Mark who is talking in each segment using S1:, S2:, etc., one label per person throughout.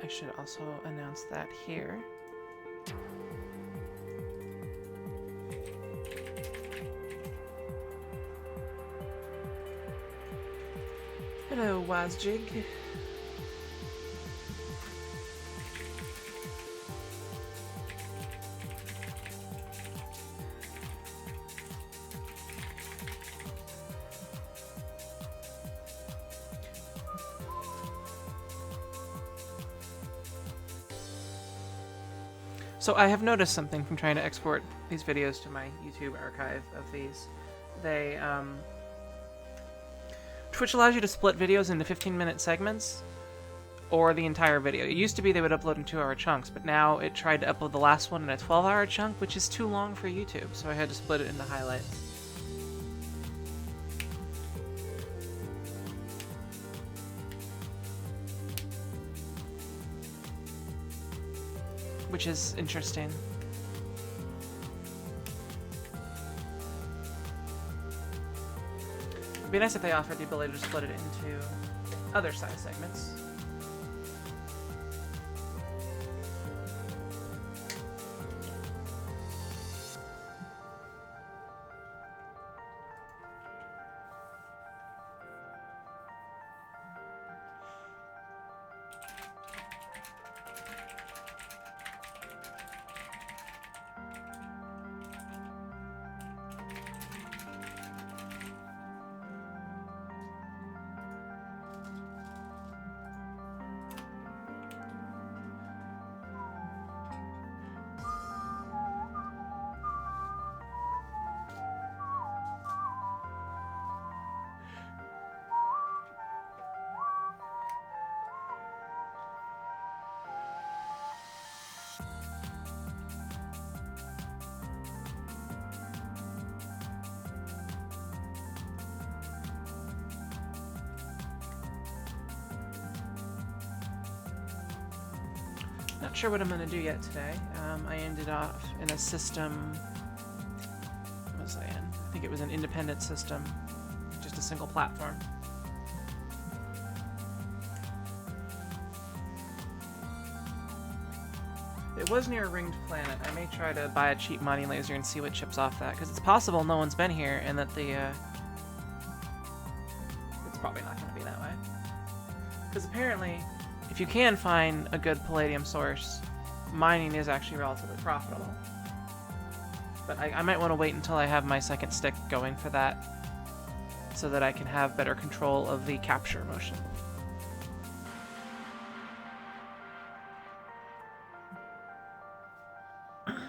S1: I should also announce that here. Hello, Wazjig. So I have noticed something from trying to export these videos to my YouTube archive of these. They, Twitch allows you to split videos into 15-minute segments, or the entire video. It used to be they would upload in 2-hour chunks, but now it tried to upload the last one in a 12-hour chunk, which is too long for YouTube, so I had to split it into highlights. Which is interesting. It'd be nice if they offered the ability to split it into other size segments. Not sure what I'm going to do yet today. I ended off in a system... What was I in? I think it was an independent system. Just a single platform. It was near a ringed planet. I may try to buy a cheap mining laser and see what chips off that, because it's possible no one's been here and that the... It's probably not going to be that way. Because apparently... If you can find a good palladium source, mining is actually relatively profitable. But I might want to wait until I have my second stick going for that, so that I can have better control of the capture motion. Alright,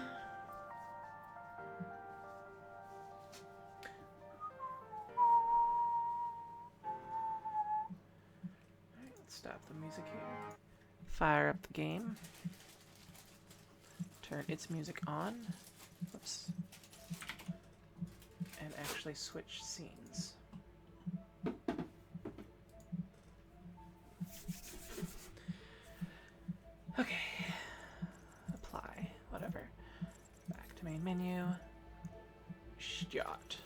S1: let's stop the music here. Fire up the game. Turn its music on. Whoops. And actually switch scenes. Okay. Apply. Whatever. Back to main menu. Start.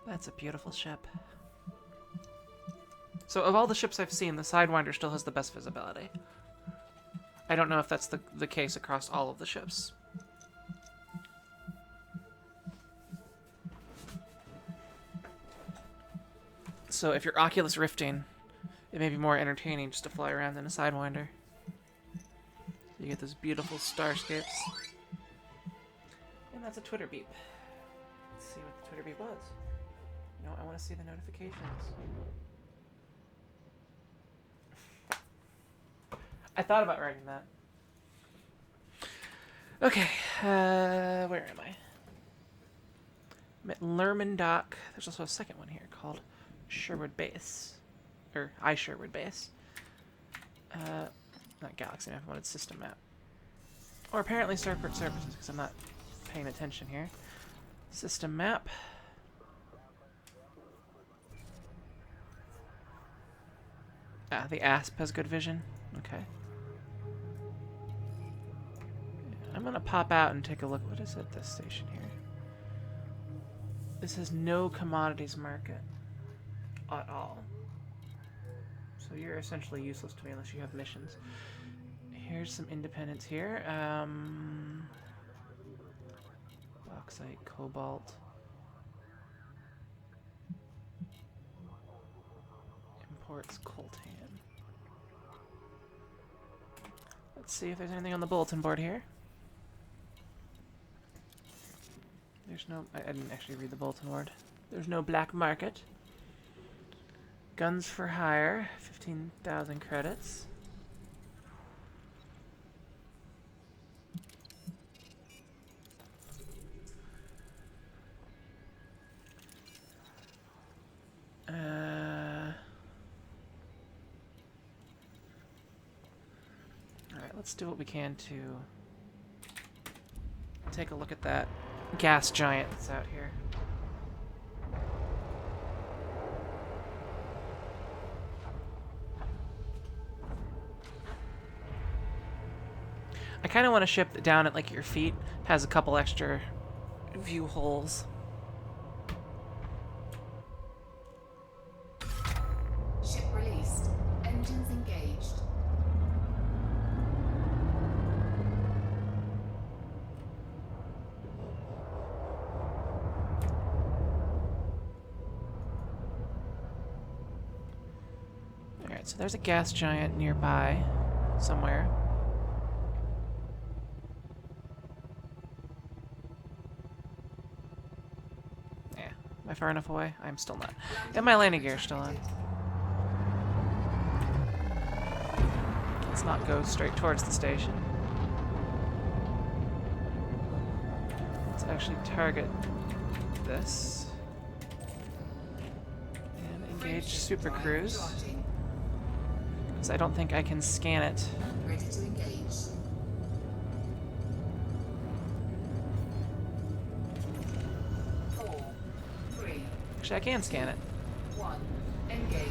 S1: That's a beautiful ship. So of all the ships I've seen, the Sidewinder still has the best visibility. I don't know if that's the case across all of the ships. So if you're Oculus Rifting, it may be more entertaining just to fly around than a Sidewinder. You get those beautiful starscapes. And that's a Twitter beep. Let's see what the Twitter beep was. You know, I want to see the notifications. I thought about writing that. Okay, where am I? I'm at Lerman Dock. There's also a second one here called Sherwood Base. Or Sherwood Base. Not Galaxy Map, I wanted System Map. Or apparently Starport Services, because I'm not paying attention here. System Map. Ah, the asp has good vision. Okay. I'm gonna pop out and take a look. What is at this station here? This has no commodities market at all. So you're essentially useless to me unless you have missions. Here's some independence here. Bauxite, cobalt. Imports coltan. Let's see if there's anything on the bulletin board here. There's no... I didn't actually read the bulletin board. There's no black market. Guns for hire, 15,000 credits. Alright, let's do what we can to take a look at that gas giant that's out here. I kind of want to ship down at like your feet. Has a couple extra view holes.
S2: Ship released. Engines engaged.
S1: Alright, so there's a gas giant nearby somewhere. Am I far enough away? I'm still not. And my landing gear still on. Let's not go straight towards the station. Let's actually target this. And engage Super Cruise. Because I don't think I can scan it.
S2: Ready to engage.
S1: Actually, I can scan it.
S2: 1. Engage.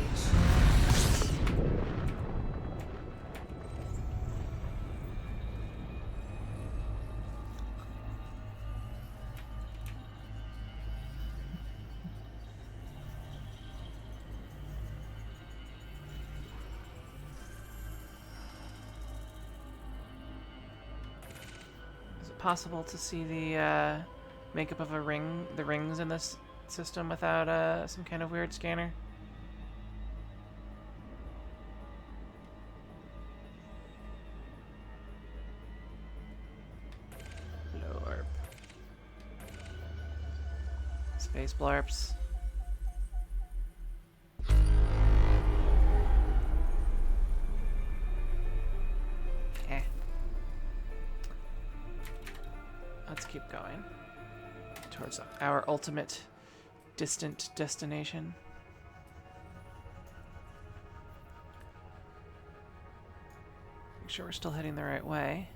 S1: Is it possible to see the makeup of a ring, the rings in this system without some kind of weird scanner? Blorp. Space Blorps. Let's keep going towards our ultimate distant destination. Make sure we're still heading the right way.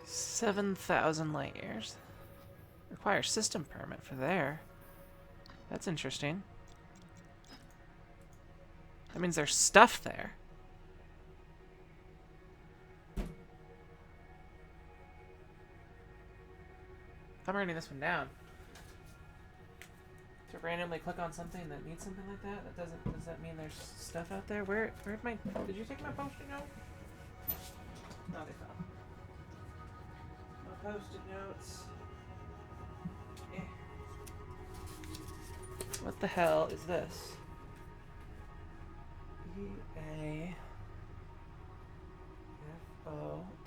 S1: $7,000 light years. Require system permit for there. That's interesting. That means there's stuff there. I'm writing this one down. To randomly click on something that needs something like that, does that mean there's stuff out there? Where'd my, did you take my post-it note? No, they fell. My post-it notes. What the hell is this?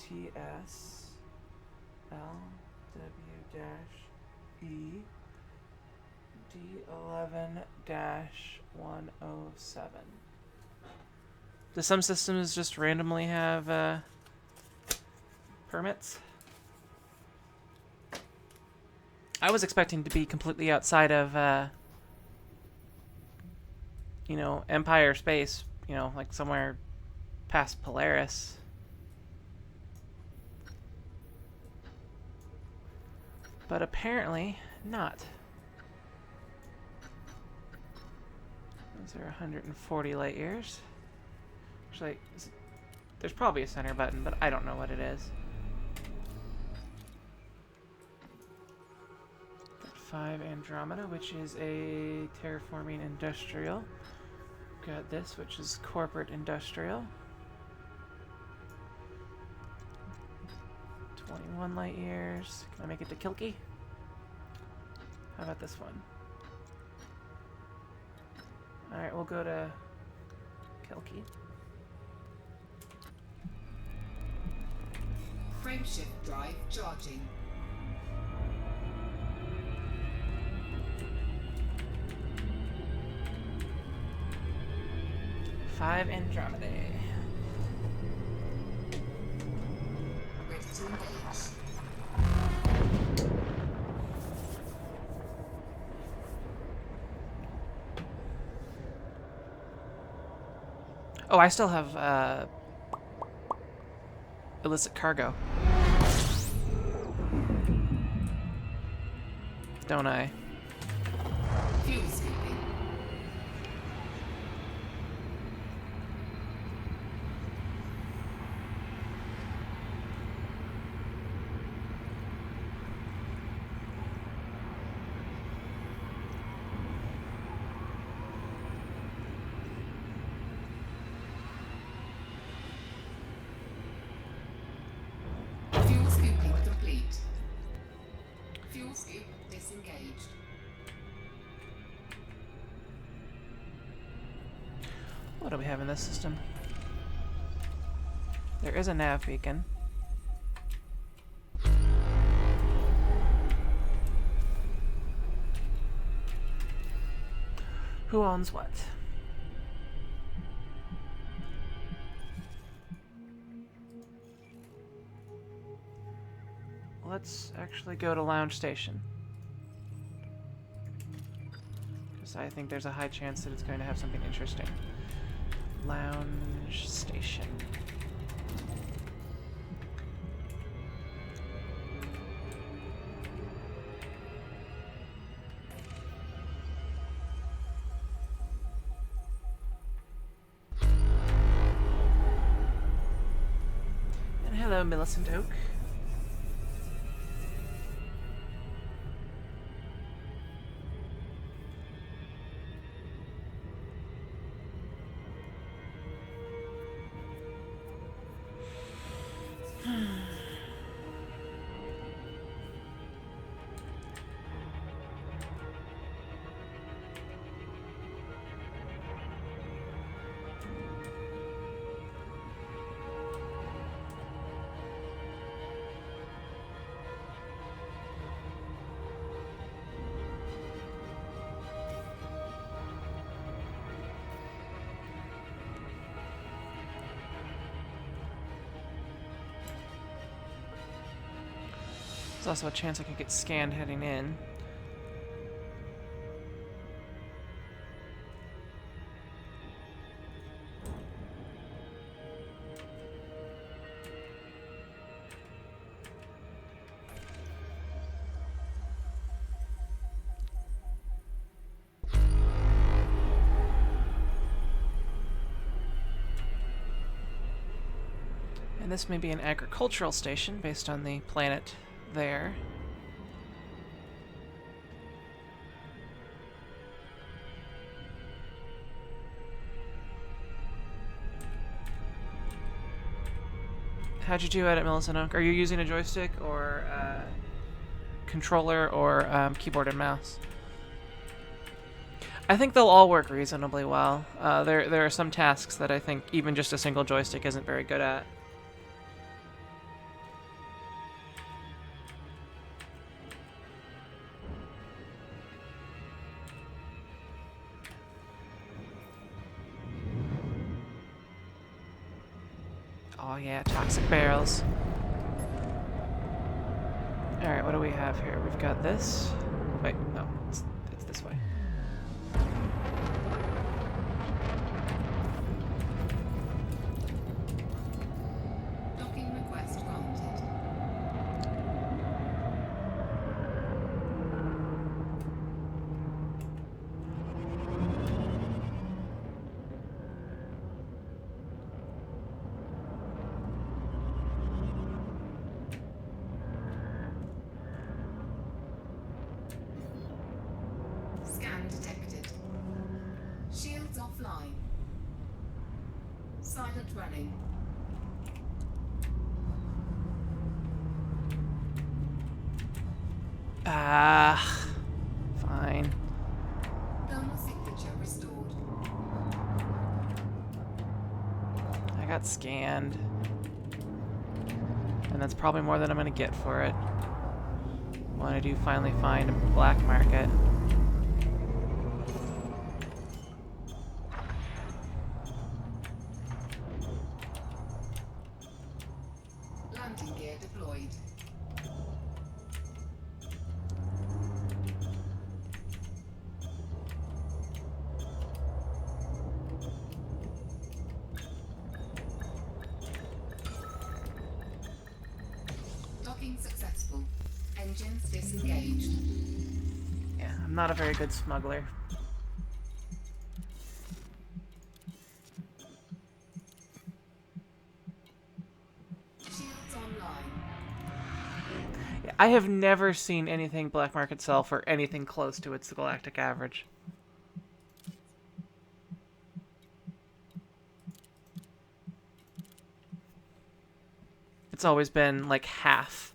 S1: EAFOTSLW-E D11-107. Do some systems just randomly have permits? I was expecting to be completely outside of you know, Empire space, you know, like somewhere past Polaris. But apparently not. Those are 140 light years. Actually, there's probably a center button, but I don't know what it is. 5 Andromeda, which is a terraforming industrial. Got this, which is corporate industrial. 21 light years. Can I make it to Kilkee? How about this one? Alright, we'll go to Kilkee.
S2: Frameshift drive charging.
S1: Five Andromeda.
S2: Ready to engage.
S1: Oh, I still have illicit cargo. Don't I?
S2: Fuel scooping. Fuel scooping complete. Fuel scoop disengaged.
S1: What do we have in this system? There is a nav beacon. Who owns what? Let's actually go to Lounge Station. Because I think there's a high chance that it's going to have something interesting. Lounge Station. And hello, Millicent Oak. There's also a chance I could get scanned heading in. And this may be an agricultural station based on the planet there. How'd you do at it, Millicent Oak? Are you using a joystick or controller or keyboard and mouse? I think they'll all work reasonably well. There are some tasks that I think even just a single joystick isn't very good at. Oh yeah, toxic barrels. Alright, what do we have here? We've got this. Wait, no, it's this way.
S2: Scan detected. Shields offline. Silent running.
S1: Ah, fine.
S2: Thermal signature restored.
S1: I got scanned. And that's probably more than I'm gonna get for it. When I do finally find a black market.
S2: Landing gear deployed. Docking successful. Engines disengaged.
S1: Yeah, I'm not a very good smuggler.
S2: Shields online.
S1: Yeah, I have never seen anything black market sell for anything close to its galactic average. It's always been like half.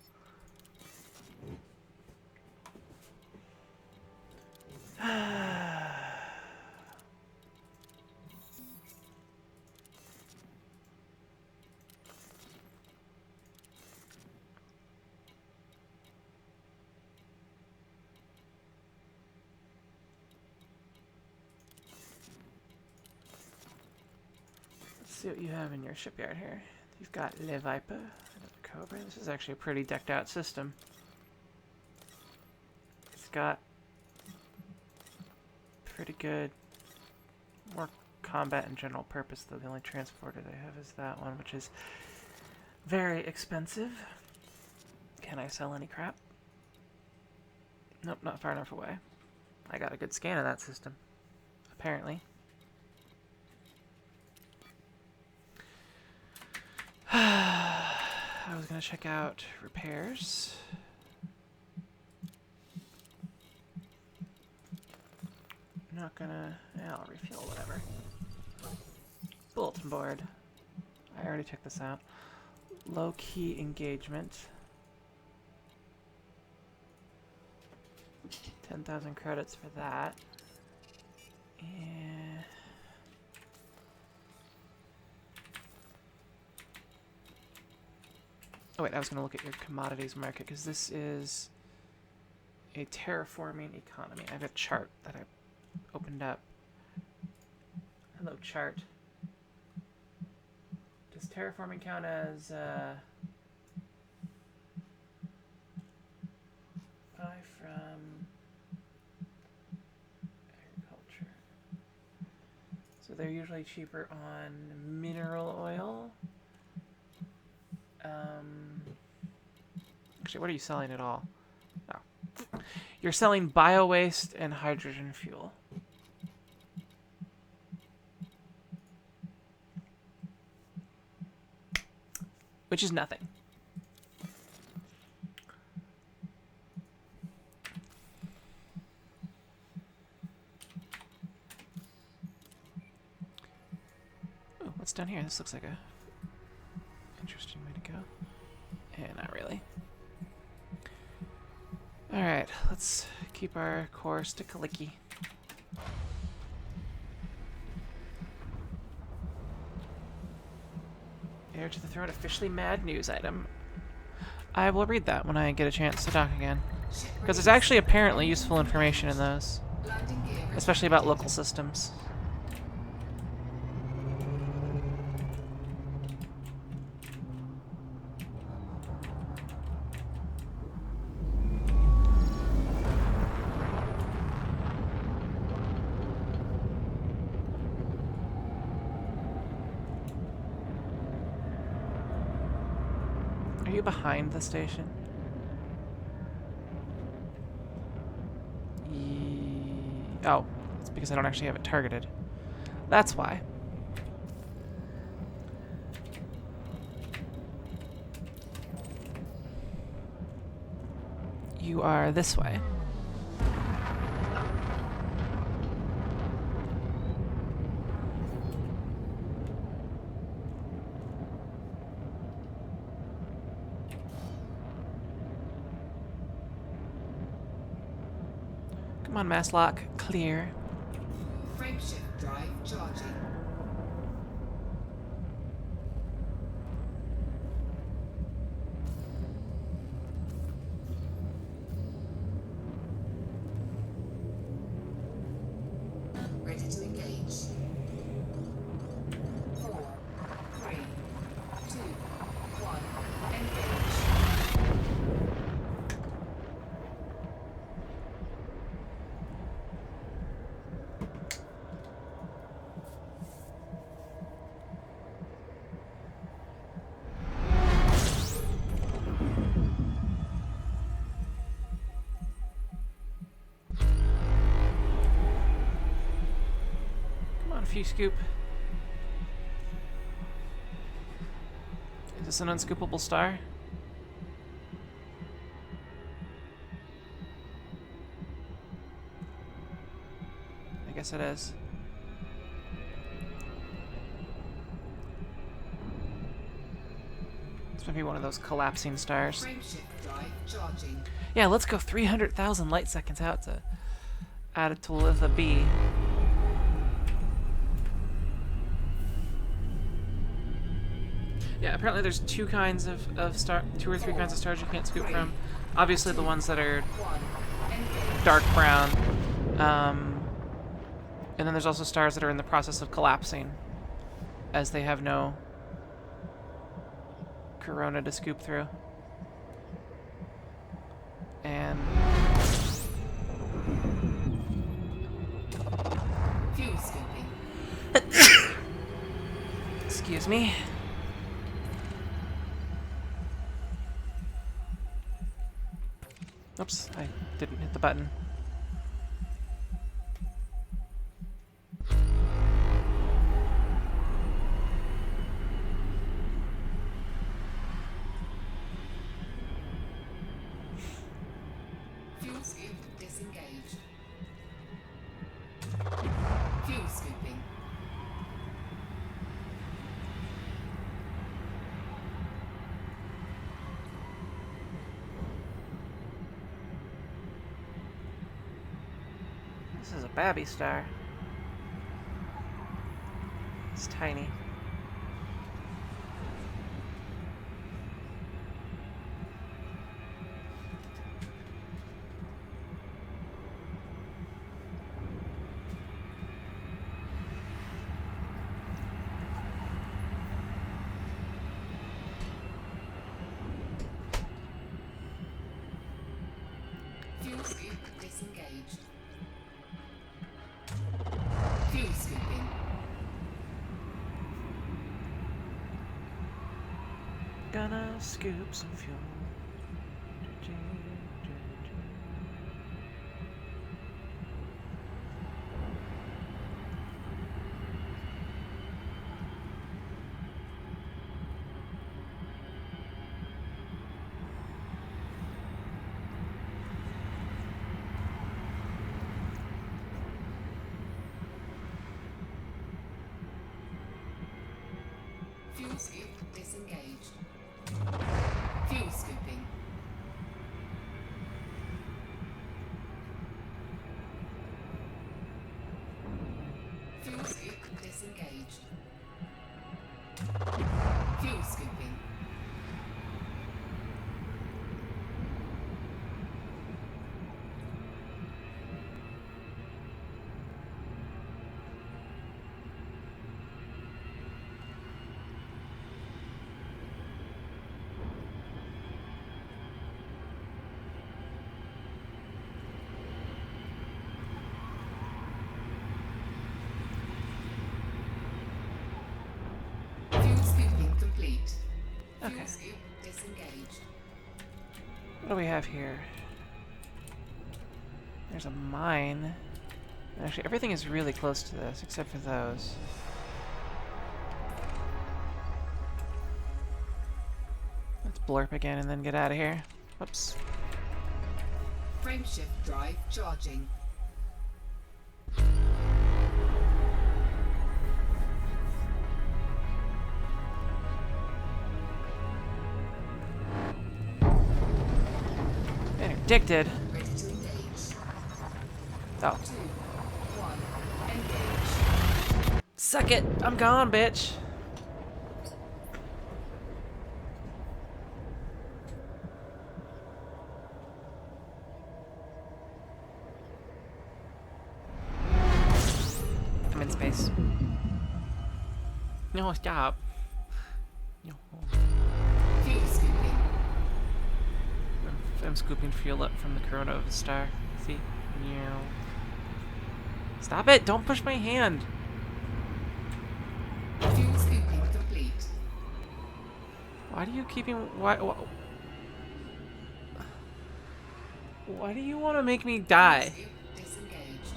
S1: Let's see what you have in your shipyard here. You've got Le Viper, the Cobra. This is actually a pretty decked out system. It's got pretty good, more combat and general purpose, though the only transporter they have is that one, which is very expensive. Can I sell any crap? Nope, not far enough away. I got a good scan of that system, apparently. I was gonna check out repairs. I'm not gonna... Yeah, I'll refuel, whatever. Bulletin board. I already checked this out. Low-key engagement. 10,000 credits for that. And... oh wait, I was going to look at your commodities market, because this is a terraforming economy. I have a chart that I opened up. Hello, chart. Does terraforming count as buy from agriculture? So they're usually cheaper on mineral oil. Actually, what are you selling at all? Oh. You're selling bio-waste and hydrogen fuel. Which is nothing. Oh, what's down here? This looks like a interesting way to go. Yeah, not really. Alright, let's keep our course to Kaliki. Heir to the Throne, officially mad news item. I will read that when I get a chance to dock again. Because there's actually apparently useful information in those. Especially about local systems. Are you behind the station? Oh, it's because I don't actually have it targeted. That's why. You are this way. Come on, mass lock. Clear.
S2: Frameshift drive charging. Ready to engage. 4, 3, 2, 1, engage.
S1: Come on, Few Scoop. Is this an unscoopable star? I guess it is. This might be one of those collapsing stars.
S2: Frameshift drive charging.
S1: Yeah, let's go 300,000 light seconds out to add it to Litha B. Yeah, apparently there's two or three kinds of stars you can't scoop from. Obviously the ones that are
S2: 1, engage.
S1: dark brown. And then there's also stars that are in the process of collapsing, as they have no corona to scoop through. And
S2: Fuel scooping.
S1: excuse me. Oops, I didn't hit the button.
S2: Fuel scoop disengaged. Fuel scooping.
S1: This is a babby star. It's tiny.
S2: Fuel scoop disengaged. Fuel scooping.
S1: Gonna scoop some fuel.
S2: Fuel scoop disengaged. Fuel scooping. Fuel scoop disengaged. Fuel scooping. Fuel scooping complete.
S1: Okay.
S2: Fuel scoop disengaged.
S1: What do we have here? There's a mine. Actually, everything is really close to this, except for those. Let's blorp again and then get out of here. Whoops.
S2: Frameshift drive charging.
S1: Interdicted.
S2: Ready to engage.
S1: Oh.
S2: 2, 1. Engage.
S1: Suck it! I'm gone, bitch! I'm in space. No, stop. No.
S2: Fuel scooping.
S1: I'm scooping fuel up from the corona of a star. See? Meow. Stop it! Don't push my hand!
S2: Fuel scooping complete.
S1: Why do you keeping... Why do you want to make me die?
S2: Scoop disengaged.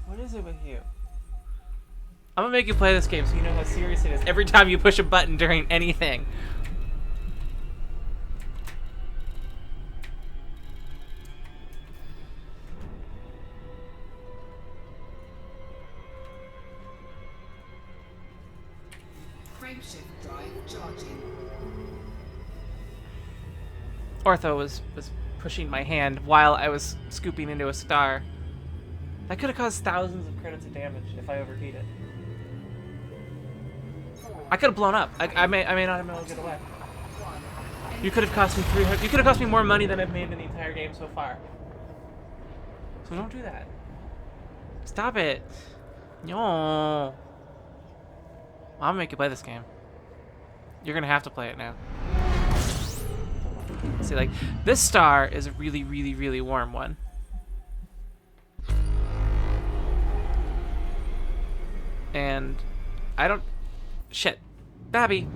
S1: What is it with you? I'm gonna make you play this game so you know how serious it is every time you push a button during anything.
S2: Frameshift drive charging.
S1: Ortho was pushing my hand while I was scooping into a star. That could have caused thousands of credits of damage if I overheated. I could have blown up. I may not have been able to get away.
S2: 1.
S1: You could have cost me 300. You could have cost me more money than I've made in the entire game so far. So don't do that. Stop it. No. I'm gonna make you play this game. You're gonna have to play it now. See, like, this star is a really, really, really warm one. And I don't... Shit. Babby.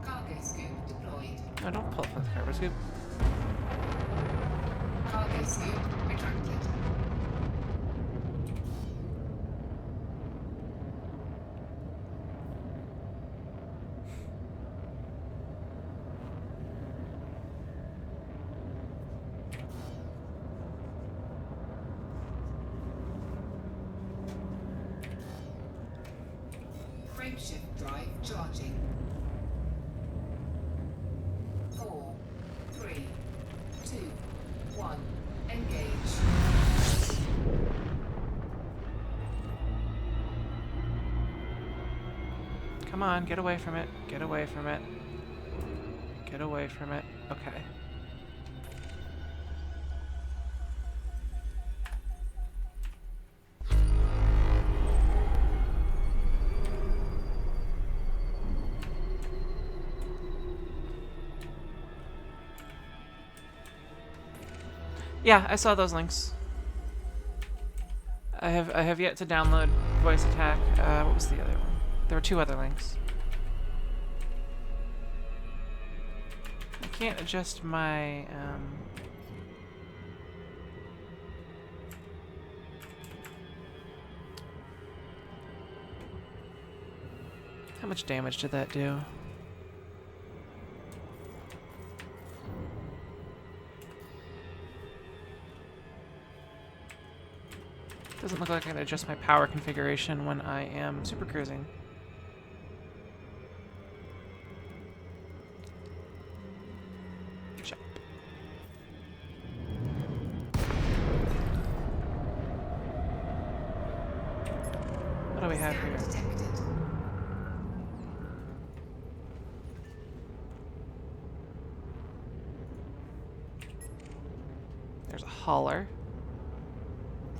S2: Cargo scoop deployed.
S1: No, don't pull up the cargo scoop.
S2: Cargo scoop retracted. Frameshift drive charging. 4, 3, 2, 1. Engage.
S1: Come on, get away from it. Get away from it. Get away from it. Okay. Yeah, I saw those links. I have yet to download Voice Attack. What was the other one? There were 2 other links. I can't adjust my How much damage did that do? Doesn't look like I can adjust my power configuration when I am super cruising. Check. What do we have
S2: Scan
S1: here?
S2: detected.
S1: There's a hauler.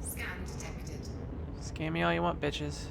S2: Scan detected.
S1: Scam me all you want, bitches.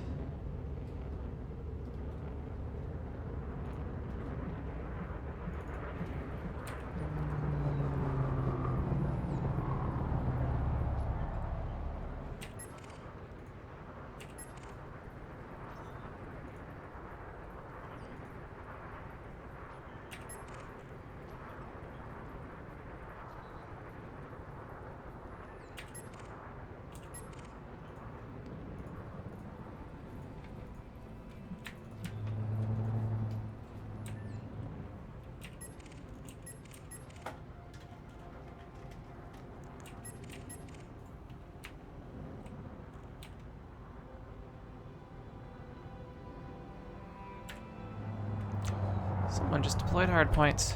S1: Someone just deployed hard points.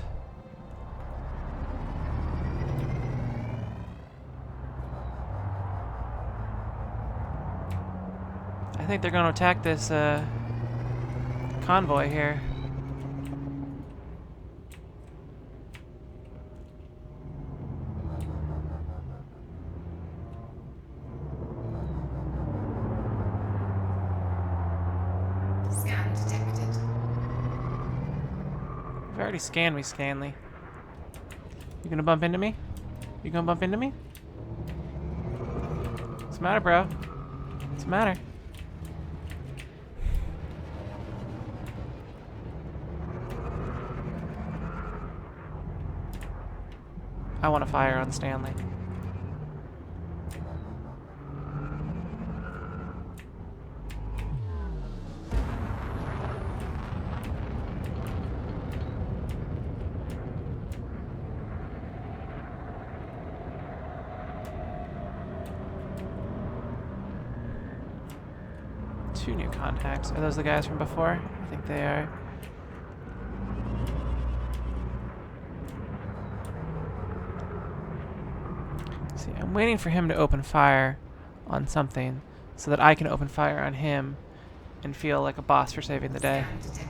S1: I think they're going to attack this convoy here.
S2: Scan detected.
S1: You've already scanned me, Stanley. You gonna bump into me? You gonna bump into me? What's the matter, bro? What's the matter? I want to fire on Stanley. Two new contacts. Are those the guys from before? I think they are. See, I'm waiting for him to open fire on something so that I can open fire on him and feel like a boss for saving the day.
S2: Scan detected.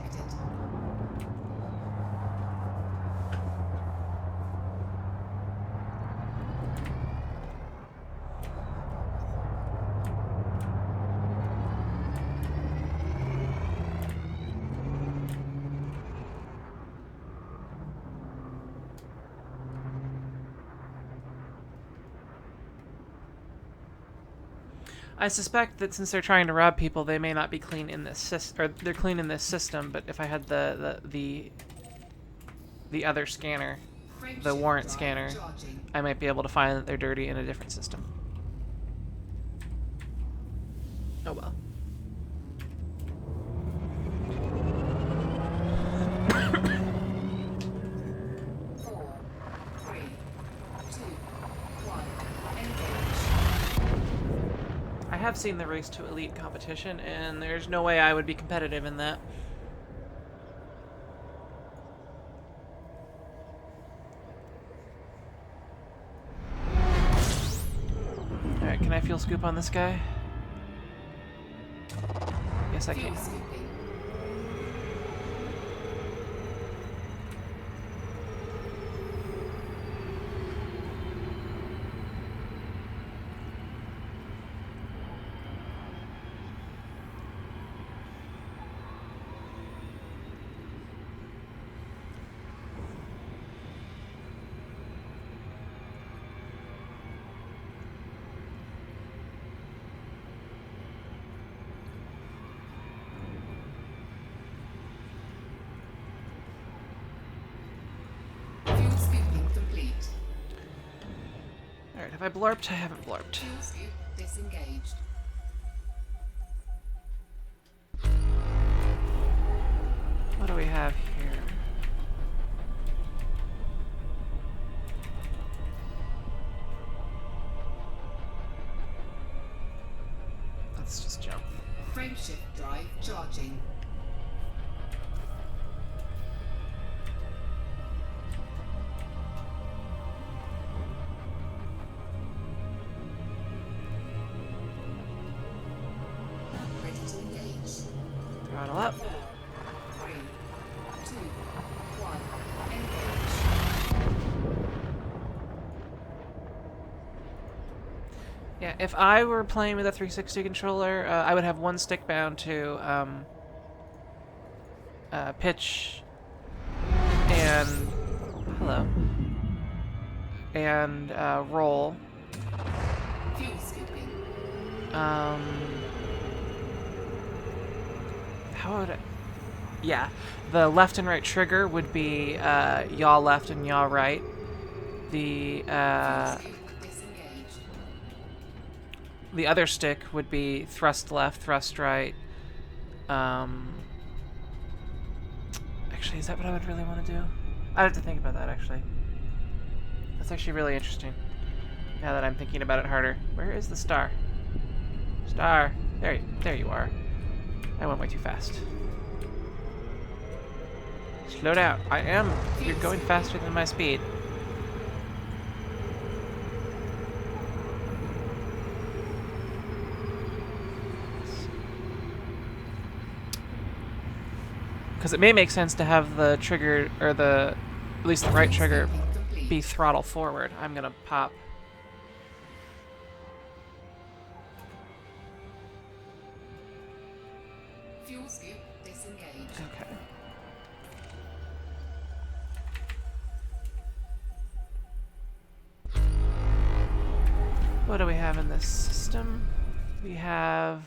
S1: I suspect that since they're trying to rob people, they may not be clean in this system, or they're clean in this system. But if I had the other scanner, the warrant scanner, I might be able to find that they're dirty in a different system. Oh well.
S2: 4, 3, 2, 1. Engage.
S1: I have seen the Race to Elite competition, and there's no way I would be competitive in that. Alright, can I fuel scoop on this guy? Yes, I can.
S2: Fuel scooping. Fuel scooping complete.
S1: Alright, have I blorped? I haven't blorped.
S2: Fuel scoop disengaged.
S1: What do we have here? Let's just jump.
S2: Frameshift drive charging. Ready to engage.
S1: Throttle up.
S2: 4, 3, 2, 1. Engage.
S1: Yeah, if I were playing with a 360 controller, I would have one stick bound to pitch and hello and roll.
S2: Fuel scooping.
S1: How would it? Yeah, the left and right trigger would be yaw left and yaw right. The
S2: Fuel scoop disengaged.
S1: the other stick would be thrust left, thrust right. Actually, is that what I would really want to do? I'd have to think about that, actually. That's actually really interesting. Now that I'm thinking about it harder. Where is the star? Star. There you are. I went way too fast. Slow down. I am. You're going faster than my speed. Because it may make sense to have the trigger, or at least the right trigger, be throttle forward. I'm gonna pop.
S2: Fuel scoop disengaged.
S1: Okay. What do we have in this system? We have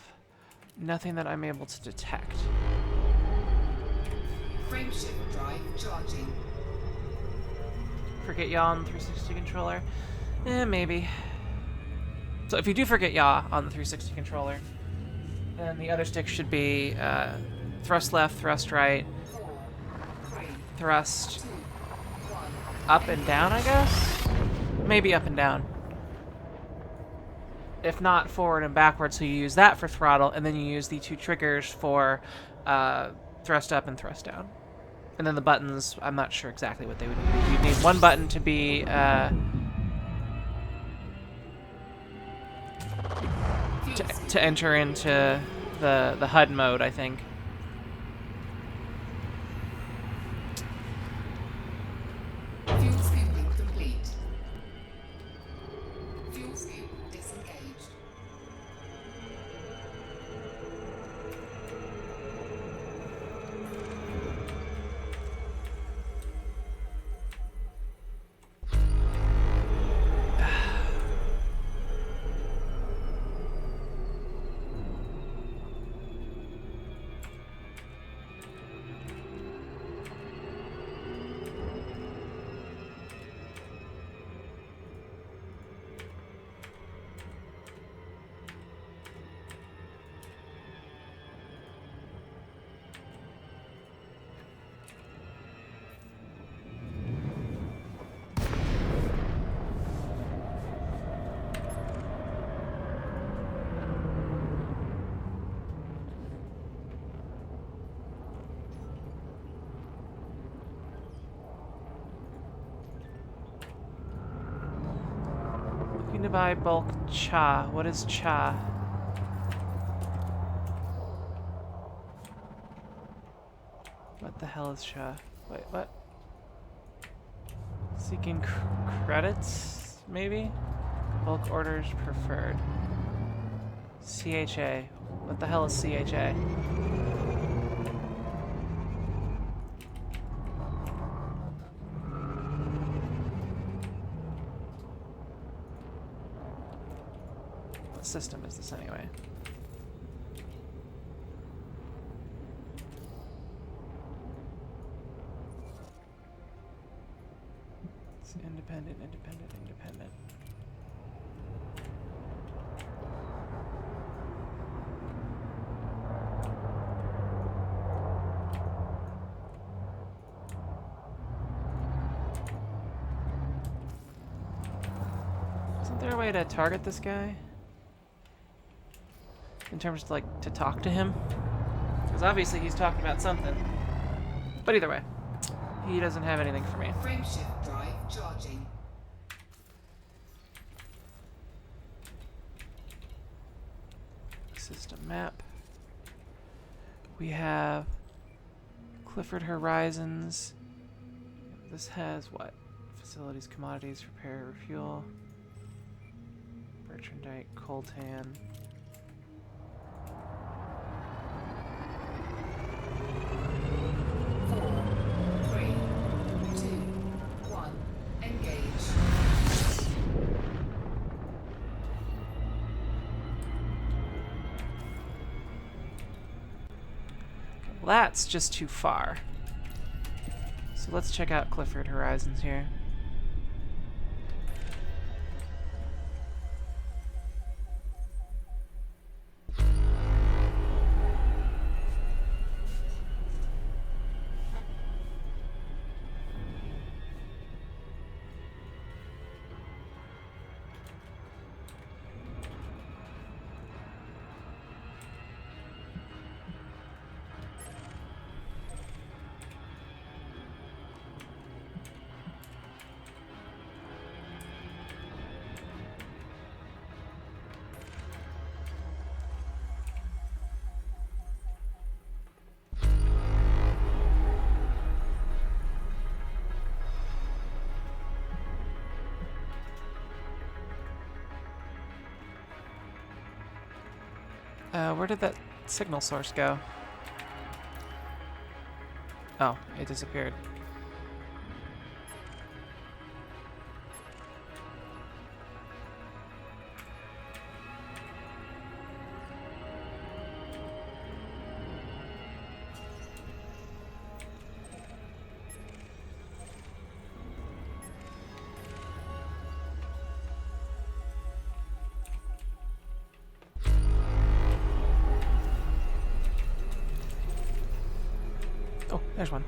S1: nothing that I'm able to detect.
S2: Frameshift drive charging.
S1: Forget yaw on the 360 controller? Maybe. So if you do forget yaw on the 360 controller, then the other stick should be thrust left, thrust right,
S2: 4, 3,
S1: thrust
S2: 2, 1.
S1: up and down, I guess? Maybe up and down. If not, forward and backward, so you use that for throttle, and then you use the two triggers for thrust up and thrust down. And then the buttons, I'm not sure exactly what they would need. You'd need one button to be to enter into the HUD mode, I think.
S2: Fuel scooping complete. Fuel scoop disengaged.
S1: Looking to buy bulk cha. What is cha? What the hell is cha? Wait, what? Seeking credits, maybe? Bulk orders preferred. CHA. What the hell is CHA? What system is this anyway? It's independent, independent, independent. Isn't there a way to target this guy? In terms of, like, to talk to him? Because obviously he's talking about something. But either way, he doesn't have anything for me.
S2: Frameshift drive charging.
S1: System map. We have Clifford Horizons. This has what? Facilities, commodities, repair, refuel. Bertrandite, coltan. Well, that's just too far. So let's check out Clifford Horizons here. Where did that signal source go? Oh, it disappeared. Oh, there's one.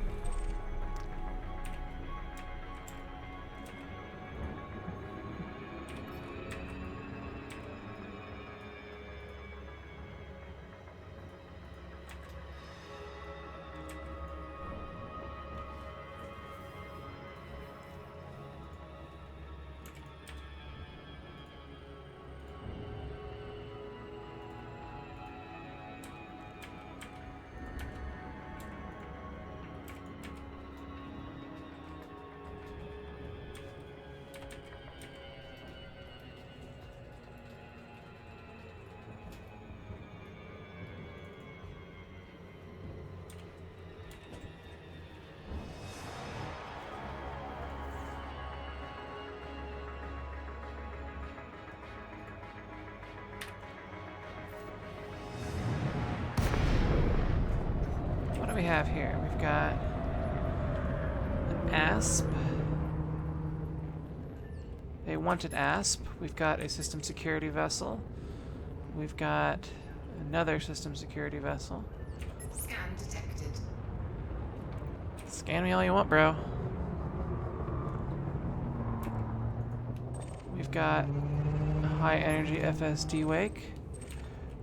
S1: What do we have here? We've got an asp. A wanted asp. We've got a system security vessel. We've got another system security vessel.
S2: Scan detected.
S1: Scan me all you want, bro. We've got a high energy FSD wake.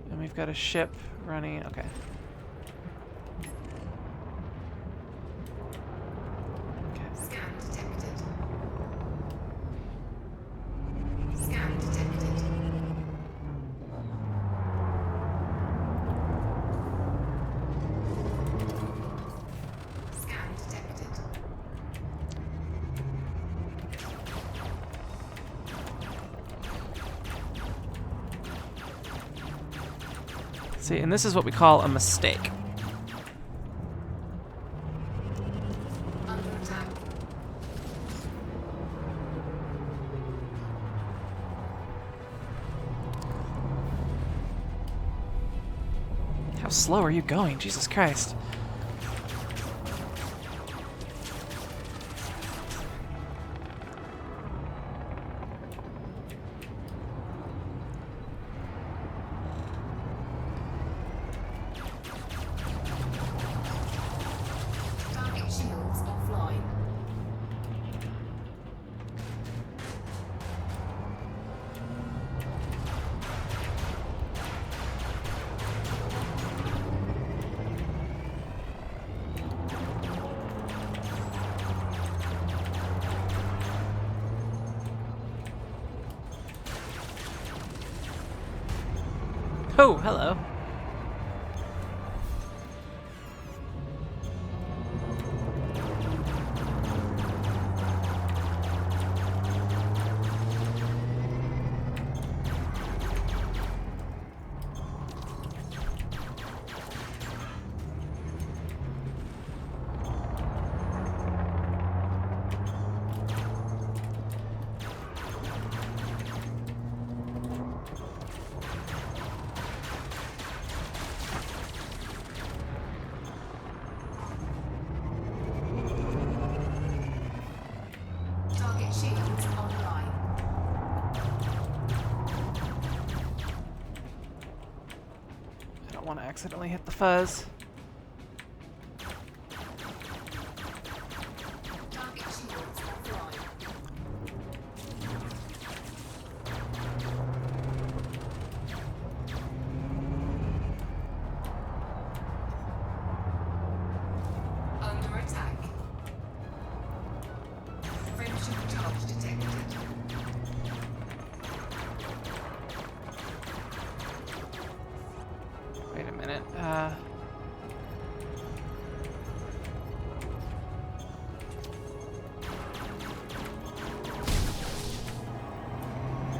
S1: And we've got a ship running. Okay.
S2: Scan detected. Scan detected. Scan detected.
S1: See, and this is what we call a mistake.
S2: Under attack.
S1: How slow are you going? Jesus Christ.
S2: Target shields offline.
S1: Oh, hello.
S2: Target shields online.
S1: I don't want to accidentally hit the fuzz.
S2: Target shields offline. Under attack. Friendship charge detected.
S1: Wait a minute.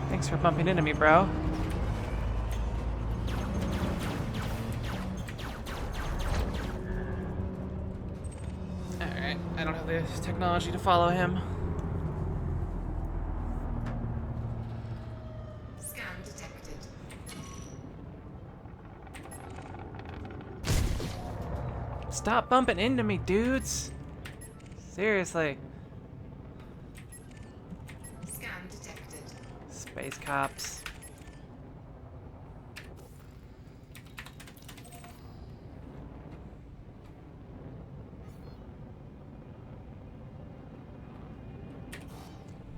S1: Thanks for bumping into me, bro. technology to follow him.
S2: Scan detected.
S1: Stop bumping into me, dudes. Seriously.
S2: Scan detected.
S1: Space cops.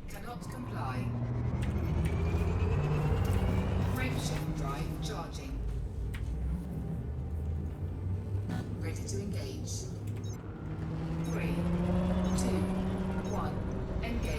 S2: Cannot comply. Frameshift drive charging. Ready to engage. 3, 2, 1. Engage.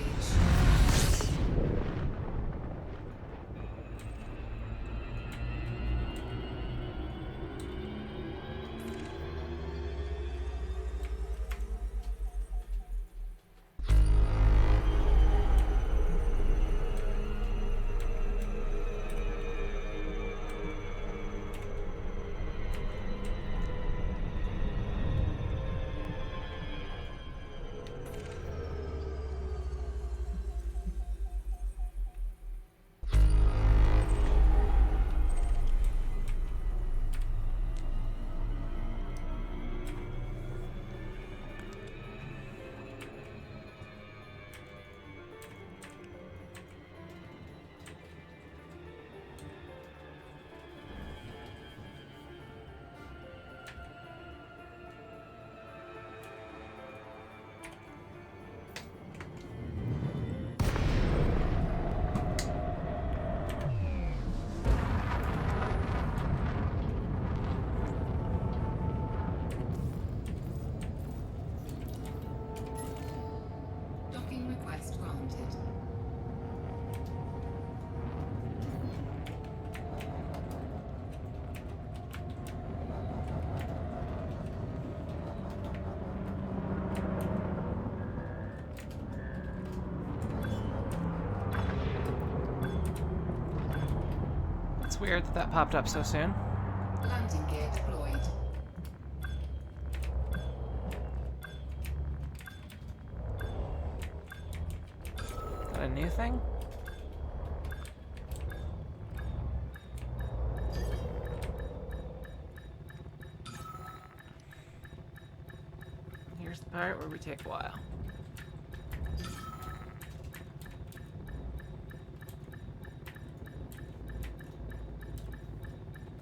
S2: Docking request granted.
S1: It's weird that that popped up so soon.
S2: Landing gear deployed.
S1: Got a new thing? Here's the part where we take a while.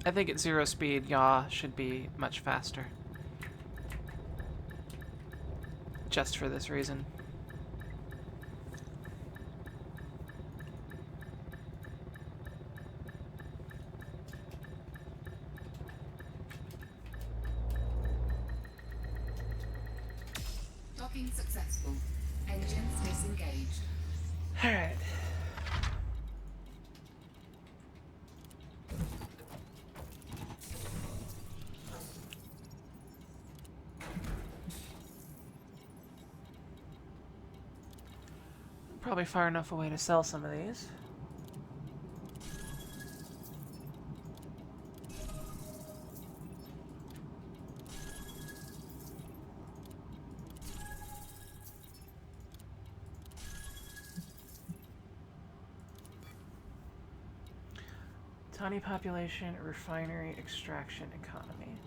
S1: I think at 0 speed, yaw should be much faster. Just for this reason.
S2: Docking successful. Engines disengaged.
S1: Alright. Probably far enough away to sell some of these. Tiny population, refinery, extraction, economy.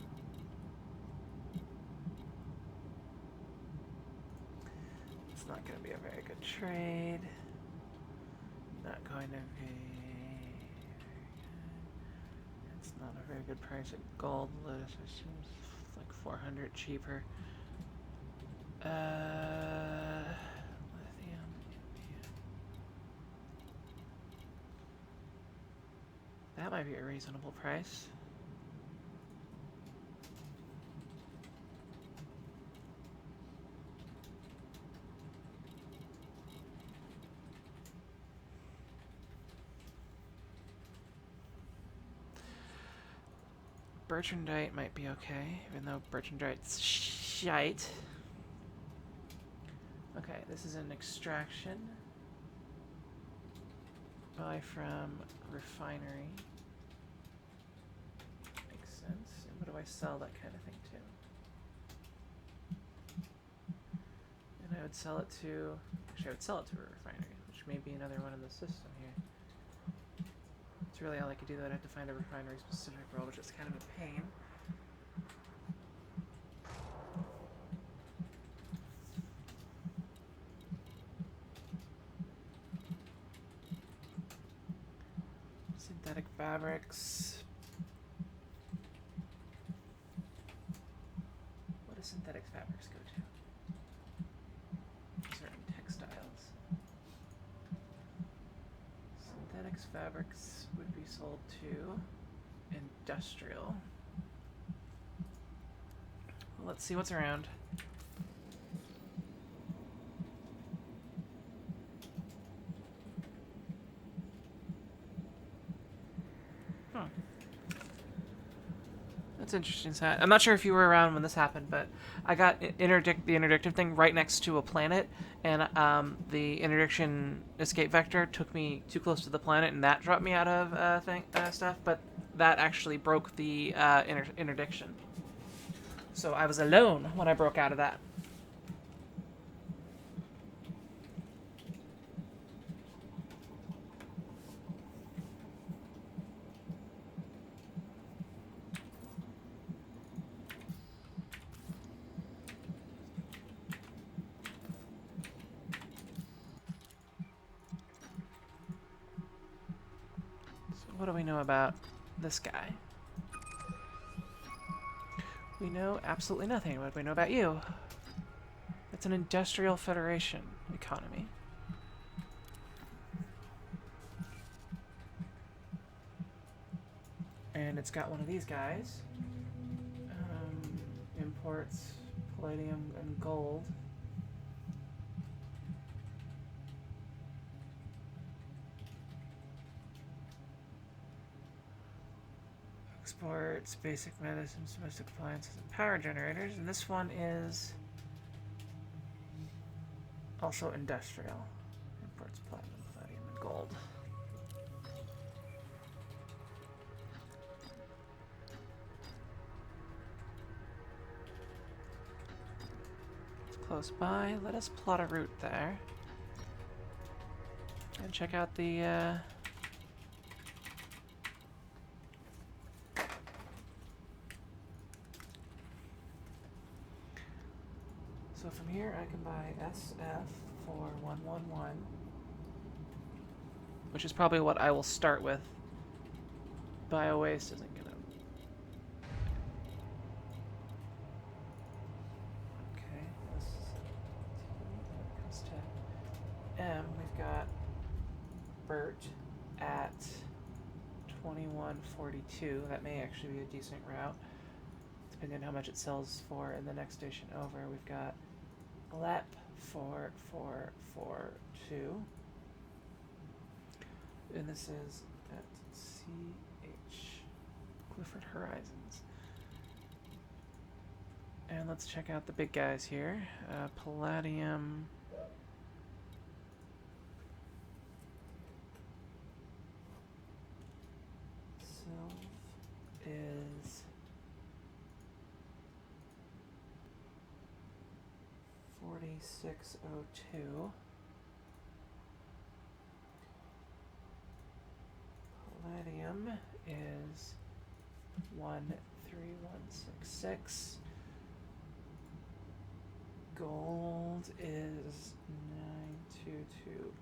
S1: It's not going to be a very good trade. Not going to be... It's not a very good price at gold. It seems like 400 cheaper. Lithium. That might be a reasonable price. Bertrandite might be okay, even though Bertrandite's shite. Okay, this is an extraction. Buy from refinery. Makes sense. And what do I sell that kind of thing to? And I would sell it to... Actually, I would sell it to a refinery, which may be another one in the system here. It's really all I could do, though. I'd have to find a refinery-specific role, which is kind of a pain. Synthetic fabrics. What do synthetic fabrics go to? Certain textiles. Synthetic fabrics would be sold to industrial. Well, let's see what's around. That's interesting. I'm not sure if you were around when this happened, but I got the interdictive thing right next to a planet, and the interdiction escape vector took me too close to the planet, and that dropped me out of stuff. But that actually broke the interdiction, so I was alone when I broke out of that. What do we know about this guy? We know absolutely nothing. What do we know about you? It's an industrial federation economy. And it's got one of these guys. Imports palladium and gold. Exports basic medicines, domestic appliances, and power generators. And this one is also industrial. Imports platinum, palladium, and gold. It's close by. Let us plot a route there. And check out the so from here I can buy SF for 111, which is probably what I will start with. Bio waste isn't gonna. Okay, this comes to M. We've got Bert at 2142. That may actually be a decent route, depending on how much it sells for in the next station over. We've got LEP 4442. And this is at CH Clifford Horizons. And let's check out the big guys here. Palladium. Sylv is 4602. Palladium is 13166. Gold is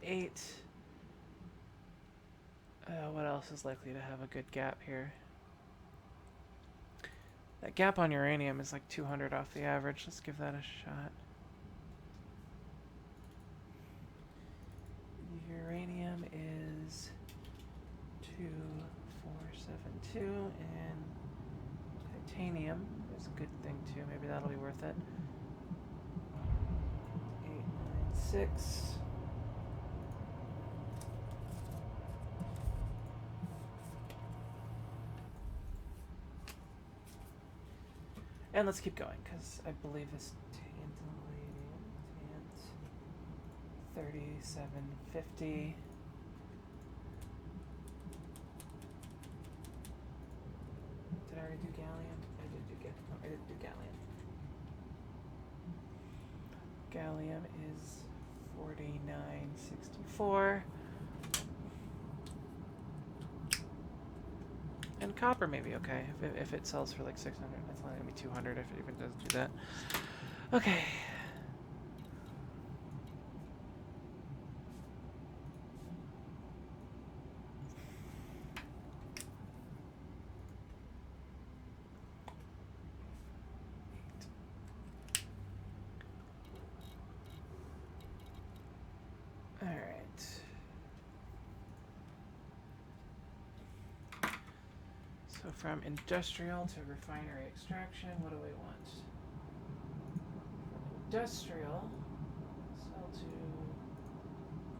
S1: 9228. What else is likely to have a good gap here? That gap on uranium is like 200 off the average. Let's give that a shot. Uranium is 2472, and titanium is a good thing too. Maybe that'll be worth it. 896. And let's keep going, because I believe this tantalum 3750. Did I already do gallium? I did do gallium. Gallium is 49.64. And copper may be okay if it sells for like 600. That's only gonna be 200 if it even does do that. Okay. All right. So from industrial to refinery extraction, what do we want? Industrial, sell to,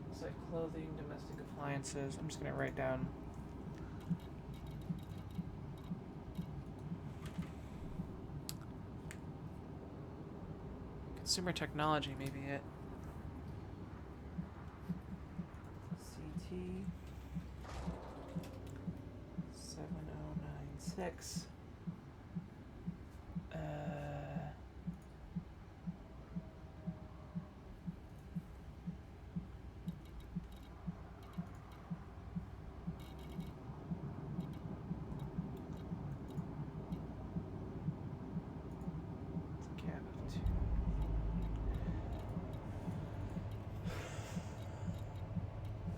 S1: looks like clothing, domestic appliances. I'm just gonna write down. Consumer technology may be it. CT 7096.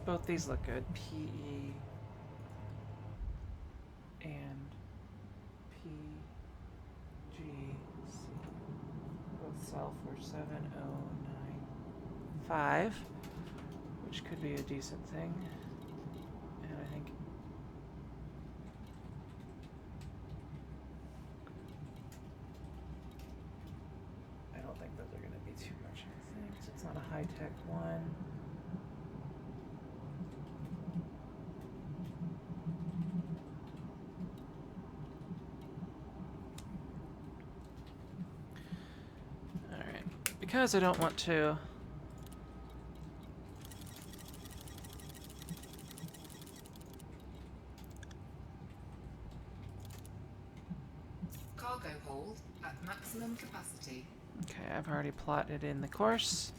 S1: Both these look good. PE and PGC both sell for 7095, which could be a decent thing. And I think I don't think those are going to be too much of a thing because it's not a high-tech one. Because I don't want to
S2: Cargo hold at maximum capacity.
S1: Okay, I've already plotted in the course.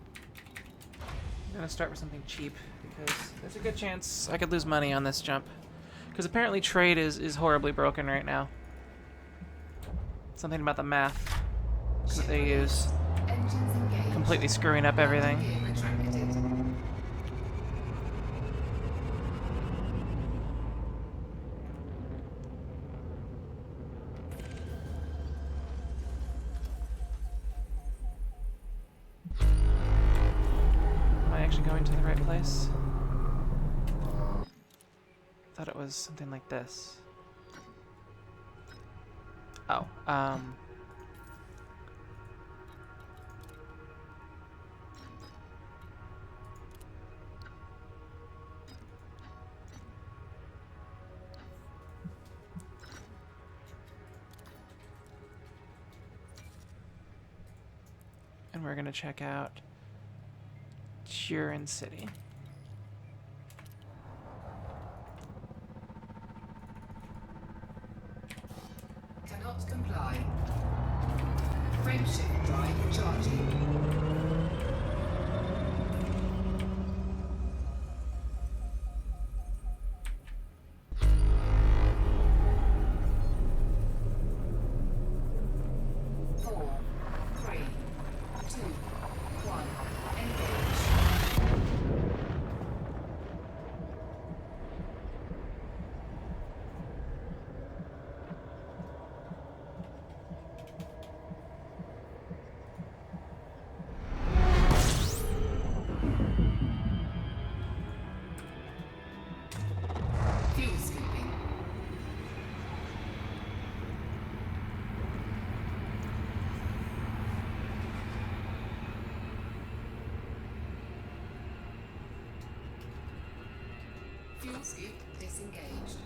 S1: I'm gonna start with something cheap because there's a good chance I could lose money on this jump. Because apparently trade is horribly broken right now. Something about the math that they use.
S2: Engines engaged.
S1: Completely screwing up everything.
S2: Gear retracted.
S1: Am I actually going to the right place? I thought it was something like this. Oh, and we're gonna check out Turin City.
S2: Cannot comply. Frameshift drive charging. Four, three, two, one. Engage. Fuel scooping. Fuel scoop disengaged.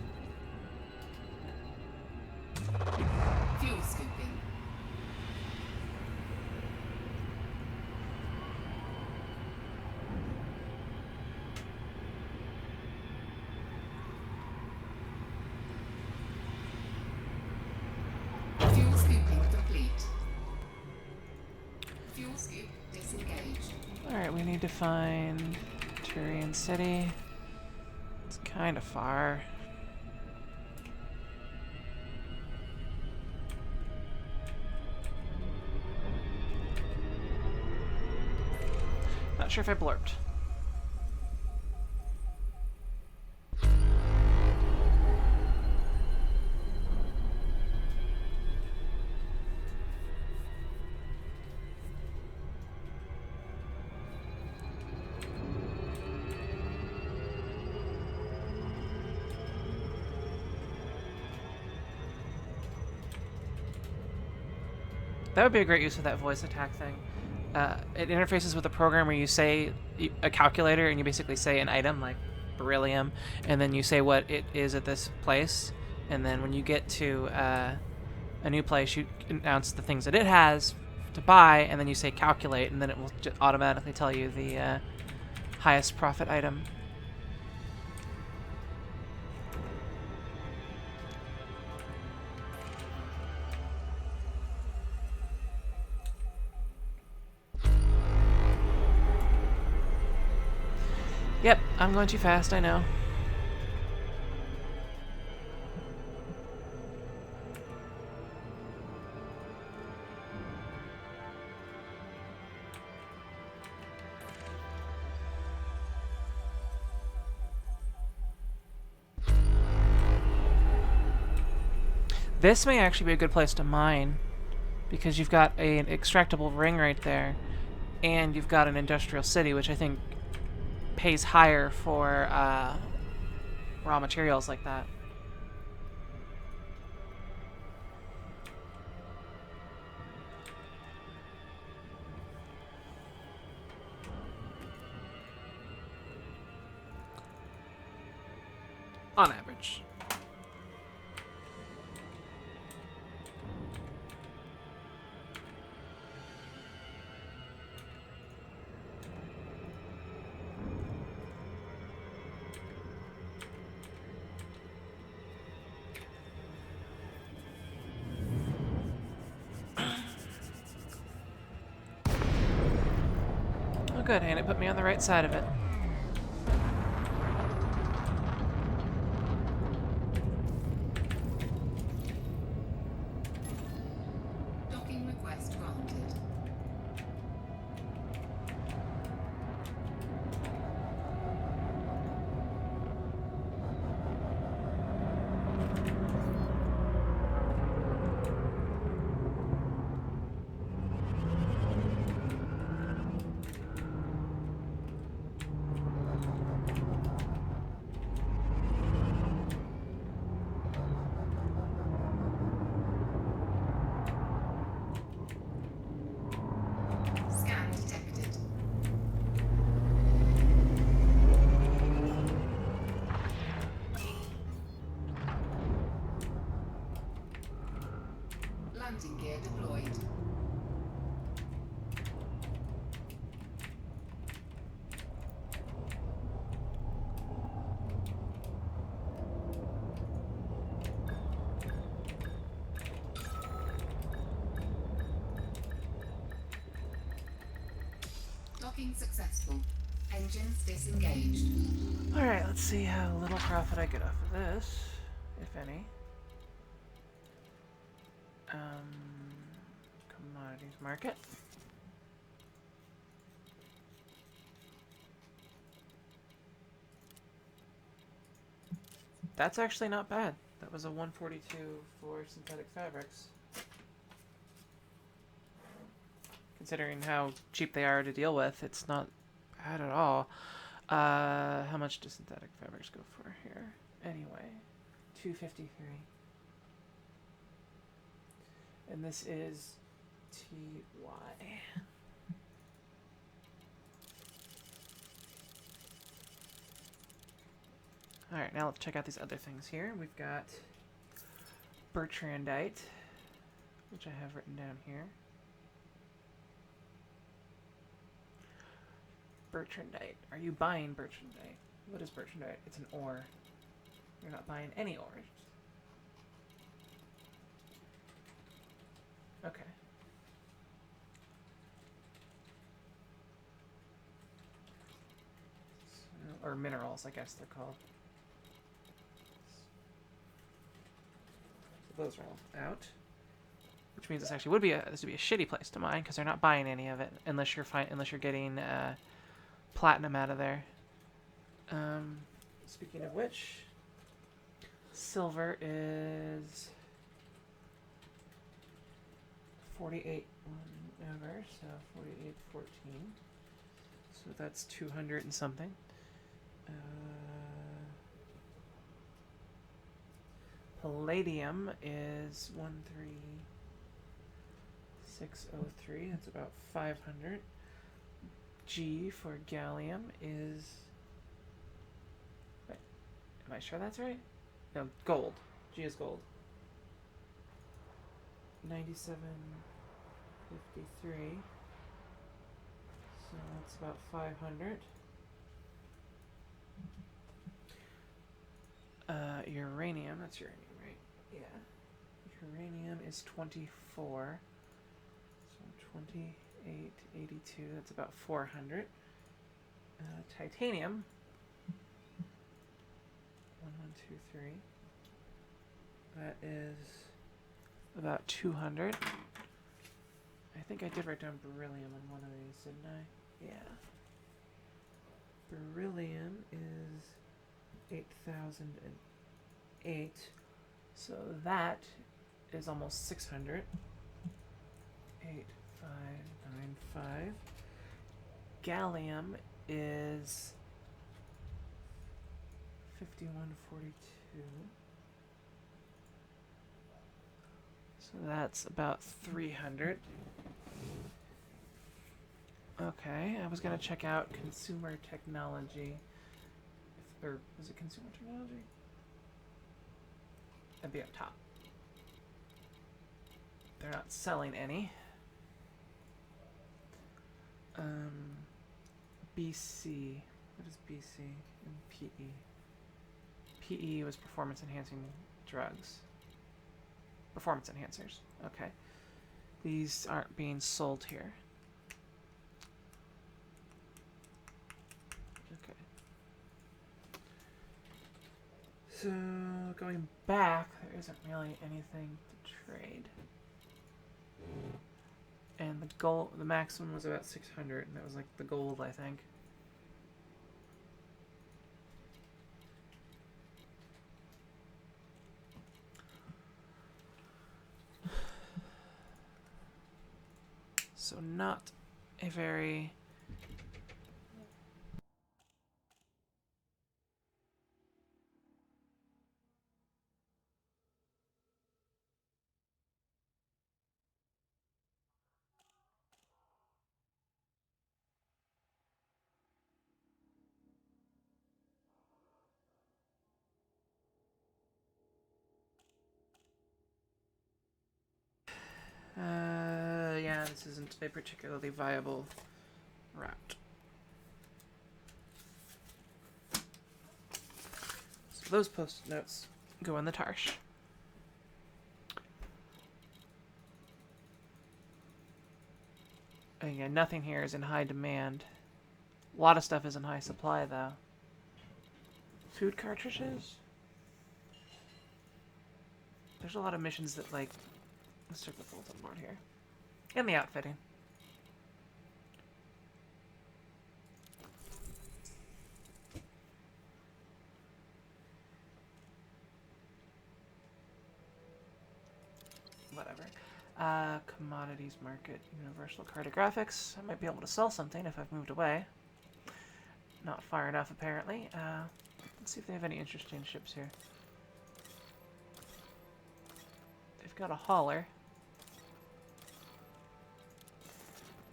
S2: Fuel scooping. Fuel scooping complete. Fuel scoop disengaged.
S1: we need to find Turian City. It's kind of far. Not sure if I blurped. That would be a great use of that voice attack thing. It interfaces with a program where you say a calculator and you basically say an item like beryllium, and then you say what it is at this place, and then when you get to a new place, you announce the things that it has to buy, and then you say calculate, and then it will just automatically tell you the highest profit item. Yep, I'm going too fast, I know. This may actually be a good place to mine, because you've got an extractable ring right there, and you've got an industrial city, which I think pays higher for raw materials like that. On average. Oh good, and it put me on the right side of it.
S2: Docking request granted. Scan detected. Landing gear deployed. Docking successful. Engines disengaged.
S1: Alright, let's see how little profit I get off of this, if any. Commodities market. That's actually not bad. That was a 142 for synthetic fabrics. Considering how cheap they are to deal with, it's not bad at all. How much do synthetic fabrics go for here? Anyway, 253. And this is TY. Alright, now let's check out these other things here. We've got Bertrandite, which I have written down here. Bertrandite. Are you buying Bertrandite? What is Bertrandite? It's an ore. You're not buying any ores. Okay. or minerals, I guess they're called. So those are all out. Which means this actually would be a shitty place to mine because they're not buying any of it unless you're getting platinum out of there. Speaking of which, silver is 48 over, so 48.14. So that's 200 and something. Palladium is 13603. That's about 500. G for gallium is. Wait, am I sure that's right? No, gold. G is gold. 97.53. So that's about 500. Uranium. That's uranium, right? Yeah. Uranium is 24. So 28.82. That's about 400. Titanium. 1123. That is about 200. I think I did write down beryllium on one of these, didn't I? Yeah. Beryllium is 8,008. So that is almost 600. 8595. Gallium is 5142. So that's about 300. Okay, I was gonna check out consumer technology. Or was it consumer technology? That'd be up top. They're not selling any. BC. What is BC and PE? PE was performance enhancing drugs. Performance enhancers. Okay. These aren't being sold here. Okay. So going back, there isn't really anything to trade. And the gold, the maximum was about 600, and that was like the gold, I think. So not a very... yeah, this isn't a particularly viable route. So those post-it notes go in the Tarsh. Again, nothing here is in high demand. A lot of stuff is in high supply, though. Food cartridges? There's a lot of missions that, like... Let's check the bulletin board here. And the outfitting. Whatever. Commodities market, universal cartographics. I might be able to sell something if I've moved away. Not far enough, apparently. Let's see if they have any interesting ships here. They've got a hauler.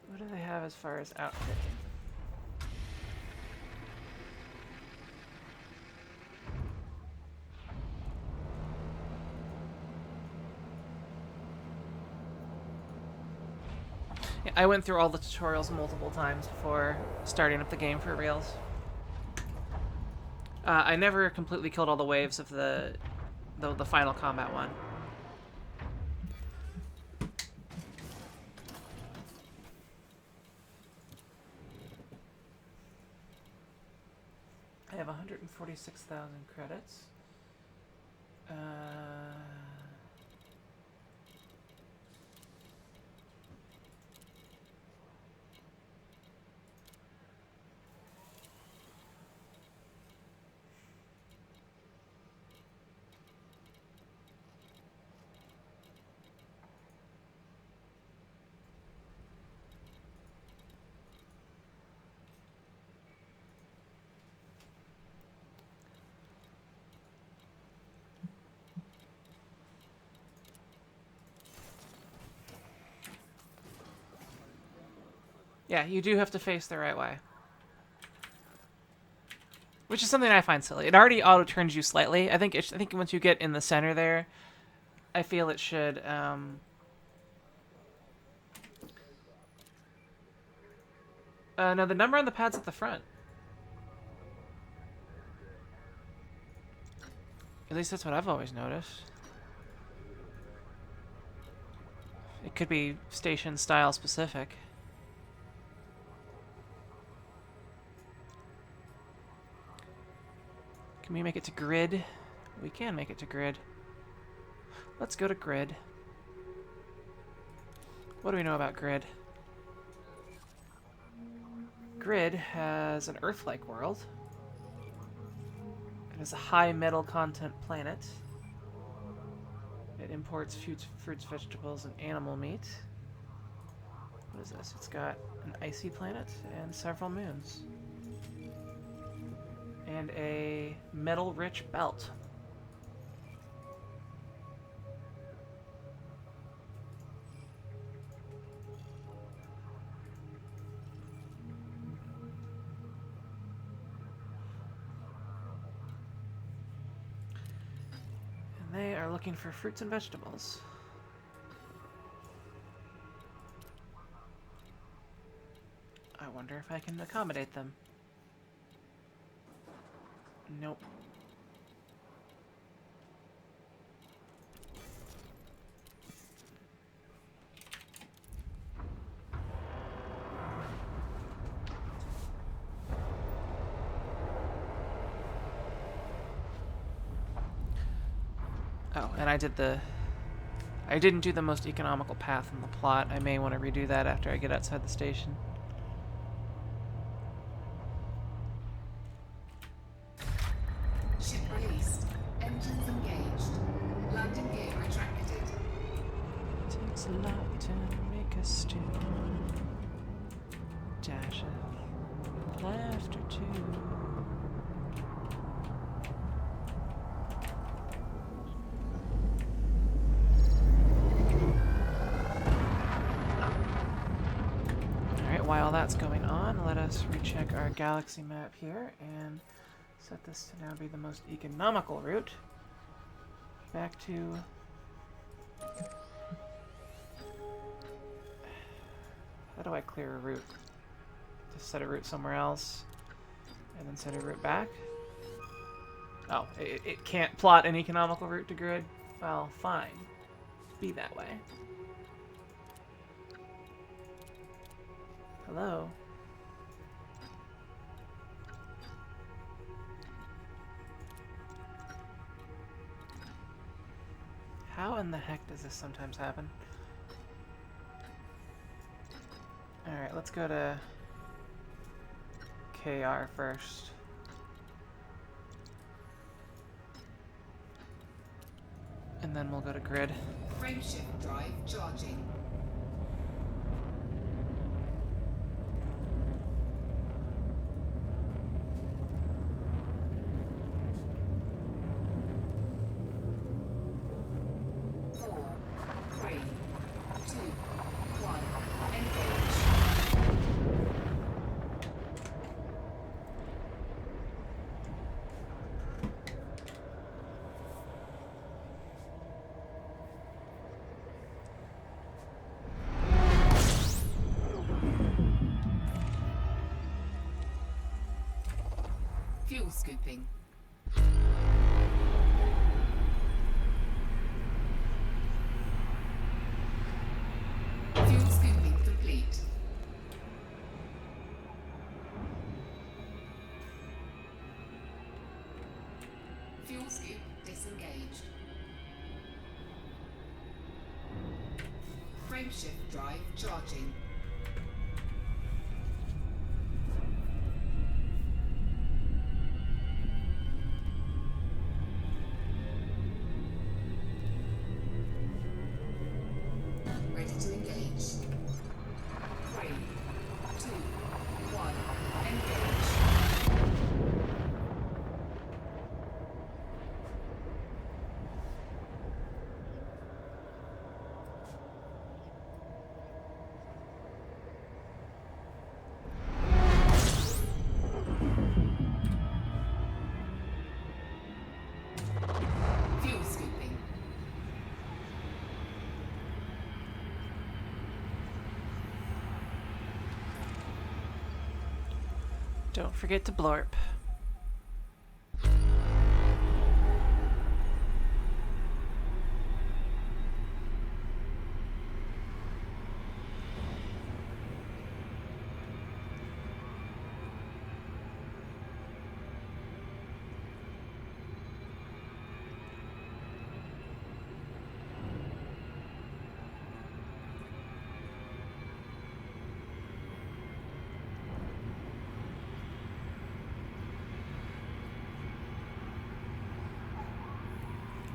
S1: What do they have as far as outfitting? Yeah, I went through all the tutorials multiple times before starting up the game for reals. I never completely killed all the waves of the final combat one. I have 146,000 credits. Yeah, you do have to face the right way. Which is something I find silly. It already auto-turns you slightly. I think once you get in the center there, I feel it should... no, the number on the pad's at the front. At least that's what I've always noticed. It could be station style specific. Can we make it to grid? We can make it to grid. Let's go to grid. What do we know about grid? Grid has an Earth-like world. It is a high metal content planet. It imports fruits, vegetables, and animal meat. What is this? It's got an icy planet and several moons. And a metal-rich belt. And they are looking for fruits and vegetables. I wonder if I can accommodate them. Nope. Oh, and I didn't do the most economical path in the plot. I may want to redo that after I get outside the station.
S2: Ship released. Engines engaged. Landing gear retracted.
S1: Takes a lot to make a stew. Dash of laughter too. Alright, while that's going on, let us recheck our galaxy map here and set this to now be the most economical route back to... How do I clear a route? Just set a route somewhere else and then set a route back? Oh, it can't plot an economical route to grid? Well, fine. Be that way. Hello? How in the heck does this sometimes happen? Alright, let's go to KR first. And then we'll go to grid.
S2: Frameshift drive charging. Fuel scooping. Fuel scooping complete. Fuel scoop disengaged. Frameshift drive charging. Ready to engage. 3, 2, 1, engage. Fuel scooping.
S1: Don't forget to blorp.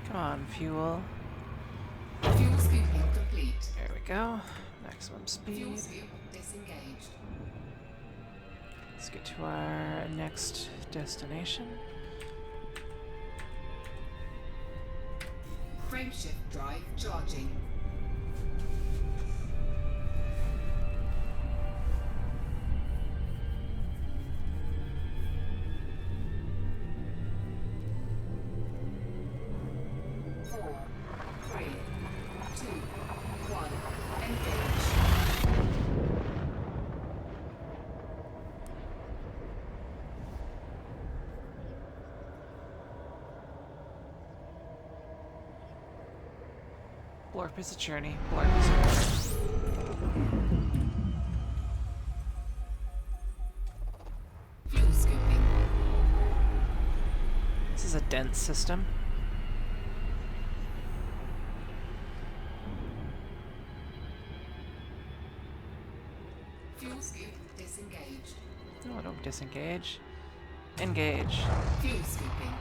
S1: Come on, fuel.
S2: Fuel scooping complete.
S1: There we go. Maximum
S2: Fuel
S1: speed.
S2: scoop disengaged.
S1: Let's get to our next destination.
S2: Frameshift drive charging. Four, 3, 2, 1, engage.
S1: Blorp is a journey. Blorp is a
S2: Fuel scooping.
S1: This is a dense system.
S2: Fuel scoop disengaged.
S1: No, don't disengage. Engage.
S2: Fuel scooping.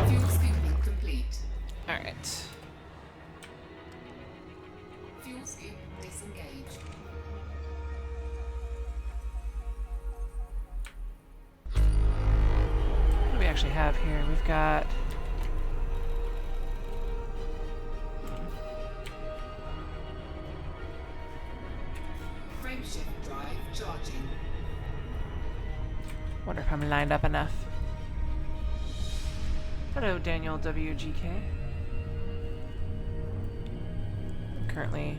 S2: Fuel scooping complete.
S1: Alright.
S2: Fuel scoop disengaged.
S1: What do we actually have here? We've got...
S2: Frameshift drive charging.
S1: Wonder if I'm lined up enough. Hello, Daniel WGK. I'm currently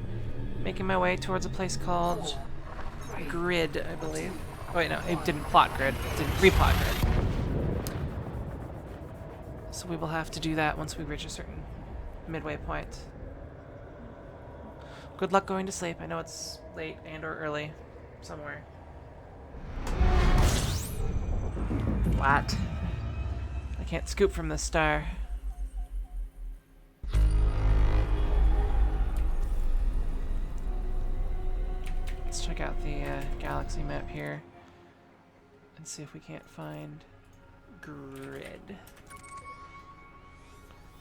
S1: making my way towards a place called Grid, I believe. Oh wait, no, it didn't plot grid. It didn't replot grid. So we will have to do that once we reach a certain midway point. Good luck going to sleep. I know it's late and or early somewhere. What? I can't scoop from this star. Let's check out the galaxy map here and see if we can't find Grid.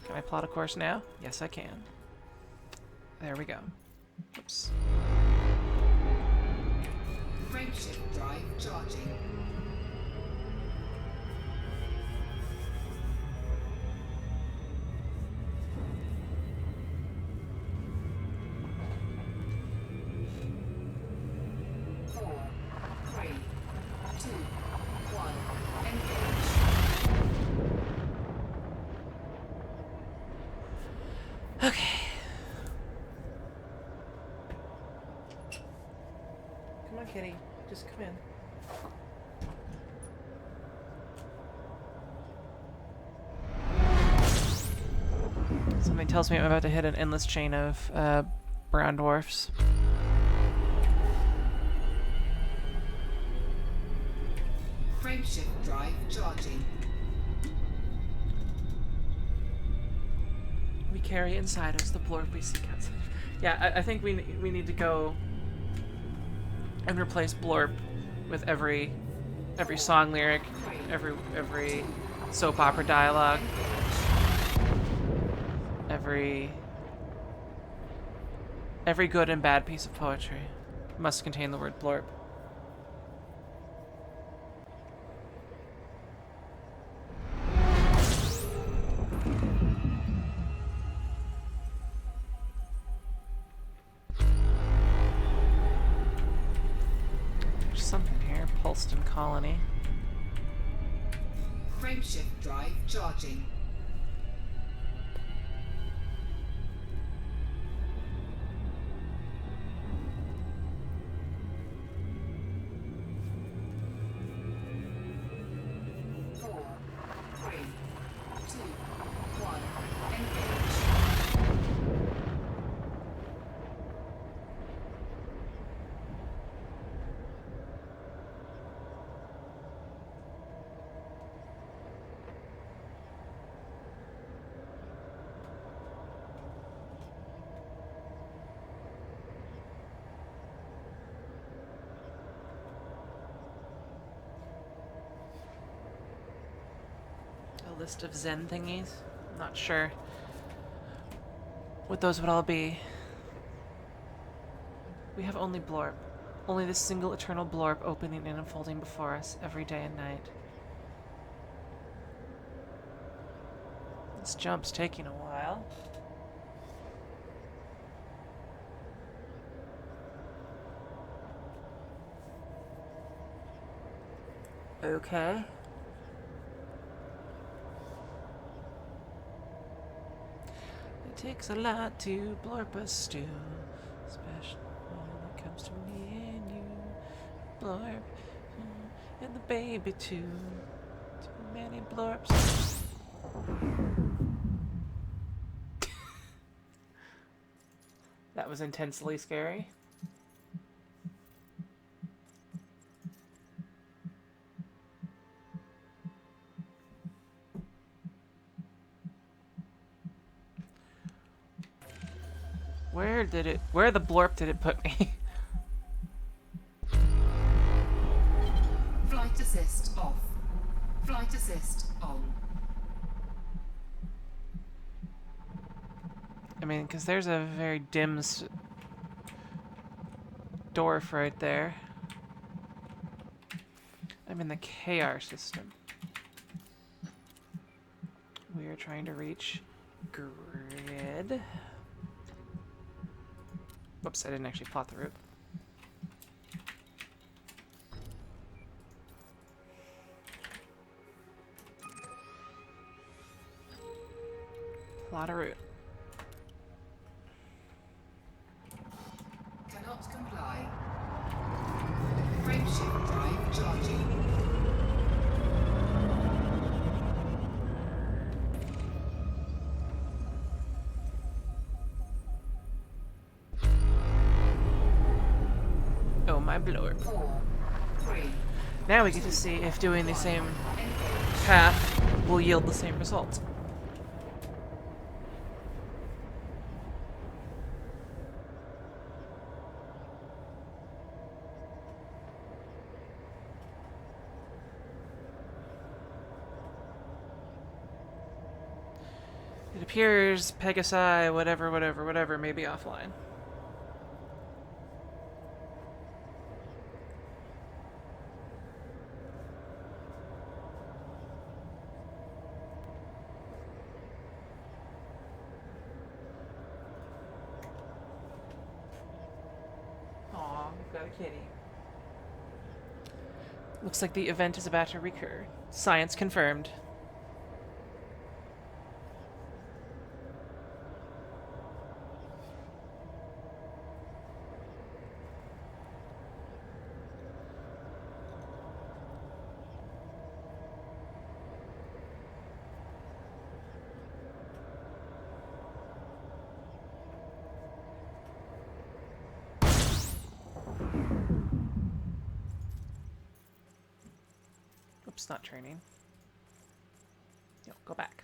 S1: Can I plot a course now? Yes, I can. There we go. Oops.
S2: Frameshift drive charging.
S1: Come on, kitty. Just come in. Something tells me I'm about to hit an endless chain of brown dwarfs.
S2: Frameshift drive charging.
S1: We carry inside us the blorp we seek outside. Yeah, I think we need to go and replace blorp with every song lyric, every soap opera dialogue, every good and bad piece of poetry must contain the word blorp. There's something here. Pulston Colony.
S2: Frameshift drive charging. Four, three, two, one. Engage.
S1: A list of Zen thingies. I'm not sure what those would all be. We have only blorp. Only this single eternal blorp opening and unfolding before us every day and night. This jump's taking a while. Okay. It takes a lot to blorp a stew, especially when it comes to me and you. Blorp, and the baby too. Too many blorps. That was intensely scary. Where the blorp did it put me?
S2: Flight assist off. Flight assist on.
S1: I mean, because there's a very dim dwarf right there. I'm in the KR system. We are trying to reach grid. Whoops, I didn't actually plot the route. Plot a route.
S2: Cannot comply. Frameshift drive charging.
S1: Oh, my blorp.
S2: 4, 3.
S1: Now we get to see if doing the same path will yield the same results. It appears Pegasi, whatever, may be offline. Aw, we've got a kitty. Looks like the event is about to recur. Science confirmed. That's not training. No, go back.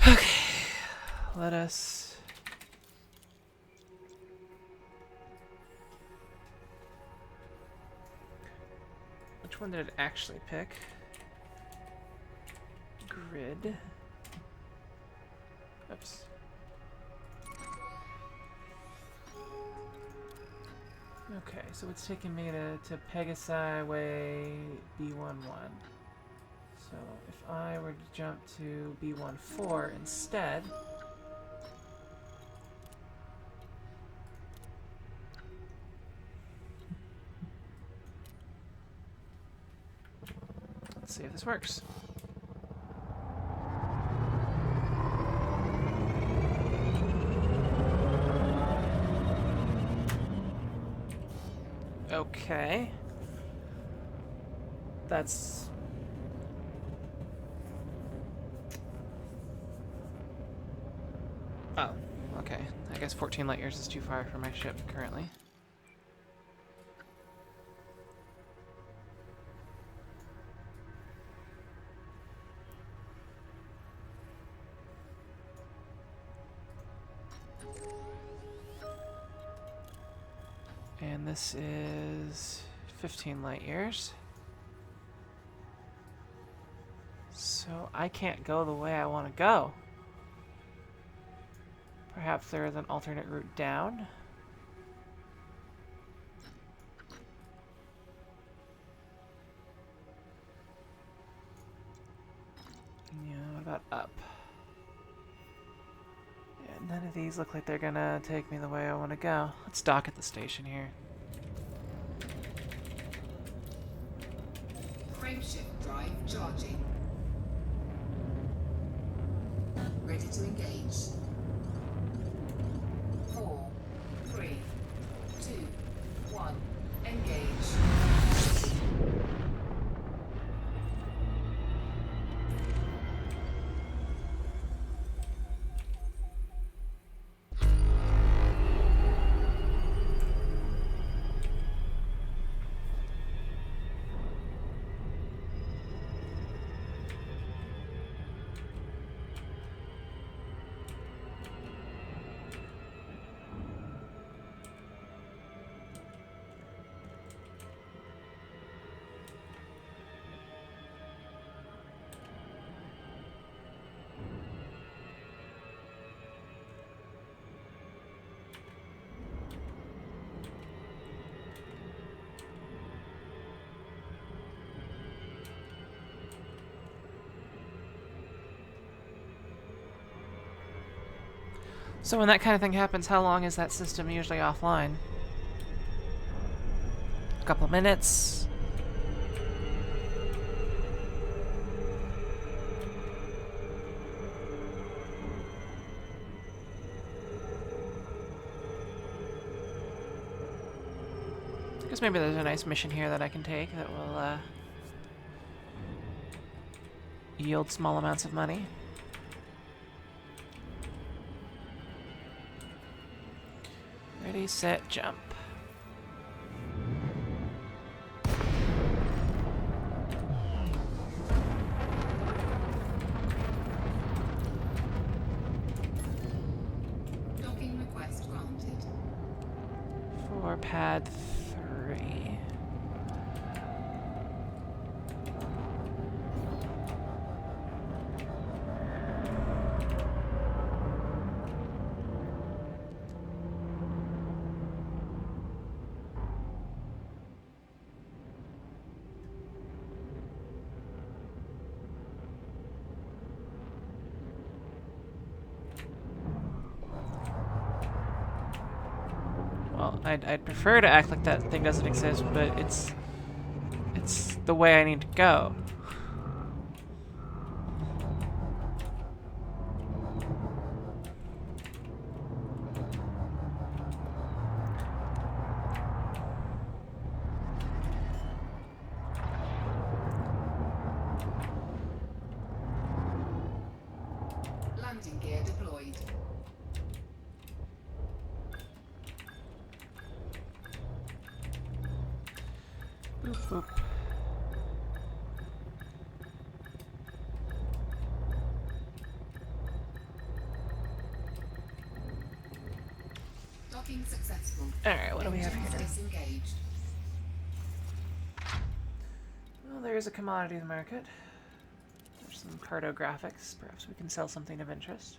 S1: Okay. Let us... Which one did it actually pick? Grid. Oops. Okay, so it's taking me to Pegasi Way B11. So if I were to jump to B14 instead, let's see if this works. Okay. That's... Oh, okay. I guess 14 light years is too far for my ship currently. And this is 15 light years. So I can't go the way I want to go. Perhaps there is an alternate route down. Yeah, what about up? Yeah, none of these look like they're gonna take me the way I want to go. Let's dock at the station here.
S2: Frameshift drive charging. Ready to engage. 4, 3, 2, 1. Engage.
S1: So when that kind of thing happens, how long is that system usually offline? A couple of minutes? I guess maybe there's a nice mission here that I can take that will yield small amounts of money. Ready, set, jump.
S2: Docking request granted.
S1: For pad 3. Well, I'd prefer to act like that thing doesn't exist, but it's the way I need to go.
S2: Landing gear deployed.
S1: Oop.
S2: Docking successful.
S1: Alright, what do we have
S2: Engines
S1: here?
S2: disengaged.
S1: Well, there is a commodities market. There's some cartographics. Perhaps we can sell something of interest.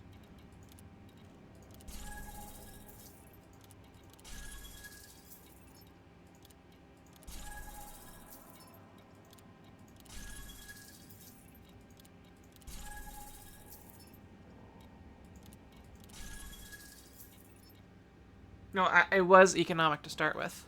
S1: No, it was economic to start with.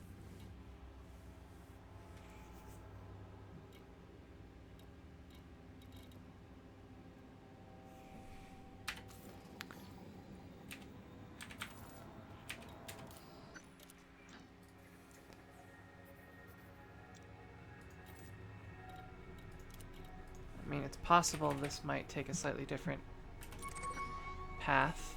S1: I mean, it's possible this might take a slightly different path.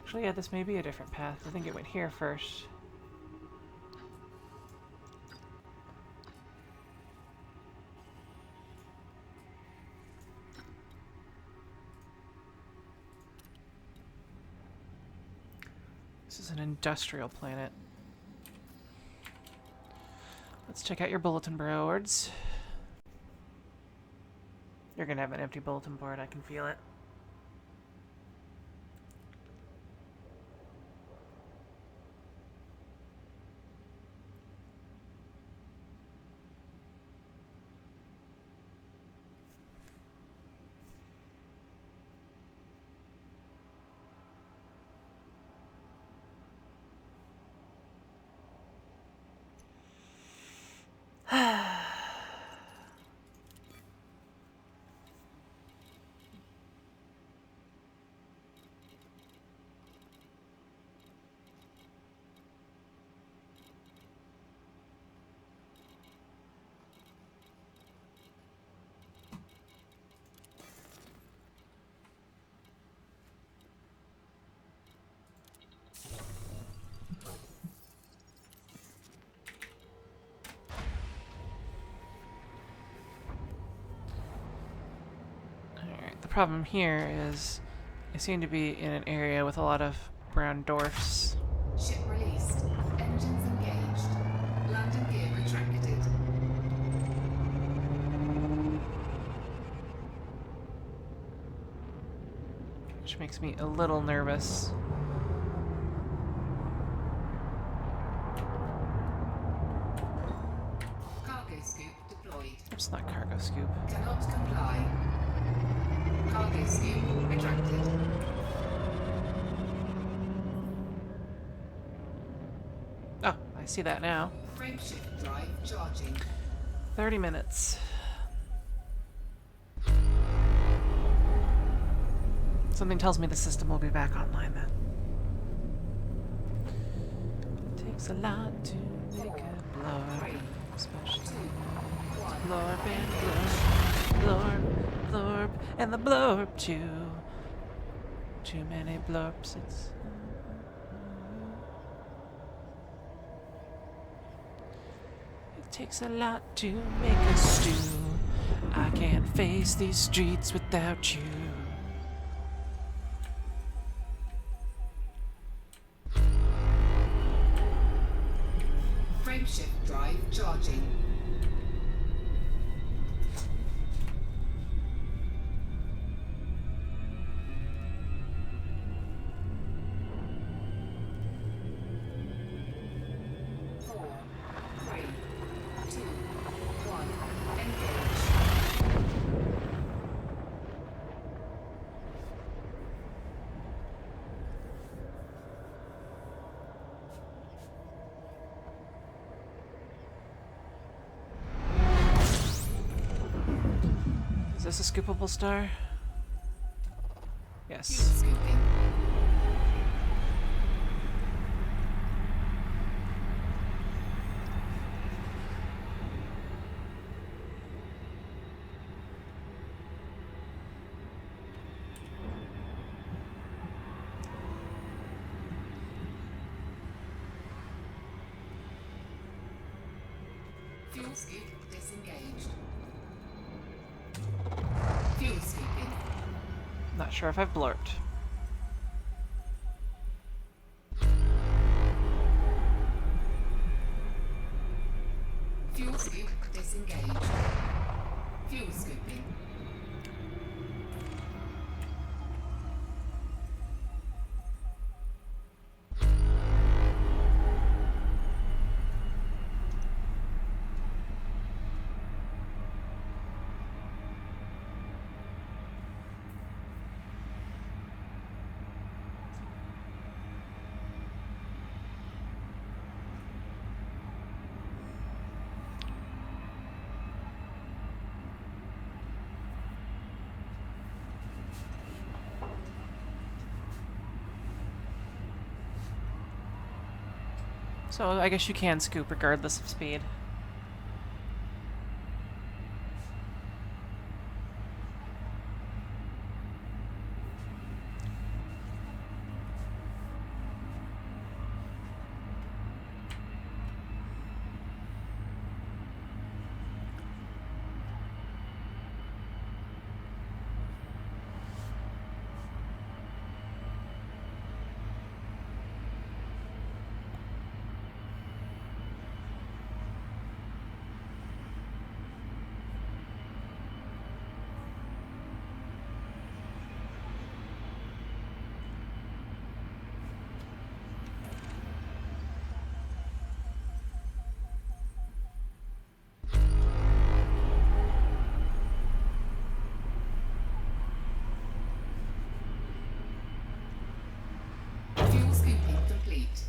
S1: Actually, yeah, this may be a different path. I think it went here first. This is an industrial planet. Let's check out your bulletin boards. You're gonna have an empty bulletin board, I can feel it. The problem here is I seem to be in an area with a lot of brown dwarfs.
S2: Ship released. Engines engaged. Landing gear retracted.
S1: Which makes me a little nervous.
S2: Cargo scoop deployed.
S1: It's not cargo scoop.
S2: Cannot comply. Cargo scoop retracted.
S1: Oh, I see that now.
S2: Frameshift drive charging.
S1: 30 minutes. Something tells me the system will be back online then. It takes a lot to make a blorp, especially blorp and blorp, blorp, blorp, and the blorp too. Too many blorps, it's... It takes a lot to make a stew. I can't face these streets without you.
S2: Frameshift drive charging.
S1: Is this a scoopable star? Yes.
S2: Scooping. Fuel scoop disengaged. Fuel scooping.
S1: Not sure if I've blurped.
S2: Fuel scoop disengaged. Fuel scooping.
S1: So I guess you can scoop regardless of speed.
S2: Fuel scooping complete.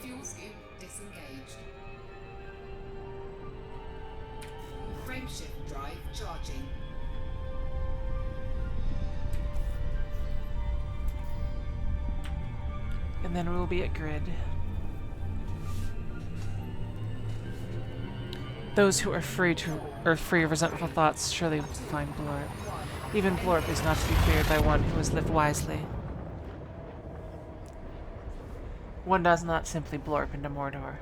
S2: Fuel scoop disengaged. Frameshift drive charging.
S1: And then we'll be at grid. Those who are free of resentful thoughts surely find Blorp. Even Blorp is not to be feared by one who has lived wisely. One does not simply Blorp into Mordor.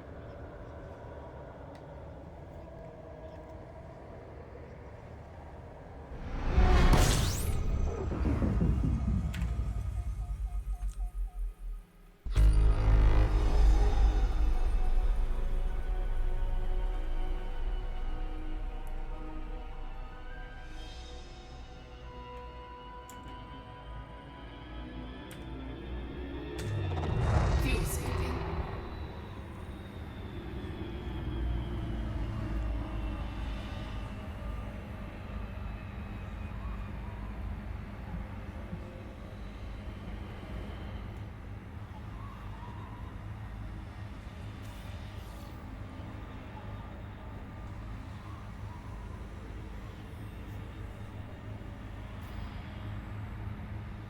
S2: Fuel scooping.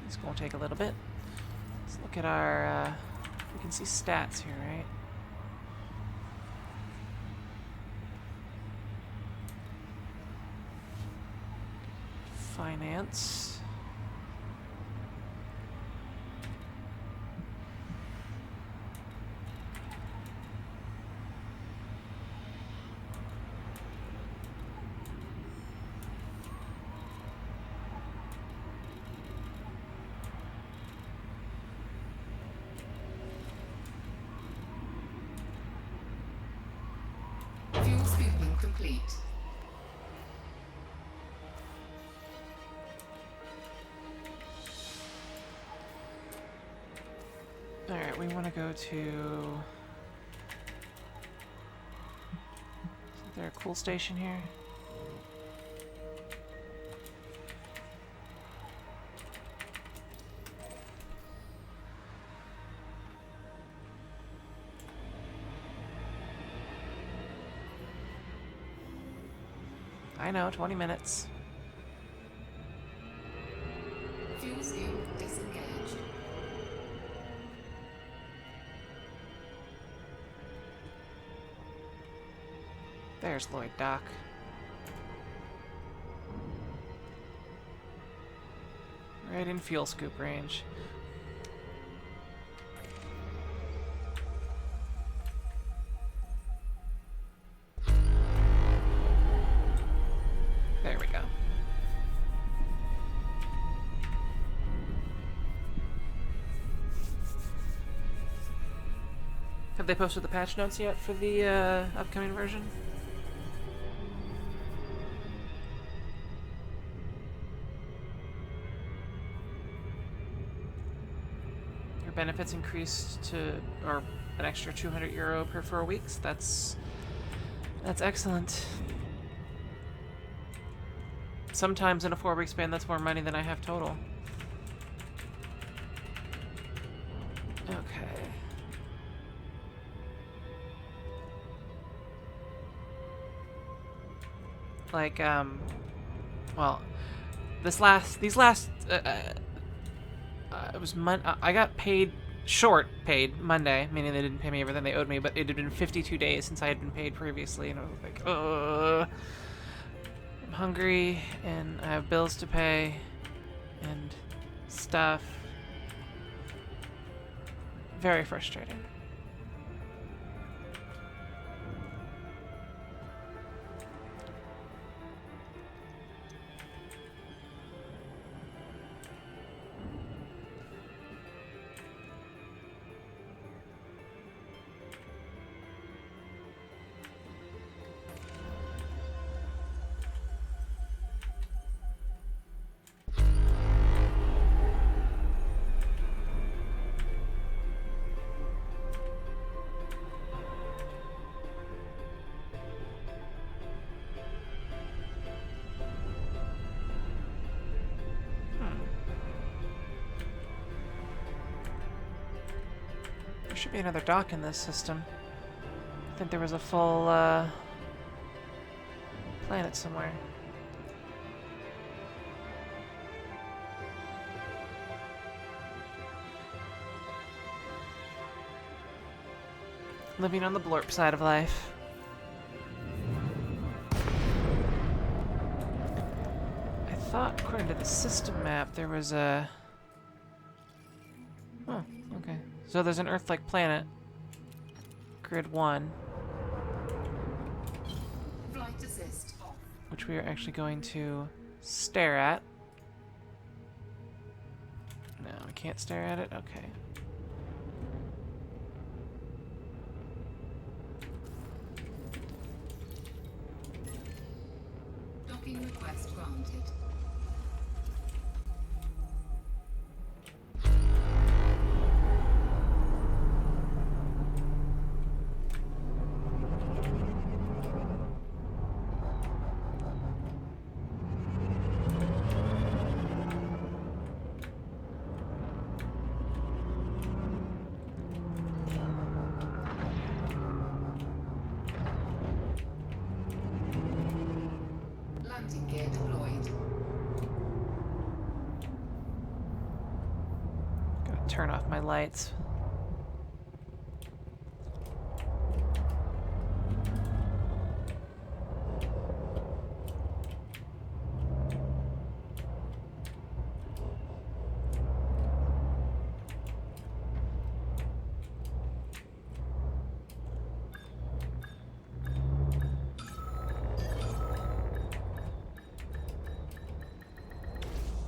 S1: It's going to take a little bit. Let's look at our, we can see stats here, right? Finance.
S2: Fuel scooping complete.
S1: Alright, we want to go to... Is there a cool station here? I know, 20 minutes.
S2: Fuel scoop disengaged.
S1: There's Lloyd Dock. Right in fuel scoop range. There we go. Have they posted the patch notes yet for the upcoming version? Your benefits increased to, or an extra 200 euro per 4 weeks. That's excellent. Sometimes in a 4-week span, that's more money than I have total. Okay. Like, well, these last, it was I got paid, paid Monday, meaning they didn't pay me everything they owed me, but it had been 52 days since I had been paid previously, and I was like, I'm hungry, and I have bills to pay, and stuff. Very frustrating. There should be another dock in this system. I think there was a full planet somewhere. Living on the Blorp side of life. I thought, according to the system map, there was a... Oh, okay. So there's an Earth-like planet. Grid 1.
S2: Flight assist off.
S1: Which we are actually going to stare at. No, we can't stare at it? Okay.
S2: Docking request granted. Landing gear deployed.
S1: Gotta turn off my lights.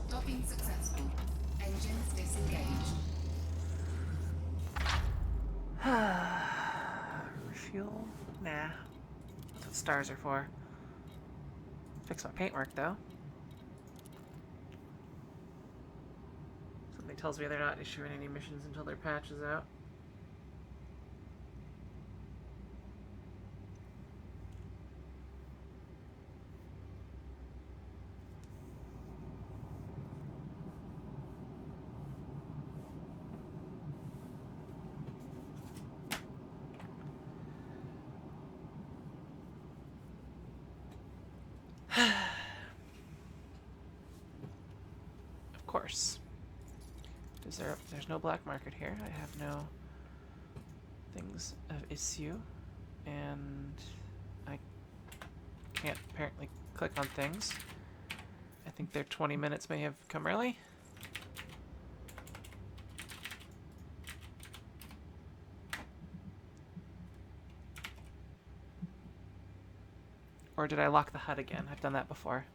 S2: Docking successful. Engines disengaged.
S1: Refuel? Nah. That's what stars are for. Fix my paintwork, though. Something tells me they're not issuing any missions until their patch is out. Of course. There's no black market here. I have no things of issue. And I can't apparently click on things. I think their 20 minutes may have come early. Or did I lock the hut again? I've done that before.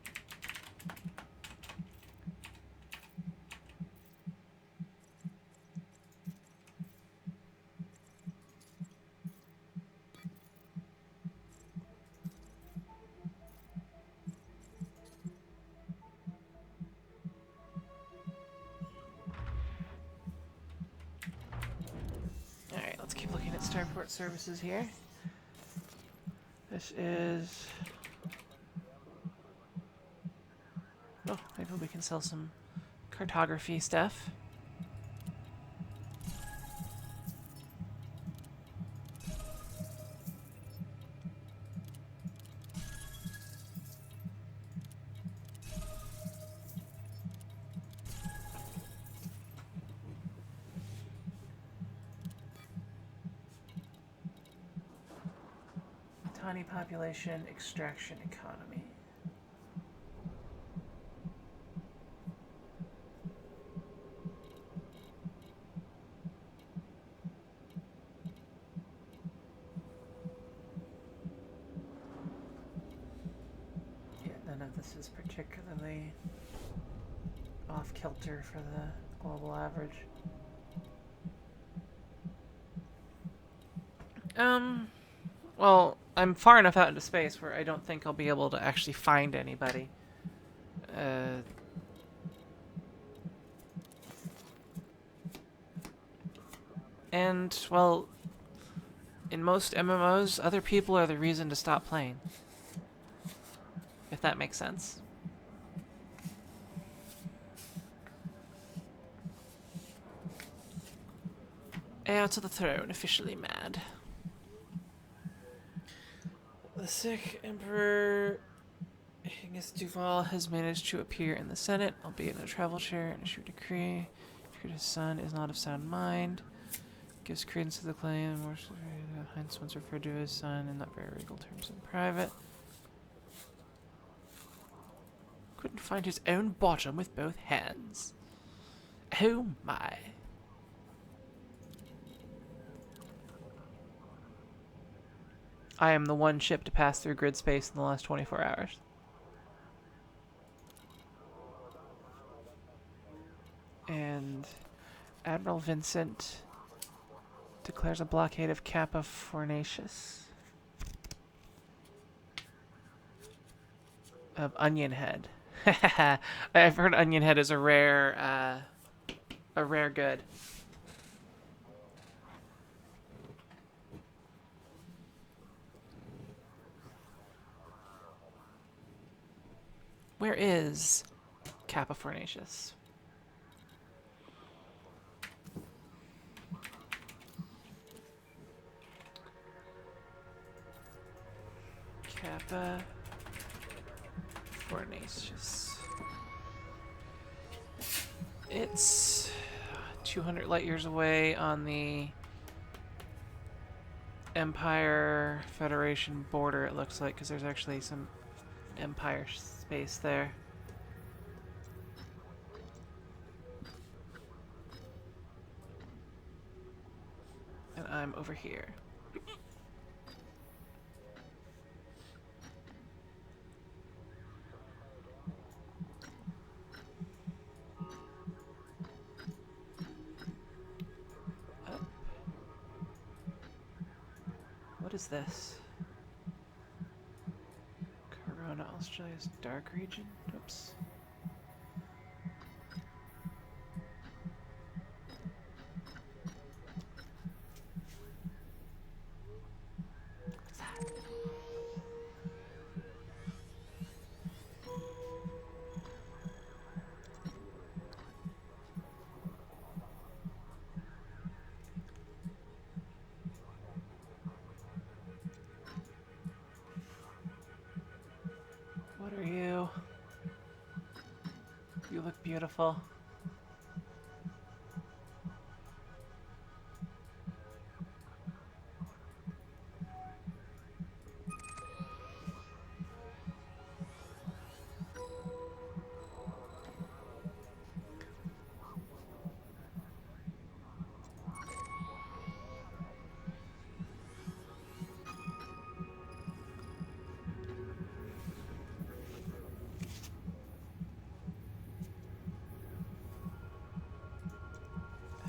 S1: Alright, let's keep looking at starport services here. This is... Oh, maybe we can sell some cartography stuff. Tiny population extraction economy. Yeah, none of this is particularly off-kilter for the global average. Well, I'm far enough out into space where I don't think I'll be able to actually find anybody. And, well, in most MMOs, other people are the reason to stop playing. If that makes sense. Heir to the throne, officially mad. The sick Emperor Hengist Duval has managed to appear in the Senate, albeit in a travel chair, and issue a decree. His son is not of sound mind. Gives credence to the claim. Heinz once referred to his son in not very regal terms in private. Couldn't find his own bottom with both hands. Oh my. I am the one ship to pass through grid space in the last 24 hours. And Admiral Vincent declares a blockade of Kappa Fornacious. Of Onion Head. I've heard Onion Head is a rare good. Where is Kappa Fornacious? Kappa Fornacious. It's 200 light years away on the Empire Federation border, it looks like, because there's actually some Empire space there. And I'm over here. Up. What is this? Corona, Australia's dark region? Oops. What's that? What are you? You look beautiful.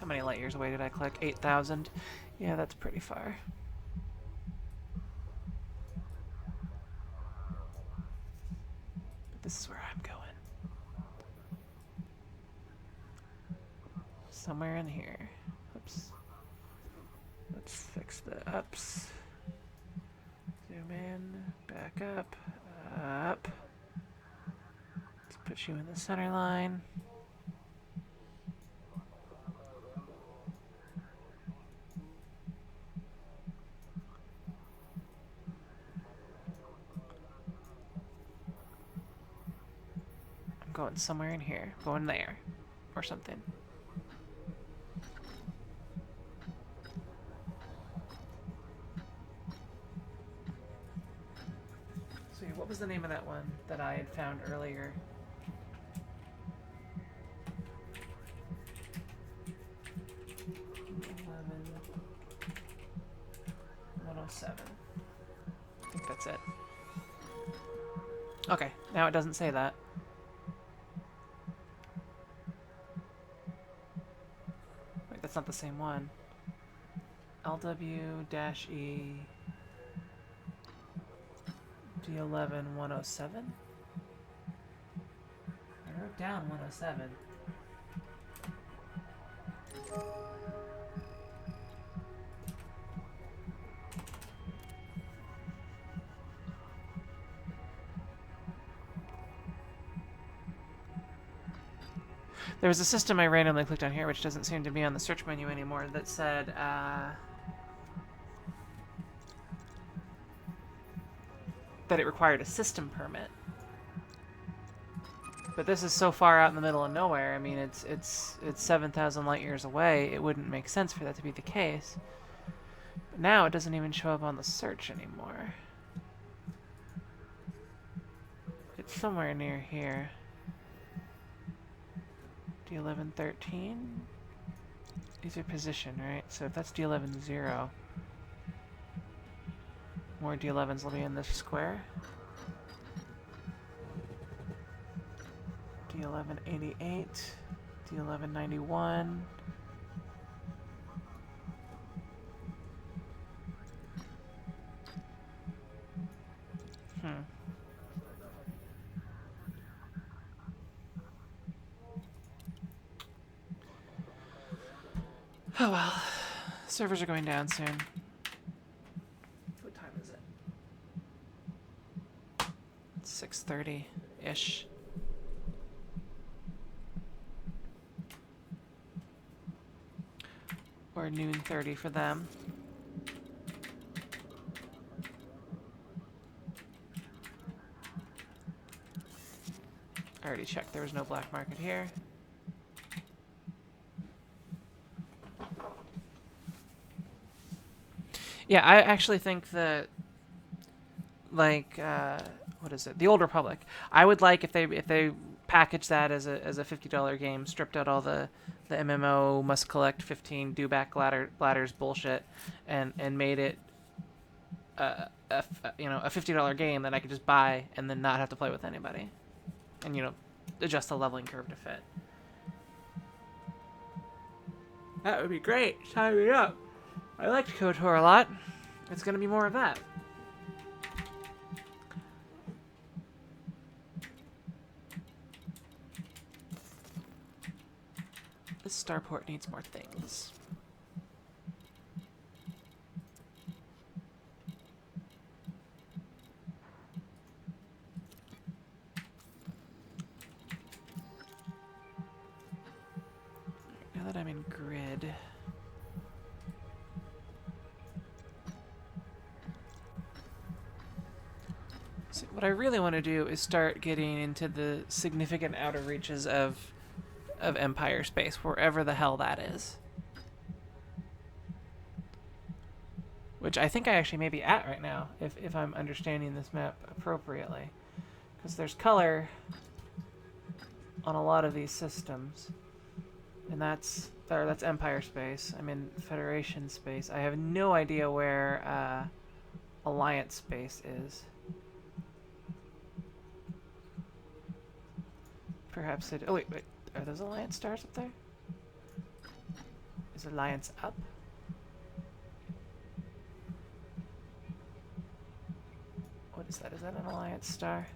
S1: many light years away did I click? 8,000. Yeah, that's pretty far. But this is where I'm going. Somewhere in here. Oops. Let's fix the ups. Zoom in, back up, up. Let's put you in the center line. I'm going somewhere in here. Going there. Or something. So what was the name of that one that I had found earlier? 107. I think that's it. Okay, now it doesn't say that. Wait, that's not the same one. LW-E D11 107? I wrote down 107. There was a system I randomly clicked on here, which doesn't seem to be on the search menu anymore, that said, that it required a system permit. But this is so far out in the middle of nowhere. I mean, it's 7,000 light years away. It wouldn't make sense for that to be the case. But now it doesn't even show up on the search anymore. It's somewhere near here. D1113? These are position, right? So if that's D11-0, more D11s will be in this square. D1188, D1191. Oh well. Servers are going down soon. What time is it? It's 6:30-ish. Or noon 30 for them. I already checked there was no black market here. Yeah, I actually think that, like, what is it? The Old Republic. I would like if they package that as a $50 game, stripped out all the MMO must collect 15 do back ladders bullshit, and made it a $50 game that I could just buy and then not have to play with anybody, and adjust the leveling curve to fit. That would be great. Sign me up. I liked KOTOR a lot. It's gonna be more of that. This starport needs more things. Now that I'm in grid, so what I really want to do is start getting into the significant outer reaches of Empire space, wherever the hell that is. Which I think I actually may be at right now, if I'm understanding this map appropriately. Because there's color on a lot of these systems. And that's Empire space. I'm in Federation space. I have no idea where Alliance space is. Perhaps it... Oh, wait. Are those Alliance stars up there? Is Alliance up? What is that? Is that an Alliance star?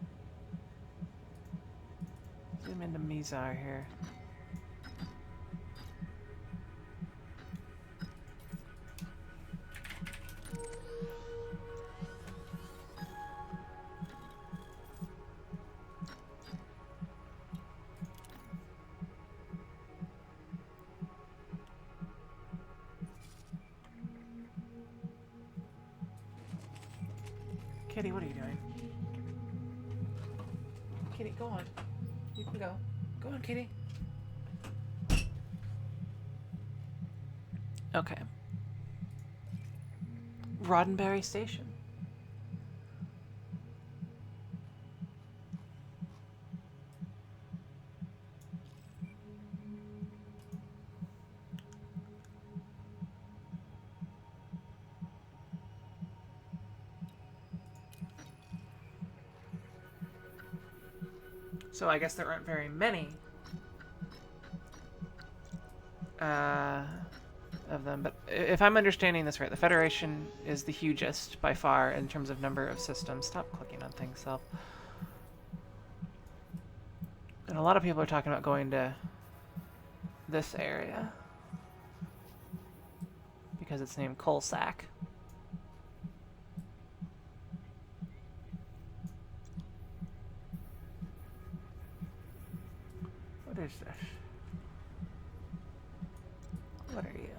S1: Zoom into Mizar here. Kitty, what are you doing? Kitty, go on. You can go. Go on, Kitty. Okay. Roddenberry Station. So I guess there aren't very many of them, but if I'm understanding this right, the Federation is the hugest by far in terms of number of systems. Stop clicking on things, Self. And a lot of people are talking about going to this area because it's named Coalsack. What is this? What are you?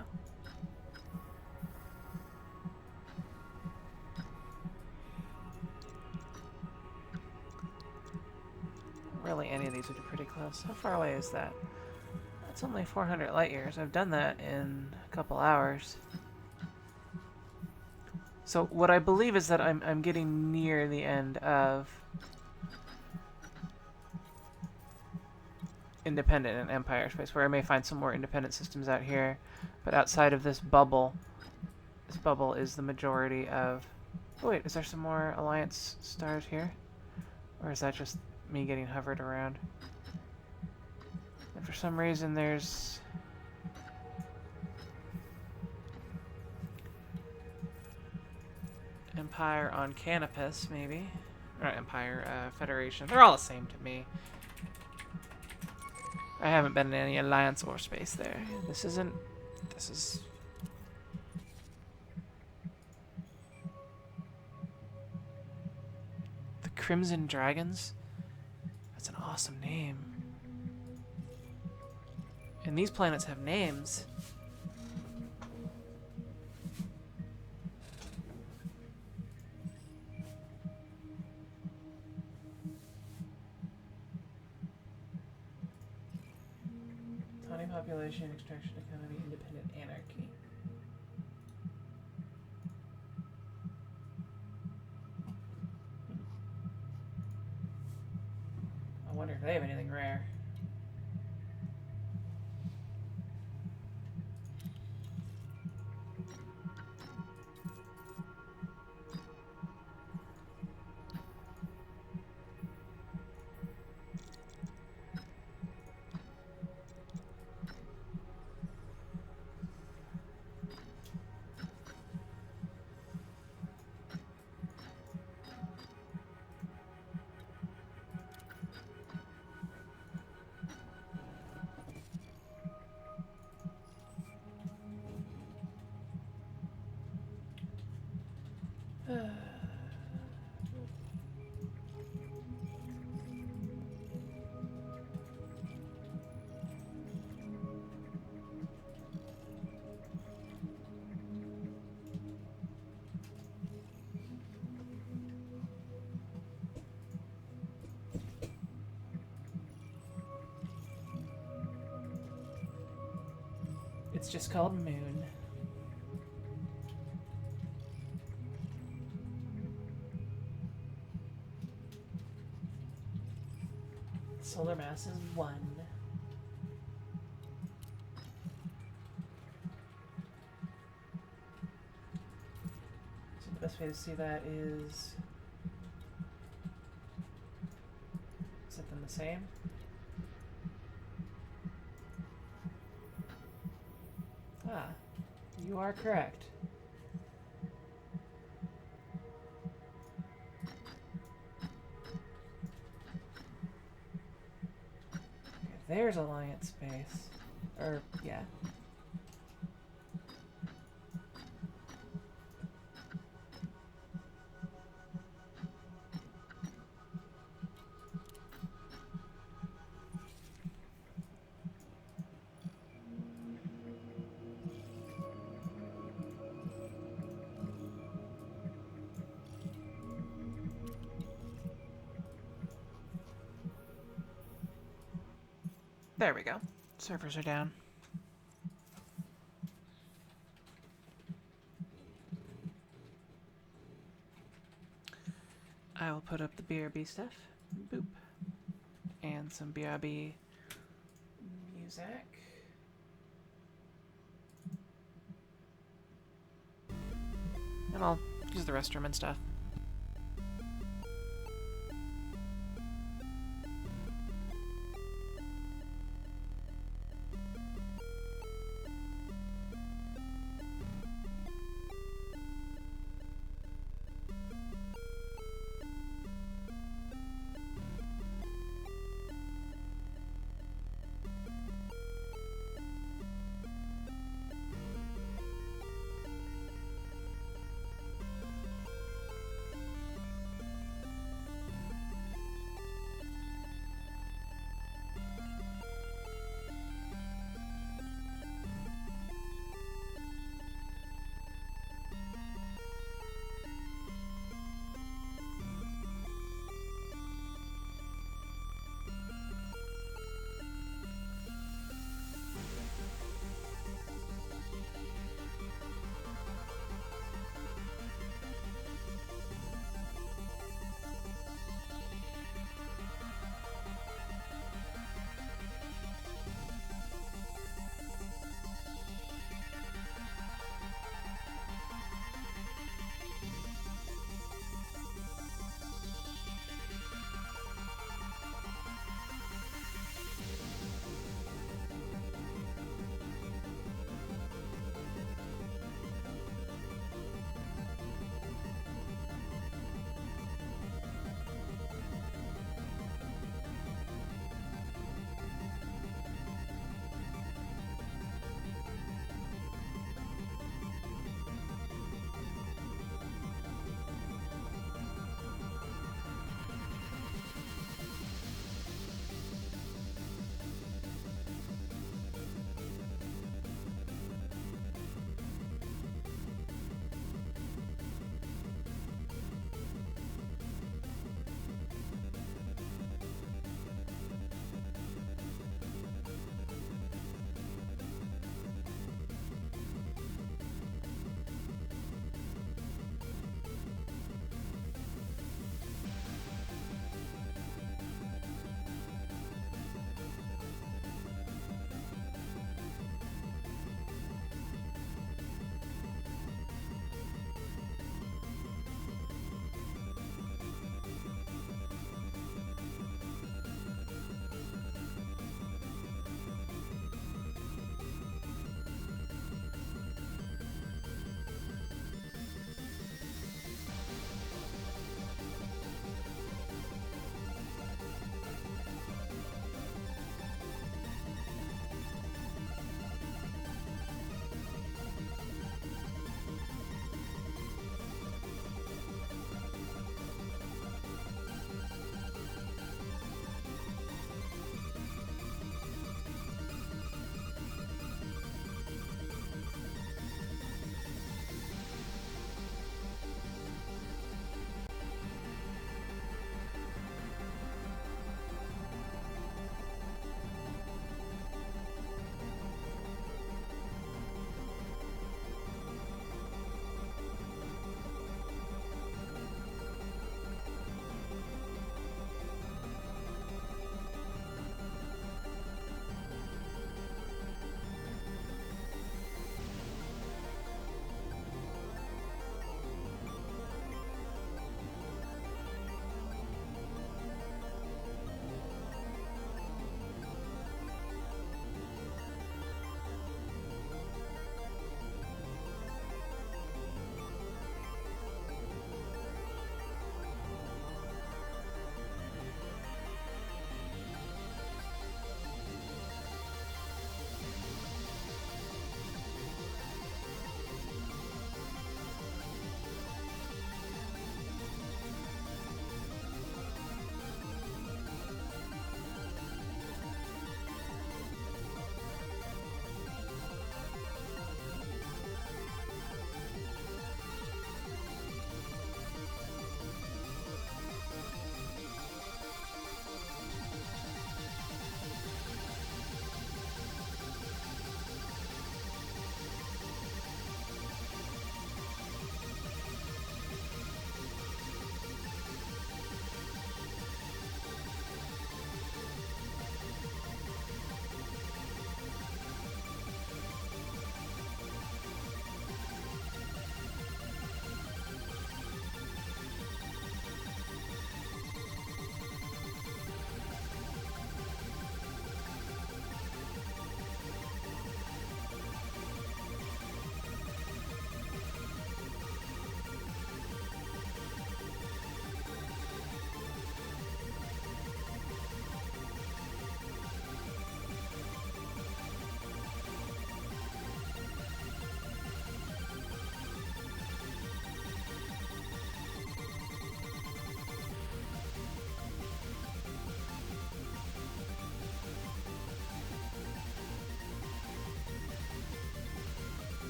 S1: Really, any of these would be pretty close. How far away is that? That's only 400 light years. I've done that in a couple hours. So what I believe is that I'm getting near the end of Independent and Empire space, where I may find some more independent systems out here. But outside of this bubble is the majority of... Oh wait, is there some more Alliance stars here? Or is that just me getting hovered around? And for some reason there's... Empire on Canopus, maybe? Or not Empire, Federation. They're all the same to me. I haven't been in any Alliance or space there. This is... The Crimson Dragons? That's an awesome name. And these planets have names. Tiny population, extraction economy, independent anarchy. I wonder if they have anything rare. It's just called Moon. Solar mass is 1. So the best way to see that is something the same. Ah. You are correct. Okay, there's Alliance space. Or, yeah. There we go. Servers are down. I will put up the BRB stuff. Boop. And some BRB music. And I'll use the restroom and stuff.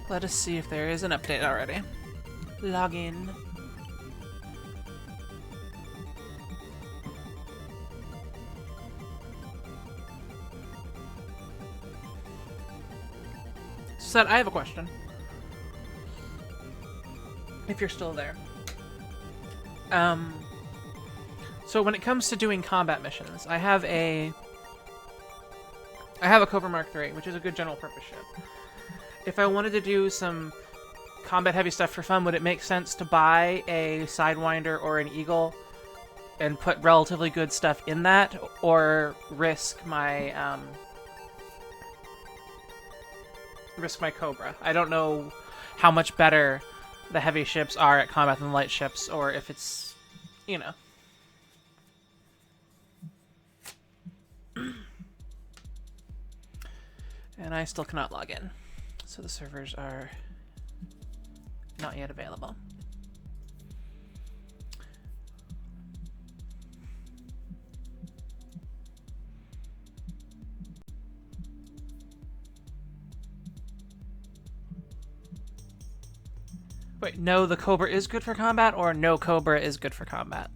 S1: Let us see if there is an update already. Log in. Set, I have a question. If you're still there. So when it comes to doing combat missions, I have a Cobra Mark III, which is a good general purpose ship. If I wanted to do some combat heavy stuff for fun, would it make sense to buy a Sidewinder or an Eagle and put relatively good stuff in that, or risk my Cobra? I don't know how much better the heavy ships are at combat than the light ships, or if it's, you know. And I still cannot log in, so the servers are not yet available. Wait, no, the Cobra is good for combat, or no Cobra is good for combat?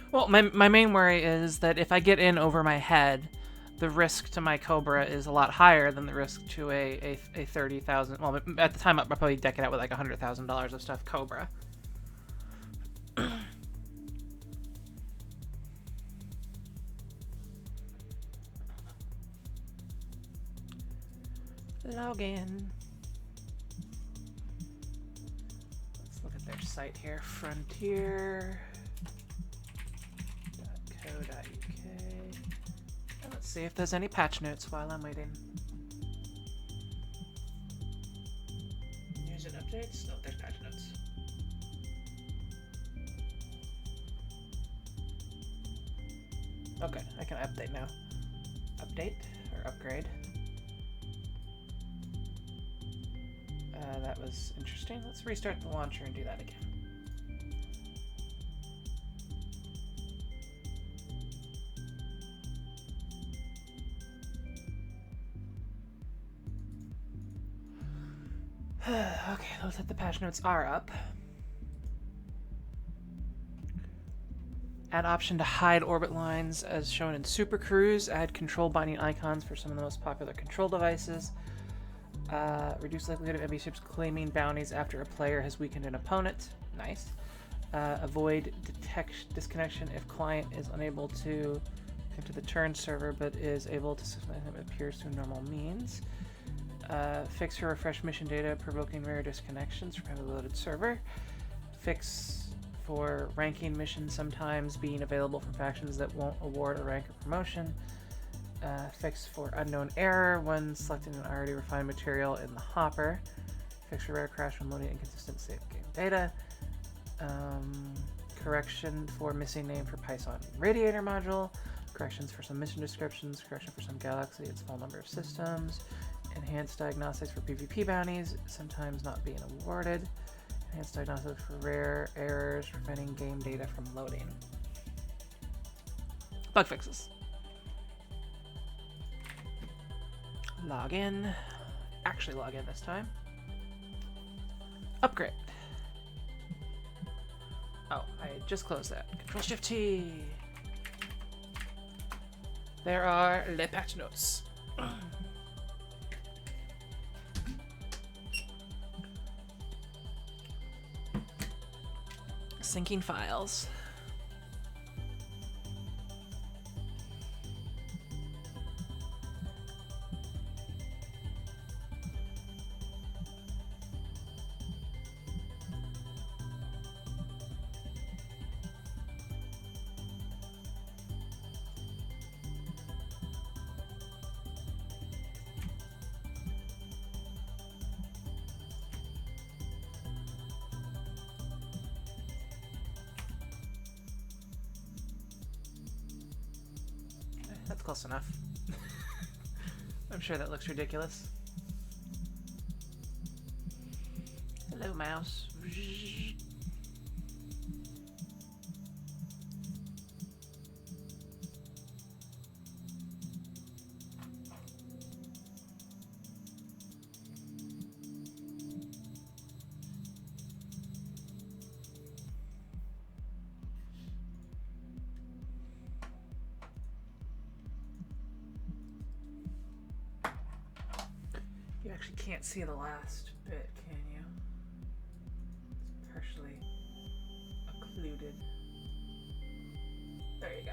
S1: Well, my main worry is that if I get in over my head, the risk to my Cobra is a lot higher than the risk to a 30,000. Well, at the time, I'd probably deck it out with like $100,000 of stuff Cobra. Log in. Let's look at their site here. Frontier. .co.uk. And let's see if there's any patch notes while I'm waiting. News and updates? No, there's patch notes. Okay, I can update now. Update or upgrade. That was interesting. Let's restart the launcher and do that again. Okay, looks like the patch notes are up. Add option to hide orbit lines as shown in Super Cruise. Add control binding icons for some of the most popular control devices. Reduce likelihood of enemy ships claiming bounties after a player has weakened an opponent. Nice. Avoid disconnection if client is unable to connect to the turn server but is able to it appears through normal means. Fix or refresh mission data, provoking rare disconnections from heavily loaded server. Fix for ranking missions sometimes being available from factions that won't award a rank or promotion. Fix for unknown error when selecting an already refined material in the hopper. Fix for rare crash when loading inconsistent save game data. Correction for missing name for Python radiator module. Corrections for some mission descriptions. Correction for some galaxy and small number of systems. Enhanced diagnostics for PvP bounties, sometimes not being awarded. Enhanced diagnostics for rare errors, preventing game data from loading. Bug fixes. Log in. Actually log in this time. Upgrade. Oh, I just closed that. Control-Shift-T. There are le patch notes. Syncing files. close enough. I'm sure that looks ridiculous. Hello, mouse. You actually can't see the last bit, can you? It's partially occluded. There you go.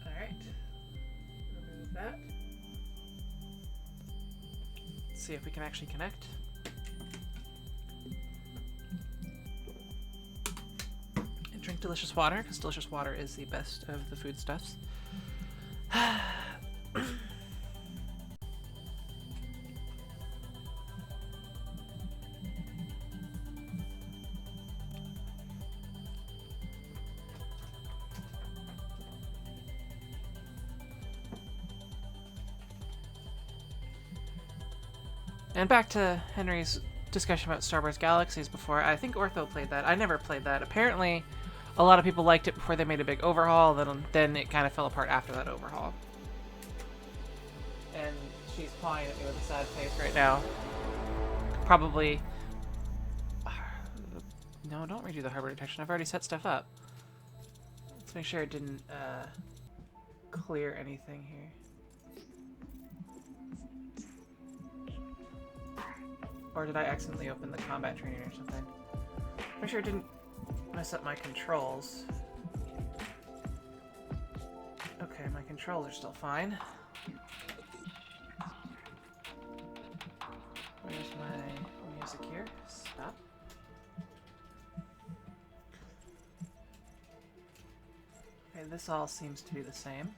S1: Alright. Remove that. Let's see if we can actually connect. Drink delicious water, because delicious water is the best of the foodstuffs. And back to Henry's discussion about Star Wars Galaxies before. I think Ortho played that. I never played that. Apparently, a lot of people liked it before they made a big overhaul, then it kind of fell apart after that overhaul. And she's pawing at me with a sad face right now. Probably... No, don't redo the harbor detection. I've already set stuff up. Let's make sure it didn't clear anything here. Or did I accidentally open the combat training or something? Make sure it didn't mess up my controls. Okay, my controls are still fine. Where's my music here? Stop. Okay, this all seems to be the same.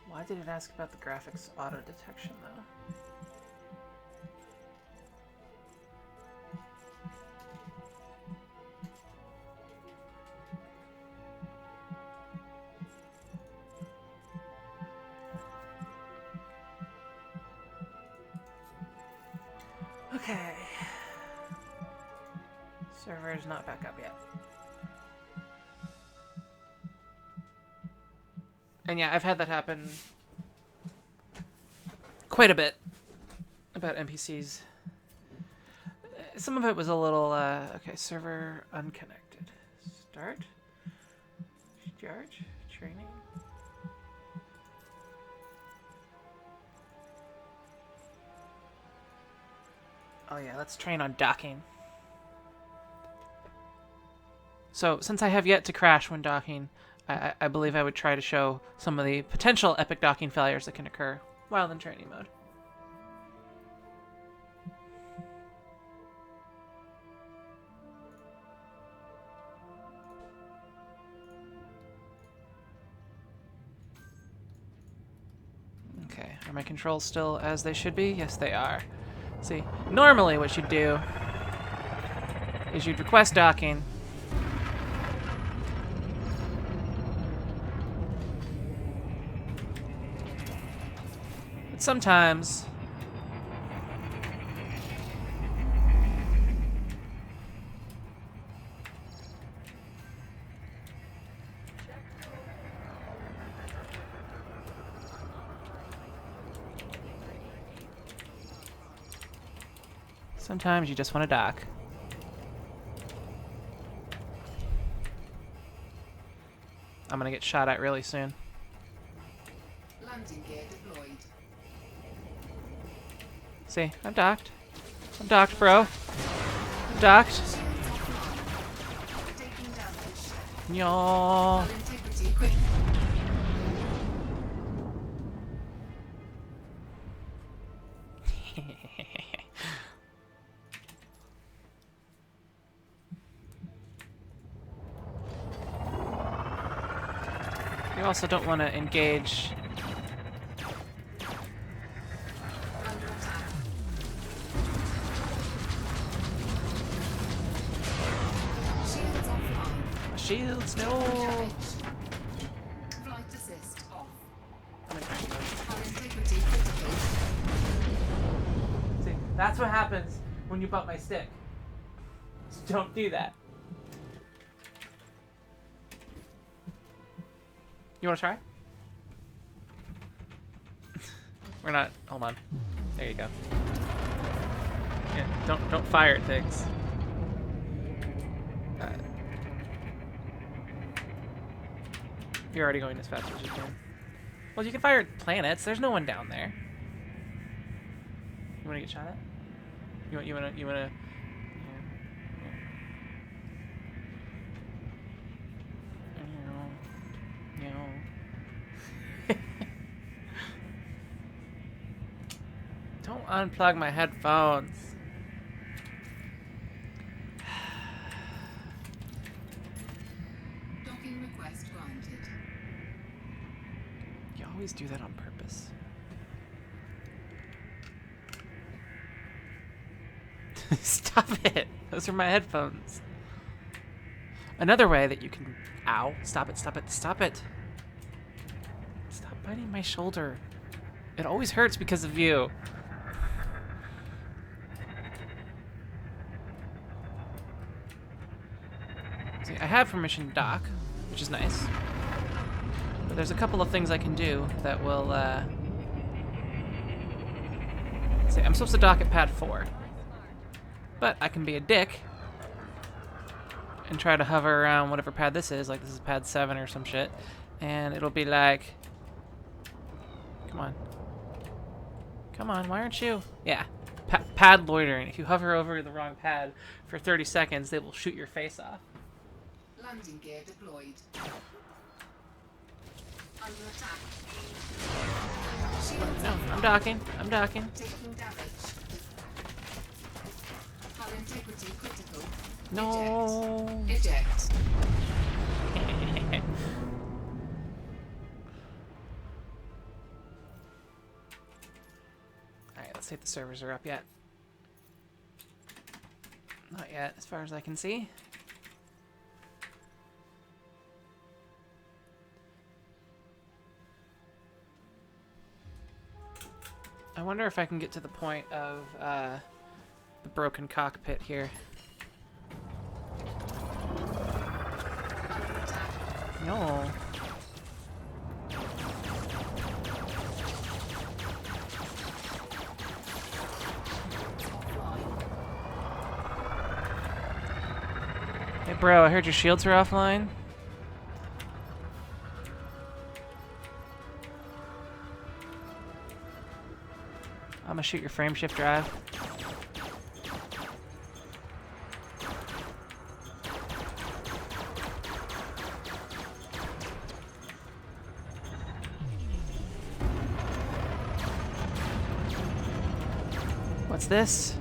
S1: Why did it ask about the graphics auto detection though? Okay. Server is not back up yet. And yeah, I've had that happen quite a bit about NPCs. Some of it was a little, okay, server unconnected. Start. Charge. Training. Oh yeah, let's train on docking. So, since I have yet to crash when docking, I believe I would try to show some of the potential epic docking failures that can occur while in training mode. Okay, are my controls still as they should be? Yes, they are. See, normally what you'd do is you'd request docking. But sometimes you just want to dock. I'm gonna get shot at really soon.
S2: Landing gear deployed.
S1: See, I'm docked. I'm docked, bro. I'm docked.
S2: Taking damage.
S1: Y'all.
S2: Integrity equipment.
S1: You also don't want to engage.
S2: Under attack.
S1: shields, no!
S2: Damage. Flight assist off.
S1: I'm gonna crash those.
S2: Hull integrity critical.
S1: See, that's what happens when you bump my stick. So don't do that. You wanna try? We're not. Hold on. There you go. Yeah, don't fire at things. You're already going as fast as you can. Well, you can fire at planets. There's no one down there. You wanna get shot at? You wanna. Yeah. Don't unplug my headphones.
S2: Docking request granted.
S1: You always do that on purpose. Stop it! Those are my headphones. Another way that you can... Ow. Stop it, stop it, stop it. Stop biting my shoulder. It always hurts because of you. See, I have permission to dock, which is nice. But there's a couple of things I can do that will, See, I'm supposed to dock at pad 4. But I can be a dick and try to hover around whatever pad this is, like this is pad 7 or some shit, and it'll be like, come on. Come on, why aren't you? Yeah, pad loitering. If you hover over the wrong pad for 30 seconds, they will shoot your face off.
S2: Landing gear deployed. Under attack. Shields
S1: No,
S2: offline.
S1: I'm docking, I'm docking.
S2: Taking damage. Hull integrity critical.
S1: No.
S2: Eject.
S1: Alright, let's see if the servers are up yet. Not yet, as far as I can see. I wonder if I can get to the point of the broken cockpit here.
S2: Under attack.
S1: No.
S2: Offline.
S1: Hey bro, I heard your shields are offline. I'm gonna shoot your frame shift drive. What's this?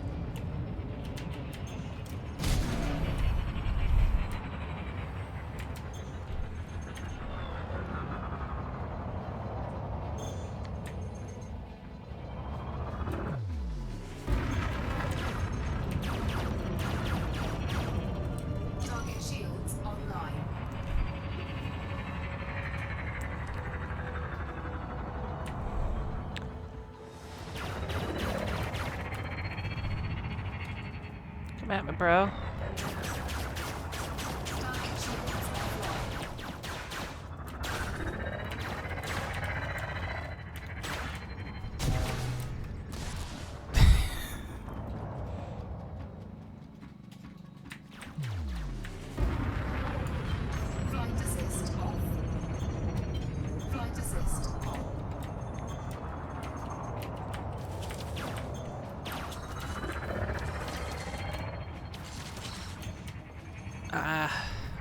S2: Target shields online.
S1: Come at me, bro.
S2: Target shields offline. Flight assist off. Flight assist on.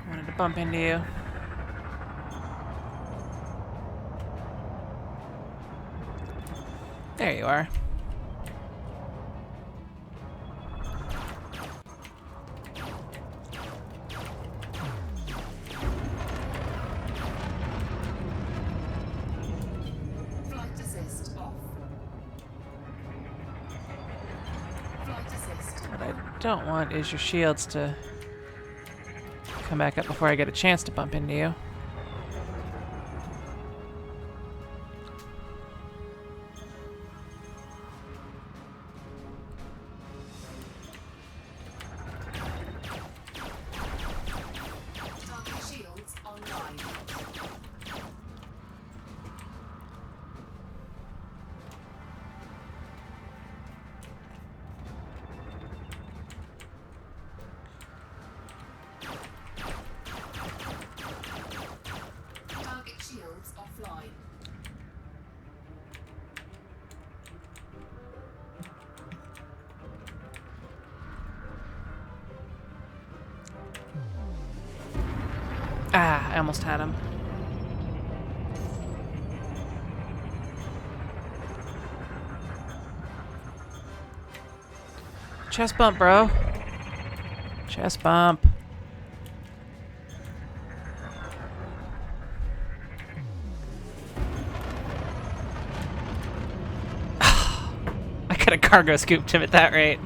S1: Wanted to bump into you. There you are.
S2: Flight assist off. Flight assist
S1: What I don't want is your shields to Come back up before I get a chance to bump into you.
S2: Target shields online. Target shields offline.
S1: Ah, I almost had him. Chest bump, bro. Chest bump. I could have cargo scooped him at that rate.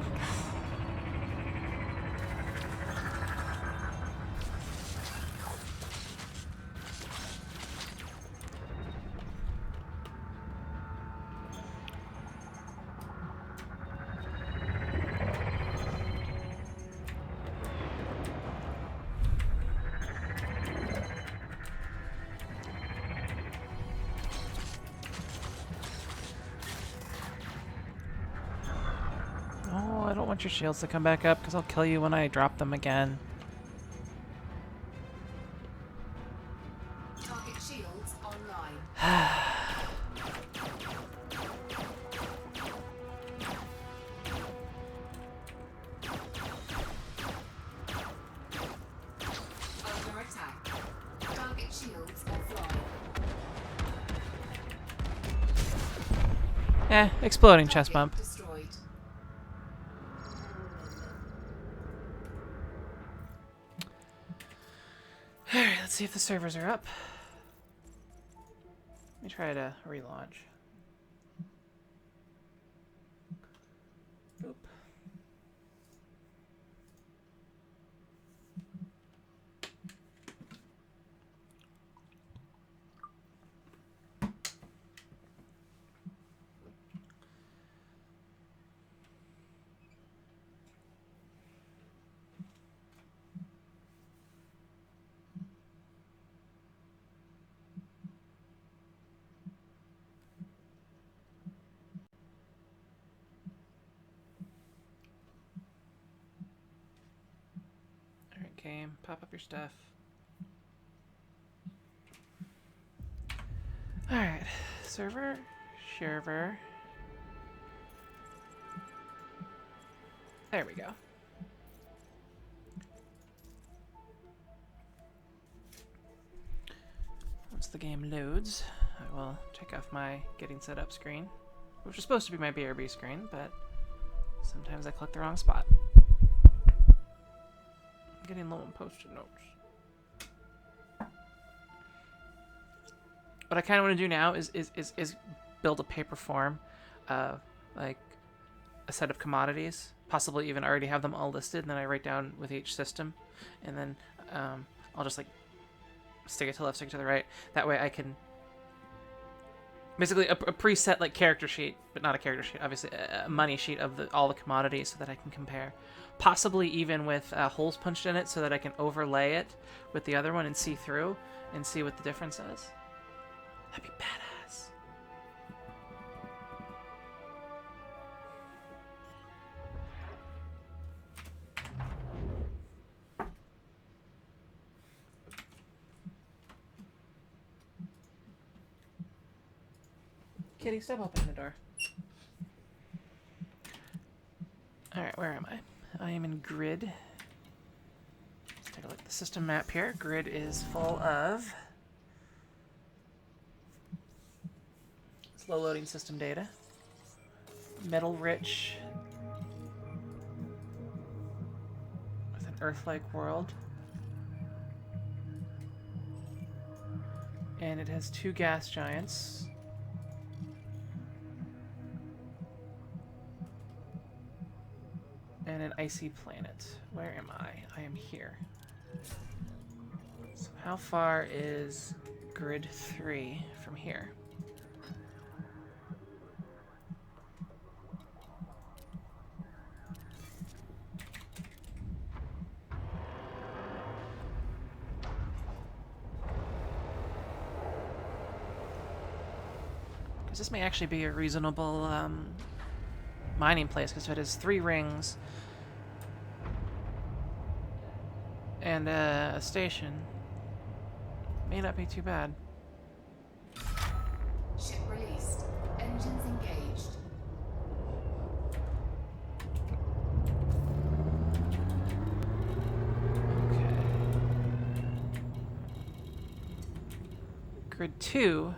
S1: Oh, I don't want your shields to come back up because I'll kill you when I drop them again.
S2: Target shields online. Under attack. Target shields offline.
S1: Exploding chest
S2: Target
S1: bump.
S2: destroyed.
S1: Alright, let's see if the servers are up. Let me try to relaunch. Boop. Alright, game, pop up your stuff. Alright, server, server. There we go. Once the game loads, I will check off my getting set up screen, which is supposed to be my BRB screen, but sometimes I click the wrong spot. I'm getting low on post-it notes. What I kind of want to do now is build a paper form, like a set of commodities, possibly even already have them all listed, and then I write down with each system, and then I'll just like stick it to the left, stick it to the right. That way I can basically a preset like character sheet, but not a character sheet, obviously a money sheet of all the commodities so that I can compare. Possibly even with holes punched in it so that I can overlay it with the other one and see through and see what the difference is. That'd be badass. Kitty, step open the door. Alright, where am I? I am in grid. Let's take a look at the system map here. Grid is full of slow loading system data. Metal rich with an Earth-like world. And it has 2 gas giants. And an icy planet. Where am I? I am here. So how far is grid 3 from here? Because this may actually be a reasonable mining place, because it has 3 rings and a station. May not be too bad.
S2: Ship released. Engines engaged.
S1: Okay. Grid 2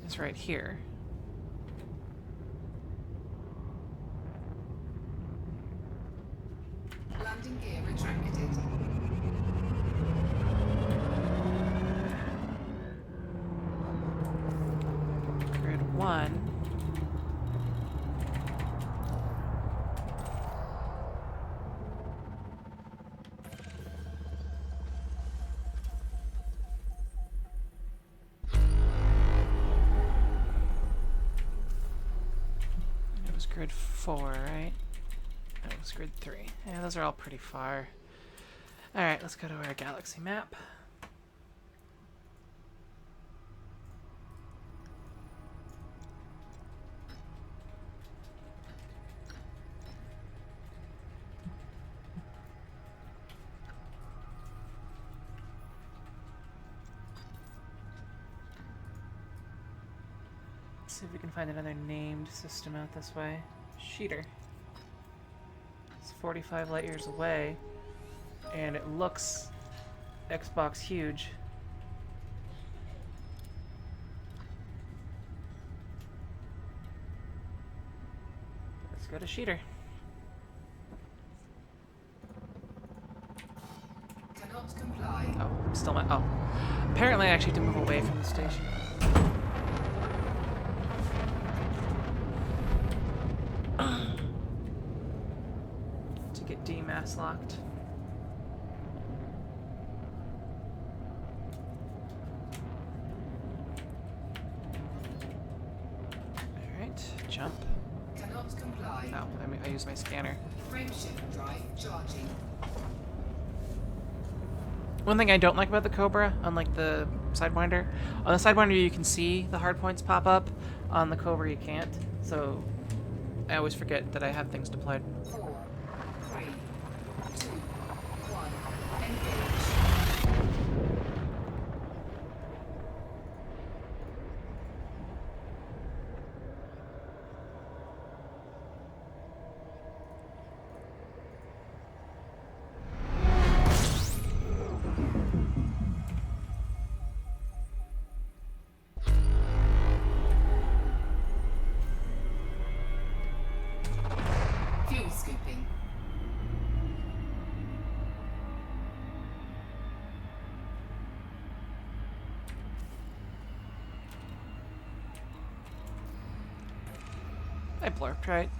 S1: is right here.
S2: Landing gear retracted.
S1: Grid 1. It was grid 4, right? That was grid 3. Yeah, those are all pretty far. Alright, let's go to our galaxy map. See if we can find another named system out this way. Sheeter. It's 45 light years away, and it looks Xbox huge. Let's go to Sheeter.
S2: Cannot comply.
S1: Oh, I'm still not. Oh. Apparently I actually have to move away from the station. To get D-mass locked. Alright, jump.
S2: Cannot comply.
S1: Oh, I use my scanner.
S2: Frameshift drive charging.
S1: One thing I don't like about the Cobra, unlike the Sidewinder, on the Sidewinder you can see the hardpoints pop up. On the Cobra you can't. So I always forget that I have things deployed.
S2: 4, 3, 2, 1. Engage. Fuel scooping.
S1: I blurped, right?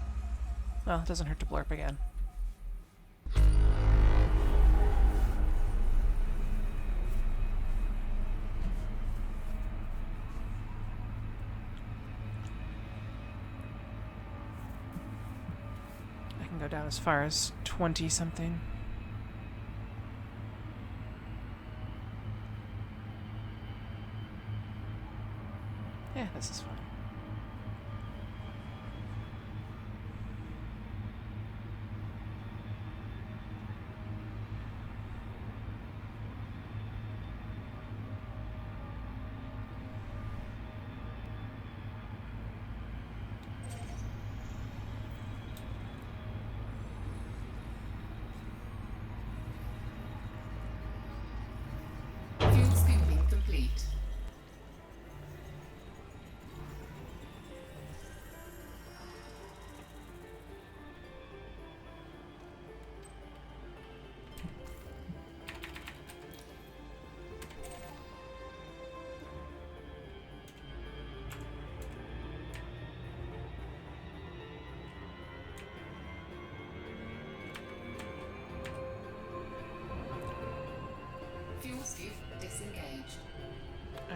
S1: Well, it doesn't hurt to blurp again. I can go down as far as 20 something. Yeah, this is fine.
S2: Fuel scooping complete.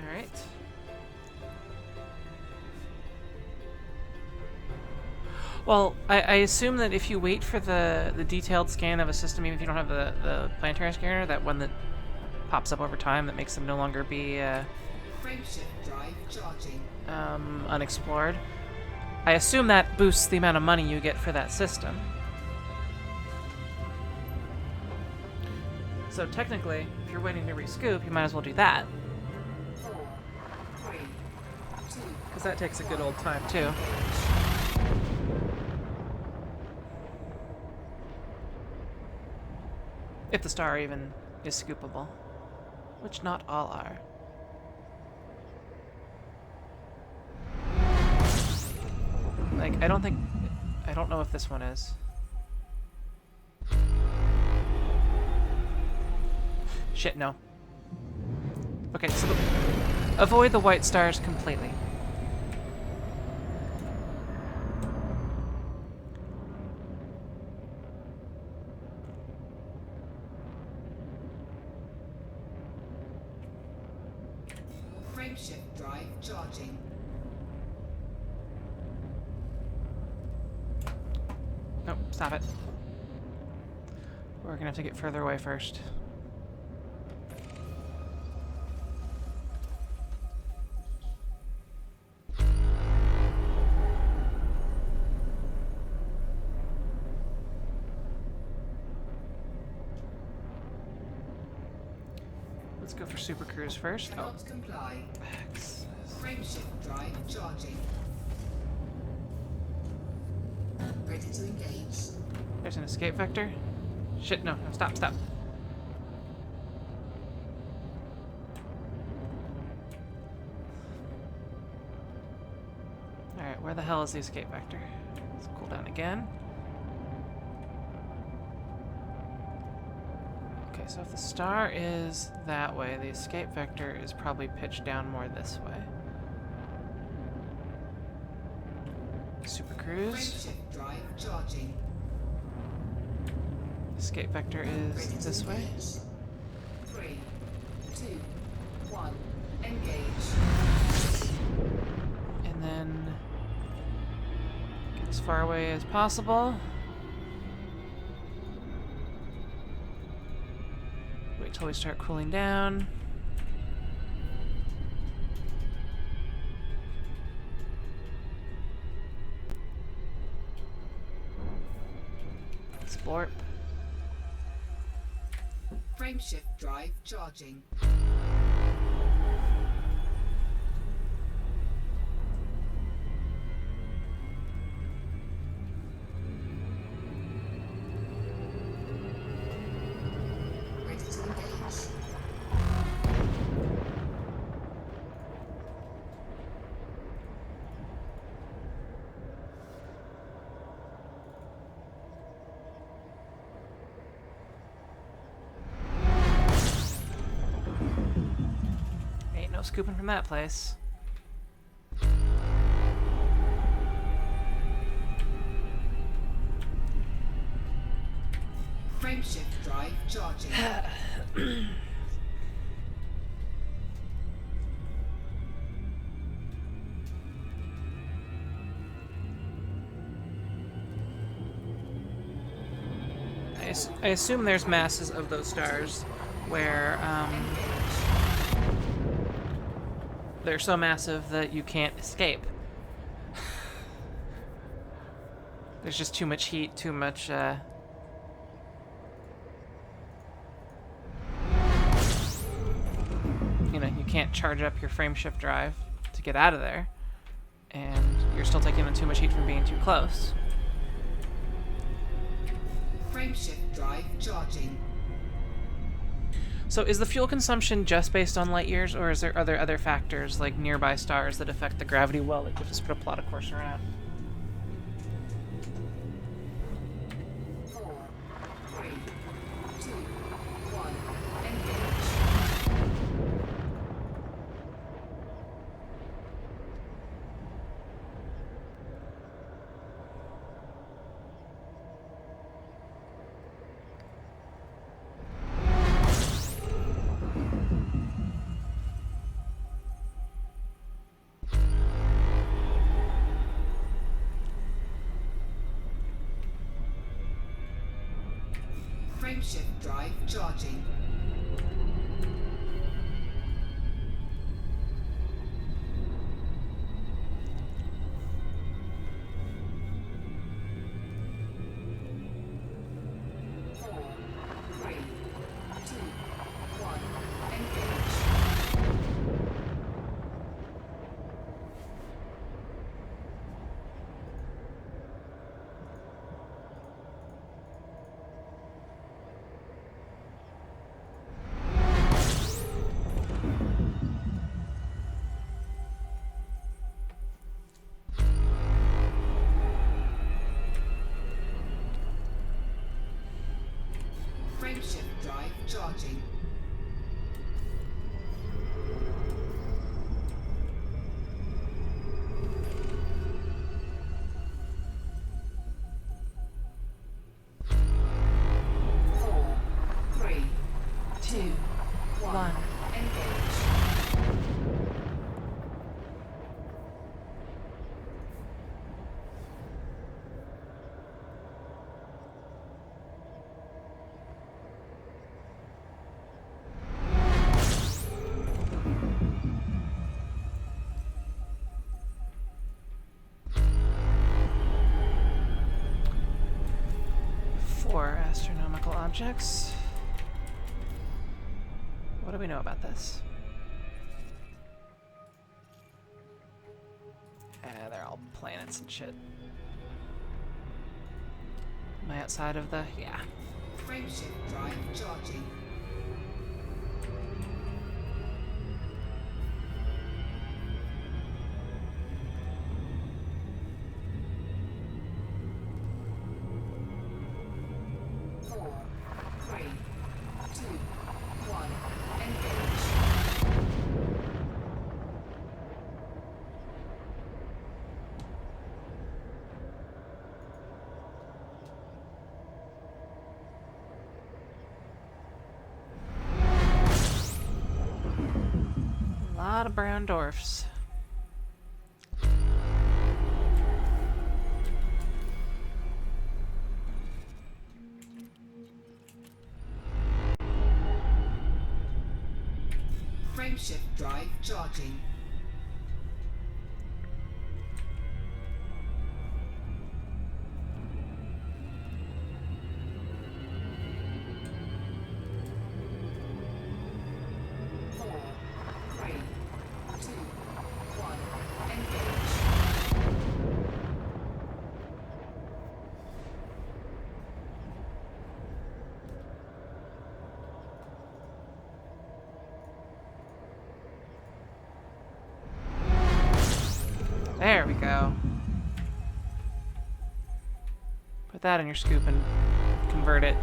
S1: Alright. Well, I assume that if you wait for the detailed scan of a system, even if you don't have the planetary scanner, that one that pops up over time that makes them no longer be
S2: Frameshift drive charging.
S1: unexplored. I assume that boosts the amount of money you get for that system. So technically, if you're waiting to rescoop, you might as well do that.
S2: 4, 3, 2.
S1: Because that takes a good old time, too. If the star even is scoopable. Which not all are. Like, I don't know if this one is. Shit, no. Okay, so avoid the white stars completely.
S2: Frameshift drive charging.
S1: Nope, stop it. We're gonna have to get further away first. Let's go for Super Cruise first. Oh,
S2: Cannot comply.
S1: access.
S2: Frameshift drive charging. Ready to engage.
S1: There's an escape vector. Shit, no, stop. Alright, where the hell is the escape vector? Let's cool down again. Okay, so if the star is that way, the escape vector is probably pitched down more this way. Super Cruise.
S2: Frameshift drive charging.
S1: Escape vector is
S2: Ready to
S1: this way.
S2: engage. 3, 2, 1. Engage.
S1: And then get as far away as possible. Wait till we start cooling down. It's Blorp.
S2: Frameshift drive charging. Ready to engage.
S1: Ain't no scooping from that place.
S2: Frameshift drive charging.
S1: I assume there's masses of those stars where they're so massive that you can't escape. There's just too much heat, too much you know, you can't charge up your frameshift drive to get out of there, and you're still taking on too much heat from being too close.
S2: Frameshift drive charging.
S1: So is the fuel consumption just based on light years, or are there other factors like nearby stars that affect the gravity well that you just put a plot of course around?
S2: 4, 3, 2, 1. Engage. Frameshift drive charging. Frameshift drive charging. Four, three, two, one. Engage.
S1: Four astronomical objects. What do we know about this? They're all planets and shit. Am I outside of the... Yeah.
S2: Frameshift drive charging. Four, three, two, one. Engage.
S1: A lot of brown dwarfs.
S2: Frameshift drive charging. Four, three, two, one. Engage.
S1: There we go. Put that in your scoop and convert it.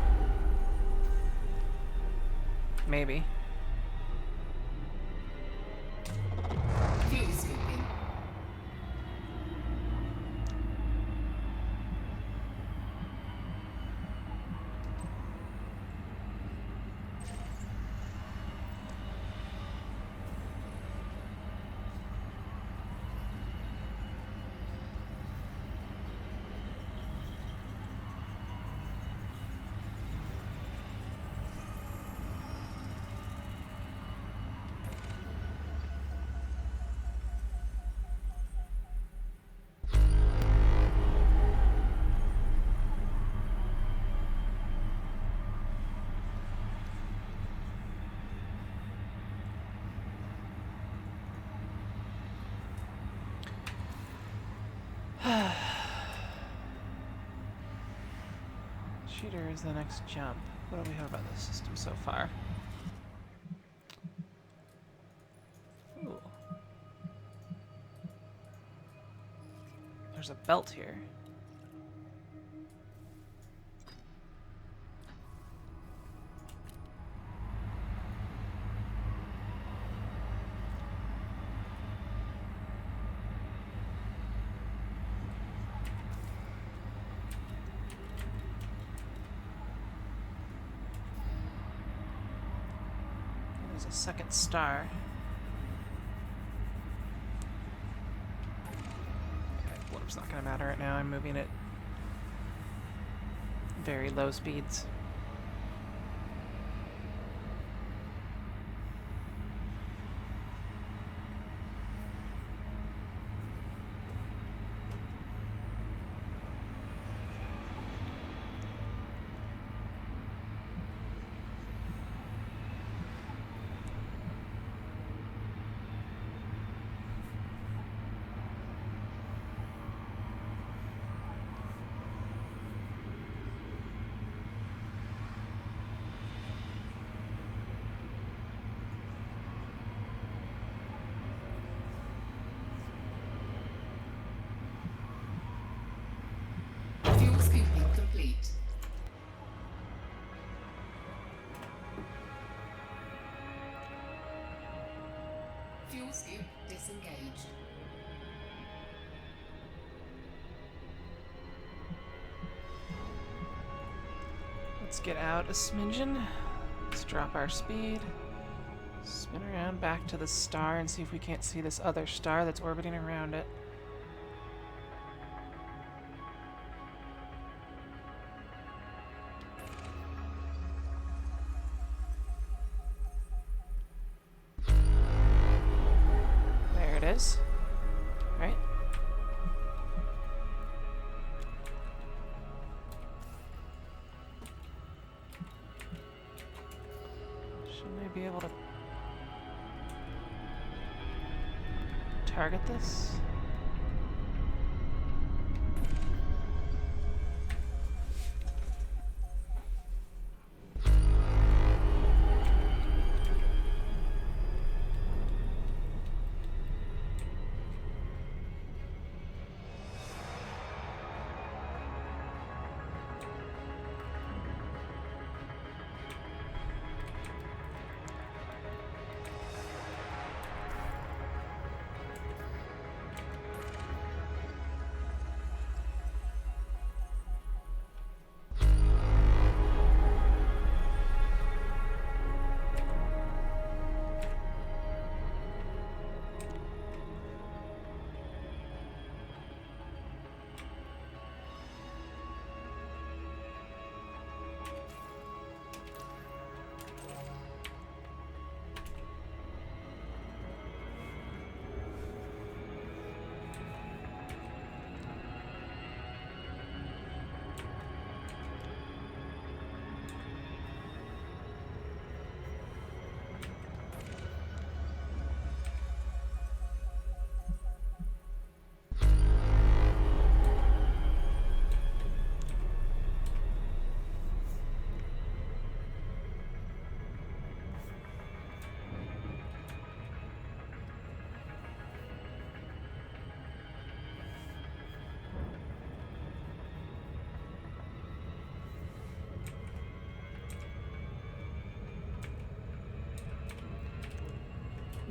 S1: Maybe.
S2: View scooping.
S1: Cheater is the next jump. What do we have about this system so far? Ooh. There's a belt here. There's a second star. Okay, Blorps not gonna matter right now. I'm moving at very low speeds.
S2: Rescue disengaged.
S1: Let's get out a smidgen. Let's drop our speed. Spin around back to the star and see if we can't see this other star that's orbiting around it. There it is. Right? Shouldn't I be able to target this?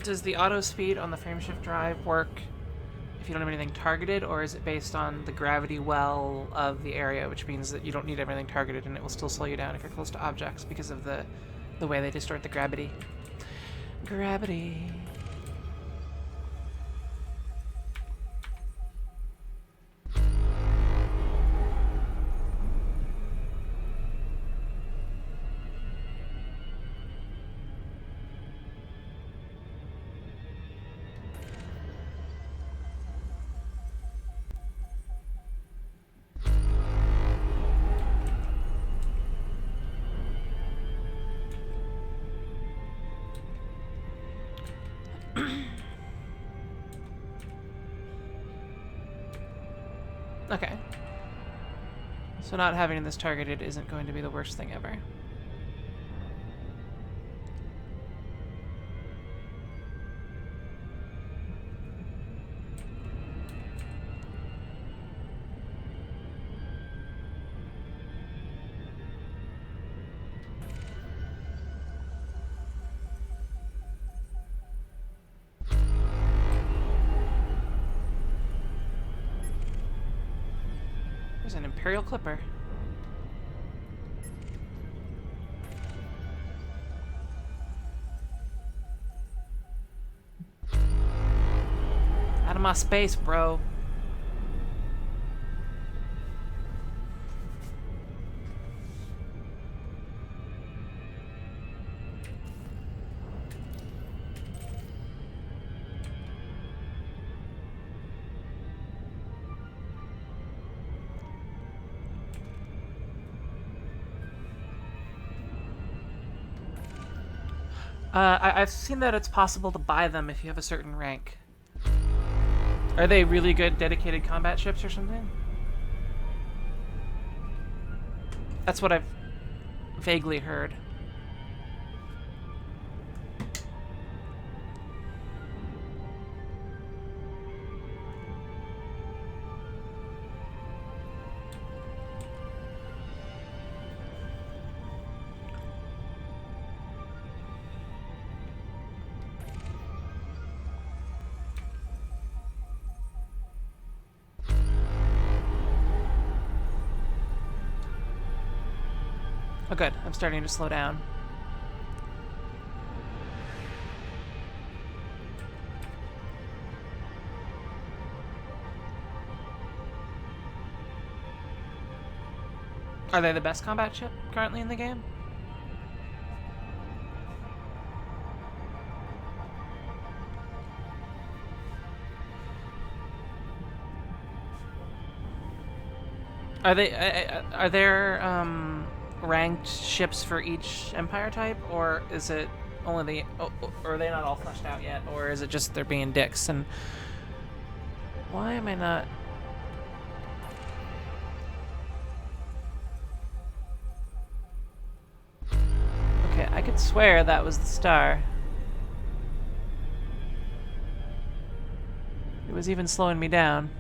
S1: Does the auto speed on the frameshift drive work if you don't have anything targeted, or is it based on the gravity well of the area, which means that you don't need everything targeted and it will still slow you down if you're close to objects because of the way they distort the gravity? Gravity. Okay. So not having this targeted isn't going to be the worst thing ever. There's an Imperial Clipper. Out of my space, bro. I've seen that it's possible to buy them if you have a certain rank. Are they really good dedicated combat ships or something? That's what I've vaguely heard. good. I'm starting to slow down. Are they the best combat ship currently in the game? Are there ranked ships for each Empire type, or is it only or are they not all fleshed out yet, or is it just they're being dicks? And why am I not? Okay, I could swear that was the star. It was even slowing me down.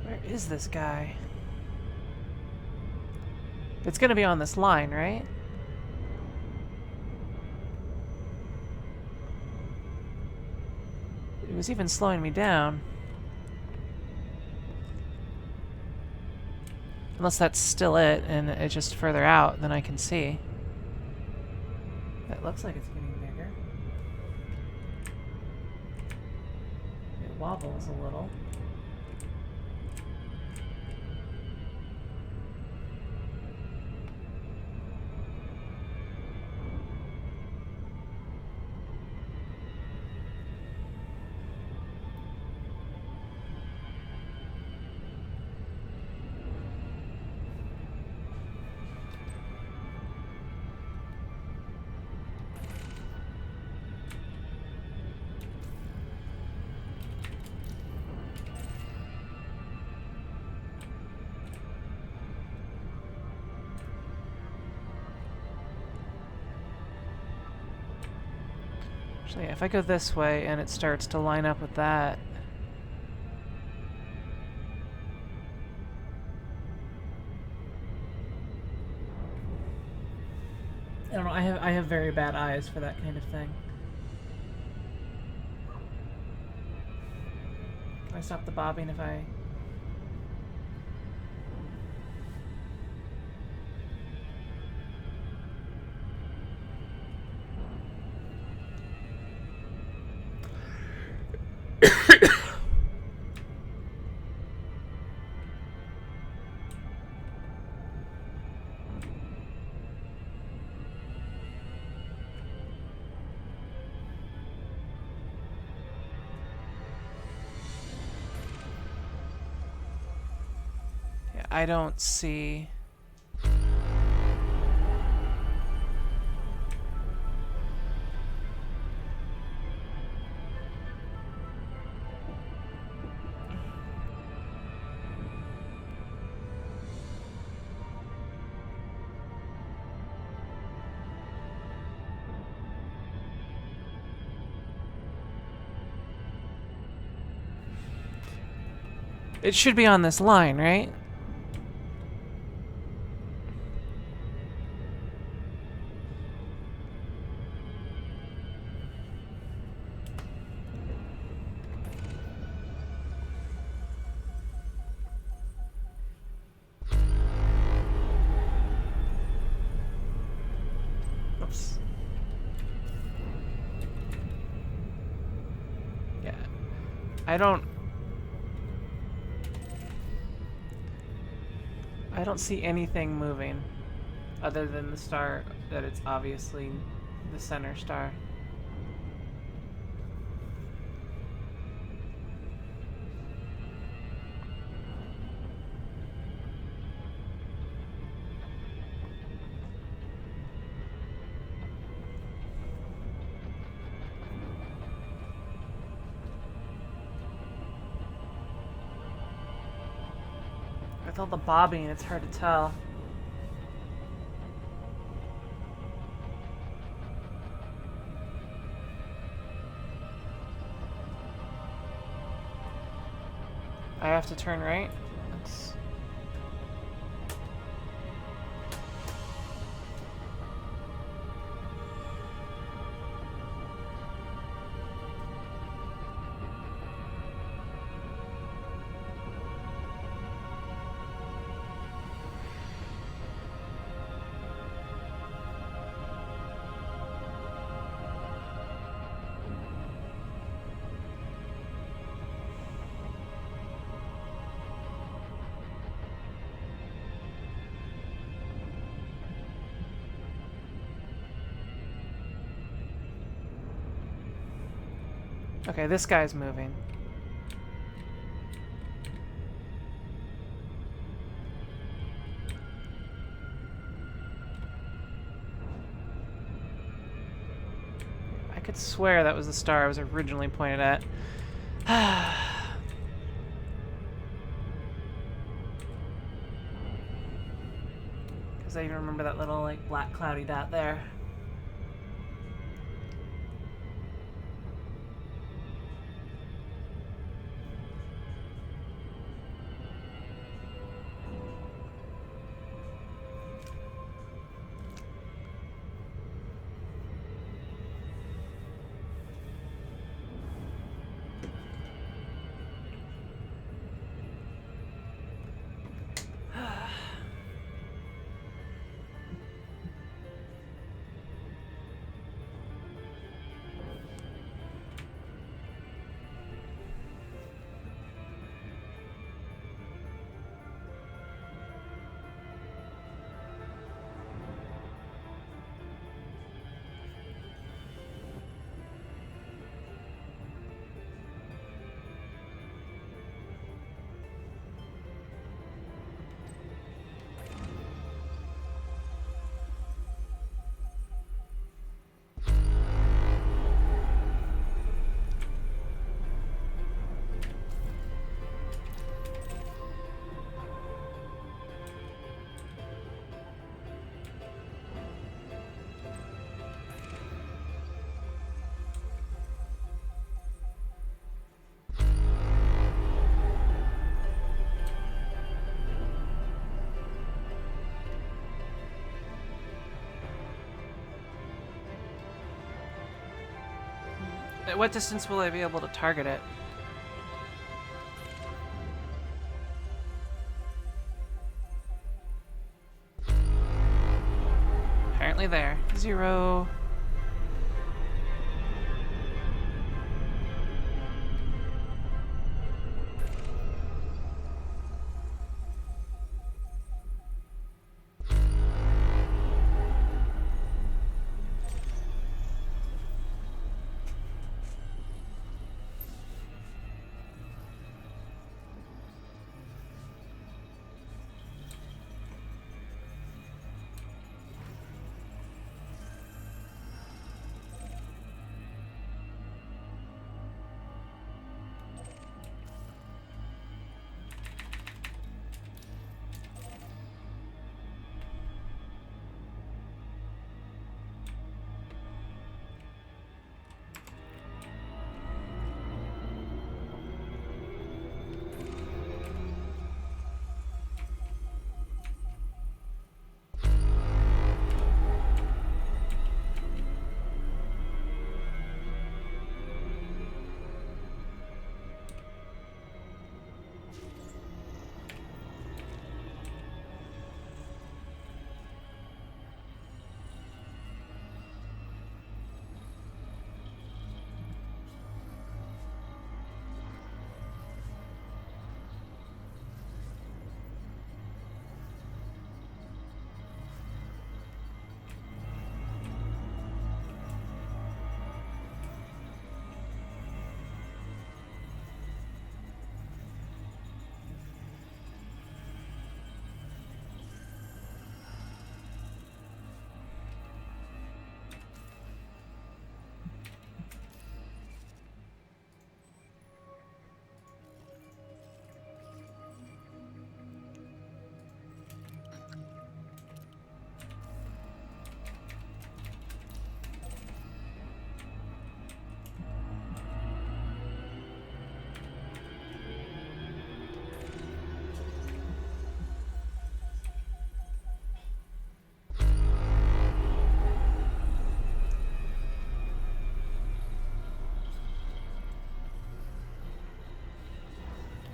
S1: Where is this guy? It's gonna be on this line, right? It was even slowing me down. Unless that's still it, and it's just further out than I can see. That looks like it's getting bigger. It wobbles a little. Actually, if I go this way and it starts to line up with that. I don't know, I have very bad eyes for that kind of thing. Can I stop the bobbing if I... I don't see... It should be on this line, right? Oops. Yeah. I don't see anything moving other than the star that it's obviously the center star. With all the bobbing, it's hard to tell. I have to turn right? That's... Okay, this guy's moving. I could swear that was the star I was originally pointed at. Because I even remember that little, like, black cloudy dot there. At what distance will I be able to target it? Apparently there. 0.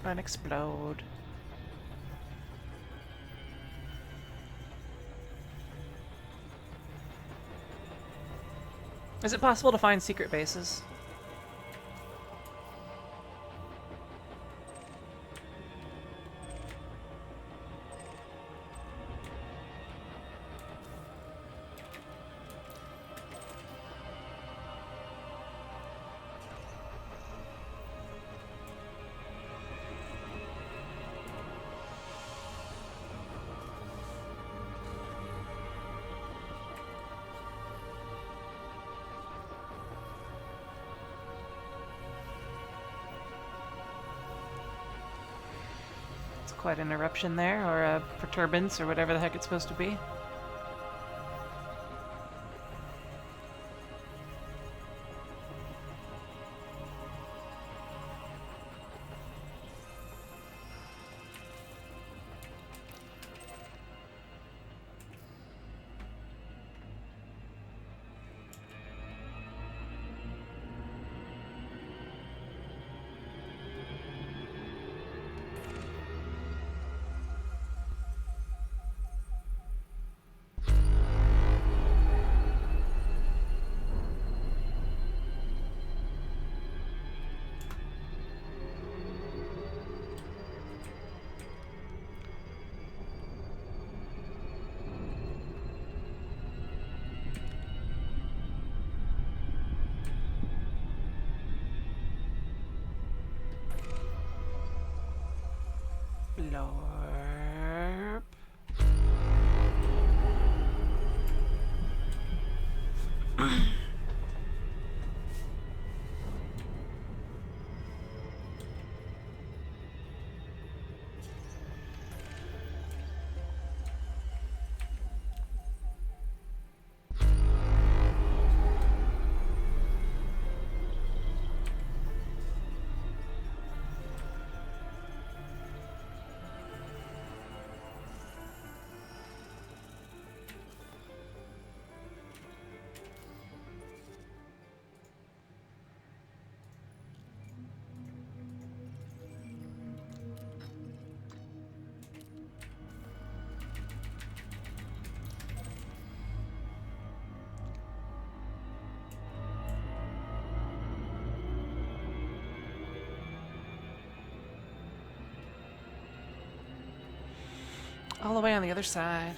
S1: And explode. Is it possible to find secret bases? Quite an eruption there, or a perturbance, or whatever the heck it's supposed to be. Blorp. All the way on the other side.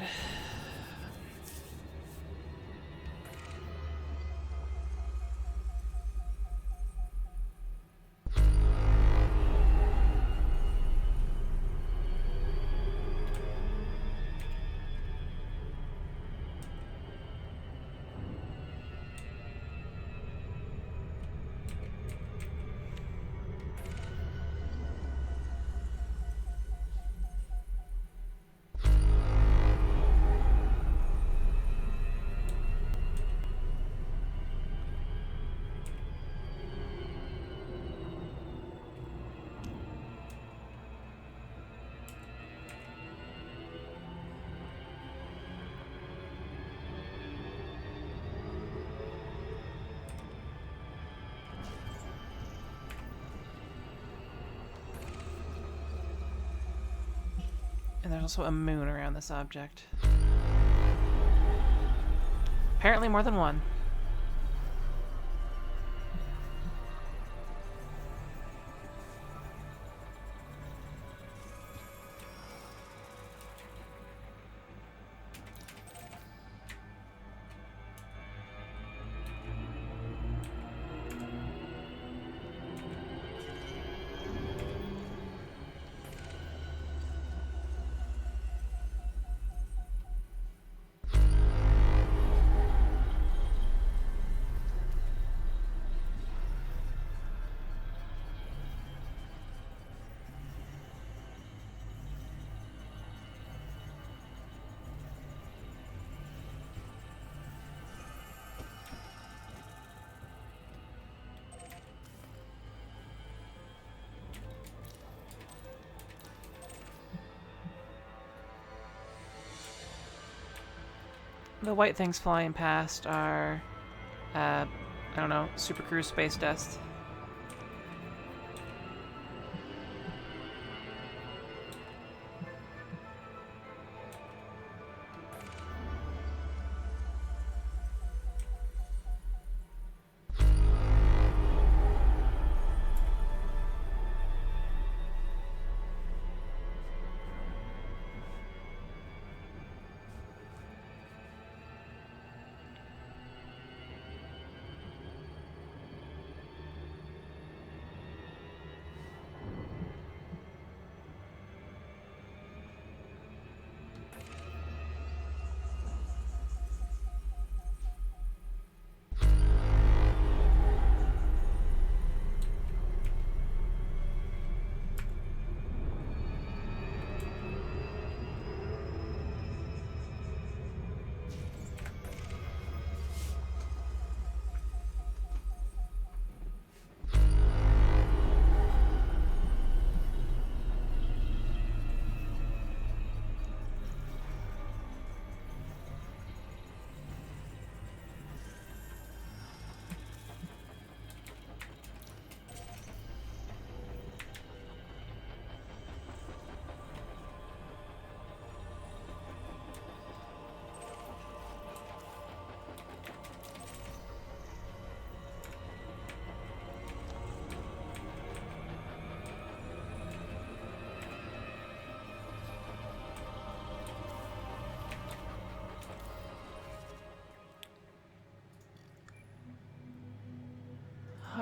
S1: And there's also a moon around this object. Apparently more than one. The white things flying past are, I don't know, Super Cruise space dust.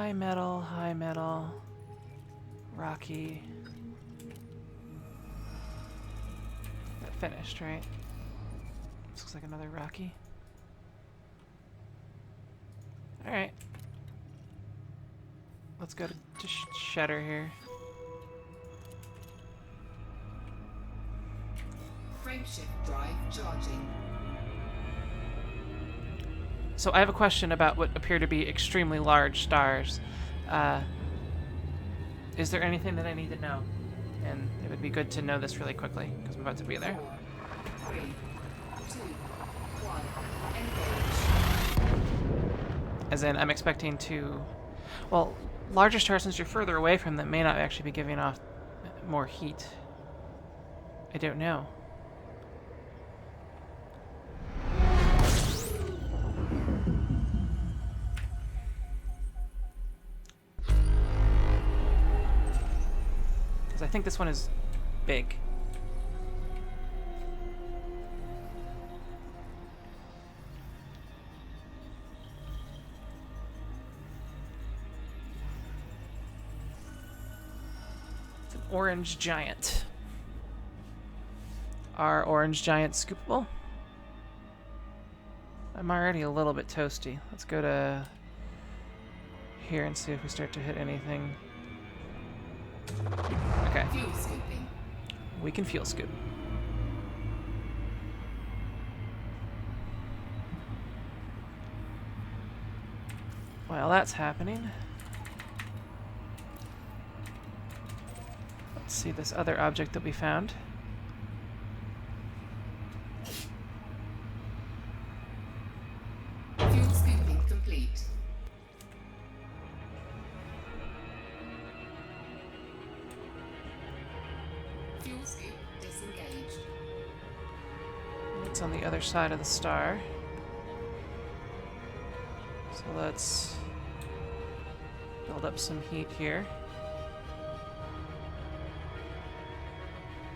S1: High metal, rocky. That finished, right? This looks like another rocky. Alright. Let's go to Shutter here.
S2: Frameshift drive charging.
S1: So I have a question about what appear to be extremely large stars. Is there anything that I need to know? And it would be good to know this really quickly, because I'm about to be there.
S2: 4, 3, 2, 1. Engage.
S1: As in, I'm expecting to... Well, larger stars, since you're further away from them, may not actually be giving off more heat. I don't know. I think this one is big. It's an orange giant. Are orange giants scoopable? I'm already a little bit toasty. Let's go to here and see if we start to hit anything. Okay.
S2: Fuel scooping.
S1: We can fuel scoop. While that's happening, let's see this other object that we found.
S2: Fuel scooping complete. Fuel scoop disengaged.
S1: It's on the other side of the star. So let's build up some heat here.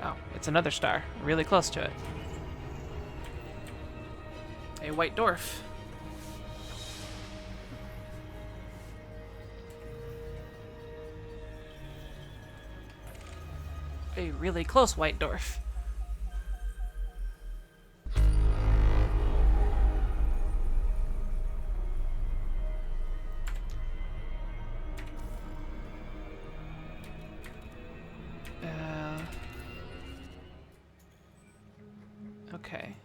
S1: Oh, it's another star, really close to it. A white dwarf. A really close white dwarf. Okay.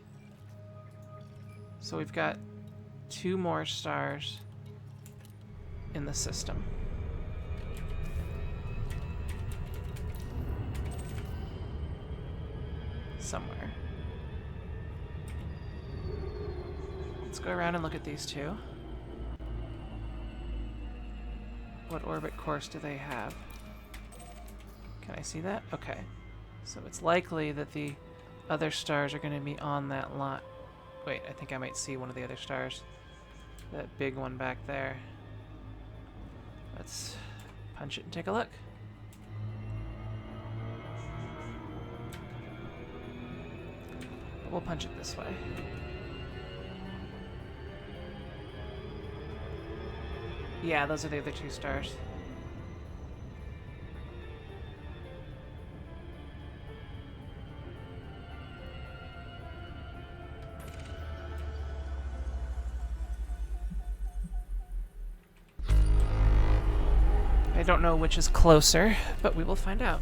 S1: So we've got 2 more stars in the system. Somewhere. Let's go around and look at these 2. What orbit course do they have? Can I see that? Okay. So it's likely that the other stars are going to be on that line. Wait, I think I might see one of the other stars. That big one back there. Let's punch it and take a look. We'll punch it this way. Yeah, those are the other 2 stars. I don't know which is closer, but we will find out.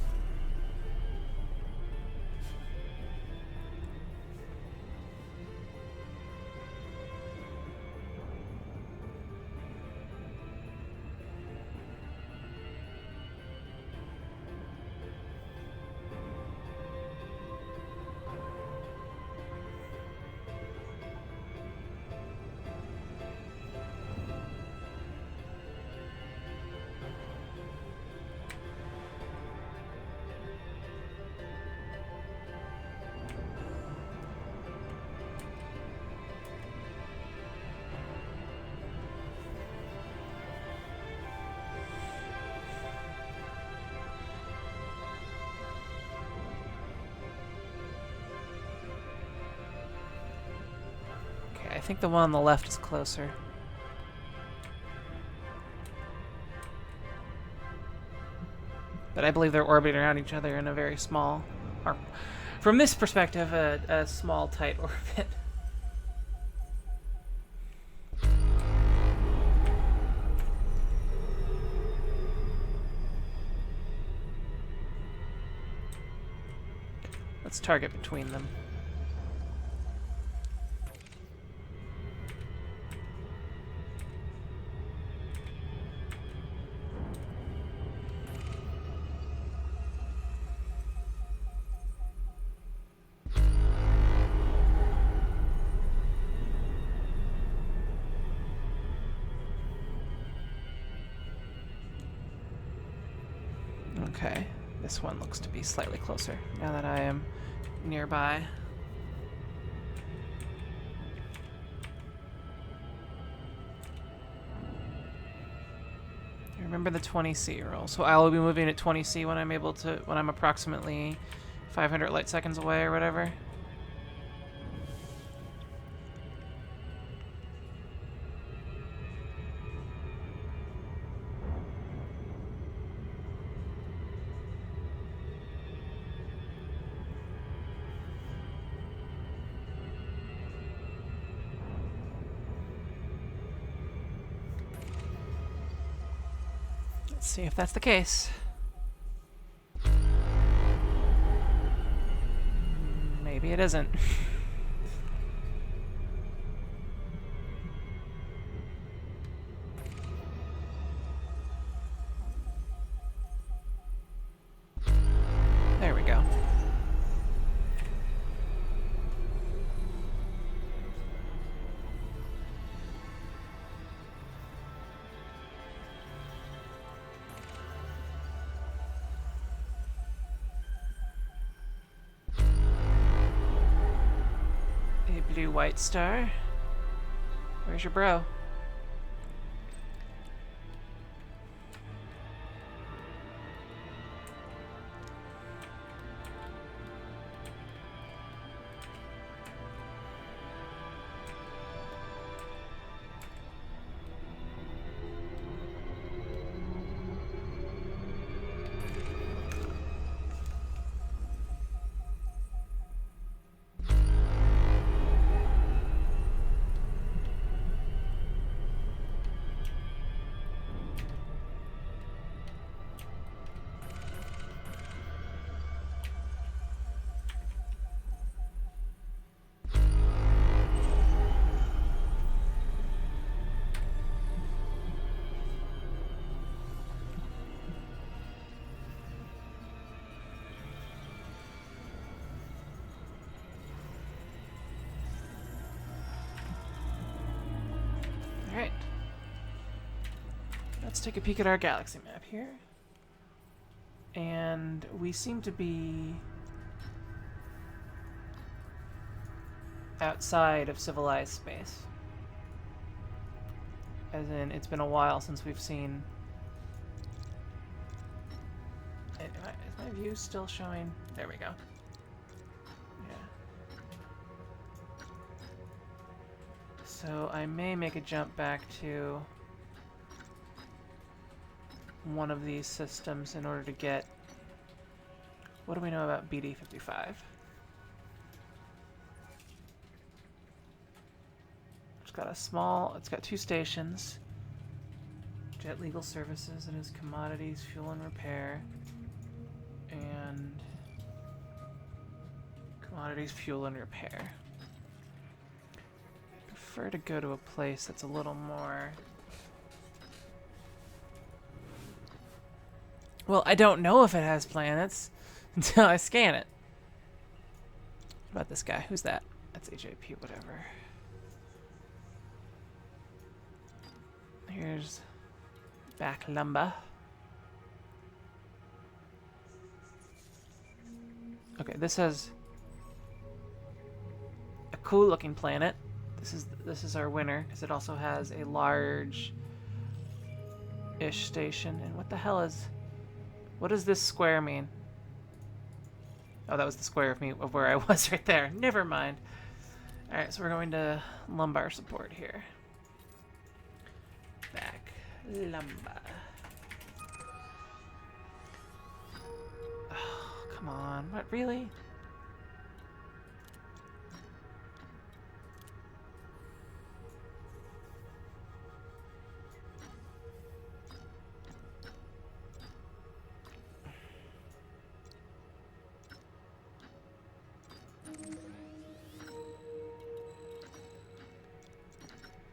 S1: I think the one on the left is closer. But I believe they're orbiting around each other in a very small, or from this perspective, a small, tight orbit. Let's target between them. Okay, this one looks to be slightly closer now that I am nearby. Remember the 20C rule. So I will be moving at 20C when I'm approximately 500 light seconds away or whatever. Let's see if that's the case. Maybe it isn't. There we go. Blue white star. Where's your bro? Alright. Let's take a peek at our galaxy map here. And we seem to be outside of civilized space. As in, it's been a while since we've seen... Is my view still showing? There we go. So I may make a jump back to one of these systems in order to get... What do we know about BD-55? It's got a small... It's got 2 stations. Jet legal services, it has commodities, fuel and repair. And... commodities, fuel and repair. Prefer to go to a place that's a little more... Well, I don't know if it has planets until I scan it. What about this guy? Who's that? That's AJP, whatever. Here's Back Lumba. Okay, this has a cool looking planet. This is our winner because it also has a large-ish station. And what the hell is... What does this square mean? Oh, that was the square of where I was right there. Never mind. Alright, so we're going to lumbar support here. Back lumbar. Come on, what, really?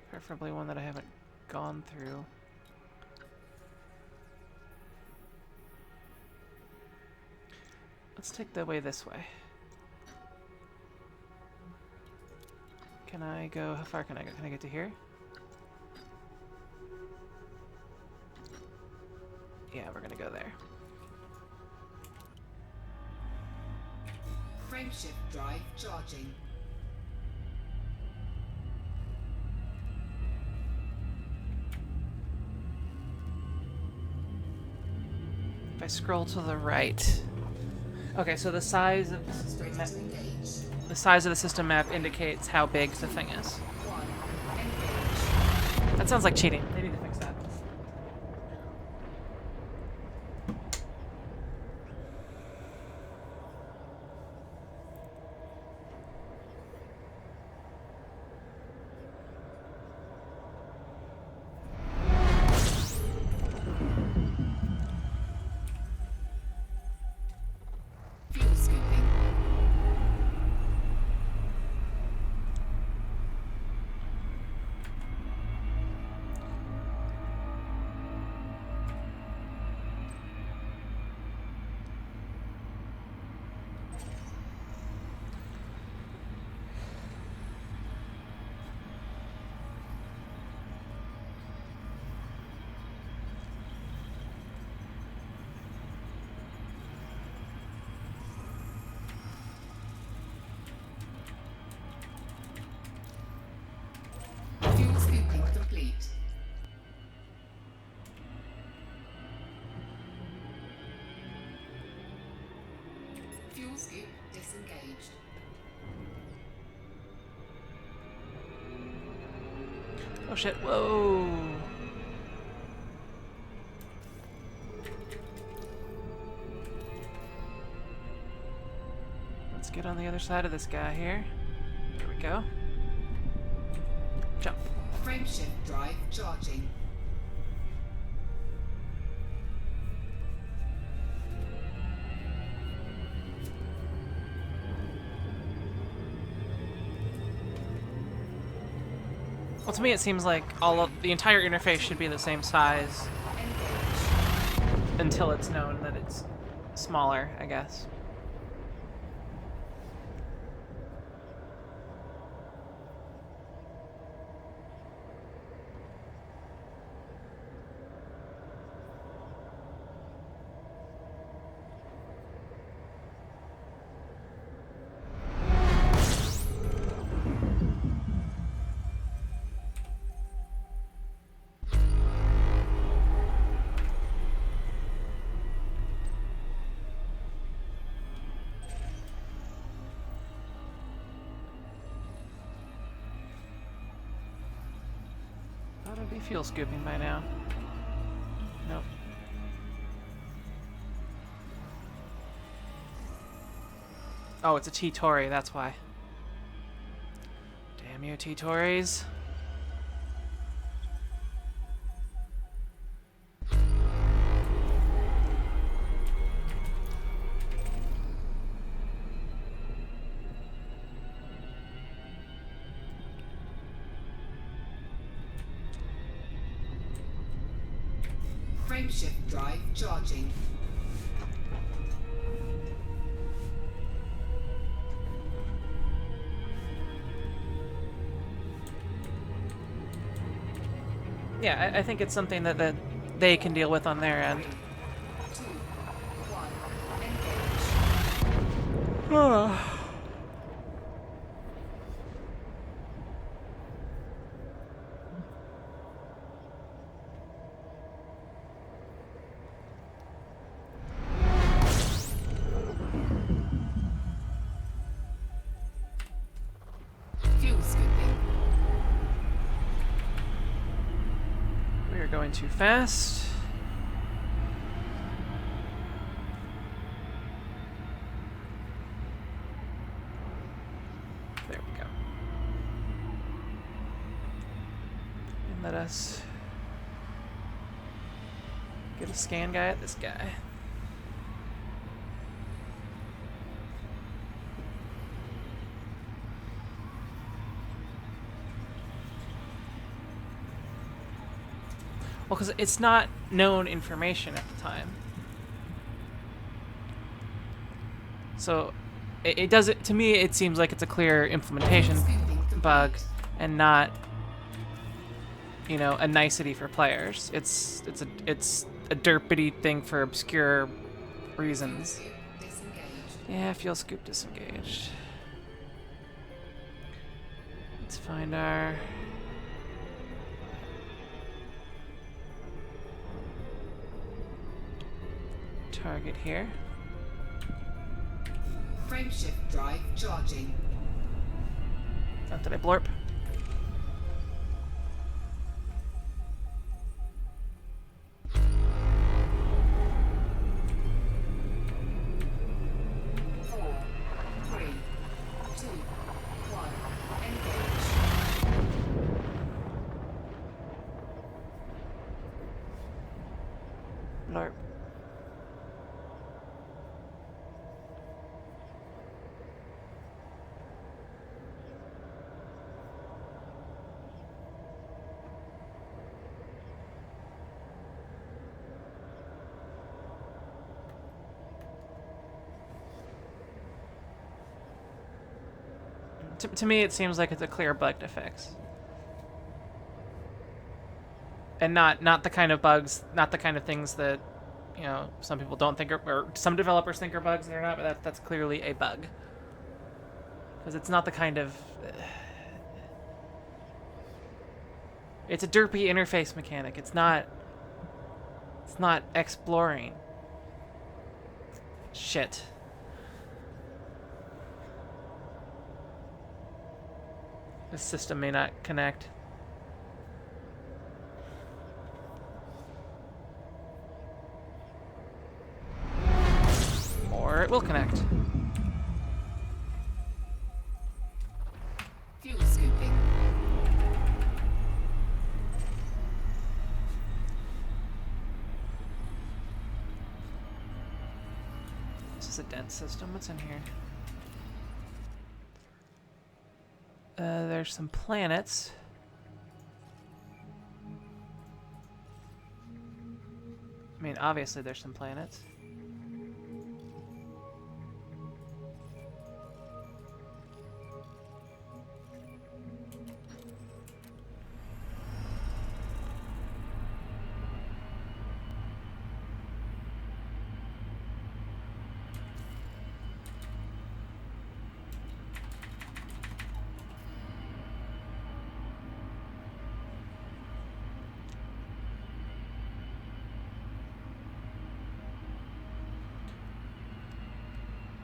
S1: Preferably one that I haven't gone through. Let's take the way this way. Can I go? How far can I go? Can I get to here? Yeah, we're gonna go there.
S2: Frameshift drive charging.
S1: If I scroll to the right. Okay, so the size of the system
S2: Ready
S1: map,
S2: to engage.
S1: the size of the system map indicates how big the thing is.
S2: 1. Engage.
S1: That sounds like cheating. They need to fix that.
S2: Fuel scooping. Fuel scooping complete. Fuel scoop disengaged.
S1: Oh shit, whoa! Let's get on the other side of this guy here. There we go. Jump.
S2: Frameshift drive charging.
S1: Well, to me it seems like all of the entire interface should be the same size
S2: Engage.
S1: until it's known that it's smaller, I guess. Thought I'd be fuel scooping by now. Nope. Oh, it's a T-Tory, that's why. Damn you, T-Tories.
S2: Frameshift drive charging.
S1: Yeah, I think it's something that they can deal with on their end.
S2: 3, 2, 1. Engage. Fuel scooping.
S1: We are going too fast. There we go. And let us get a scan guy at this guy. Well, because it's not known information at the time. So, it does it to me. It seems like it's a clear implementation bug, and not, you know, a nicety for players. It's a derpity thing for obscure reasons. Yeah, fuel scoop disengaged. Let's find our target here.
S2: Frameshift drive charging.
S1: Did I blorp? Blorp. To me, it seems like it's a clear bug to fix, and not the kind of bugs, not the kind of things that, you know, some people don't think are, or some developers think are bugs. They're not, but that's clearly a bug, because it's not the kind of. It's a derpy interface mechanic. It's not. It's not exploring. Shit. This system may not connect. Or it will connect.
S2: Fuel scooping.
S1: This is a dense system. What's in here? There's some planets. I mean, obviously there's some planets.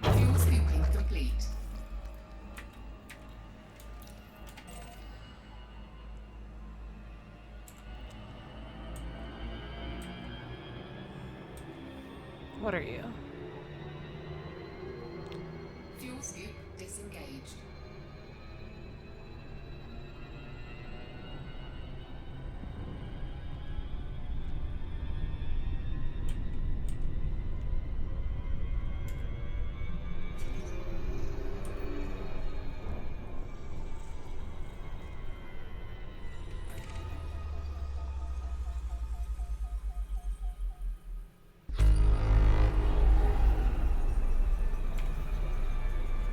S2: Fuel scooping complete.
S1: What are you?
S2: Fuel scoop disengaged.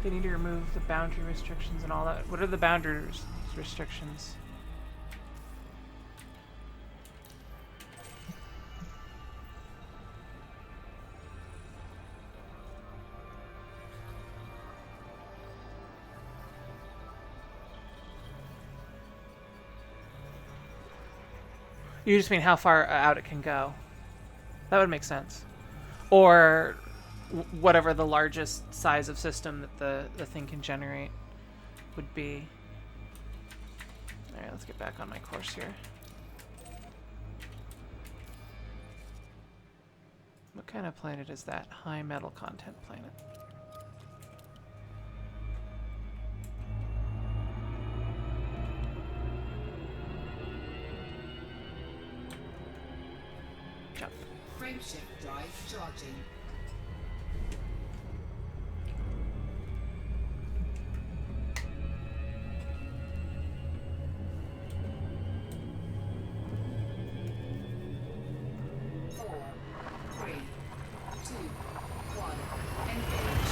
S1: They need to remove the boundary restrictions and all that. What are the boundary restrictions? You just mean how far out it can go. That would make sense. Or whatever the largest size of system that the thing can generate would be. Alright, let's get back on my course here. What kind of planet is that? High metal content planet.
S2: drive charging. Four, three, two, one. Engage.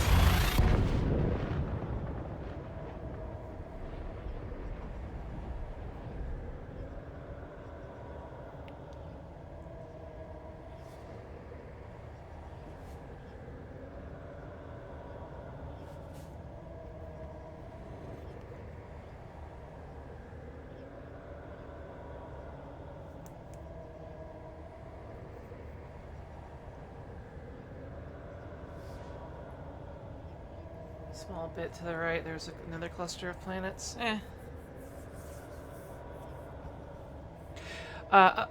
S1: Small bit to the right, there's another cluster of planets.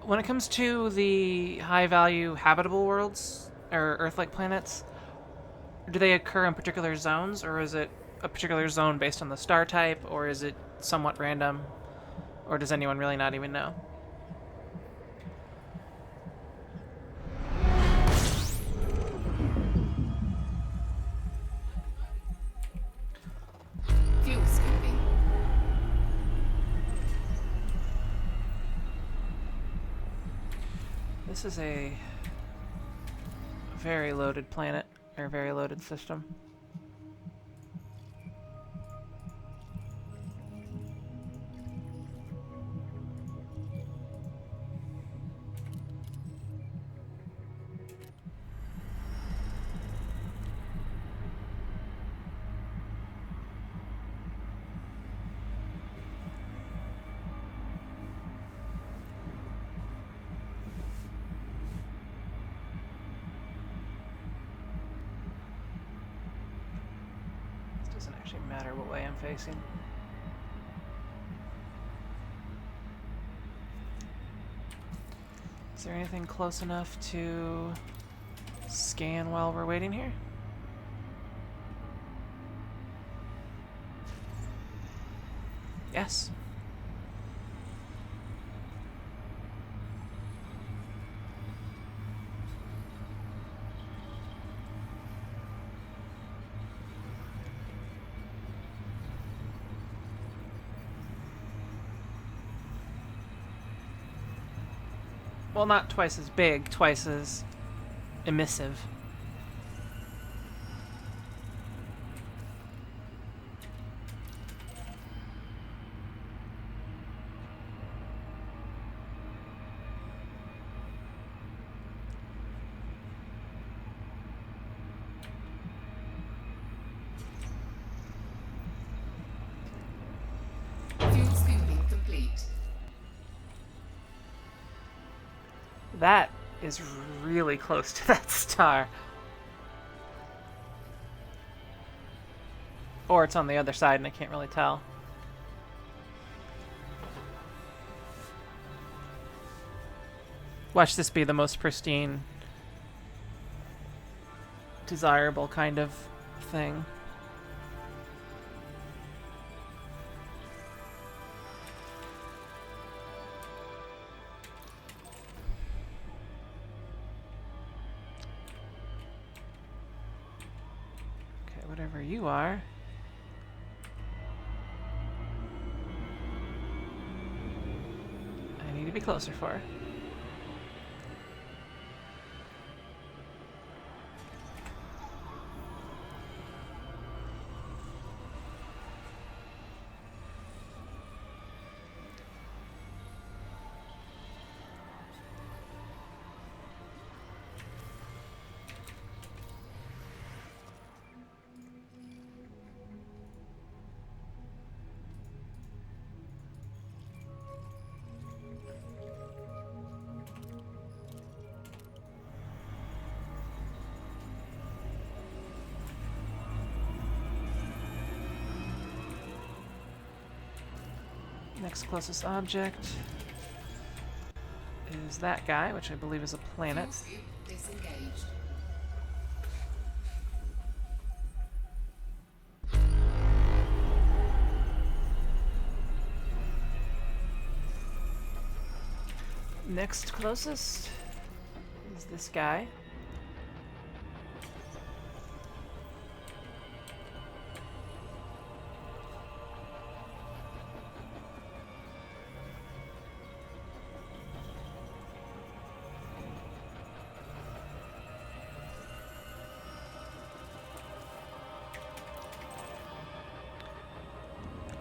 S1: When it comes to the high-value habitable worlds, or Earth-like planets, do they occur in particular zones, or is it a particular zone based on the star type, or is it somewhat random, or does anyone really not even know?
S2: Fuel scooping.
S1: This is a very loaded planet, or very loaded system. Doesn't actually matter what way I'm facing. Is there anything close enough to scan while we're waiting here? Yes. Well, not twice as big, twice as emissive.
S2: Fuel scooping complete.
S1: That is really close to that star. Or it's on the other side and I can't really tell. Watch this be the most pristine, desirable kind of thing. Okay, whatever you are. I need to be closer for. Next closest object is that guy, which I believe is a planet.
S2: Fuel scoop disengaged.
S1: Next closest is this guy.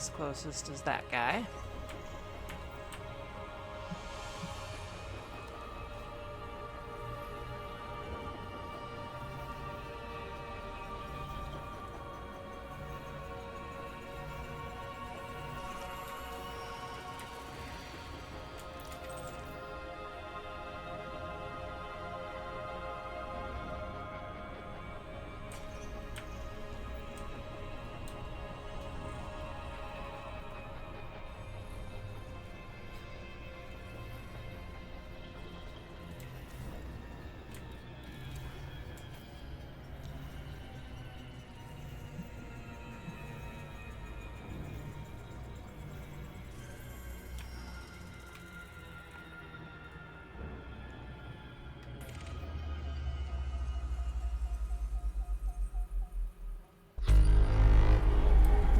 S1: Next closest is that guy.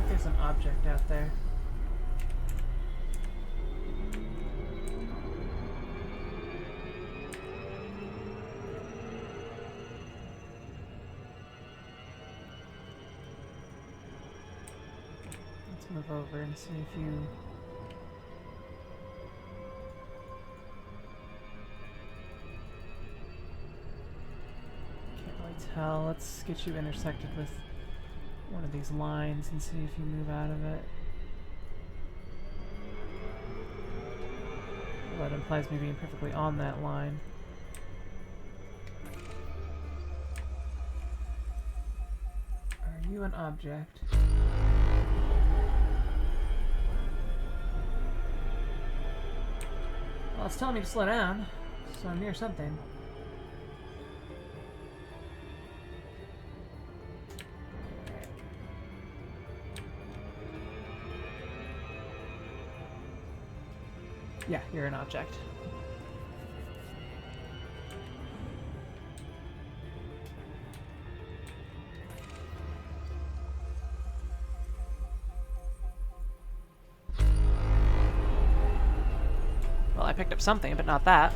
S1: There's an object out there. Let's move over and see if you... Can't really tell. Let's get you intersected with one of these lines and see if you move out of it. Well, that implies me being perfectly on that line. Are you an object? Well, it's telling me to slow down, so I'm near something. Yeah, you're an object. Well, I picked up something, but not that.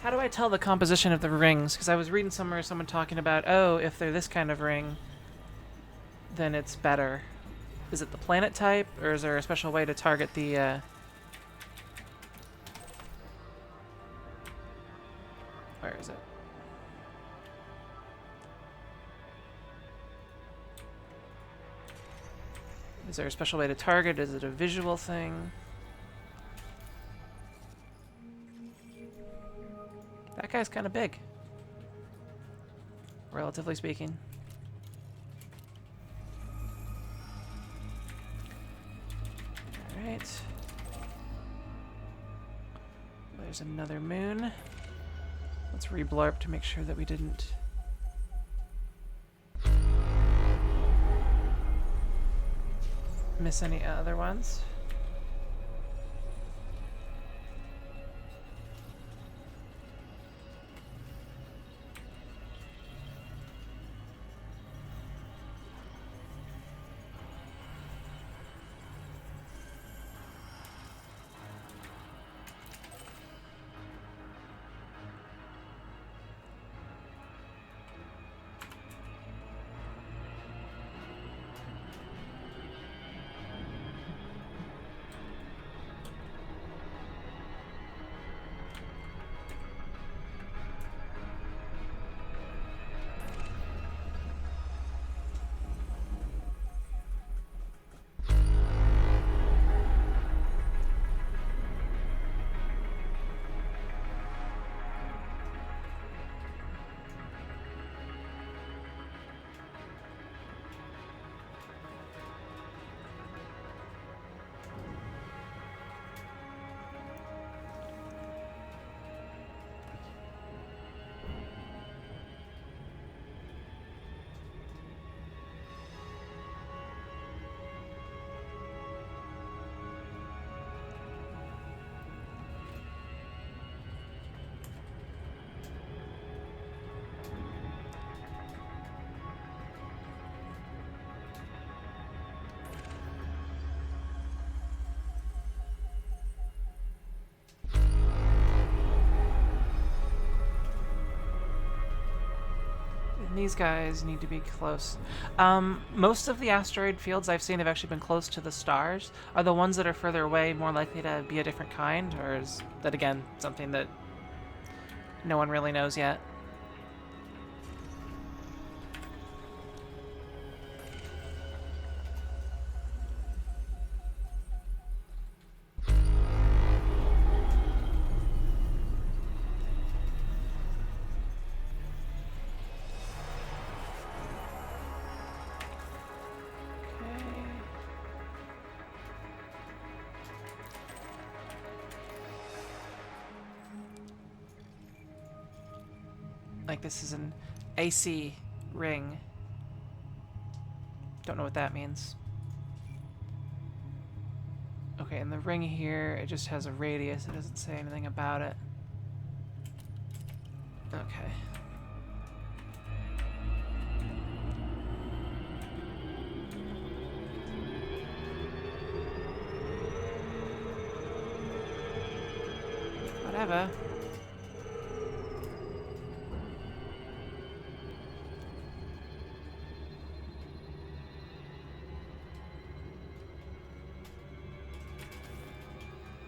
S1: How do I tell the composition of the rings? Because I was reading somewhere someone talking about, oh, if they're this kind of ring, then it's better. Is it the planet type, or is there a special way to target the, Where is it? Is there a special way to target? Is it a visual thing? That guy's kind of big, relatively speaking. Alright. There's another moon. Let's re-blorp to make sure that we didn't... miss any other ones. And these guys need to be close. Most of the asteroid fields I've seen have actually been close to the stars. Are the ones that are further away more likely to be a different kind? Or is that, again, something that no one really knows yet? Like this is an AC ring. Don't know what that means. Okay, and the ring here, it just has a radius. It doesn't say anything about it. Okay. Whatever.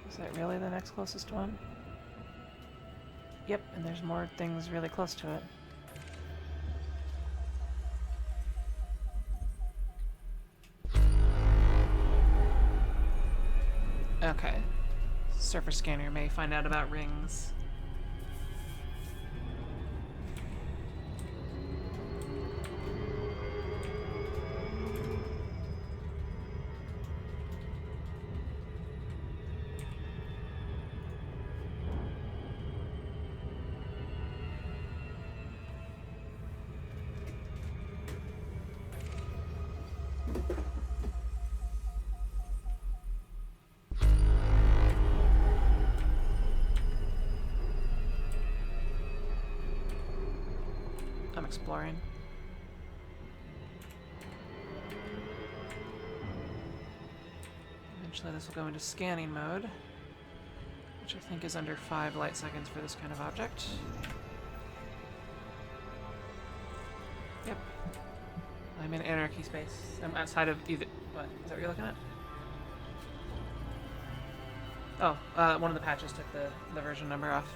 S1: Is that really the next closest one? Yep, and there's more things really close to it. Okay. Surface scanner may find out about rings. I'm exploring. Eventually this will go into scanning mode, which I think is under 5 light seconds for this kind of object. Yep. I'm in anarchy space. I'm outside of either... What? Is that what you're looking at? Oh, one of the patches took the version number off.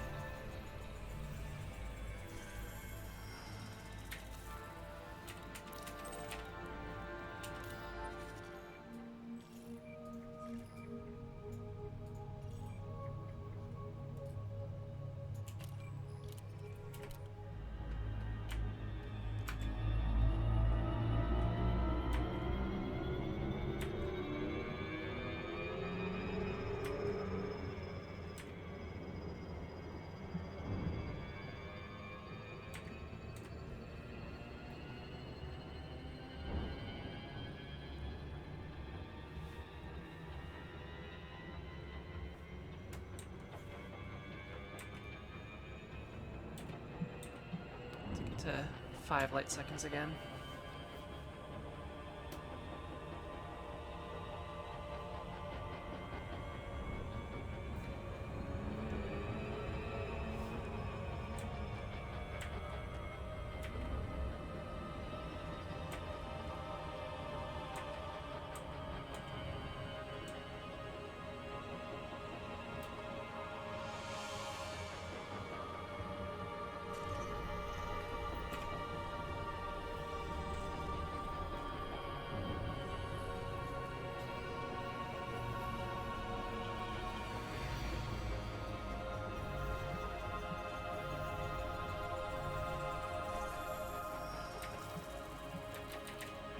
S1: To 5 light seconds again.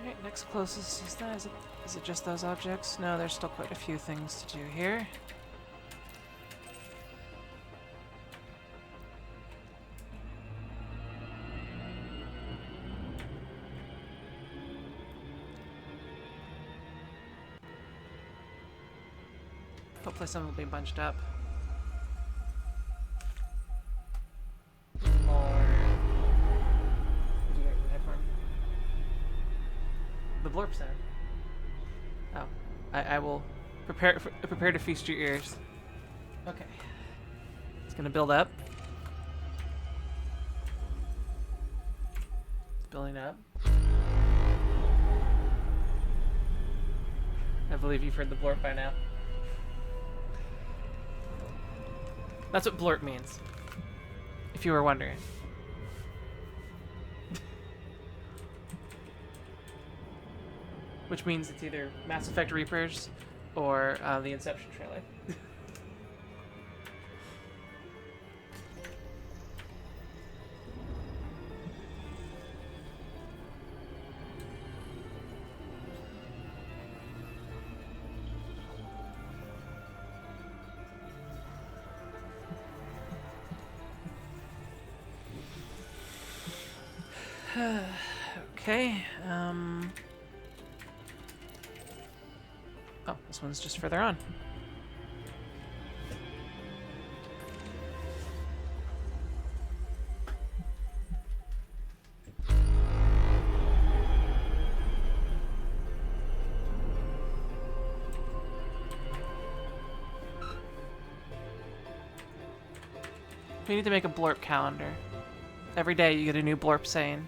S1: Alright, next closest is that. Is it just those objects? No, there's still quite a few things to do here. Hopefully some will be bunched up. The Blorps sound. Oh, I will prepare to feast your ears. Okay, it's gonna build up. building up. I believe you've heard the blorp by now. That's what blorp means, if you were wondering. Which means it's either Mass Effect Reapers or the Inception trailer. Okay, oh, this one's just further on. We need to make a blorp calendar. Every day you get a new blorp saying.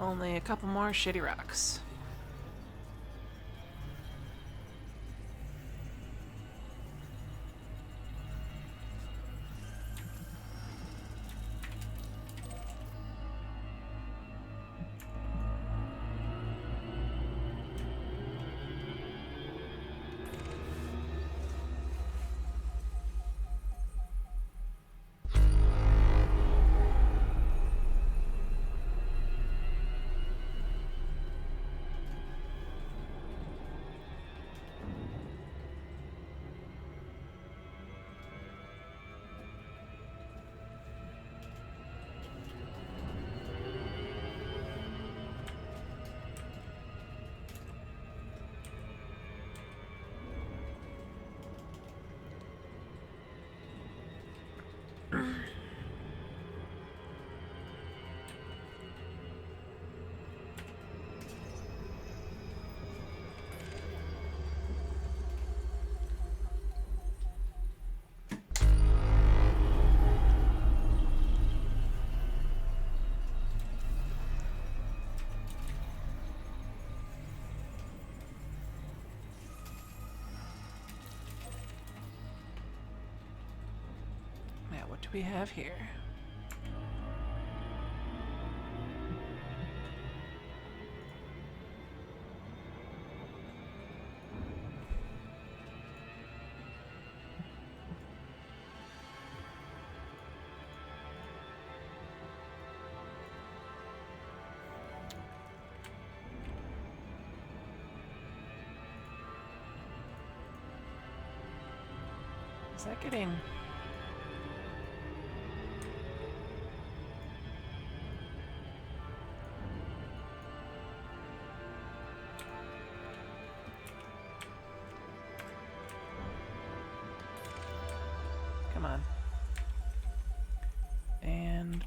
S1: Only a couple more shitty rocks. What do we have here? Is that getting... Come on. And...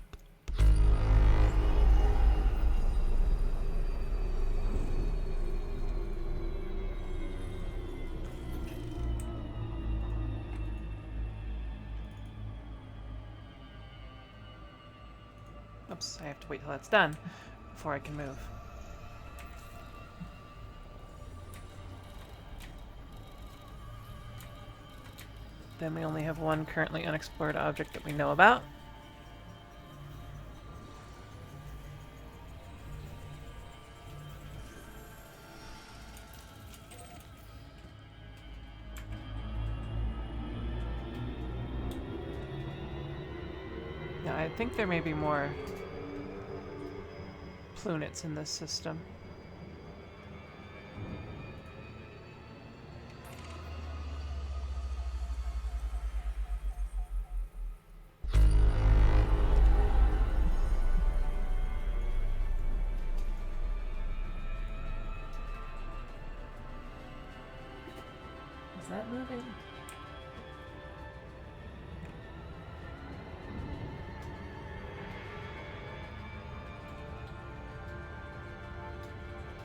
S1: Oops, I have to wait till that's done before I can move. Then we only have one currently unexplored object that we know about. Now, I think there may be more plunets in this system. Is that moving?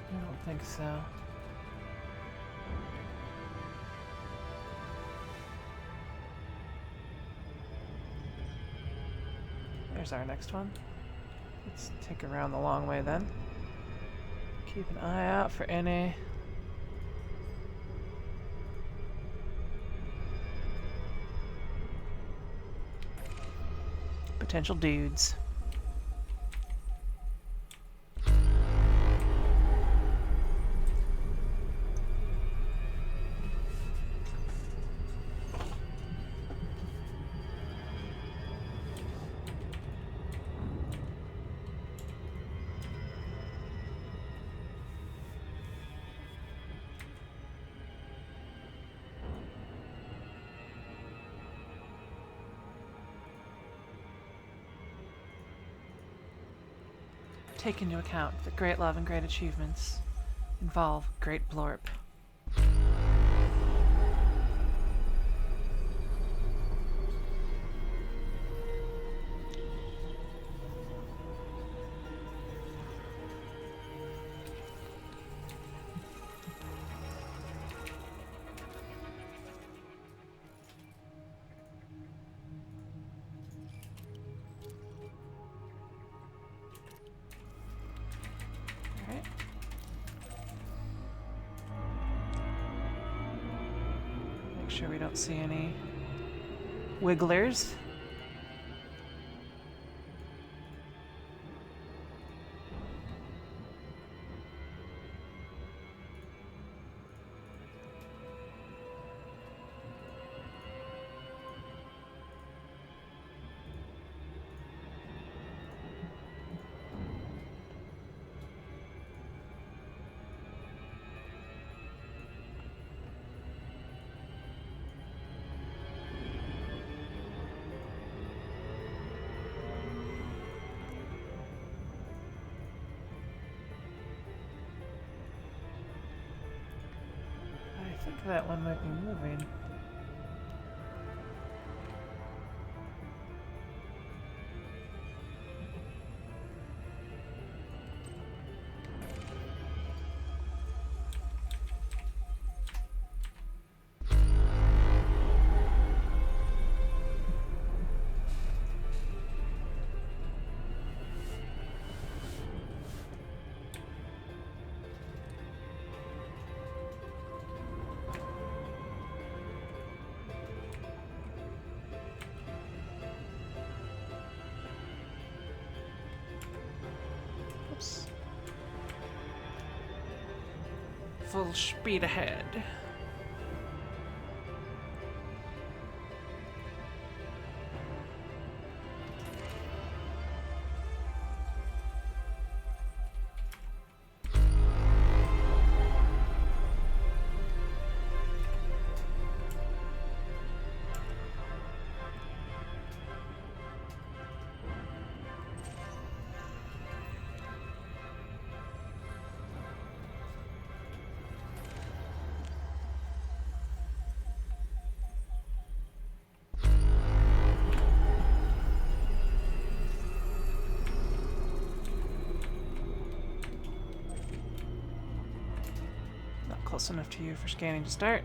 S1: I don't think so. There's our next one. Let's take around the long way then. Keep an eye out for any potential dudes. Take into account that great love and great achievements involve great Blorp. Sure we don't see any wigglers. I think that one might be moving. Oops. Full speed ahead. Close enough to you for scanning to start.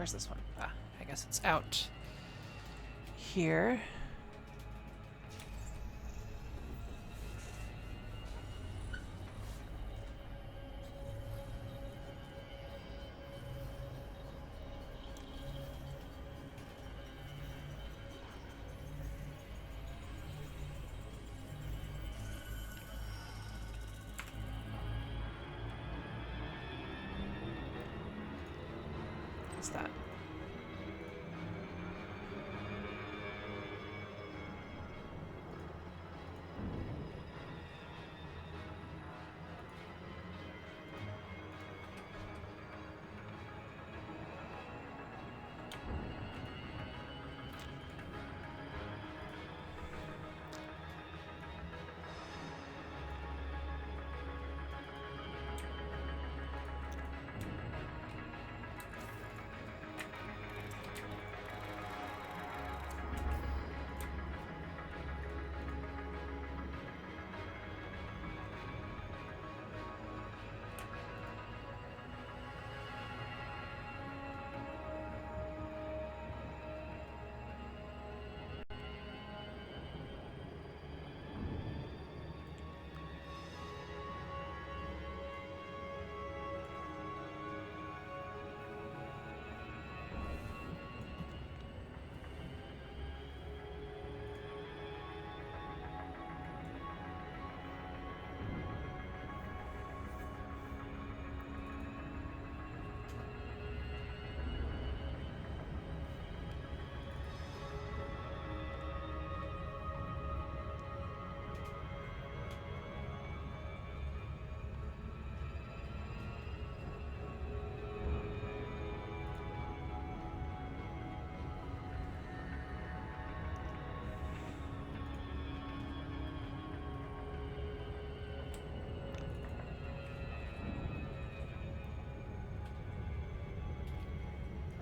S1: Where's this one? Ah, I guess it's out here. What's that?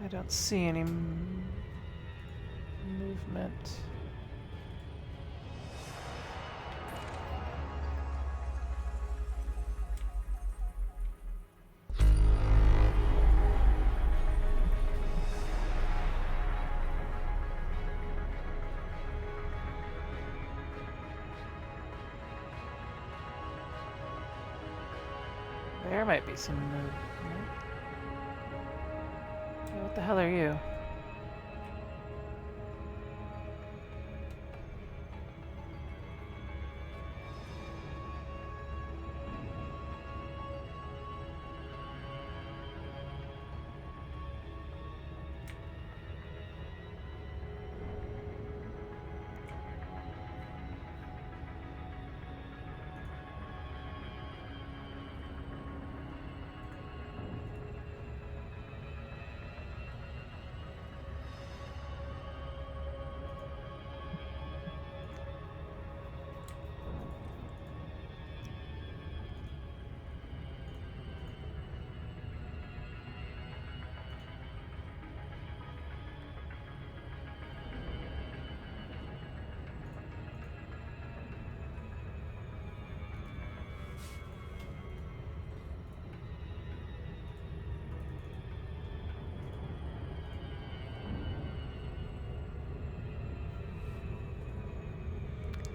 S1: I don't see any movement. There might be some movement. Hey, what the hell are you?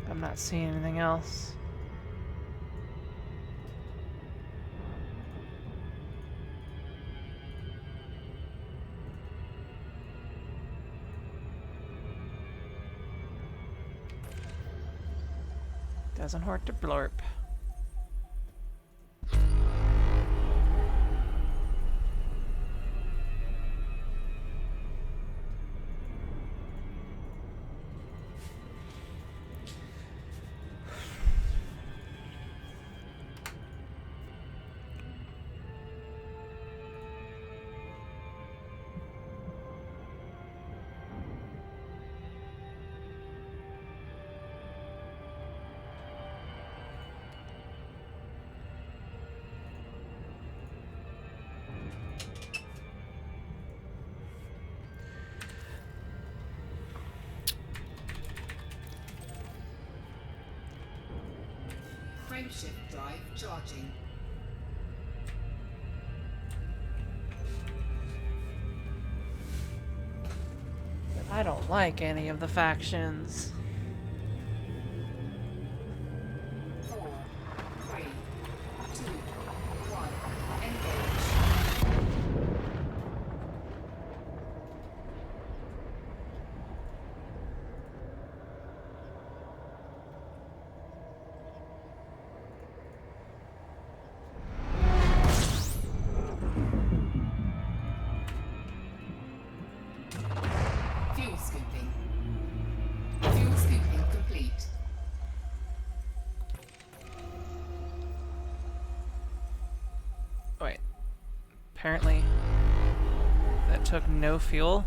S1: I'm not seeing anything else. Doesn't hurt to blorp.
S2: Frameshift drive charging.
S1: I don't like any of the factions.
S2: 4, 3, 2, 1. Engage. Fuel scooping. Fuel scooping complete.
S1: Wait. Apparently, that took no fuel.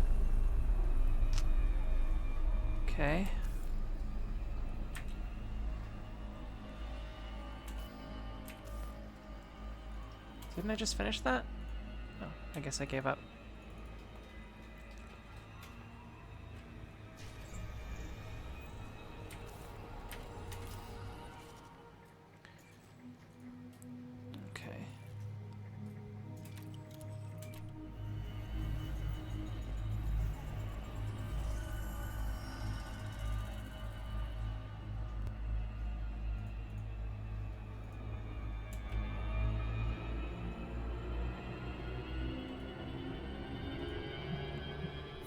S1: Okay. Didn't I just finish that? Oh, I guess I gave up. Okay.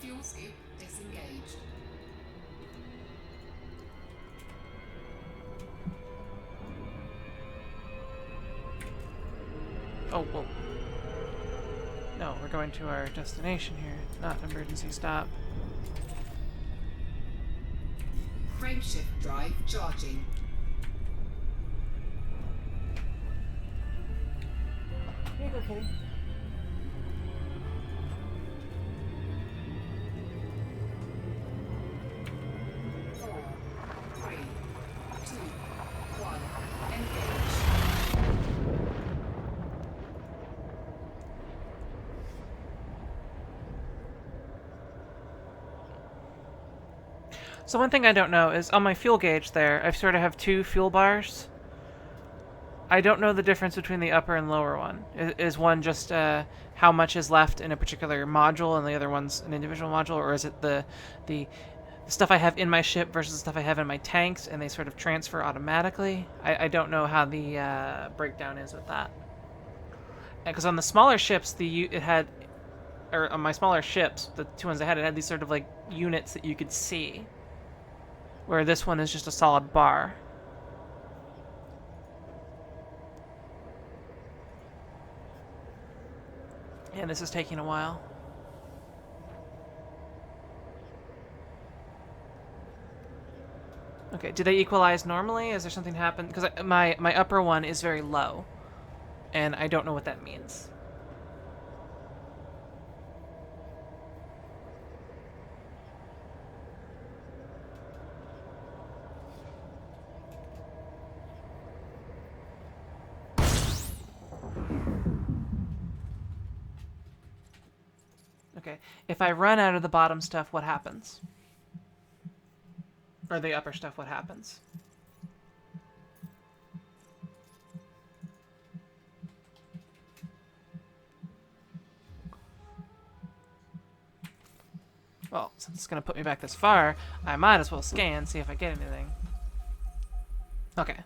S2: Fuel scoop disengaged.
S1: Oh, whoa. No, we're going to our destination here, not emergency stop.
S2: Frameshift drive charging.
S1: Here you go, Kitty.
S2: Four, three, two, one. Engage.
S1: So one thing I don't know is on my fuel gauge there, I sort of have two fuel bars. I don't know the difference between the upper and lower one. Is one just how much is left in a particular module and the other one's an individual module, or is it the stuff I have in my ship versus the stuff I have in my tanks and they sort of transfer automatically? I don't know how the breakdown is with that. Because on the smaller ships, on my smaller ships, the two ones I had, it had these sort of like units that you could see. Where this one is just a solid bar. And this is taking a while. Okay, do they equalize normally? Is there something happen? Because my upper one is very low. And I don't know what that means. Okay, if I run out of the bottom stuff, what happens? Or the upper stuff, what happens? Well, since it's going to put me back this far, I might as well scan, see if I get anything. Okay.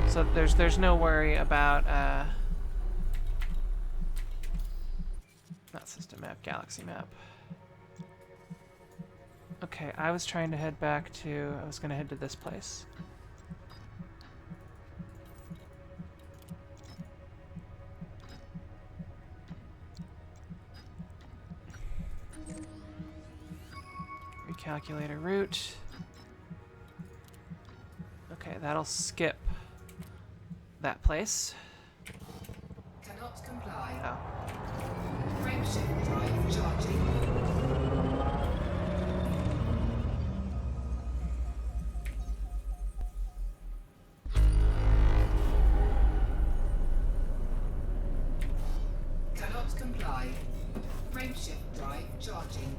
S1: So there's no worry about, not system map, galaxy map. Okay, I was trying to head back to, I was going to head to this place. Recalculate a route. Okay, that'll skip that place.
S2: Cannot comply.
S1: Oh.
S2: Frameshift drive charging. Cannot comply. Frameshift drive charging.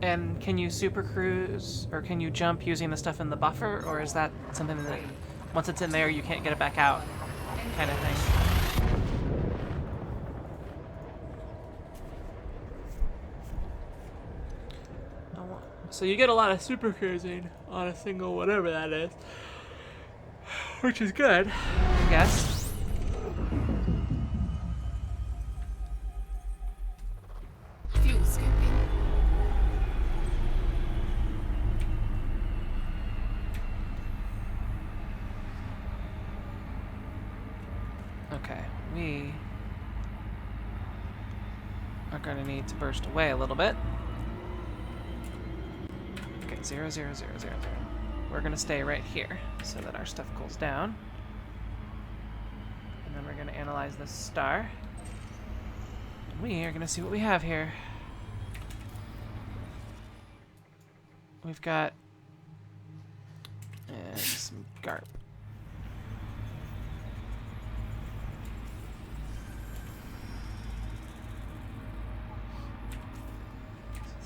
S1: And can you super cruise, or can you jump using the stuff in the buffer, or is that something that... once it's in there, you can't get it back out, kind of thing. So you get a lot of super cruising on a single whatever that is, which is good, I guess.
S2: Fuel skipping.
S1: Okay, we are going to need to burst away a little bit. Okay, 0, 0, 0, 0, 0. We're going to stay right here so that our stuff cools down. And then we're going to analyze this star. And we are going to see what we have here. We've got some garp.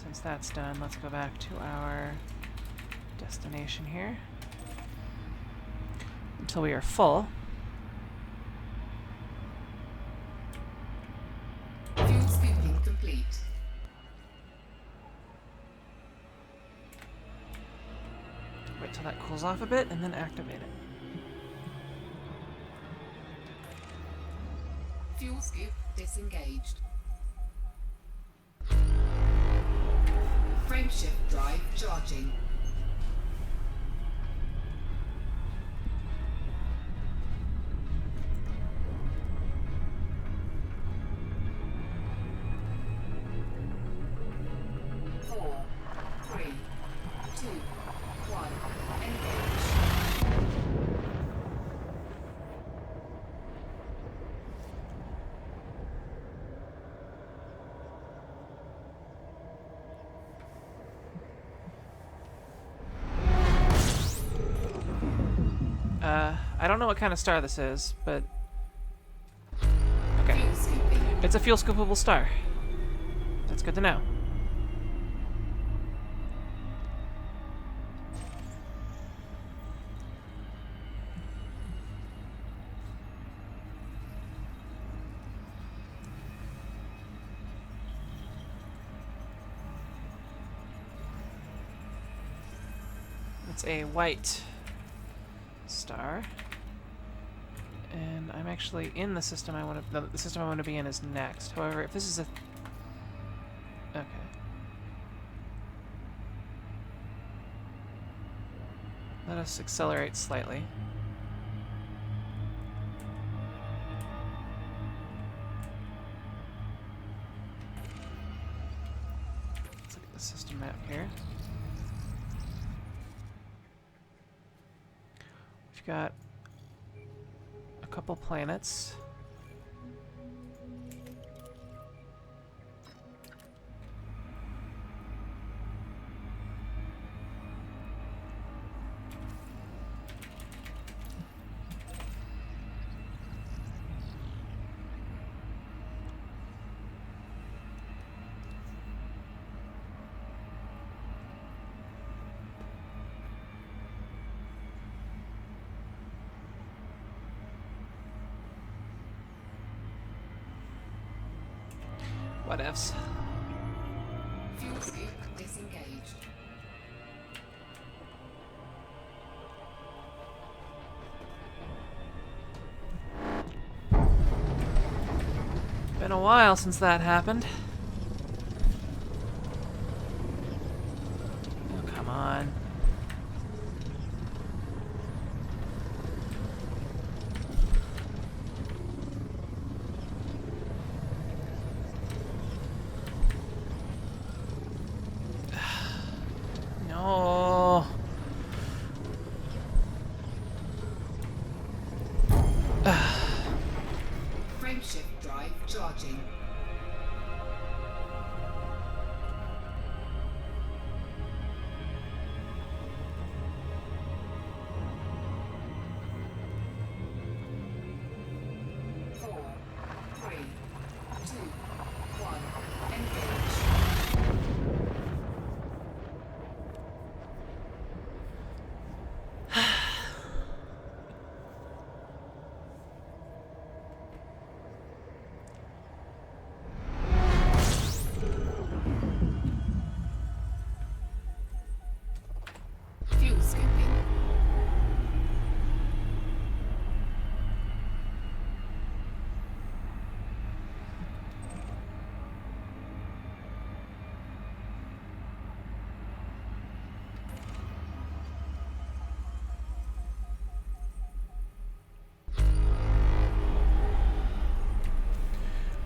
S1: Since that's done, let's go back to our destination here until we are full.
S2: Fuel scooping complete.
S1: Wait till that cools off a bit and then activate it.
S2: Fuel scoop disengaged. Frameshift drive charging. Four, three, two, one. Engage.
S1: I don't know what kind of star this is, but okay.
S2: Fuel scooping.
S1: It's a fuel scoopable star. That's good to know. It's a white star. And I'm actually in the system I want to... The system I want to be in is next. However, if this is a... Okay. Let us accelerate slightly. Let's look at the system map here. We've got a couple planets. What ifs?
S2: Fuel scoop disengaged.
S1: Been a while since that happened. Oh, come on. No.
S2: Frameshift drive charging. Four, three, two, one. Engage.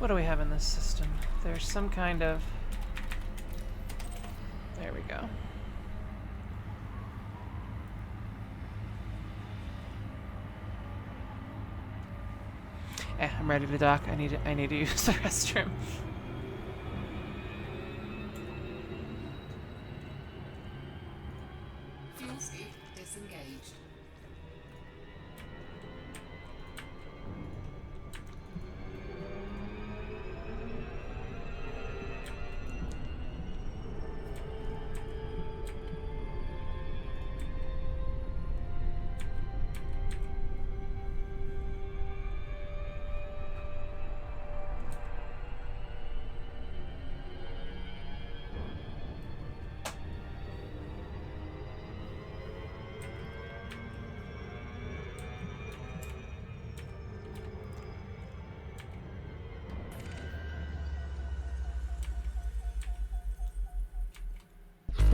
S1: What do we have in this system? There's some kind of... There we go. I'm ready to dock. I need to use the restroom.
S2: Fuel scoop disengaged.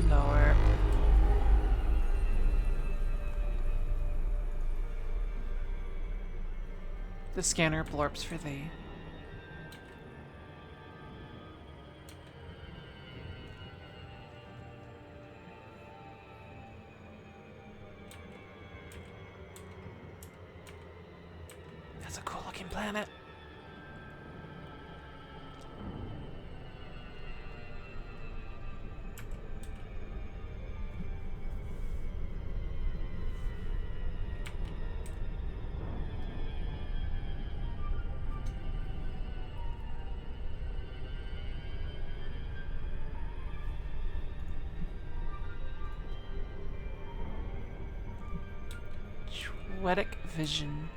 S1: Nowhere. The scanner blorps for thee. That's a cool looking planet. Poetic vision.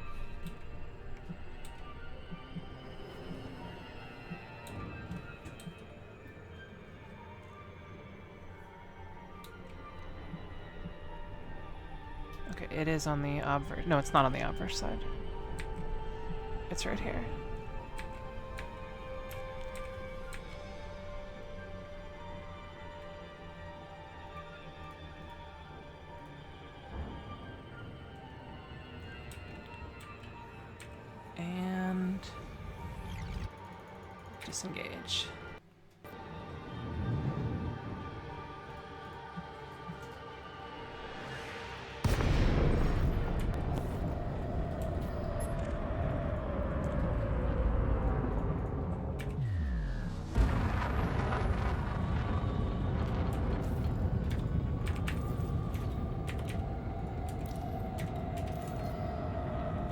S1: Okay, it is on the obverse. No, it's not on the obverse side. It's right here. And disengage.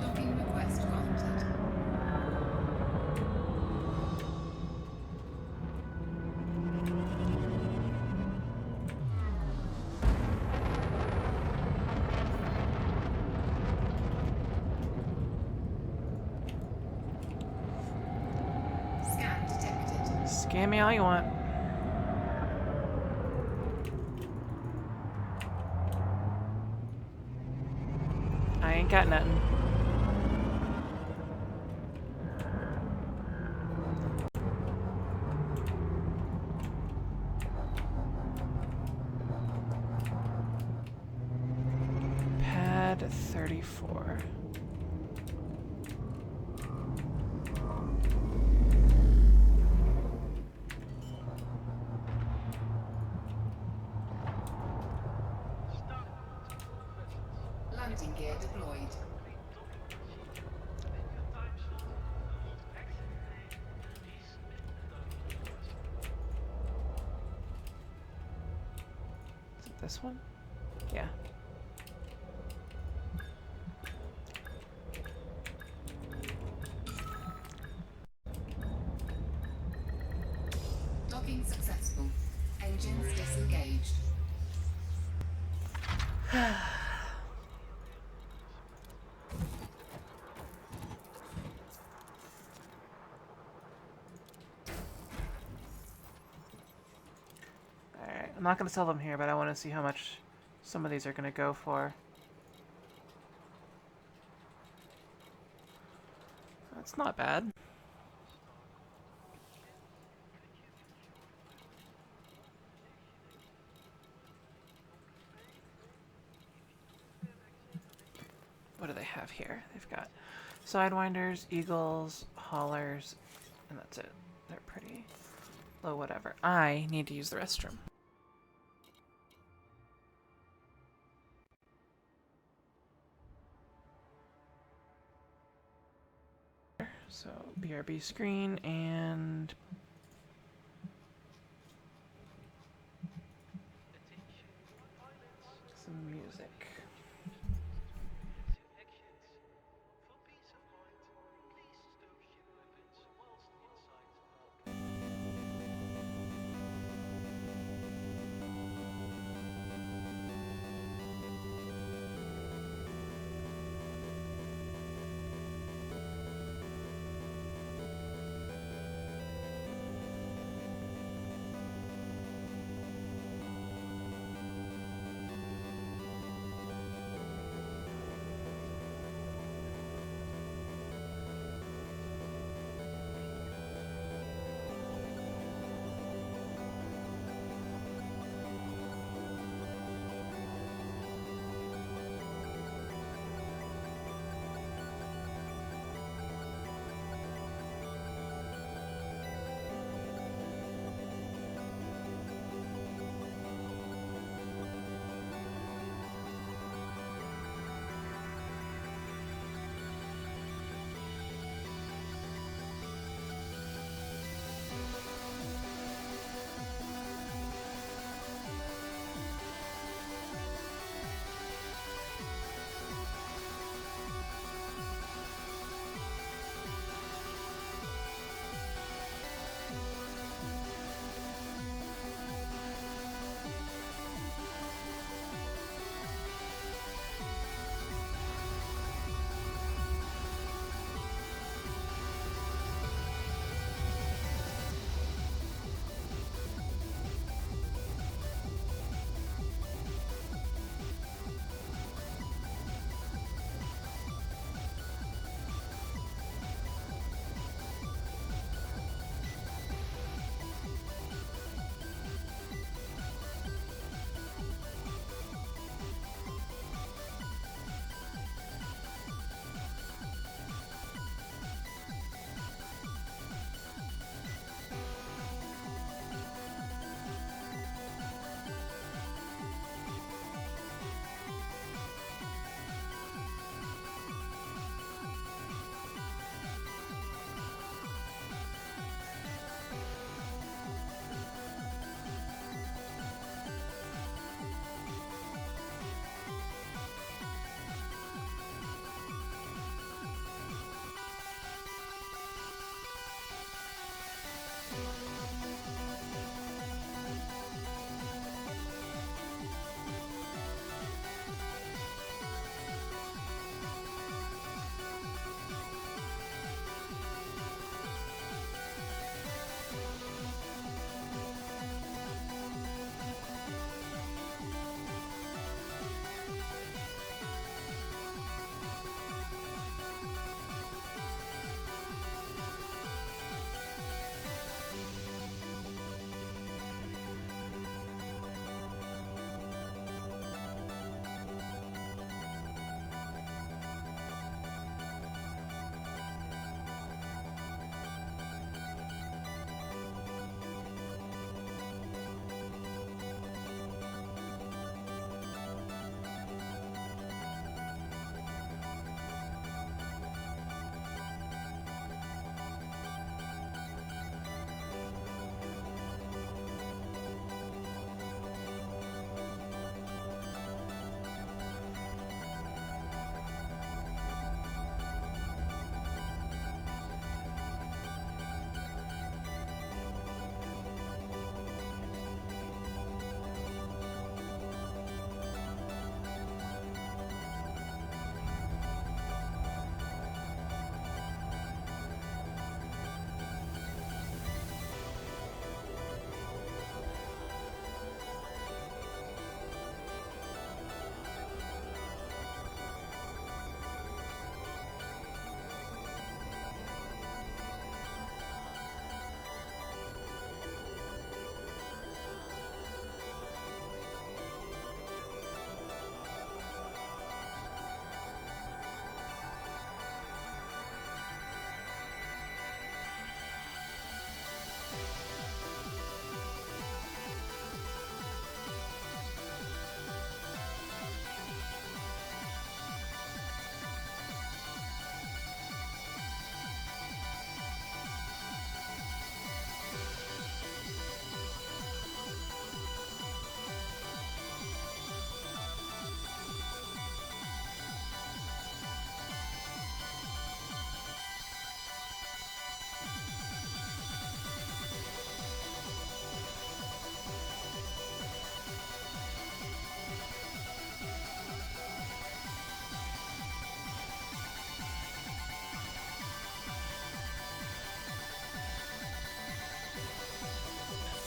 S2: Docking request granted. Scan detected.
S1: Scan me all you want. I ain't got nothing. Pad 34.
S2: Landing gear deployed.
S1: Is it this one? Yeah.
S2: Docking successful. Engines disengaged.
S1: Alright, I'm not going to sell them here, but I want to see how much some of these are going to go for. That's not bad. What do they have here? They've got sidewinders, eagles, haulers, And that's it. They're pretty low, whatever. I need to use the restroom. So, BRB screen and some music.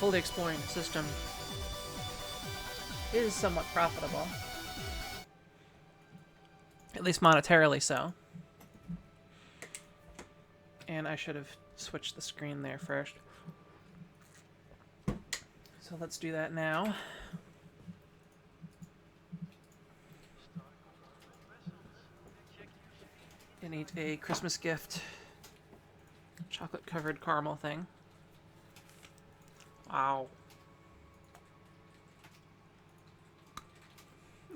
S1: fully exploring the system is somewhat profitable. At least monetarily so. And I should have switched the screen there first. So let's do that now. And eat a Christmas gift. Chocolate covered caramel thing. Wow.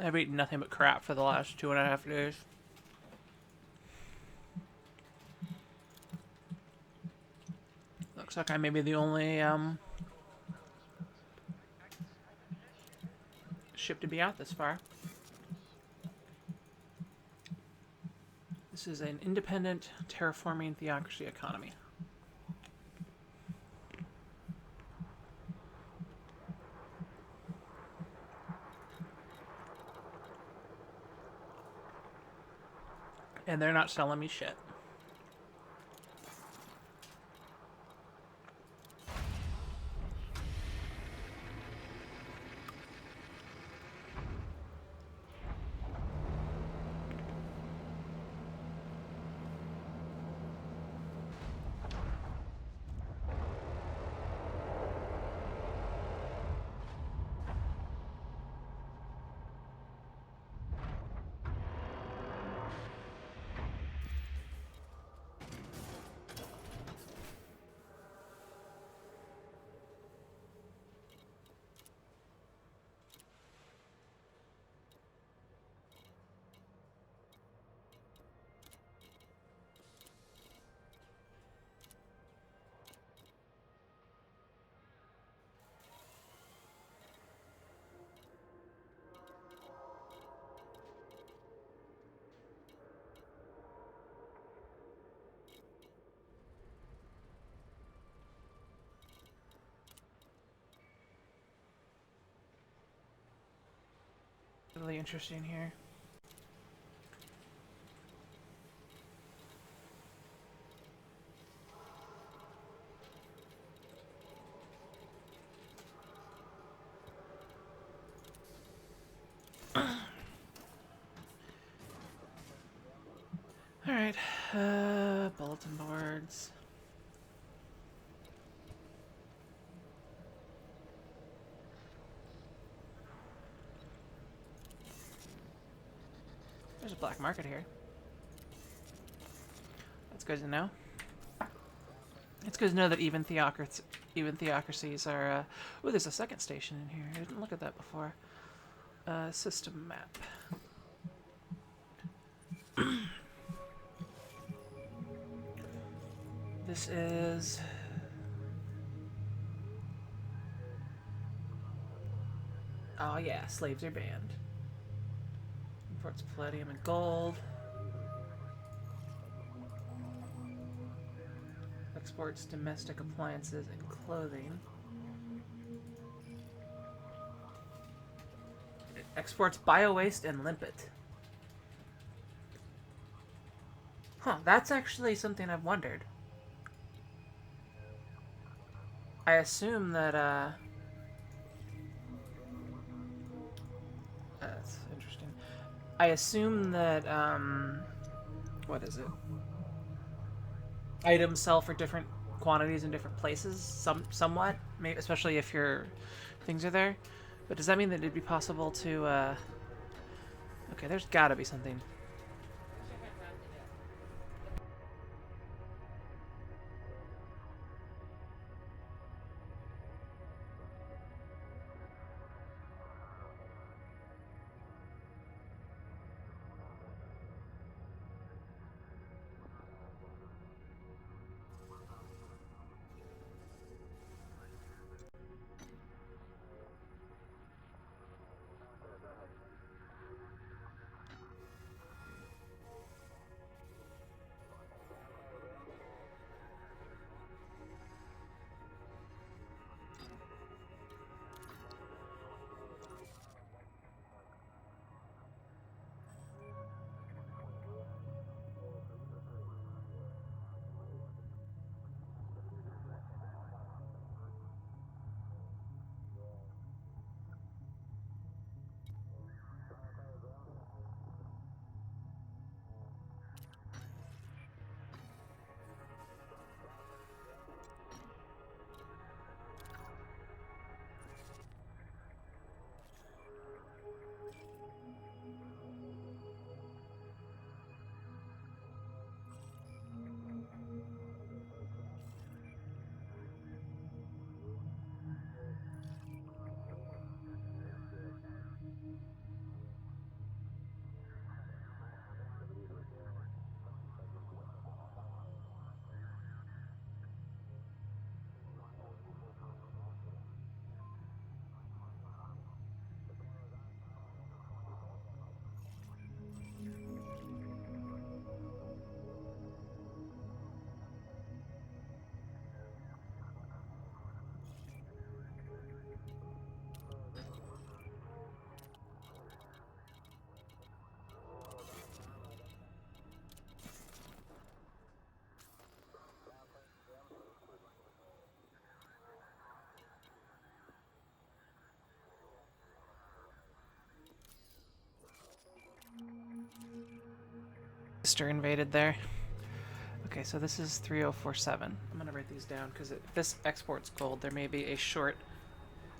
S1: I've eaten nothing but crap for the last 2.5 days. Looks like I may be the only ship to be out this far. This is an independent, terraforming theocracy economy. And they're not selling me shit. Really interesting here. Alright, bulletin boards. There's a black market here. That's good to know. It's good to know that even theocracies are... Ooh, there's a second station in here. I didn't look at that before. System map. This is... Oh yeah, slaves are banned. Imports palladium and gold. Exports domestic appliances and clothing. It exports bio-waste and limpet. Huh, that's actually something I've wondered. I assume that, that's interesting. I assume that, what is it? Items sell for different quantities in different places, somewhat, maybe, especially if your things are there. But does that mean that it'd be possible to, okay, there's gotta be something. Stir invaded there. Okay, so this is 3047. I'm gonna write these down because if this exports gold, there may be a short,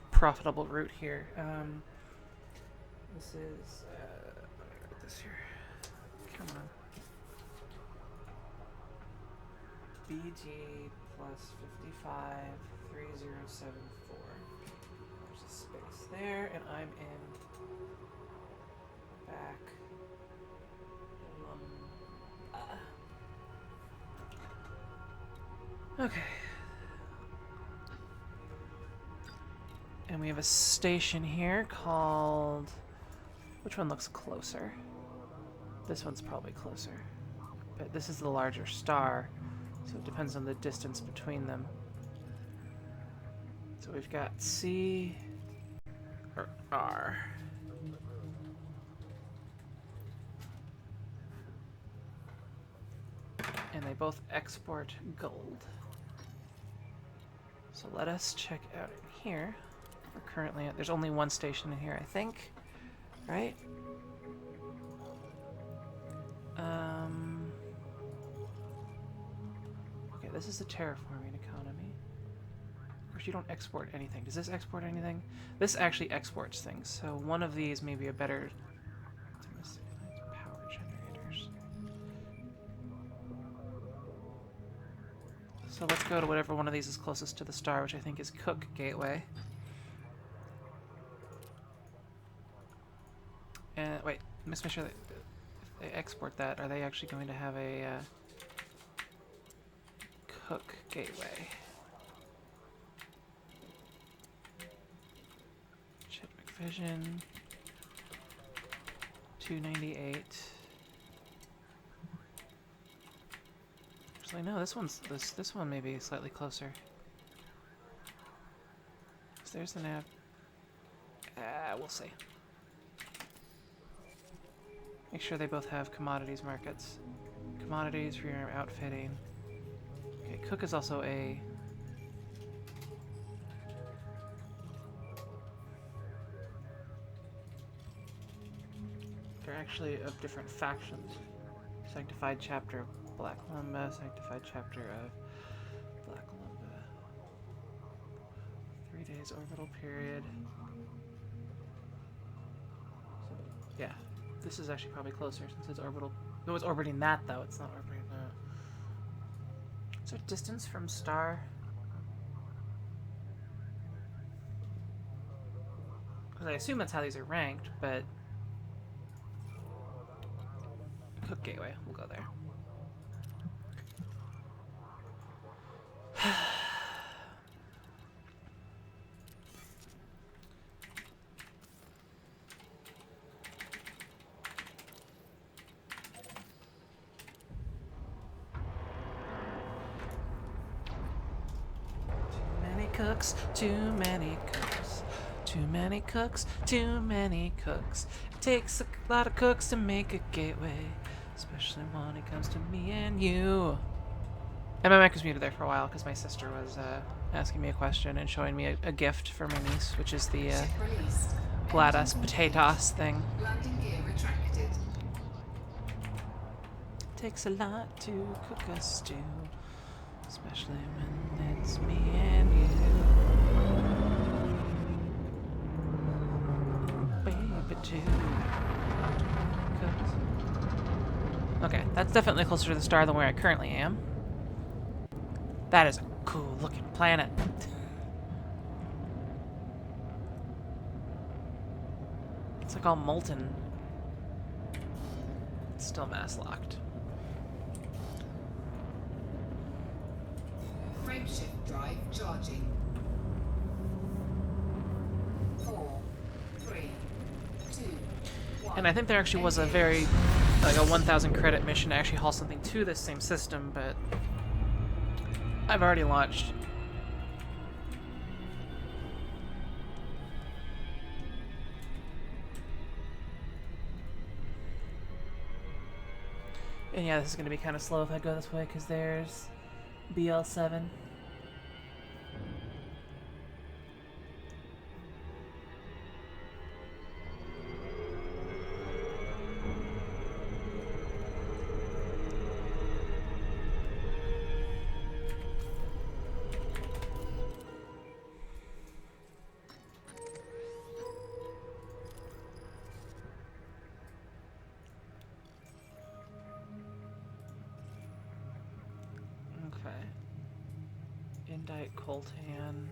S1: profitable route here. This is let me write this here. Come on. BG plus 55 3074. There's a space there, and I'm in back. Okay. And we have a station here called... Which one looks closer? This one's probably closer. But this is the larger star, so it depends on the distance between them. So we've got C or R. And they both export gold. So let us check out in here. We're currently at, there's only one station in here, I think. Right? Okay, this is the terraforming economy. Of course, you don't export anything. Does this export anything? This actually exports things. So one of these may be a better... Power generators. So let's go to whatever one of these is closest to the star, which I think is Cook Gateway. And wait, let's make sure that if they export that, are they actually going to have a Cook Gateway? Chadwick Vision. 298. Actually, no, this one may be slightly closer. So there's the nav. We'll see. Make sure they both have commodities markets. Commodities for your outfitting. Okay, Cook is also a... They're actually of different factions. Sanctified chapter of Black Lumba, Sanctified chapter of Black Lumba. 3 days orbital period. So, yeah. This is actually probably closer since it's orbital. No, it's orbiting that though. It's not orbiting that. So distance from star. Because I assume that's how these are ranked, but Cook Gateway. We'll go there. Cooks, too many cooks. Too many cooks, too many cooks. It takes a lot of cooks to make a gateway, especially when it comes to me and you. And my mic was muted there for a while because my sister was asking me a question and showing me a gift for my niece, which is the GLaDOS potatoes thing.
S2: Landing gear retracted.
S1: Takes a lot to cook a stew, especially when it's me and you. Baby, too. Okay, that's definitely closer to the star than where I currently am. That is a cool looking planet. It's like all molten. It's still mass locked.
S2: Frameshift drive charging. 4, 3, 2, 1.
S1: And I think there actually was a very, like a 1,000 credit mission to actually haul something to this same system, but I've already launched. And yeah, this is going to be kind of slow if I go this way, because there's BL7. Okay. Indite coltan.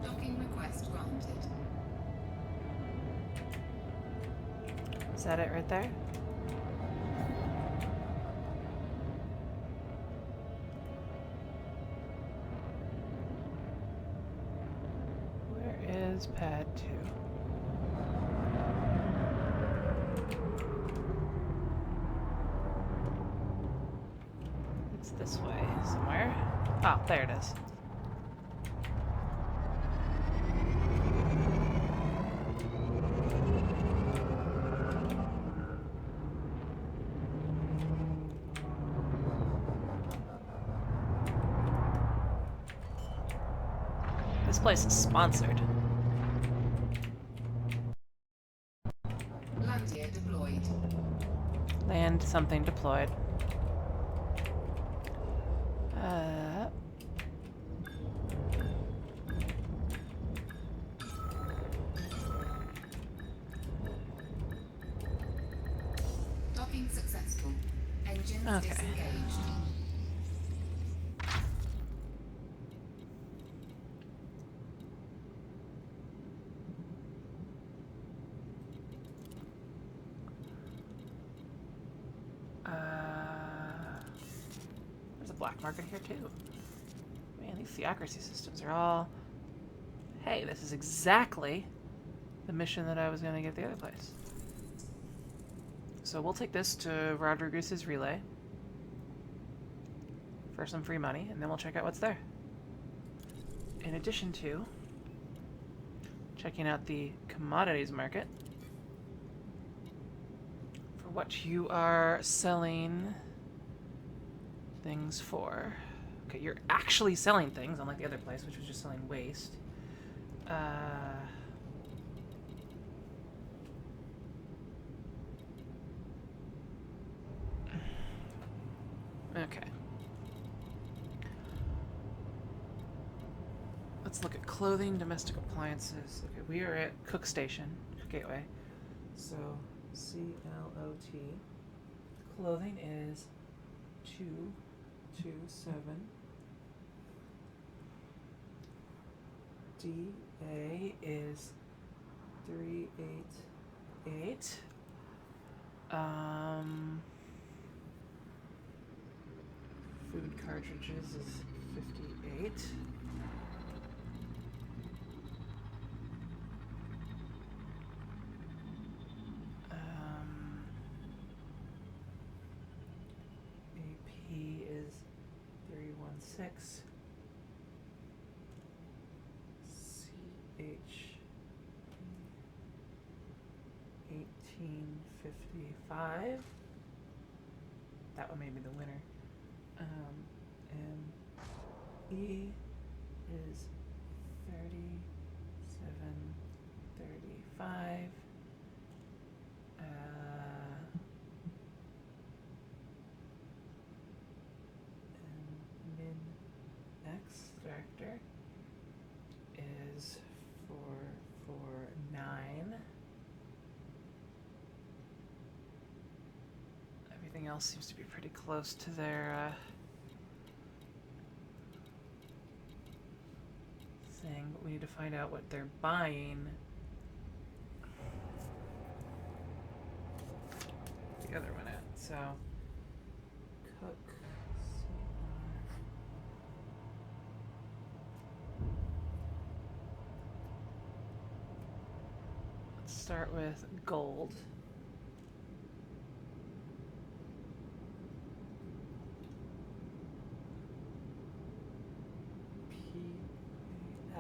S2: Docking request granted.
S1: Is that it right there? Where is pad 2? It's this way somewhere. Oh, there it is. This place is sponsored.
S2: Landier deployed.
S1: Land something deployed.
S2: Docking successful. Engines
S1: Okay.
S2: disengaged.
S1: There's a black market here too. Man, these theocracy systems are all... Hey, this is exactly the mission that I was going to get at the other place. So we'll take this to Rodriguez's relay for some free money, and then we'll check out what's there. In addition to checking out the commodities market for what you are selling things for. Okay, you're actually selling things, unlike the other place, which was just selling waste. Okay. Let's look at clothing, domestic appliances. Okay, we are at Cook Station, Cook Gateway. So, CLOT. Clothing is 227. DA is 388. Food cartridges is 58. 1855. That one may be the winner. And E is 3735. And min extractor is 449. Everything else seems to be pretty close to their thing, but we need to find out what they're buying. The other one at. So cook. Let's start with gold.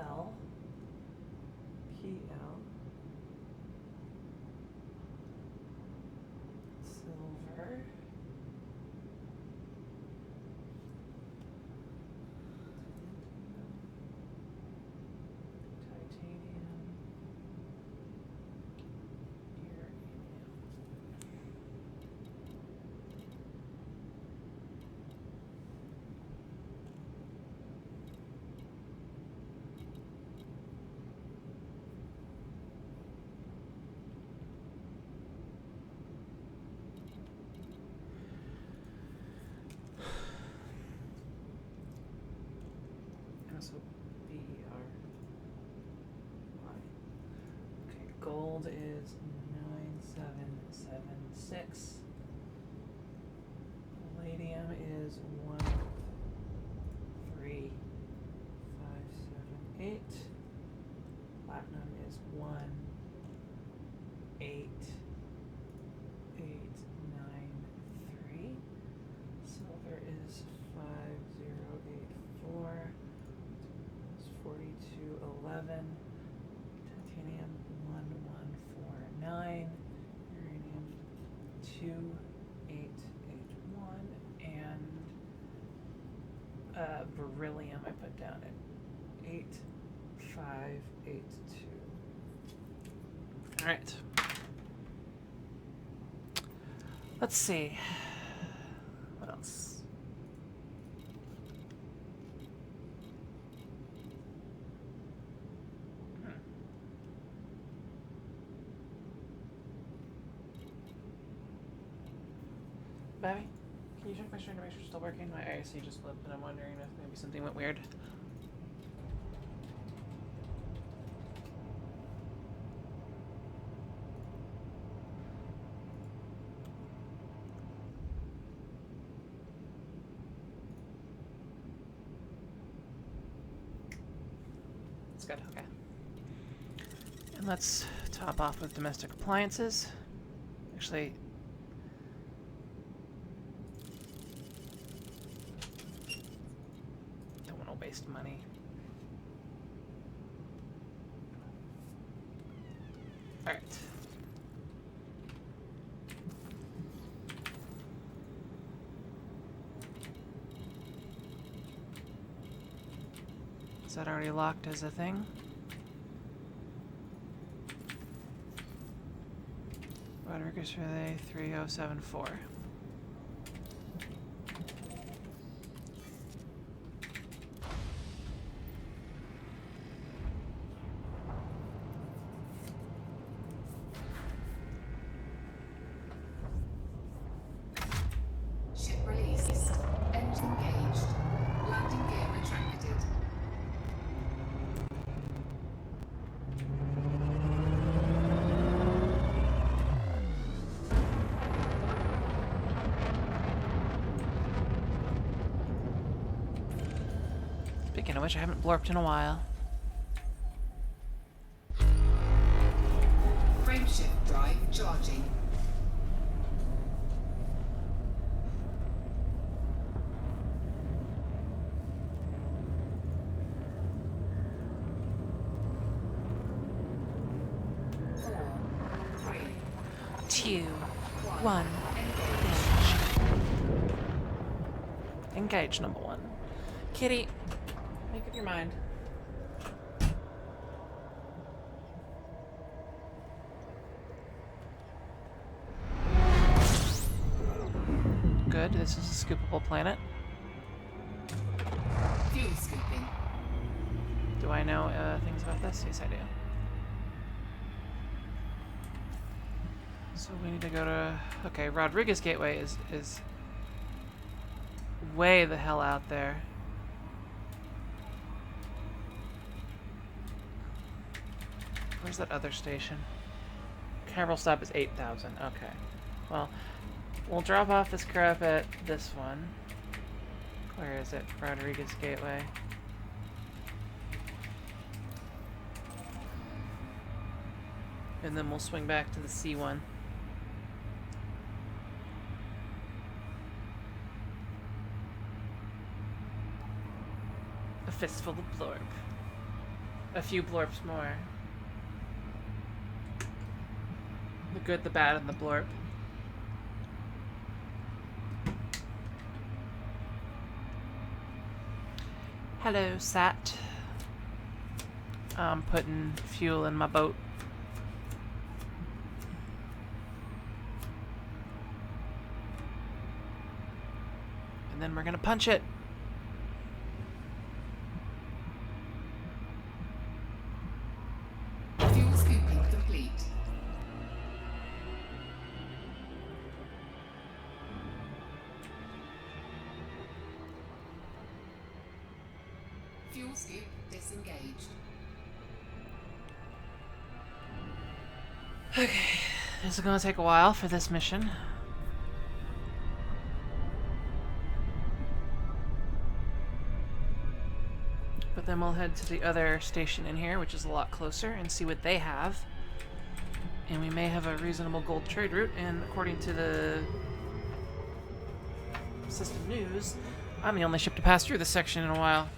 S1: PL. Silver. Titanium. Uranium. So BRY. Okay, gold is 9776. Palladium is 13578. Platinum is 18893. Silver is 5084. 4211, titanium 1149, uranium 2881, and beryllium I put down at 8582. All right. Let's see. What else? Babby, can you check my screen to make sure it's still working? My IC just flipped, and I'm wondering if maybe something went weird. It's good, okay. And let's top off with domestic appliances. Actually, waste money. All right. Is that already locked as a thing? Rodriguez Relay 3074. Speaking of which, I haven't blorped in a while.
S2: Frameshift drive charging. Four, three,
S1: 2, 1. Engage. Engage, number 1. Kitty, make up your mind. Good, this is a scoopable planet.
S2: Fuel scooping.
S1: Do I know things about this? Yes, I do. So we need to go to... Okay, Rodriguez Gateway is way the hell out there. Where's that other station? Capital stop is 8,000. Okay. Well, we'll drop off this crap at this one. Where is it? Rodriguez Gateway. And then we'll swing back to the C1. A fistful of blorp. A few blorps more. The good, the bad, and the blorp. Hello, Sat. I'm putting fuel in my boat. And then we're gonna punch it.
S2: Fuel scooping complete. Fuel scoop disengaged.
S1: Okay, this is gonna take a while for this mission. But then we'll head to the other station in here, which is a lot closer, and see what they have. And we may have a reasonable gold trade route, and according to the system news, I'm the only ship to pass through this section in a while.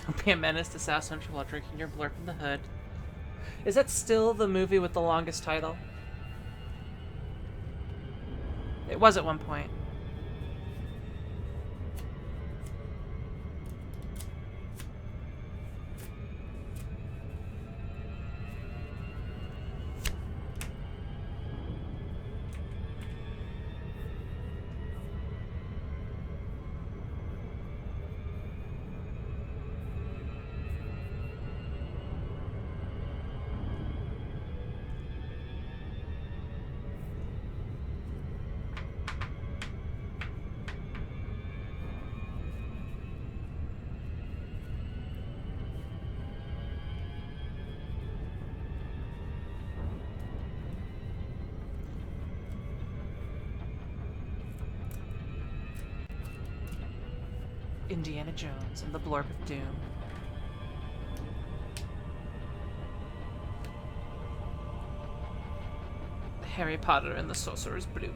S1: Don't be a menace to South Central while drinking your blurp in the hood. Is that still the movie with the longest title? It was at one point. Indiana Jones and the Blorp of Doom. Harry Potter and the Sorcerer's Bloop.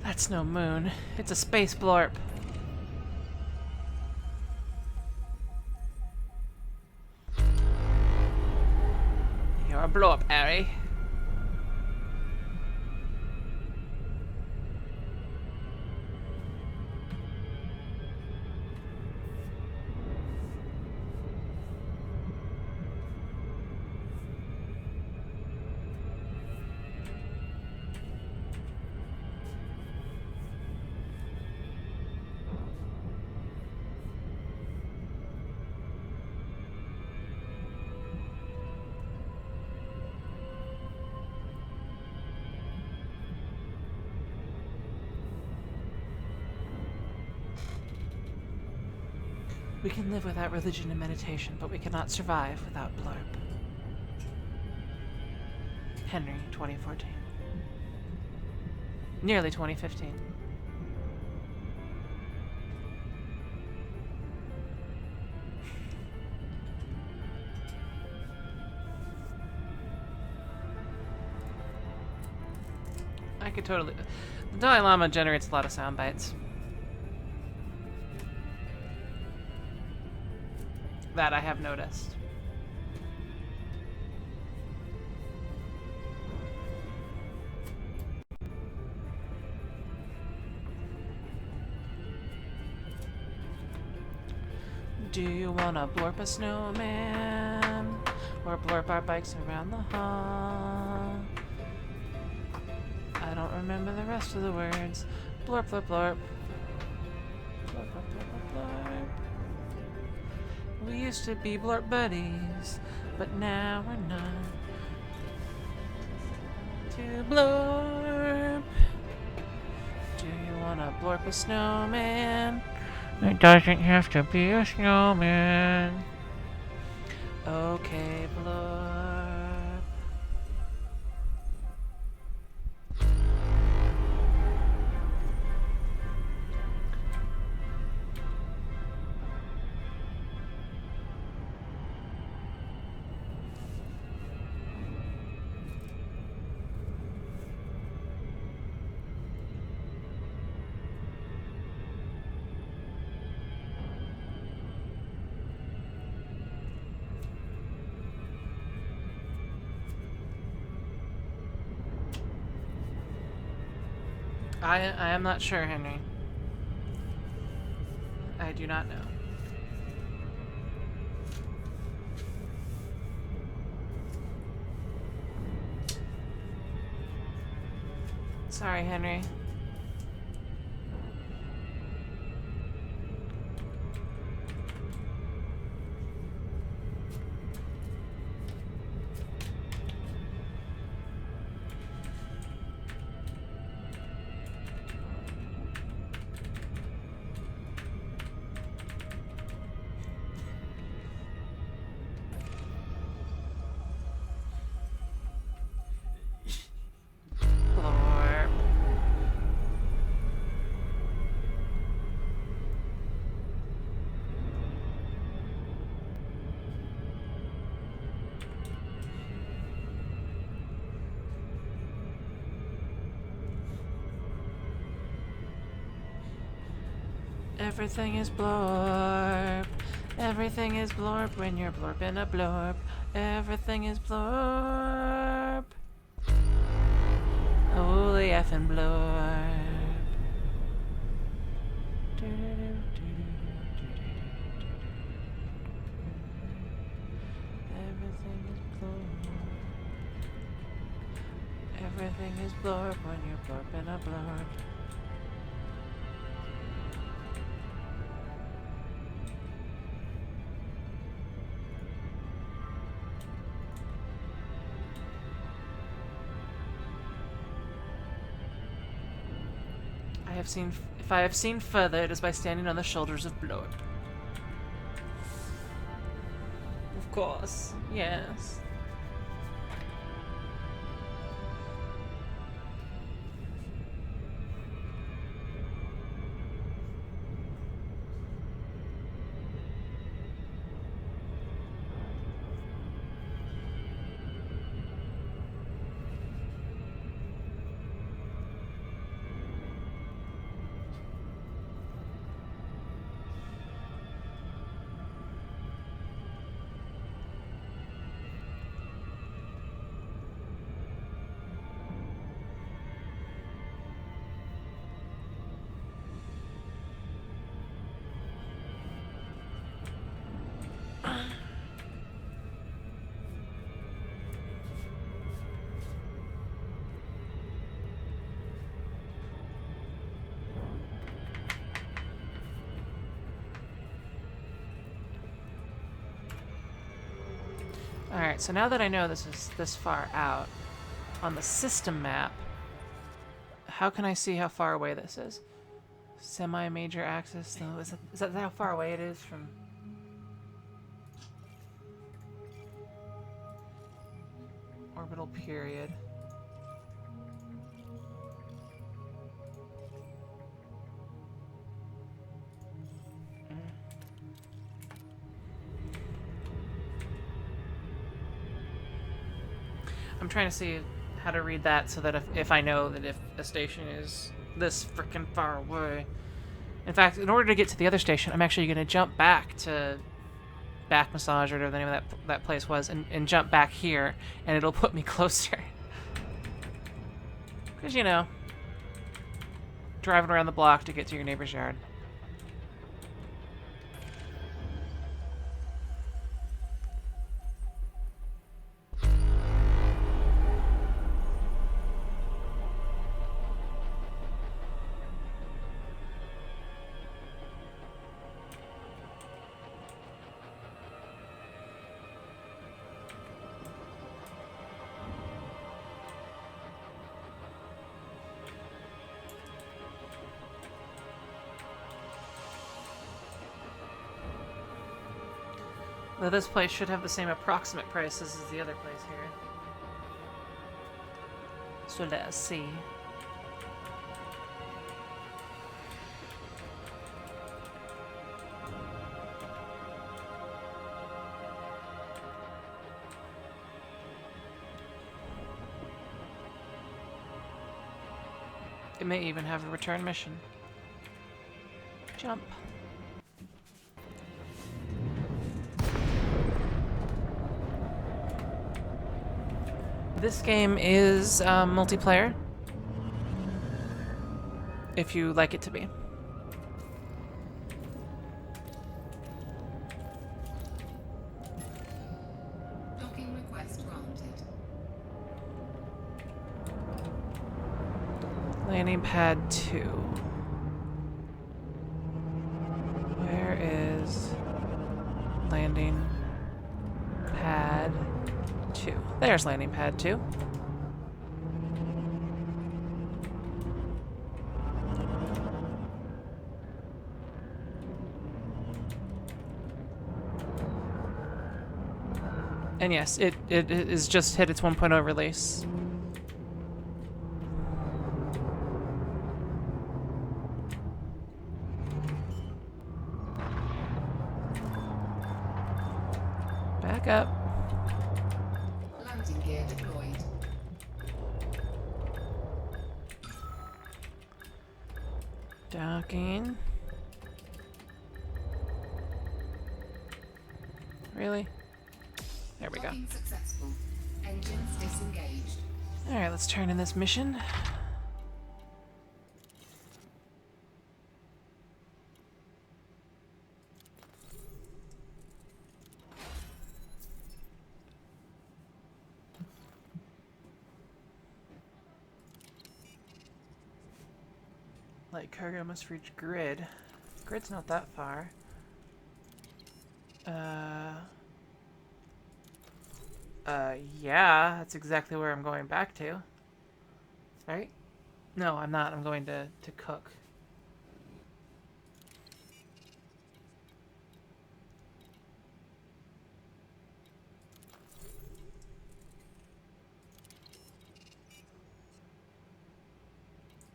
S1: That's no moon. It's a space blorp. You're a blorp, Harry. We can live without religion and meditation, but we cannot survive without blurb. Henry, 2014. Nearly 2015. I could totally... The Dalai Lama generates a lot of sound bites. That I have noticed. Do you wanna blorp a snowman? Or blorp our bikes around the hall? I don't remember the rest of the words. Blorp, blorp, blorp. Blorp, blorp, blorp, blorp, blorp. We used to be blorp buddies, but now we're not. To blorp. Do you wanna blorp a snowman? It doesn't have to be a snowman. Okay, blorp. I am not sure, Henry. I do not know. Sorry, Henry. Blorp. Everything is blorp. Everything is blorp when you're blorping a blorp. Everything is blorp. Holy effing blorp. Everything is blorp. Everything is blorp when you're blorping a blorp. If I have seen further, it is by standing on the shoulders of Blorp. Of course, yes. Alright, so now that I know this is this far out, on the system map, how can I see how far away this is? Semi-major axis? No, is that how far away it is from... Orbital period. I'm trying to see how to read that so that if I know that if a station is this freaking far away. In fact, in order to get to the other station, I'm actually going to jump back to Back Massage or whatever the name of that place was and jump back here, and it'll put me closer. Because, you know, driving around the block to get to your neighbor's yard. Though this place should have the same approximate prices as the other place here. So let us see. It may even have a return mission. Jump. This game is multiplayer, if you like it to be.
S2: Docking request granted.
S1: Landing pad 2. Where is landing pad 2? There's landing pad 2. And yes, it is just hit its 1.0 release. Back up.
S2: Landing gear deployed.
S1: Docking. Really? There we go.
S2: Docking successful. Engines disengaged.
S1: Alright, let's turn in this mission. Light cargo must reach grid. Grid's not that far. Yeah, that's exactly where I'm going back to. Right? No, I'm not. I'm going to cook.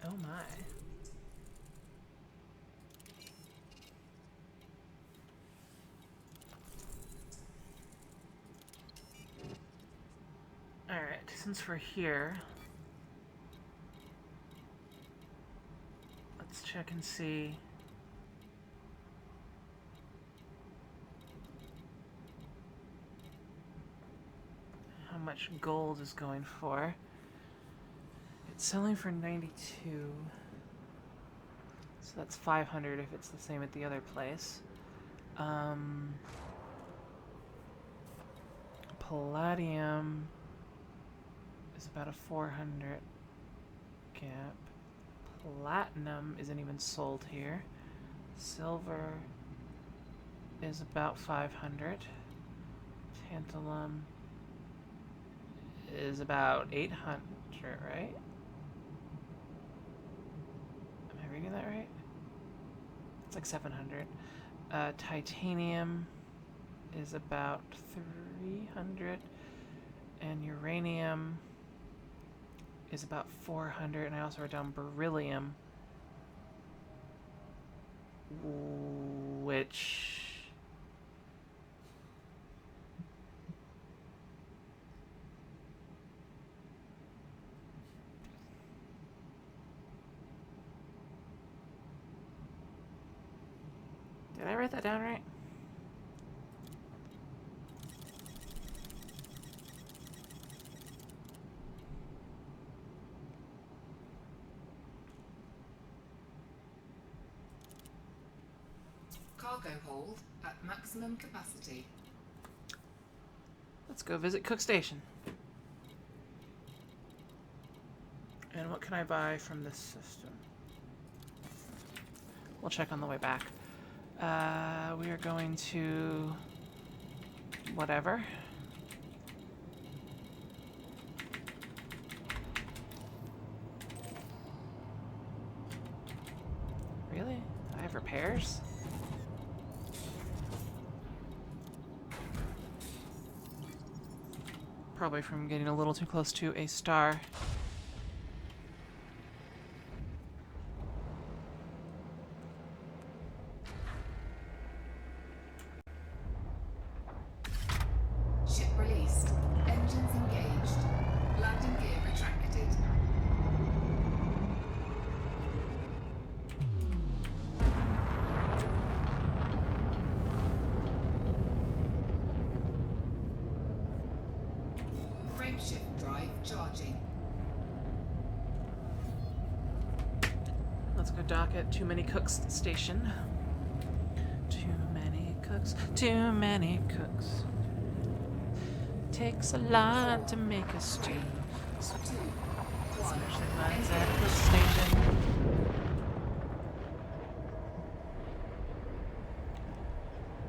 S1: Oh my. Alright, since we're here, let's check and see how much gold is going for. It's selling for 92, so that's 500 if it's the same at the other place. Palladium is about a 400 gap. Platinum isn't even sold here. Silver is about 500. Tantalum is about 800, right? Am I reading that right? It's like 700. Titanium is about 300. And uranium is about 400. And I also wrote down beryllium, which... Did I write that down right?
S2: Cargo hold at maximum capacity.
S1: Let's go visit Cook Station. And what can I buy from this system? We'll check on the way back. We are going to... whatever. Really? I have repairs? Probably from getting a little too close to a star.
S2: Ship released. Engines engaged. Landing gear retracted. Frameshift drive charging.
S1: Let's go dock at Too Many Cooks Station. Too many cooks, too many cooks. Takes a lot to make a stew. Especially mine's at Cook Station.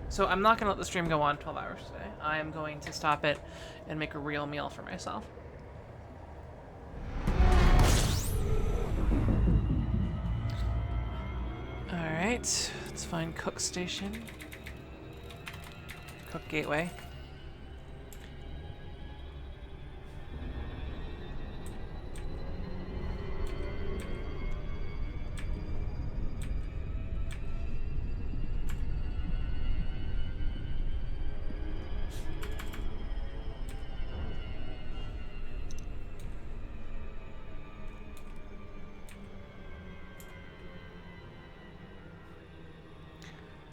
S1: So I'm not going to let the stream go on 12 hours today. I am going to stop it and make a real meal for myself. Alright, let's find Cook Station. Cook Gateway.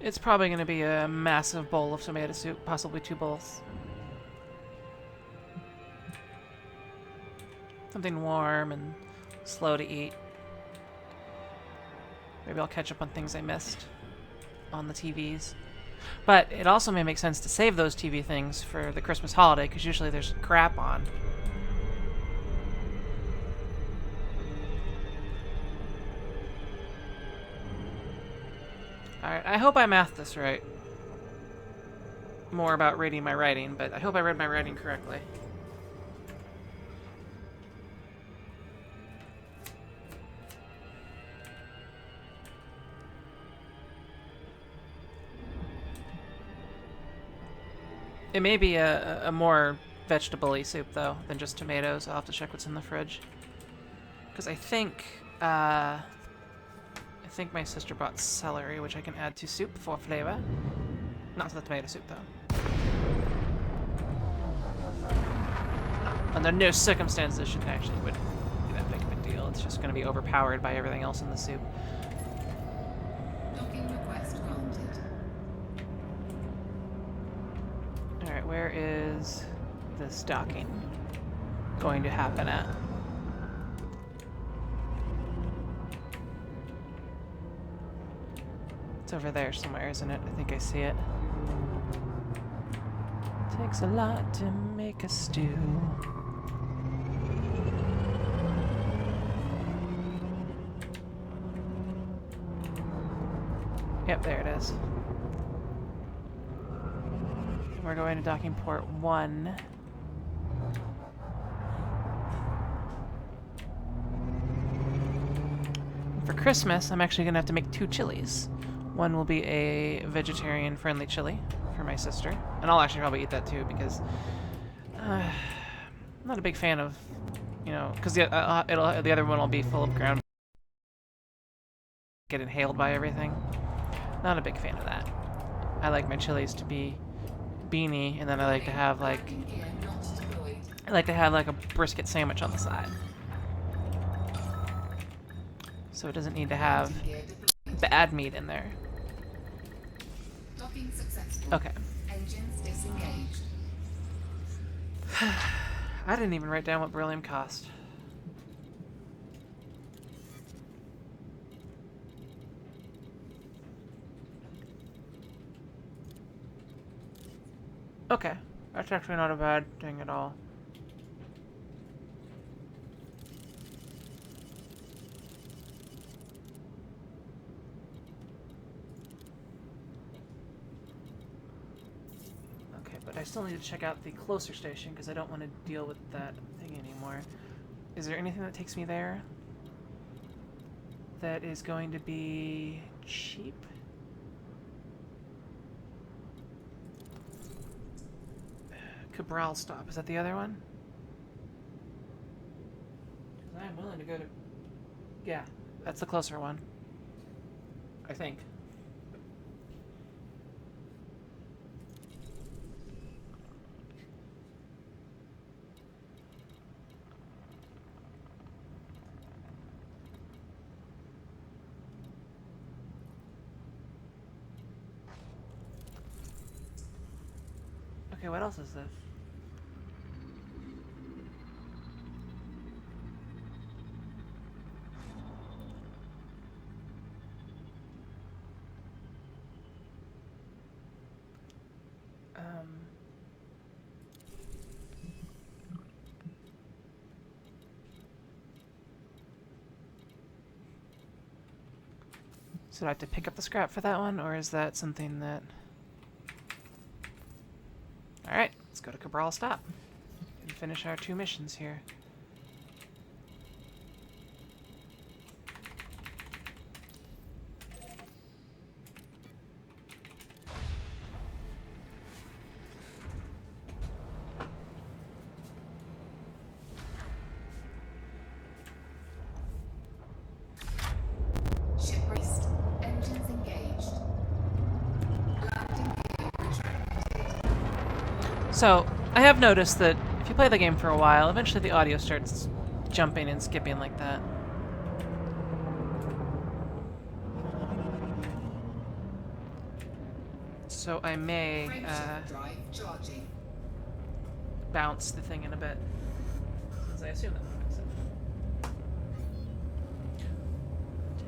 S1: It's probably going to be a massive bowl of tomato soup, possibly 2 bowls. Something warm and slow to eat. Maybe I'll catch up on things I missed on the TVs. But it also may make sense to save those TV things for the Christmas holiday, because usually there's crap on. Alright, I hope I mathed this right. More about reading my writing, but I hope I read my writing correctly. It may be a more vegetable-y soup, though, than just tomatoes. I'll have to check what's in the fridge. Because I think my sister brought celery, which I can add to soup for flavor. Not to the tomato soup, though. Under no circumstances it should actually would be that big of a deal. It's just going to be overpowered by everything else in the soup.
S2: Docking request granted.
S1: Alright, where is this docking going to happen at? It's over there somewhere, isn't it? I think I see it. Takes a lot to make a stew. Yep, there it is. We're going to docking port 1. for Christmas, I'm actually going to have to make 2 chilies. One will be a vegetarian-friendly chili for my sister. And I'll actually probably eat that too, because I'm not a big fan of, you know, because the other one will be full of ground, get inhaled by everything. Not a big fan of that. I like my chilies to be beany, and then I like to have like a brisket sandwich on the side. So it doesn't need to have bad meat in there.
S2: Docking successful.
S1: Okay.
S2: Engines disengaged.
S1: I didn't even write down what beryllium cost. Okay, that's actually not a bad thing at all. Okay, but I still need to check out the closer station because I don't want to deal with that thing anymore. Is there anything that takes me there that is going to be cheap? Cabral stop. Is that the other one? Because I'm willing to go to... Yeah, that's the closer one. I think. Okay, what else is this? So do I have to pick up the scrap for that one, or is that something that... Alright, let's go to Cabral Stop and finish our 2 missions here.
S2: Ship raced. Engines engaged. Landing gear retracted.
S1: So, I have noticed that if you play the game for a while, eventually the audio starts jumping and skipping like that. So I may
S2: Frameshift drive charging.
S1: bounce the thing in a bit, since I assume that will fix it.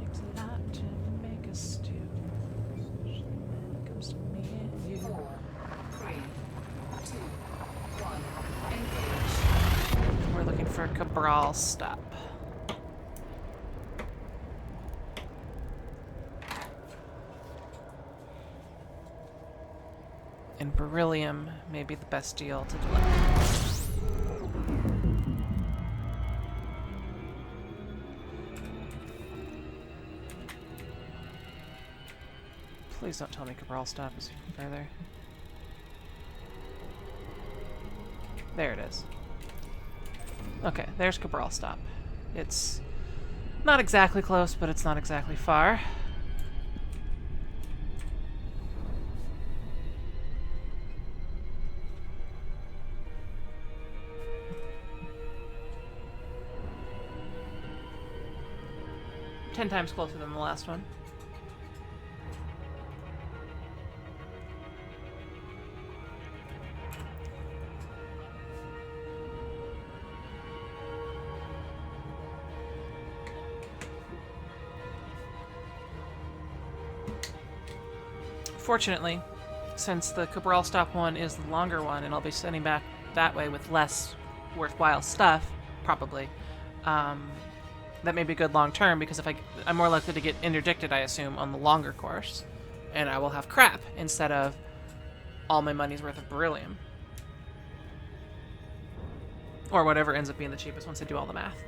S1: Takes a lot to make a stew. When it comes to me and you.
S2: 4, 3, 2, 1. Engage.
S1: We're looking for Cabral Stop. And beryllium may be the best deal to deliver. Please don't tell me Cabral Stop is further. There it is. Okay, there's Cabral Stop. It's not exactly close, but it's not exactly far. Ten times closer than the last one. Fortunately, since the Cabral Stop one is the longer one, and I'll be sending back that way with less worthwhile stuff, probably, that may be good long term, because if I'm more likely to get interdicted, I assume, on the longer course, and I will have crap instead of all my money's worth of beryllium. Or whatever ends up being the cheapest once I do all the math.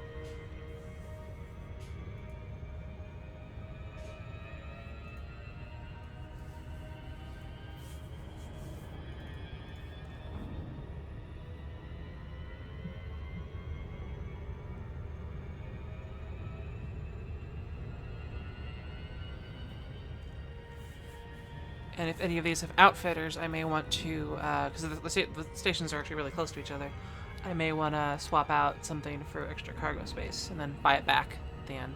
S1: And if any of these have outfitters, I may want to, because the stations are actually really close to each other, I may want to swap out something for extra cargo space and then buy it back at the end.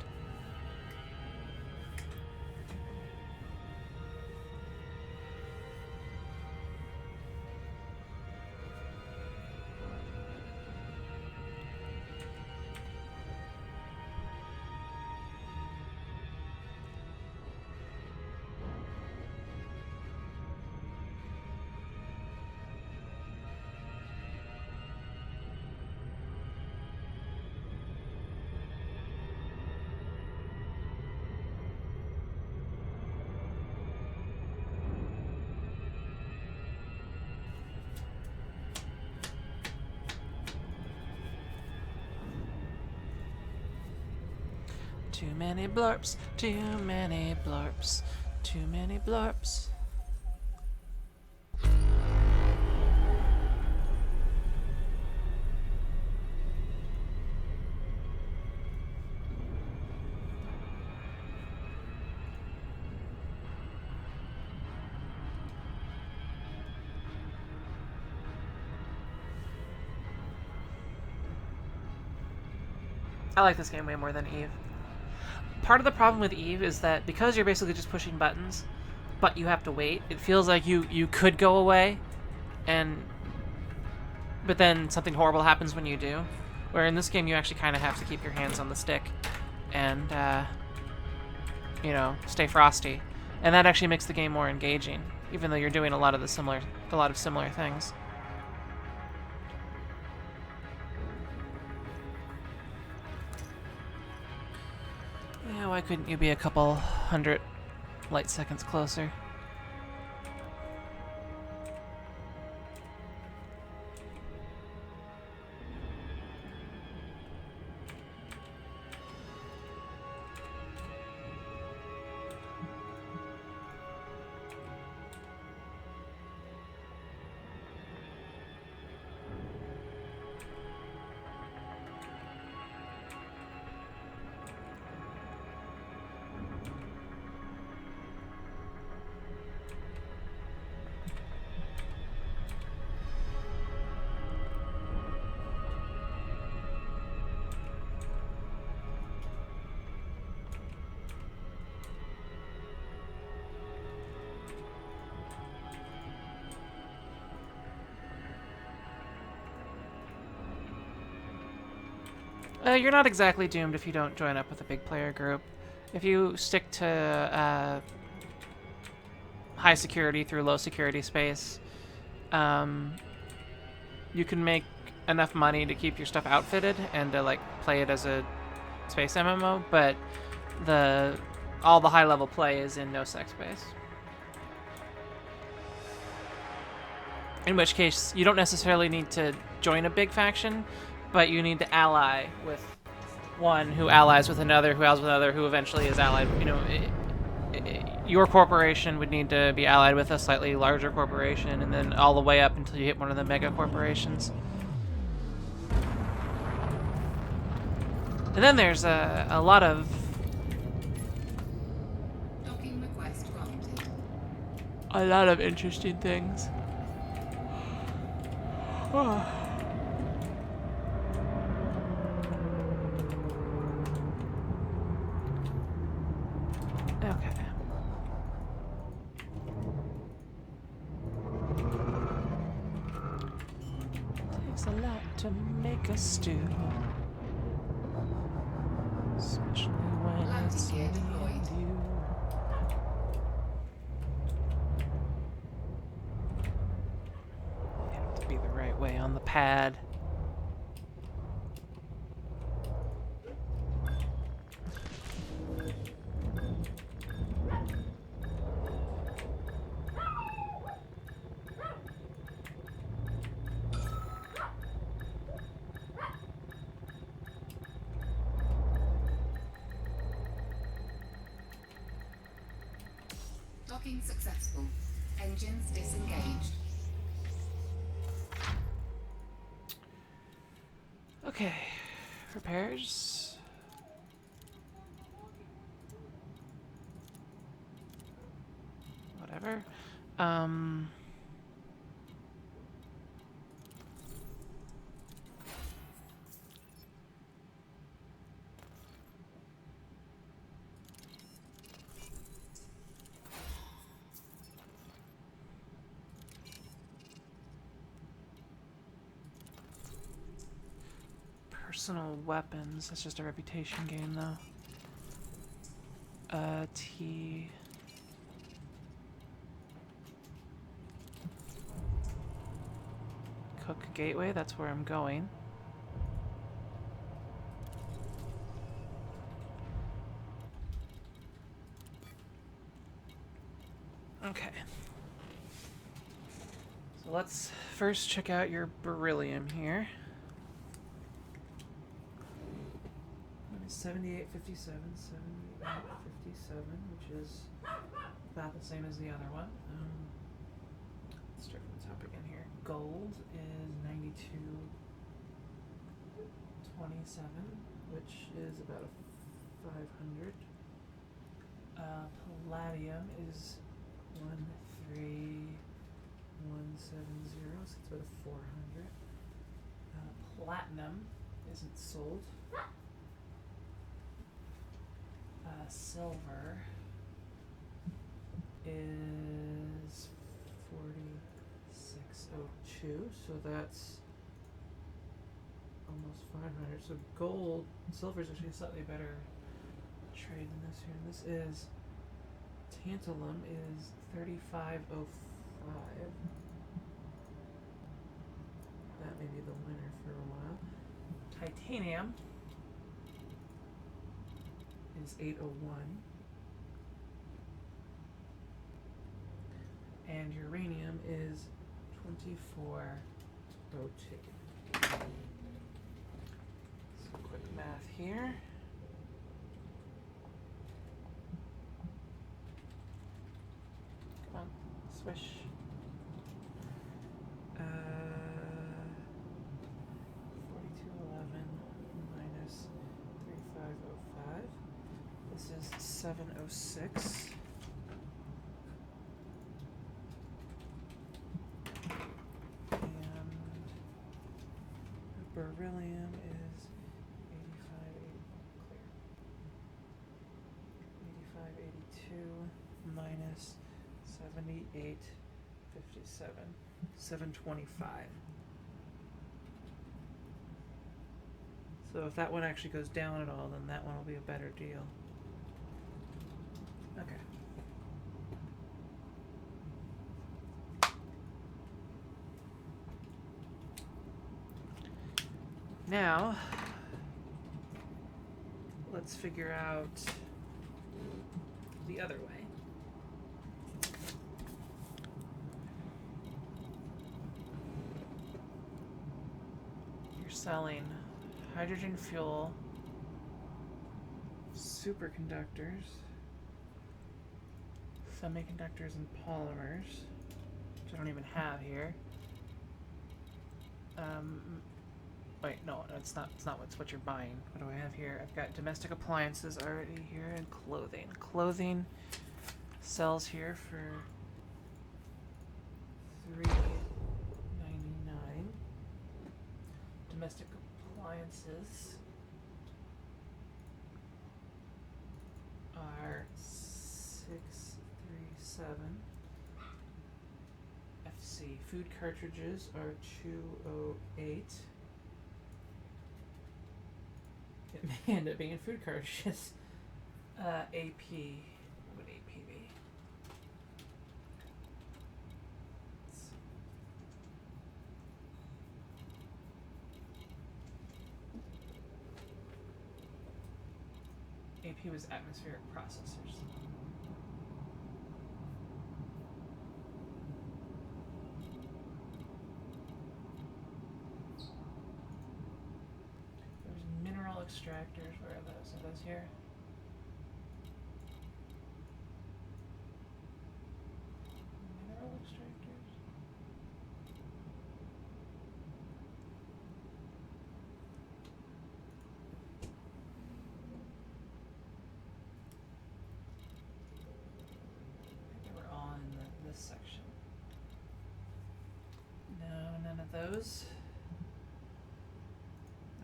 S1: Too many blorps, too many blorps, too many blorps. I like this game way more than Eve. Part of the problem with Eve is that because you're basically just pushing buttons, but you have to wait, it feels like you could go away, but then something horrible happens when you do. Where in this game you actually kind of have to keep your hands on the stick and, stay frosty. And that actually makes the game more engaging, even though you're doing a lot of similar things. Yeah, why couldn't you be a couple hundred light seconds closer? You're not exactly doomed if you don't join up with a big player group. If you stick to high security through low security space, you can make enough money to keep your stuff outfitted and to play it as a space MMO, but all the high level play is in no sec space. In which case, you don't necessarily need to join a big faction, but you need to ally with one who allies with another, who allies with another, who eventually is allied. Your corporation would need to be allied with a slightly larger corporation, and then all the way up until you hit one of the mega corporations. And then there's a lot of...
S2: Docking request granted.
S1: A lot of interesting things. Okay. Takes a lot to make a stew, especially when
S2: Landing
S1: it's
S2: gear
S1: me
S2: deployed.
S1: and you. You have to be the right way on the pad.
S2: Docking successful. Engines disengaged.
S1: Okay, repairs. Whatever. Um... Personal weapons. That's just a reputation game, though. T. Cook Gateway. That's where I'm going. Okay. So let's first check out your beryllium here. 7857, 7857, which is about the same as the other one. Let's start from the top again here. Gold is 9227, which is about a 500. Palladium is 13170, so it's about a 400. Platinum isn't sold. Silver is 4602, so that's almost 500. So gold, silver is actually a slightly better trade than this here. And this is tantalum is 3505. That may be the winner for a while. Titanium is 801. And uranium is 2402. Some quick math here. Come on, swish. 4211 minus 3505. This is 706. And beryllium is 8582 minus 7857. 725. So if that one actually goes down at all, then that one will be a better deal. Okay. Now, let's figure out the other way. You're selling hydrogen fuel, superconductors, semiconductors, and polymers, which I don't even have here. Wait, no, it's not what you're buying. What do I have here? I've got domestic appliances already here, and clothing. Clothing sells here for $3.99. Domestic appliances are $637. FC food cartridges are $208. It may end up being food cartridges. AP. What would AP be? AP was atmospheric processors. There's mineral extractors. Where are those? Are those here? Mineral extractors? I think they were all in this section. those.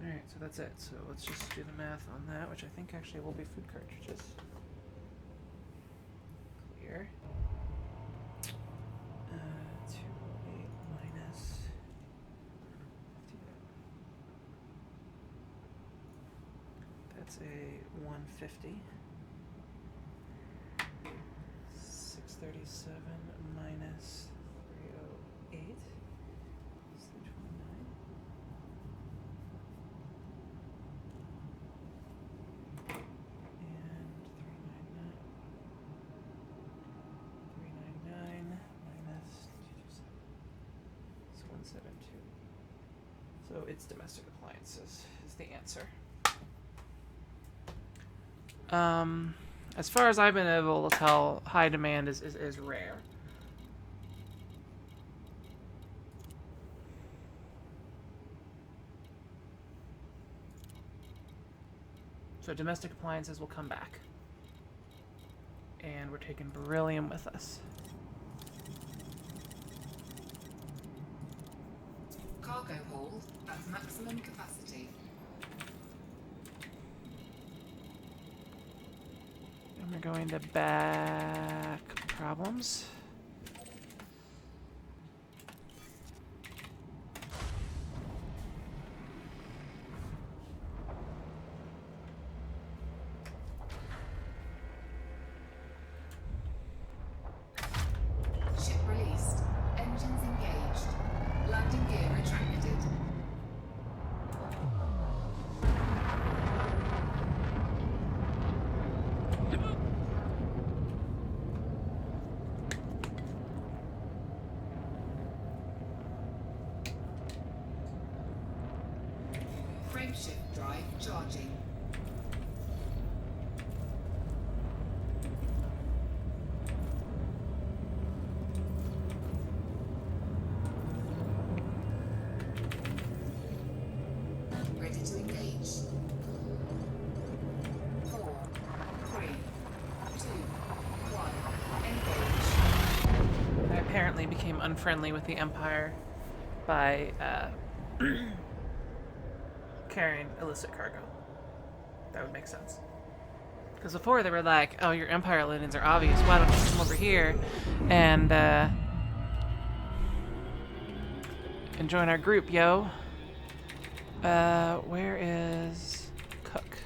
S1: Alright, so that's it. So let's just do the math on that, which I think actually will be food cartridges. Clear. 208 minus... That's a 150. 637 minus 308 is 329. And 399 minus 227. It's 172. So it's domestic appliances is the answer. As far as I've been able to tell, high demand is rare. So domestic appliances will come back. And we're taking beryllium with us.
S2: Cargo hold at maximum capacity.
S1: And we're going to back problems.
S2: Ship released. Engines engaged. Landing gear retracted. Frameshift drive charging. Ready to engage. 4, 3, 2, 1. Engage.
S1: I apparently became unfriendly with the Empire by carrying illicit cargo. That would make sense. Because before they were like, oh, your Empire landings are obvious. Why don't you come over here and join our group, yo? Where is Cook?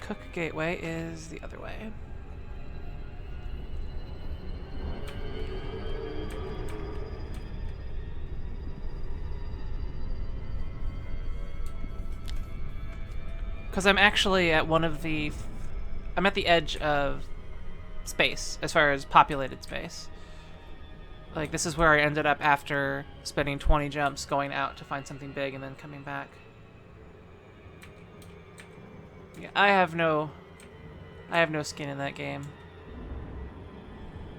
S1: Cook Gateway is the other way. Because I'm actually at I'm at the edge of space, as far as populated space. Like, this is where I ended up after spending 20 jumps going out to find something big and then coming back. Yeah, I have no skin in that game.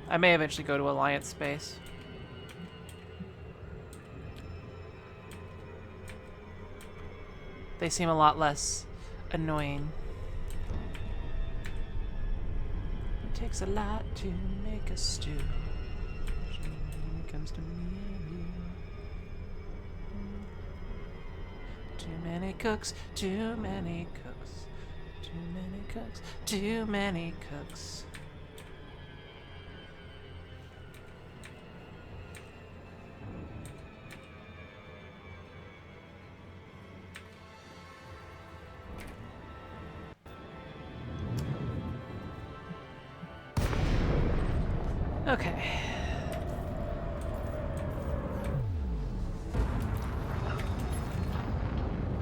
S1: I may eventually go to Alliance space. They seem a lot less annoying. It takes a lot to make a stew. When it comes to me and you. Too many cooks, too many cooks, too many cooks, too many cooks. Okay.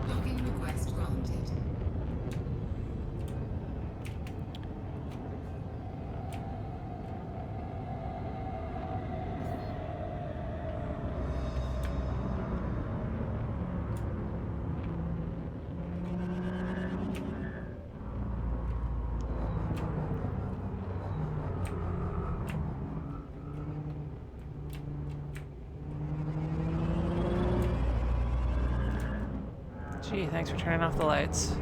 S2: Login request granted.
S1: Gee, thanks for turning off the lights.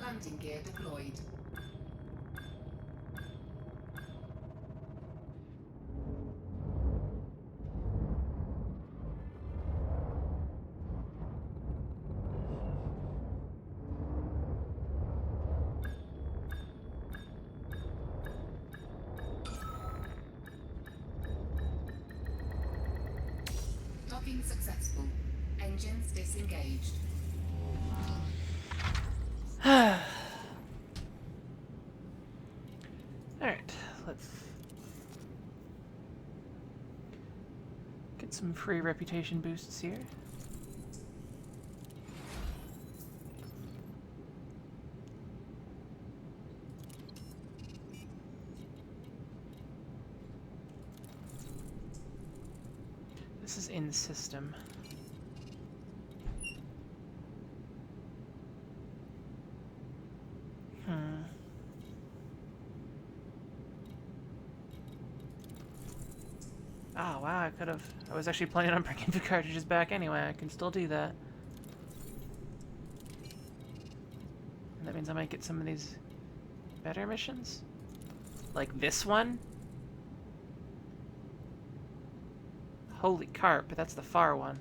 S2: Landing gear deployed. Docking successful. Engines disengaged.
S1: Alright, let's get some free reputation boosts here. This is in system. Oh, wow, I was actually planning on bringing the cartridges back anyway. I can still do that. And that means I might get some of these better missions. Like this one. Holy carp, but that's the far one.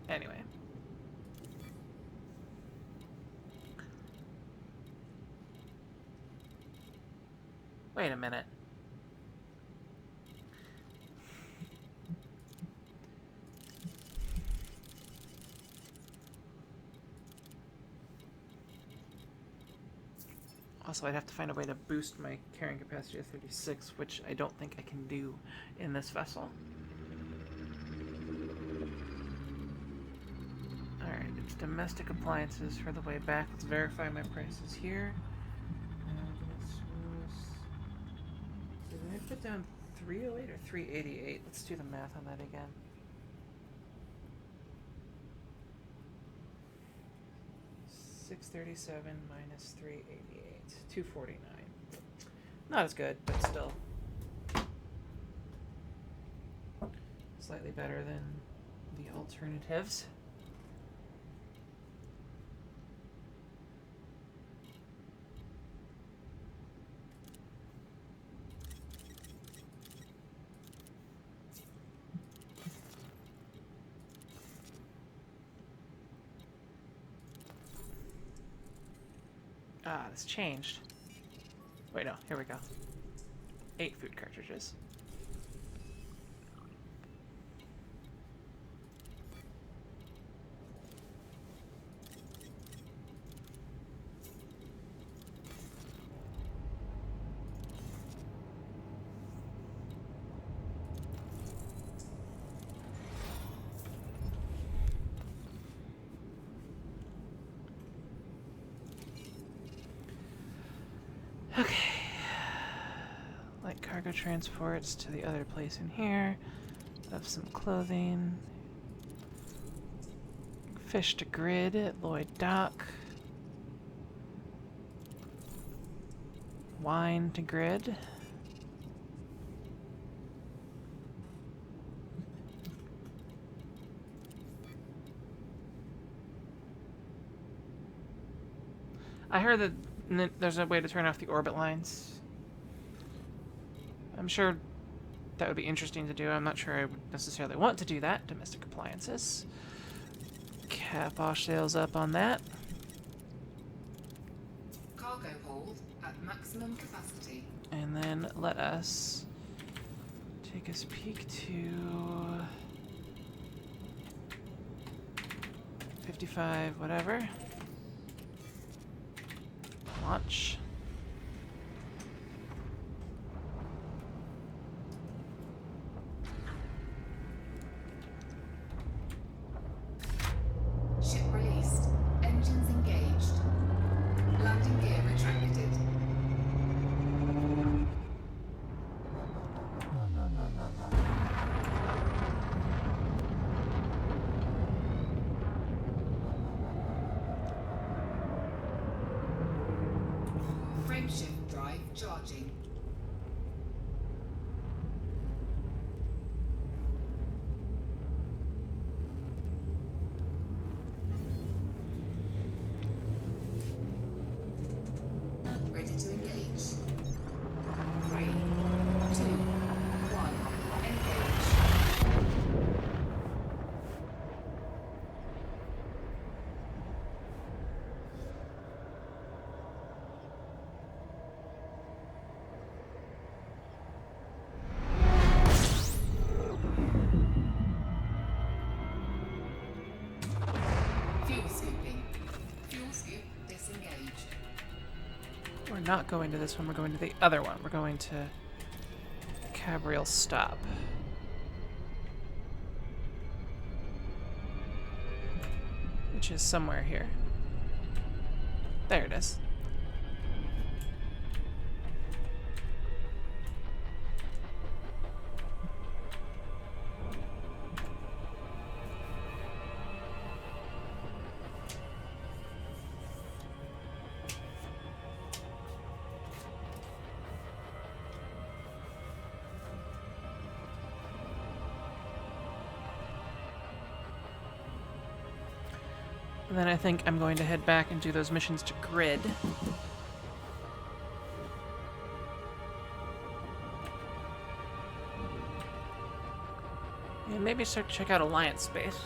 S1: Anyway. Wait a minute. Also, I'd have to find a way to boost my carrying capacity to 36, which I don't think I can do in this vessel. Alright, it's domestic appliances for the way back. Let's verify my prices here. Did I put down 308 or 388? Let's do the math on that again. $637 minus 388, 249. Not as good, but still slightly better than the alternatives. Ah, this changed. Wait, no, here we go. 8 food cartridges. Okay. Light cargo transports to the other place in here. Of some clothing. Fish to grid at Lloyd Dock. Wine to grid. I heard that there's a way to turn off the orbit lines. I'm sure that would be interesting to do. I'm not sure I would necessarily want to do that. Domestic appliances. Cap off sails up on that.
S2: Cargo hold at maximum capacity.
S1: And then let us take a peek to 55, whatever. Launch.
S2: Ship released. Engines engaged. Landing gear retracted. Frameshift drive charging.
S1: not going to this one, we're going to the other one. We're going to Cabriel Stop. Which is somewhere here. There it is. And then I think I'm going to head back and do those missions to Grid. And maybe start to check out Alliance Space.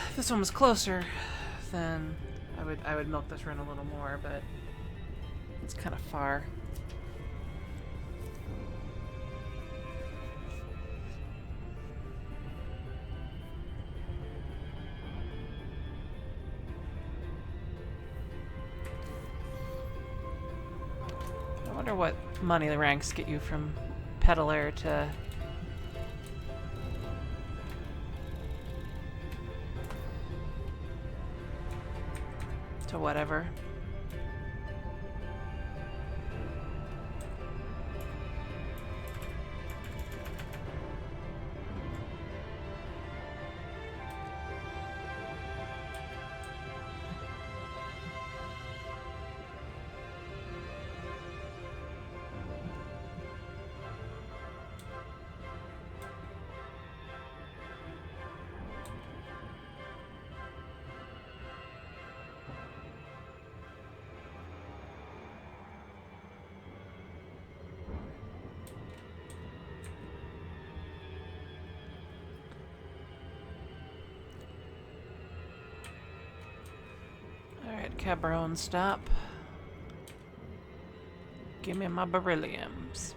S1: If this one was closer, then I would milk this run a little more, but it's kind of far. I wonder what money the ranks get you from peddler to whatever. Alright, Cabron, stop. Give me my berylliums.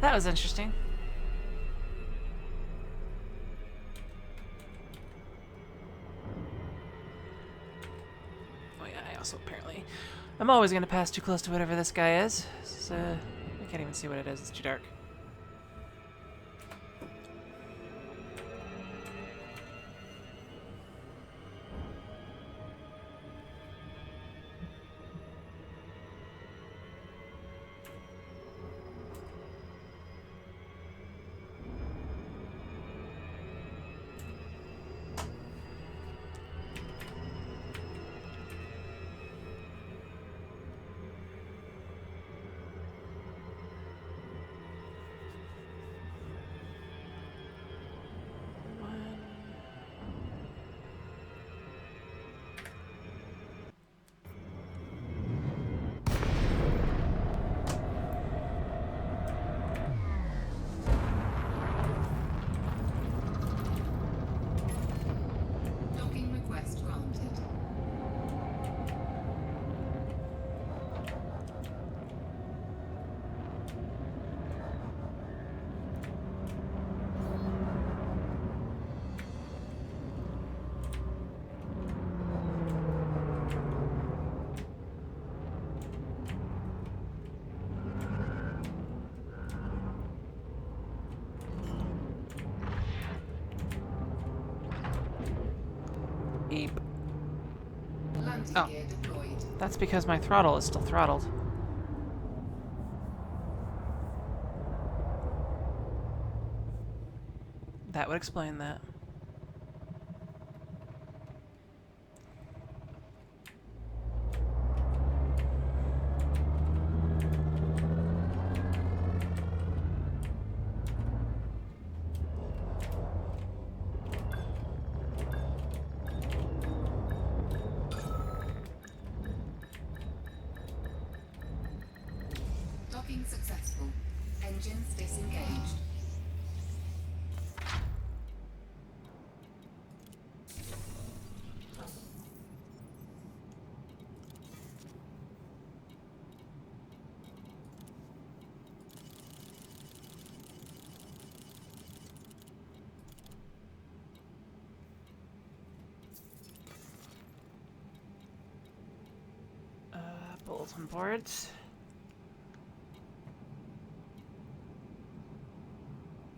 S1: That was interesting. Oh yeah, I also apparently... I'm always going to pass too close to whatever this guy is. This is, I can't even see what it is, it's too dark. Eep.
S2: Landing
S1: Oh.
S2: gear deployed.
S1: That's because my throttle is still throttled. That would explain that.
S2: Docking successful. Engines disengaged.
S1: Bulletin boards.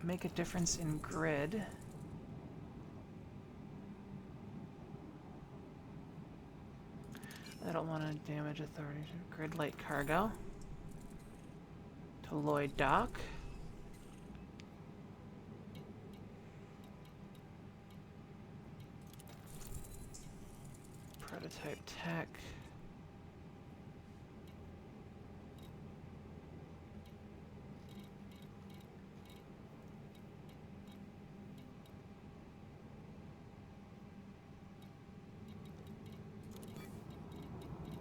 S1: Make a difference in grid. I don't want to damage authority to grid light cargo. To Lloyd Dock. Prototype tech.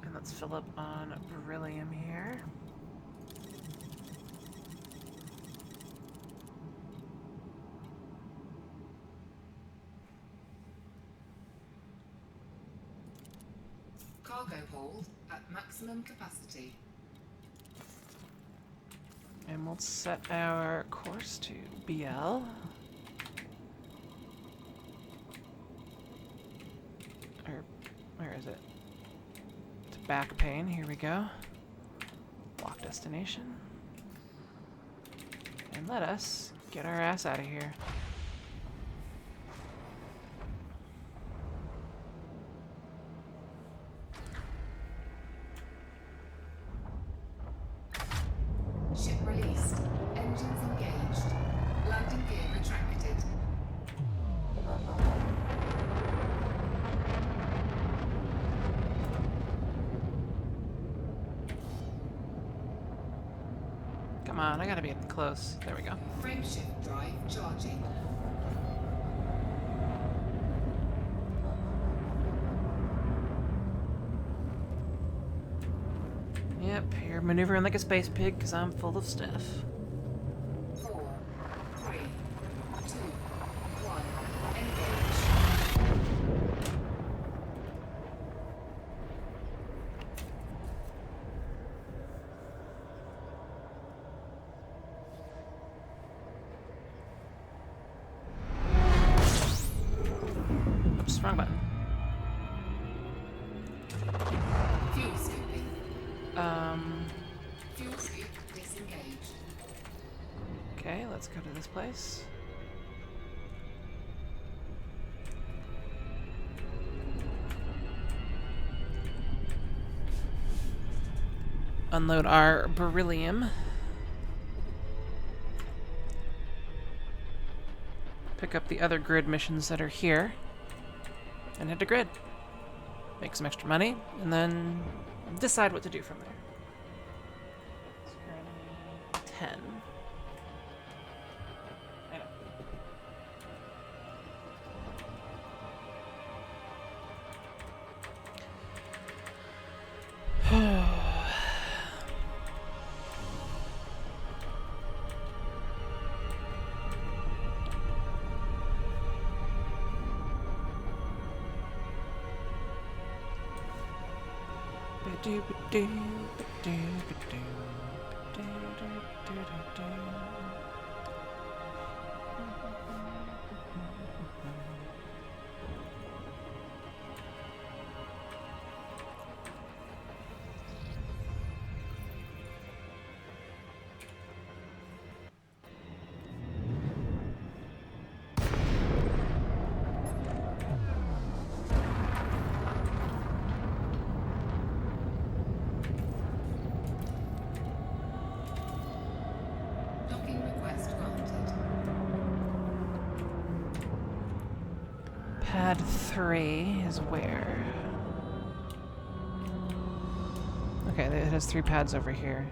S1: And let's fill up on beryllium here.
S2: Cargo hold at maximum capacity.
S1: And we'll set our course to BL. Or, where is it? To back pane, here we go. Lock destination. And let us get our ass out of here.
S2: Ship released. Engines engaged. Landing gear retracted.
S1: Come on, I gotta be close. There we go.
S2: Frameshift drive charging.
S1: Yep, you're maneuvering like a space pig because I'm full of stuff.
S2: 4, 3, 2, 1. Engage.
S1: Oops, wrong button.
S2: Fuel scooping.
S1: Um,
S2: Fuel scoop disengaged.
S1: okay, let's go to this place. Unload our beryllium. Pick up the other grid missions that are here. And hit the grid. Make some extra money, and then decide what to do from there. Security 10. I know. pad 3 is where? Okay, it has 3 pads over here.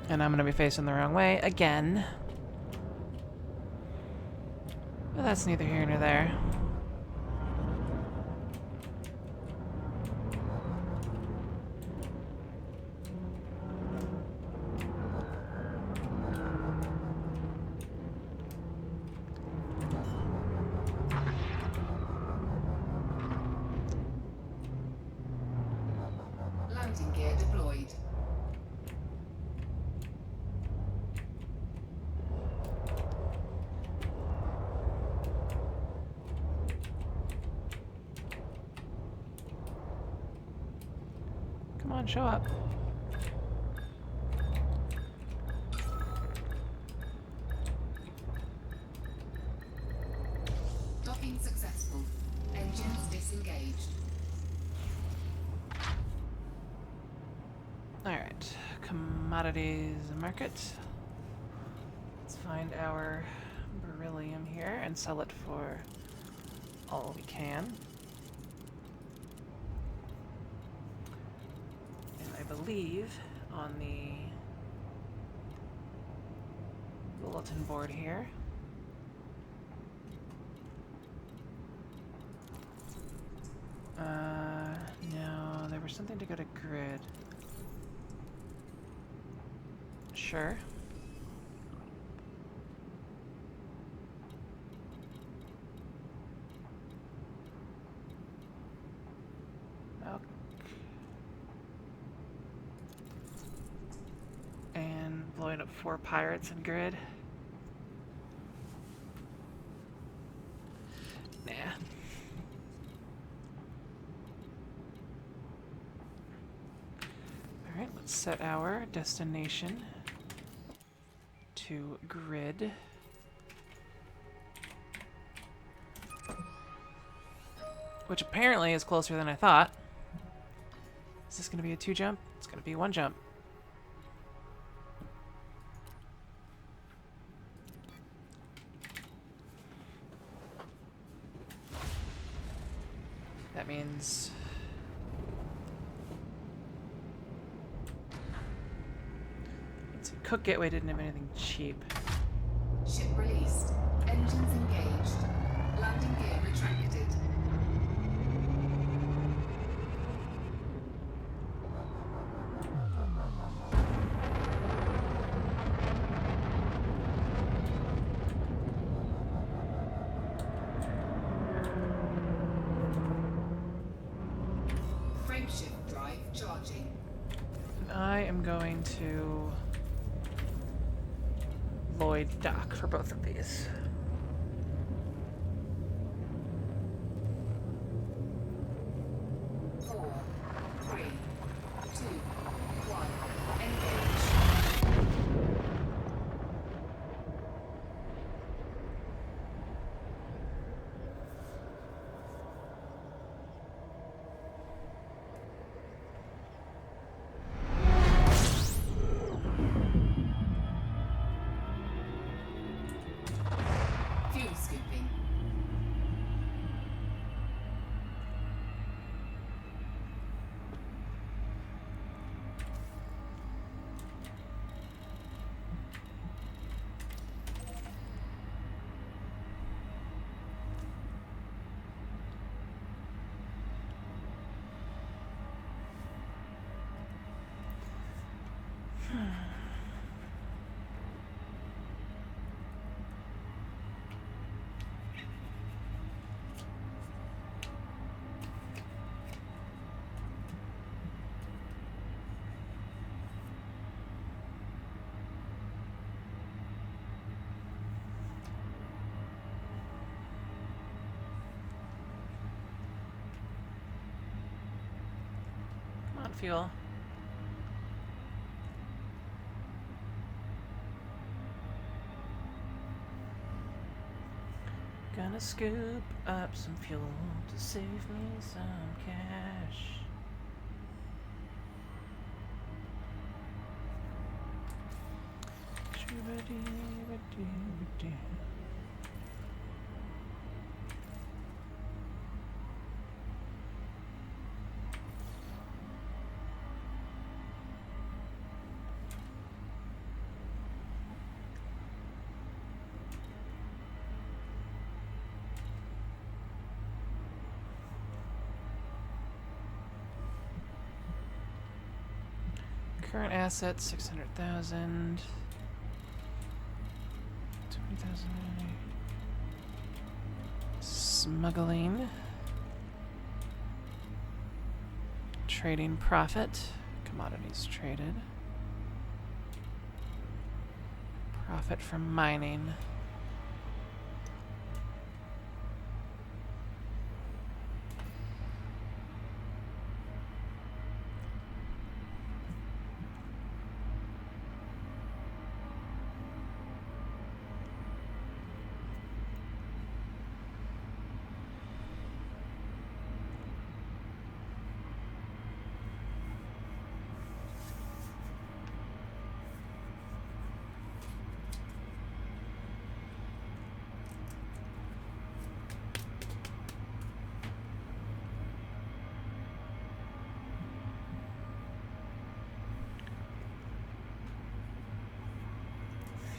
S1: And I'm gonna be facing the wrong way again. But that's neither here nor there.
S2: Landing gear deployed.
S1: Come on, show up.
S2: Docking successful. Engines disengaged.
S1: Alright, commodities market. Let's find our beryllium here and sell it for all we can. And I believe on the bulletin board here, no, there was something to go to grid. Sure. Okay. And blowing up 4 pirates in grid. Nah. Alright, let's set our destination to grid. Which apparently is closer than I thought. Is this going to be a 2 jump? It's going to be 1 jump. That means... let's see, Cook Gateway didn't have anything cheap.
S2: Ship released. Engines engaged. Landing gear retracted. Frameshift drive charging.
S1: I am going to Lloyd dock for both of these.
S2: Four, three, two, one. Engage. Fuel scooping.
S1: Come on, fuel. Gonna scoop up some fuel to save me some cash. Current assets 600,000. 20,000. Smuggling. Trading profit. Commodities traded. Profit from mining.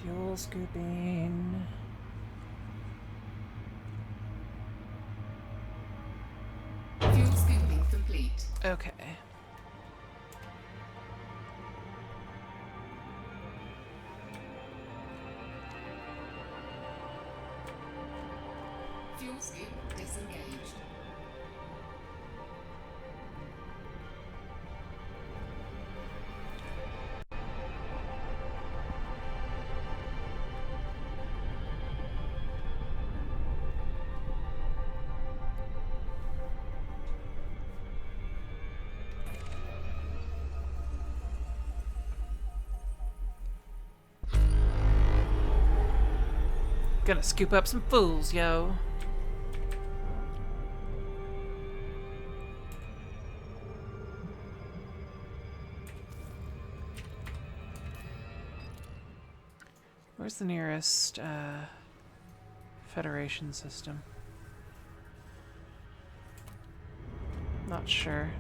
S1: Fuel scooping.
S2: Fuel scooping complete.
S1: Okay.
S2: Fuel scoop disengaged.
S1: Gonna scoop up some fools, yo. Where's the nearest Federation system? Not sure.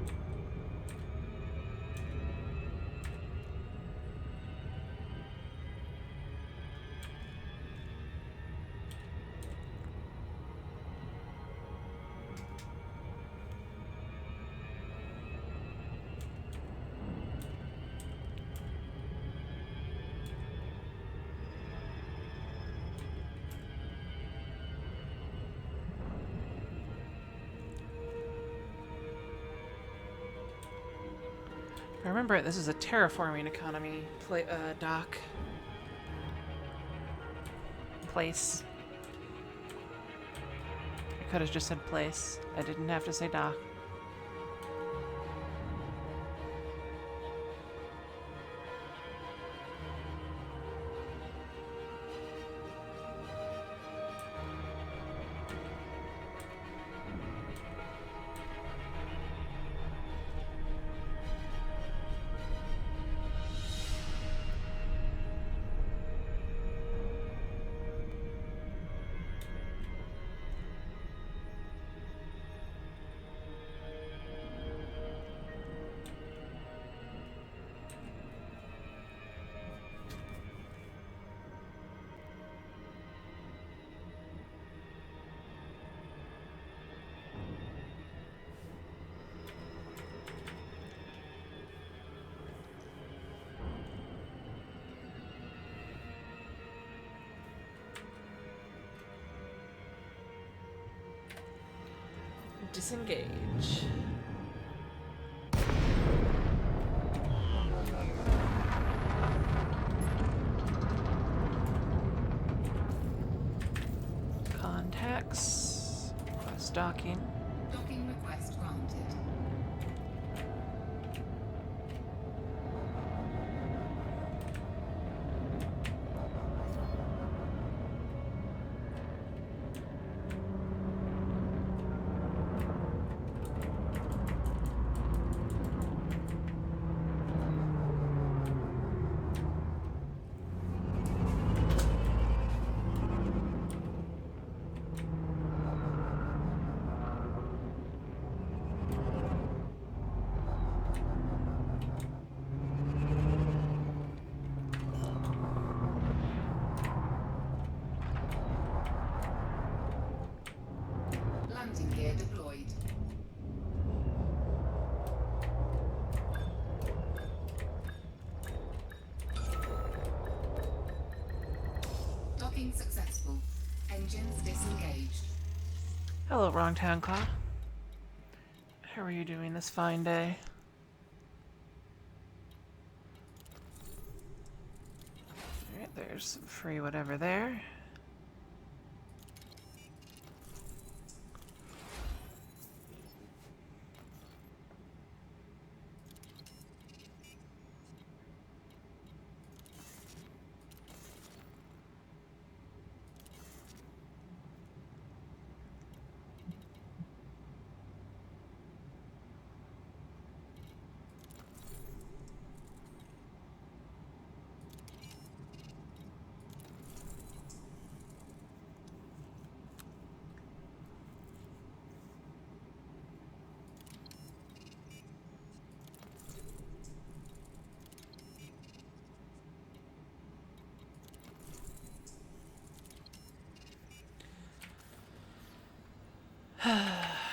S1: If I remember it, this is a terraforming economy dock. Place. I could have just said place. I didn't have to say dock. Disengage. Contacts. Request docking.
S2: Docking request granted. Engines disengaged.
S1: Hello, Wrong Town Claw. How are you doing this fine day? Alright, there's some free whatever there.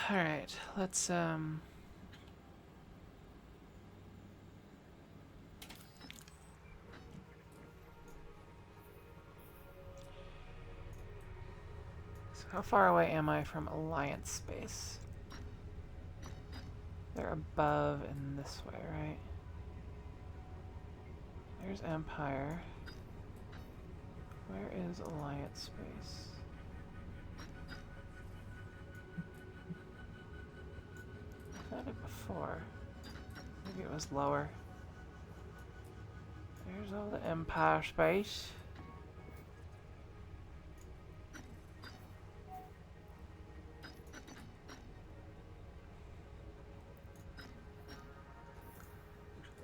S1: Alright, let's So how far away am I from Alliance space? They're above and this way, right? There's Empire. Where is Alliance space? I found it before. Maybe it was lower. There's all the Empire space.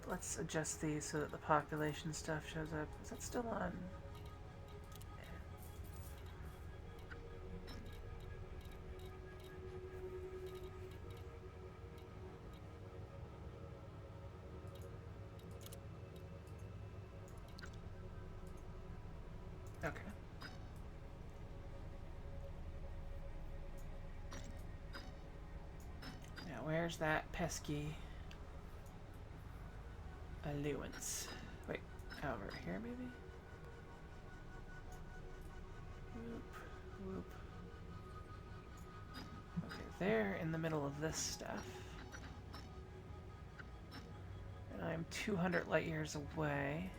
S1: Let's adjust these so that the population stuff shows up. Is that still on? Okay. Now where's that pesky allowance? Wait, over here maybe? Whoop, whoop. Okay, they're in the middle of this stuff. And I'm 200 light years away.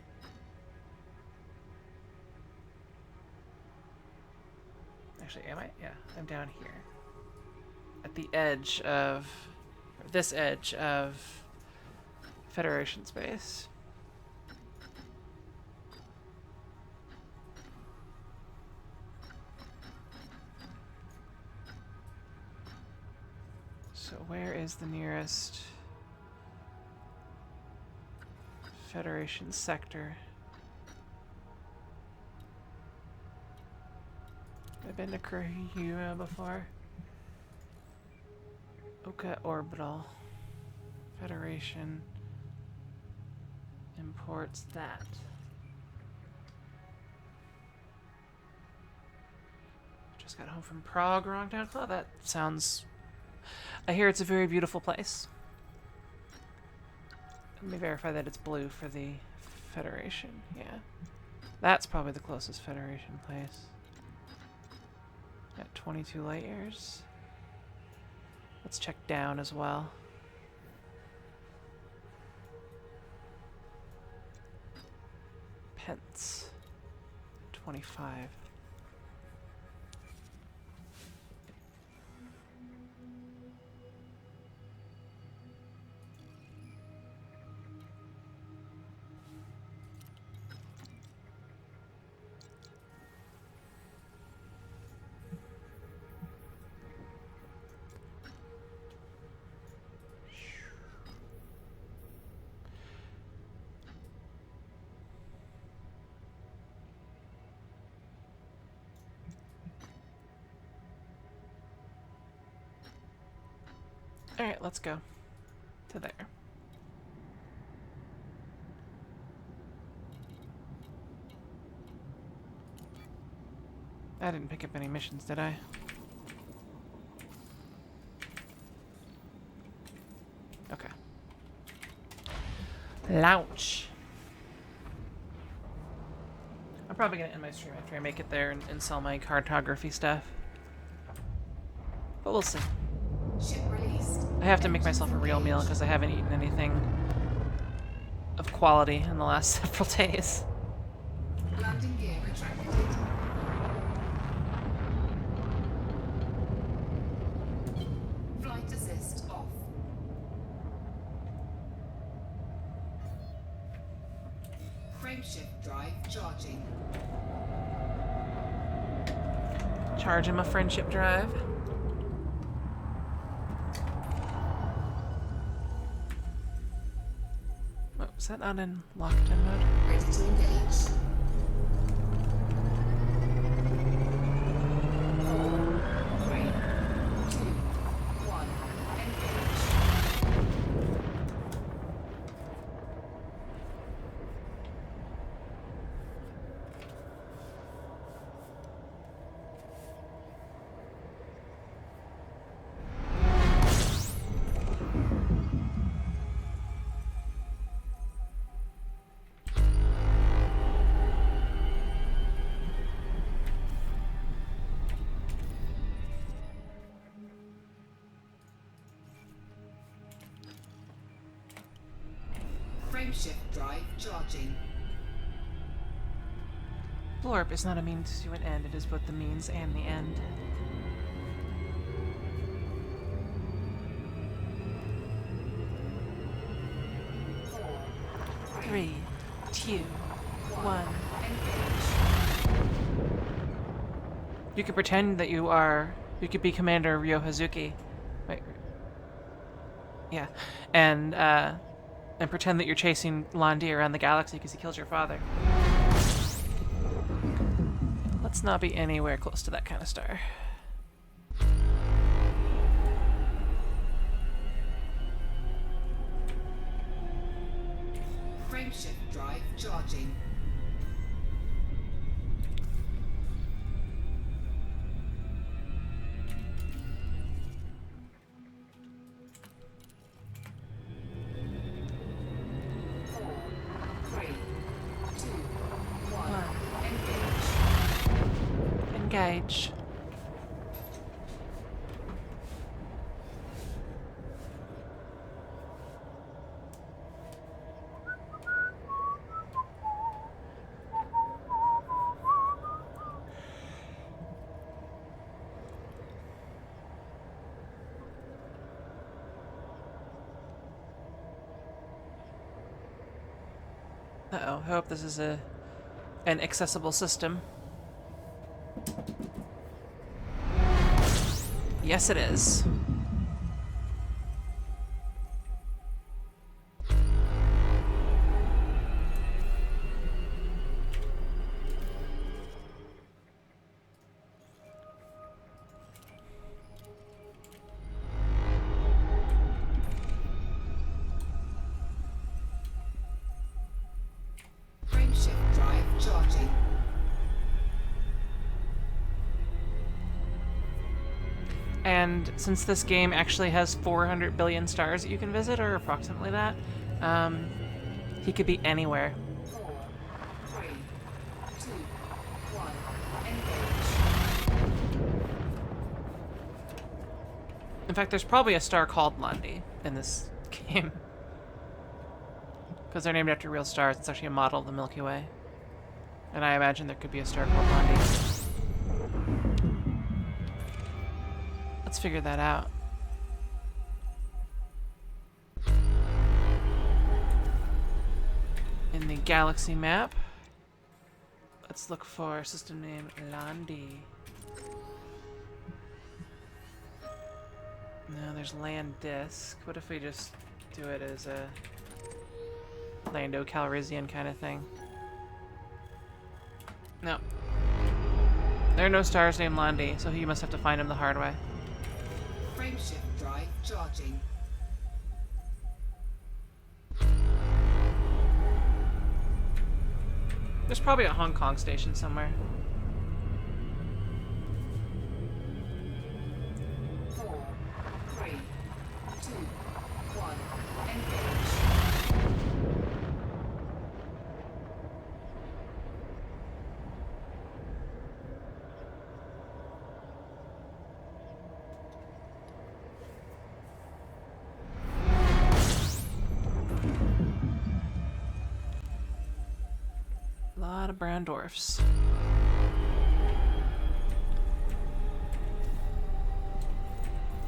S1: Actually, am I? Yeah, I'm down here. At the edge of... this edge of Federation space. So where is the nearest Federation sector? I've been to Kurihira before. Oka Orbital. Federation imports that. Just got home from Prague, Wrong Town Club. That sounds... I hear it's a very beautiful place. Let me verify that it's blue for the Federation. Yeah. That's probably the closest Federation place. At 22 light years. Let's check down as well. Pence. 25. Alright, let's go to there. I didn't pick up any missions, did I? Okay. Launch. I'm probably gonna end my stream after I make it there and sell my cartography stuff. But we'll see.
S2: Ship released.
S1: I have to make
S2: Engines
S1: myself a real meal
S2: engaged.
S1: because I haven't eaten anything of quality in the last several days.
S2: Landing gear retracted. Flight assist off. Frameshift drive charging.
S1: Charging my friendship drive. Oh, is that not in locked-in mode?
S2: Ready to engage. 4, 3, 2, 1. Engage. Frameshift drive charging.
S1: Blorp is not a means to an end, it is both the means and the end.
S2: Four,
S1: 3, 2, 1.
S2: engage.
S1: You could pretend that you are. You could be Commander Ryo Hazuki. Wait. Yeah. And pretend that you're chasing Londi around the galaxy because he killed your father. Let's not be anywhere close to that kind of star.
S2: Frameshift drive charging. Four, 3, 2, 1. Engage.
S1: Engage. Uh-oh, I hope this is an accessible system. Yes, it is.
S2: Frameshift drive charging.
S1: And since this game actually has 400 billion stars that you can visit, or approximately that, he could be anywhere.
S2: 4, 3, 2, 1. Engage.
S1: In fact, there's probably a star called Londi in this game. Because they're named after real stars. It's actually a model of the Milky Way. And I imagine there could be a star called Londi. Let's figure that out. In the galaxy map, let's look for system name Londi. No, there's land disk. What if we just do it as a Lando Calrissian kind of thing? No. There are no stars named Londi, so you must have to find him the hard way.
S2: Frameshift drive charging.
S1: There's probably a Hong Kong station somewhere.
S2: 4, 3, 2, 1. Engage.
S1: of brown dwarfs.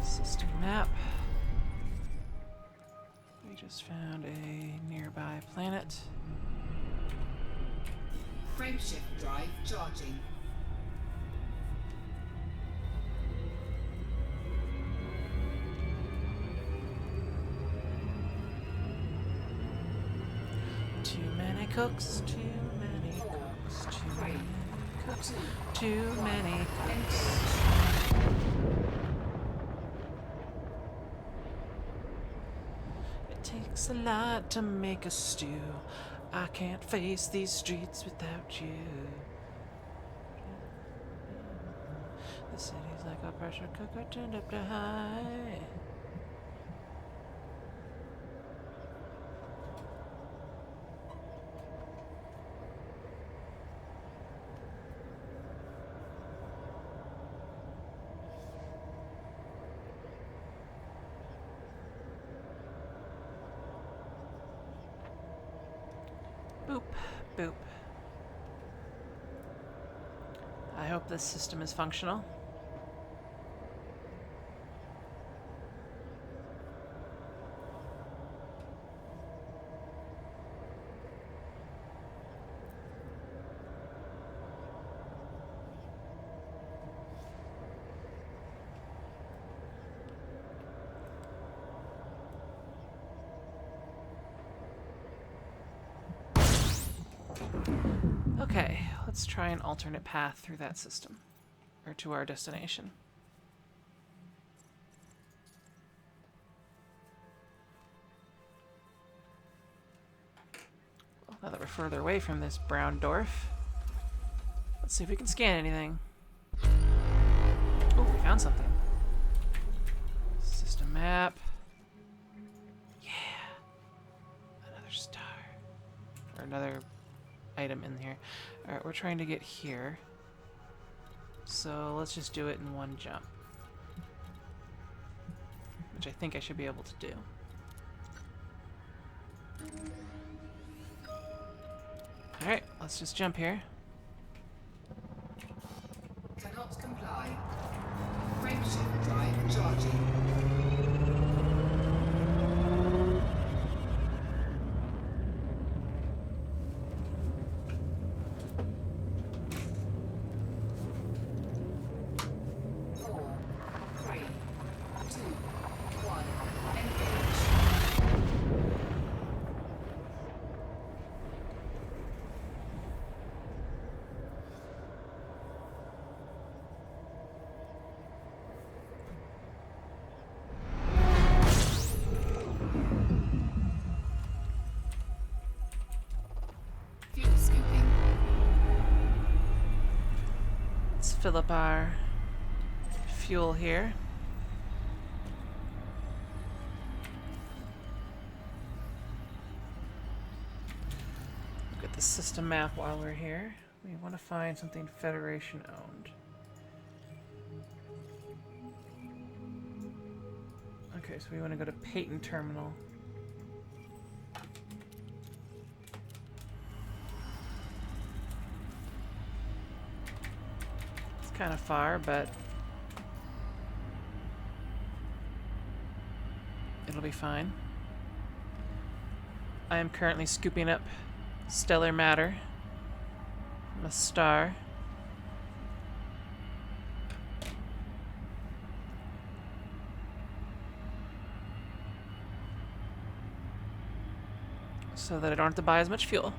S1: System map. We just found a nearby planet.
S2: Frameshift drive charging.
S1: Too many cooks, too many cooks, too many cooks, too many cooks. It takes a lot to make a stew. I can't face these streets without you. The city's like a pressure cooker turned up to high. Boop, boop. I hope this system is functional. Okay, let's try an alternate path through that system, or to our destination. Well, now that we're further away from this brown dwarf, let's see if we can scan anything. Oh, we found something. System map. Yeah. Another star. Or another item in here. Alright, we're trying to get here. So let's just do it in one jump. Which I think I should be able to do. Alright, let's just jump here.
S2: Cannot comply. Frameshift drive charging.
S1: Fill up our fuel here. Look at the system map while we're here. We want to find something Federation owned. Okay, so we want to go to Peyton Terminal. Kind of far, but it'll be fine. I am currently scooping up stellar matter from a star. So that I don't have to buy as much fuel.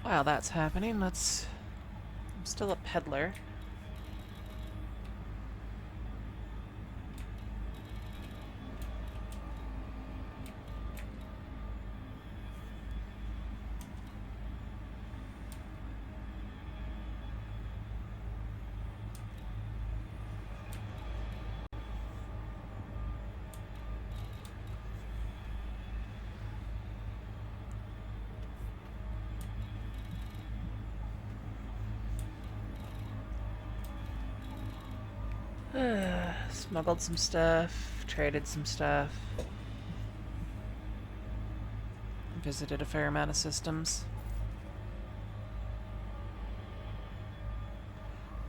S1: While that's happening, I'm still a peddler. Smuggled some stuff, traded some stuff, visited a fair amount of systems.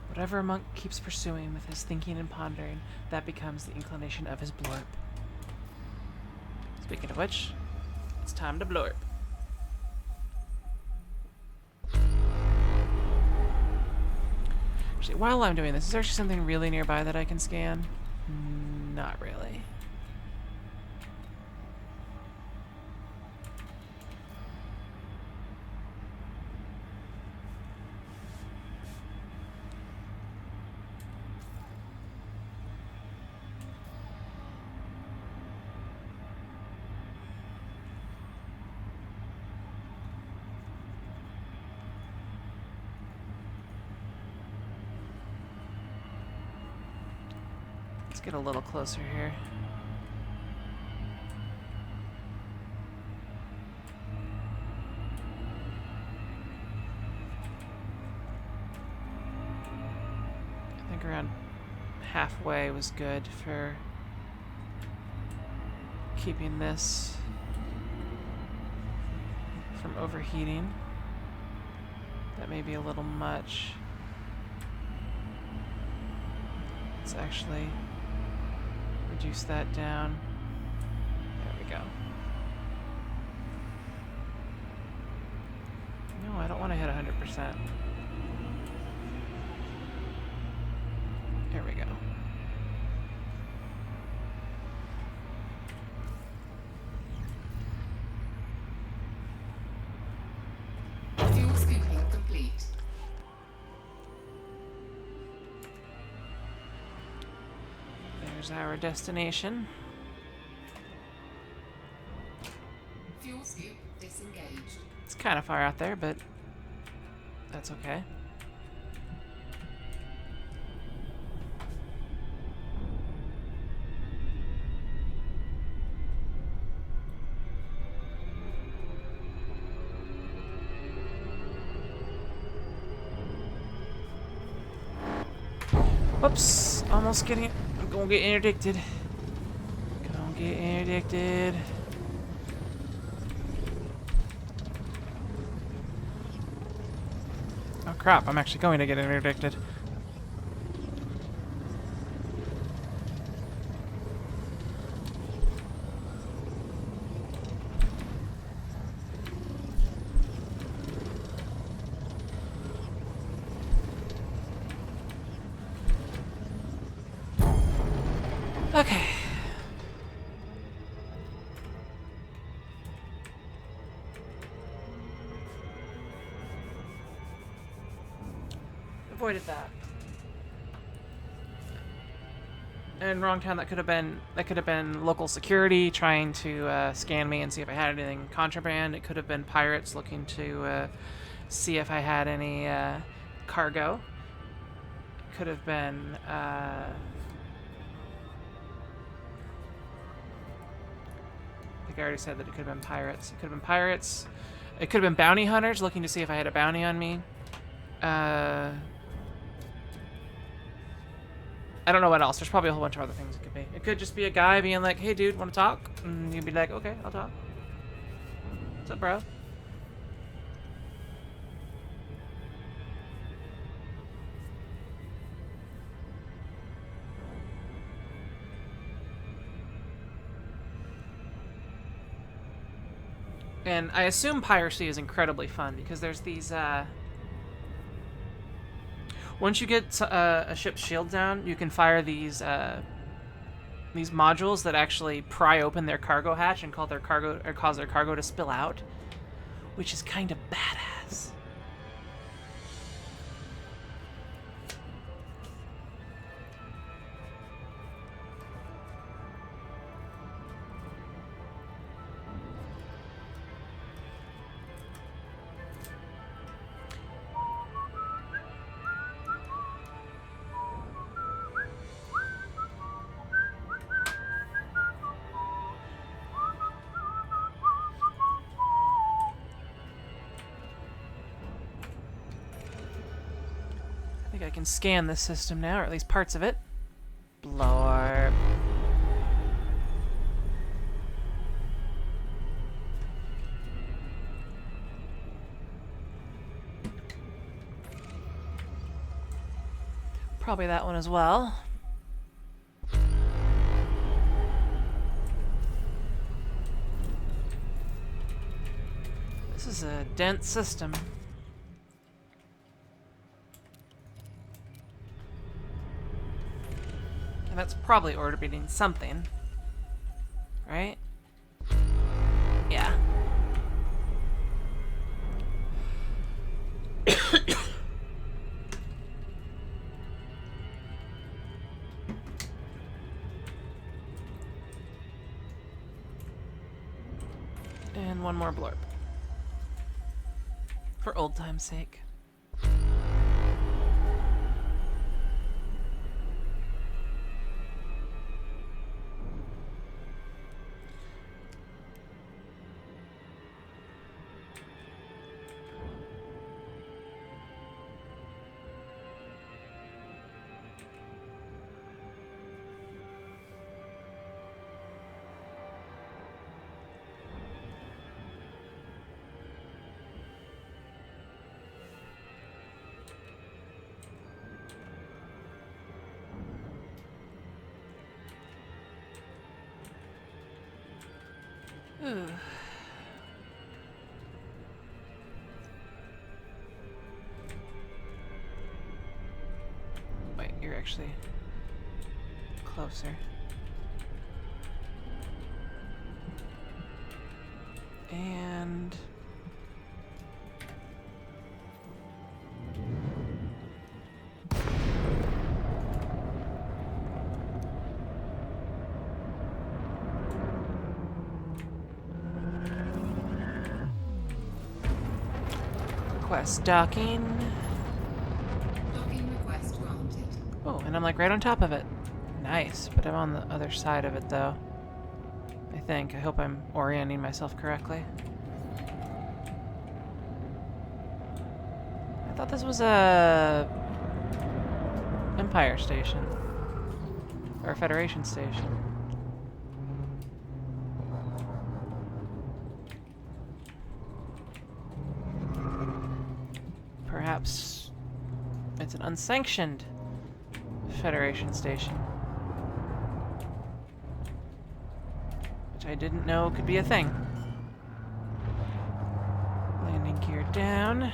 S1: Whatever a monk keeps pursuing with his thinking and pondering, that becomes the inclination of his blorp. Speaking of which, it's time to blorp. Actually, while I'm doing this, is there actually something really nearby that I can scan? Not really. Let's get a little closer here. I think around halfway was good for keeping this from overheating. That may be a little much. Let's actually reduce that down. There we go. No, I don't want to hit 100%. There we go.
S2: Fuel scooping complete.
S1: There's our destination.
S2: Fuel scoop disengaged.
S1: It's kind of far out there, but that's okay. Whoops! Almost getting. I'm gonna get interdicted. Gonna get interdicted. Oh crap! I'm actually going to get interdicted. Okay. Avoided that. In wrong town, that could have been local security trying to scan me and see if I had anything contraband. It could have been pirates looking to see if I had any cargo. It could have been I think I already said that it could have been pirates. It could have been pirates. It could have been bounty hunters looking to see if I had a bounty on me. I don't know what else. There's probably a whole bunch of other things it could be. It could just be a guy being like, hey, dude, want to talk? And you'd be like, okay, I'll talk. What's up, bro? And I assume piracy is incredibly fun because there's these, once you get a ship's shield down, you can fire these modules that actually pry open their cargo hatch and cause their cargo to spill out, which is kind of badass. I think I can scan this system now, or at least parts of it. Probably that one as well. This is a dense system. And that's probably orbiting something. Right? Yeah. And one more blorp. For old time's sake. Ooh. Wait, you're actually closer. And request docking.
S2: Docking request granted.
S1: Oh, and I'm like right on top of it. Nice, but I'm on the other side of it though. I think. I hope I'm orienting myself correctly. I thought this was a Empire station. Or a Federation station. Perhaps it's an unsanctioned Federation station. Which I didn't know could be a thing. Landing gear down.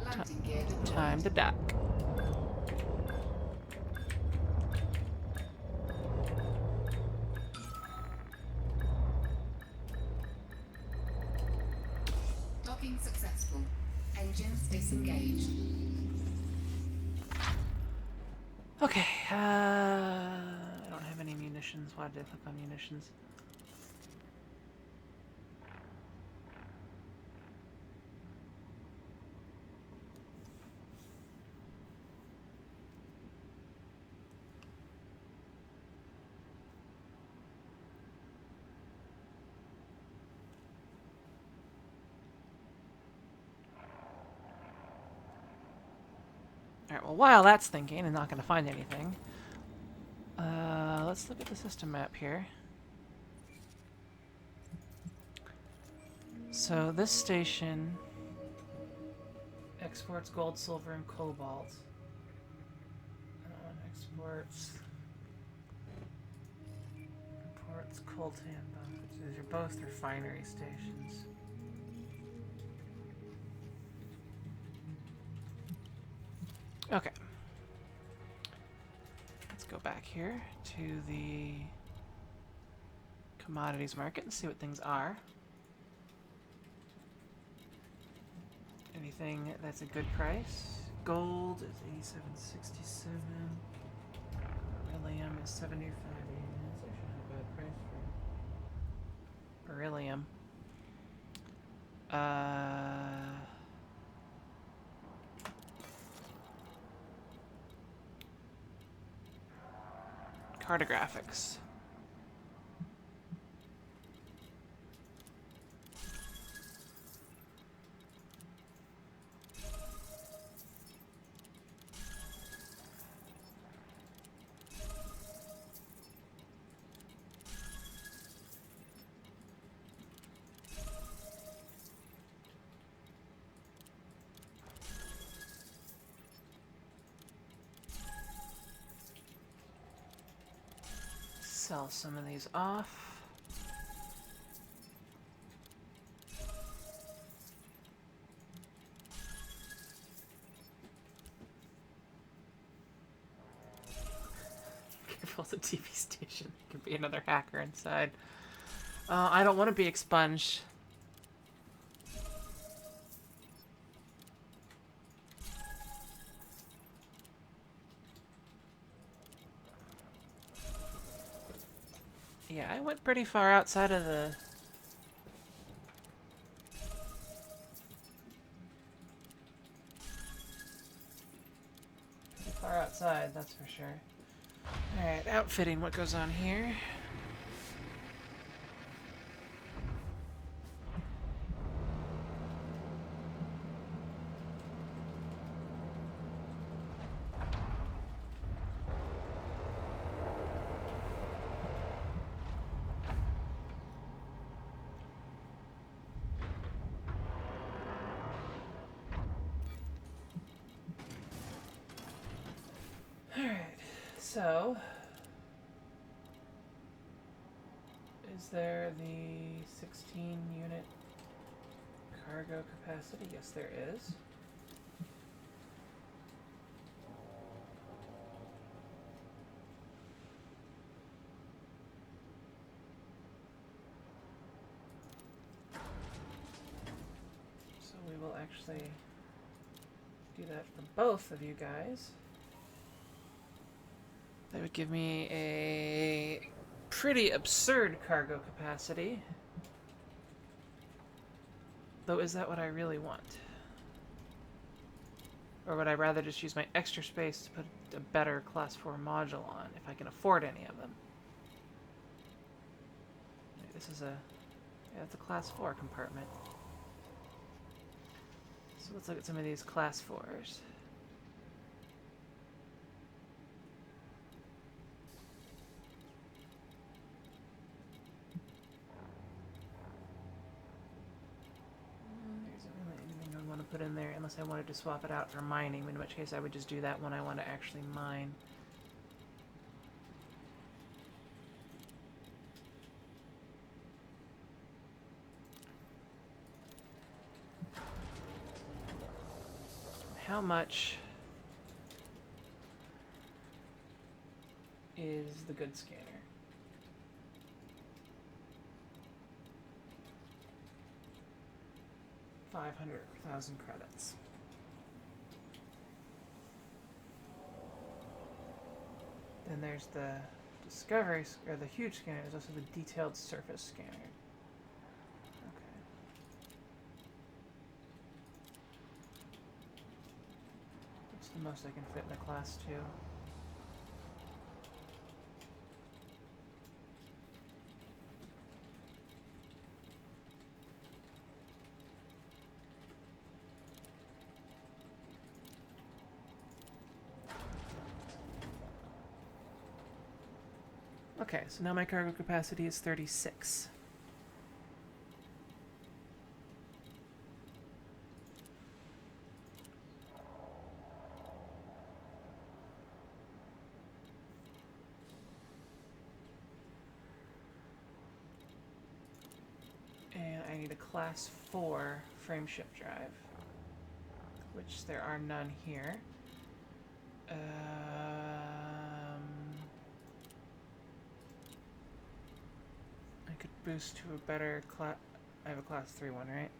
S2: Landing gear deployed.
S1: Time to dock.
S2: Docking successful. Engines disengaged.
S1: Okay, I don't have any munitions. Why did I click on munitions? Alright, well, while that's thinking and not going to find anything, let's look at the system map here. So this station exports gold, silver, and cobalt. Exports... Imports coltan bunkers. These are both refinery stations. Okay. Let's go back here to the commodities market and see what things are. Anything that's a good price. Gold is 87.67. Beryllium is 75. That's actually not a bad price for beryllium. Cartographics. sell some of these off. Careful, the TV station. There could be another hacker inside. I don't want to be expunged. Yeah, I went pretty far outside of the... Pretty far outside, that's for sure. Alright, outfitting, what goes on here? Alright, so... Is there the 16 unit cargo capacity? Yes, there is. So we will actually do that for both of you guys. That would give me a pretty absurd cargo capacity. Though, is that what I really want? Or would I rather just use my extra space to put a better Class 4 module on, if I can afford any of them? This is a... yeah, it's a Class 4 compartment. So let's look at some of these Class 4s. Put in there unless I wanted to swap it out for mining, in which case I would just do that when I want to actually mine. How much is the good scanner? 500,000 credits. Then there's the discovery, or the huge scanner. There's also the detailed surface scanner. Okay. What's the most I can fit in a class 2? Okay, so now my cargo capacity is 36. And I need a Class 4 frameshift drive, which there are none here. I could boost to a better class. I have a Class 3 one, right?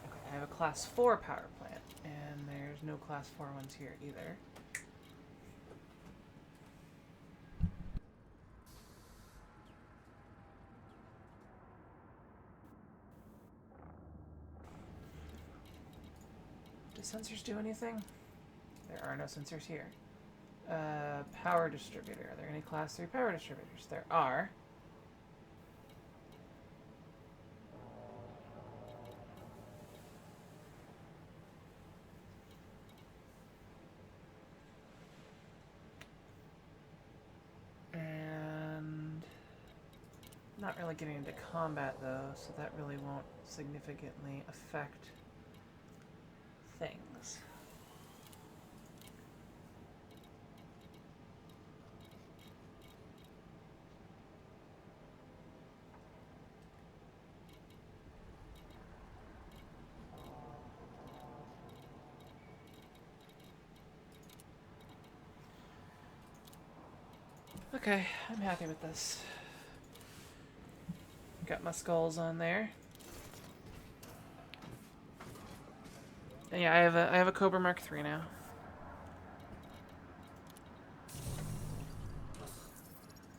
S1: Okay, I have a Class 4 power plant, and there's no Class 4 ones here either. Do sensors do anything? There are no sensors here. Power distributor. Are there any Class 3 power distributors? There are. And not really getting into combat though, so that really won't significantly affect Okay, I'm happy with this. Got my skulls on there. And yeah, I have a Cobra Mark III now.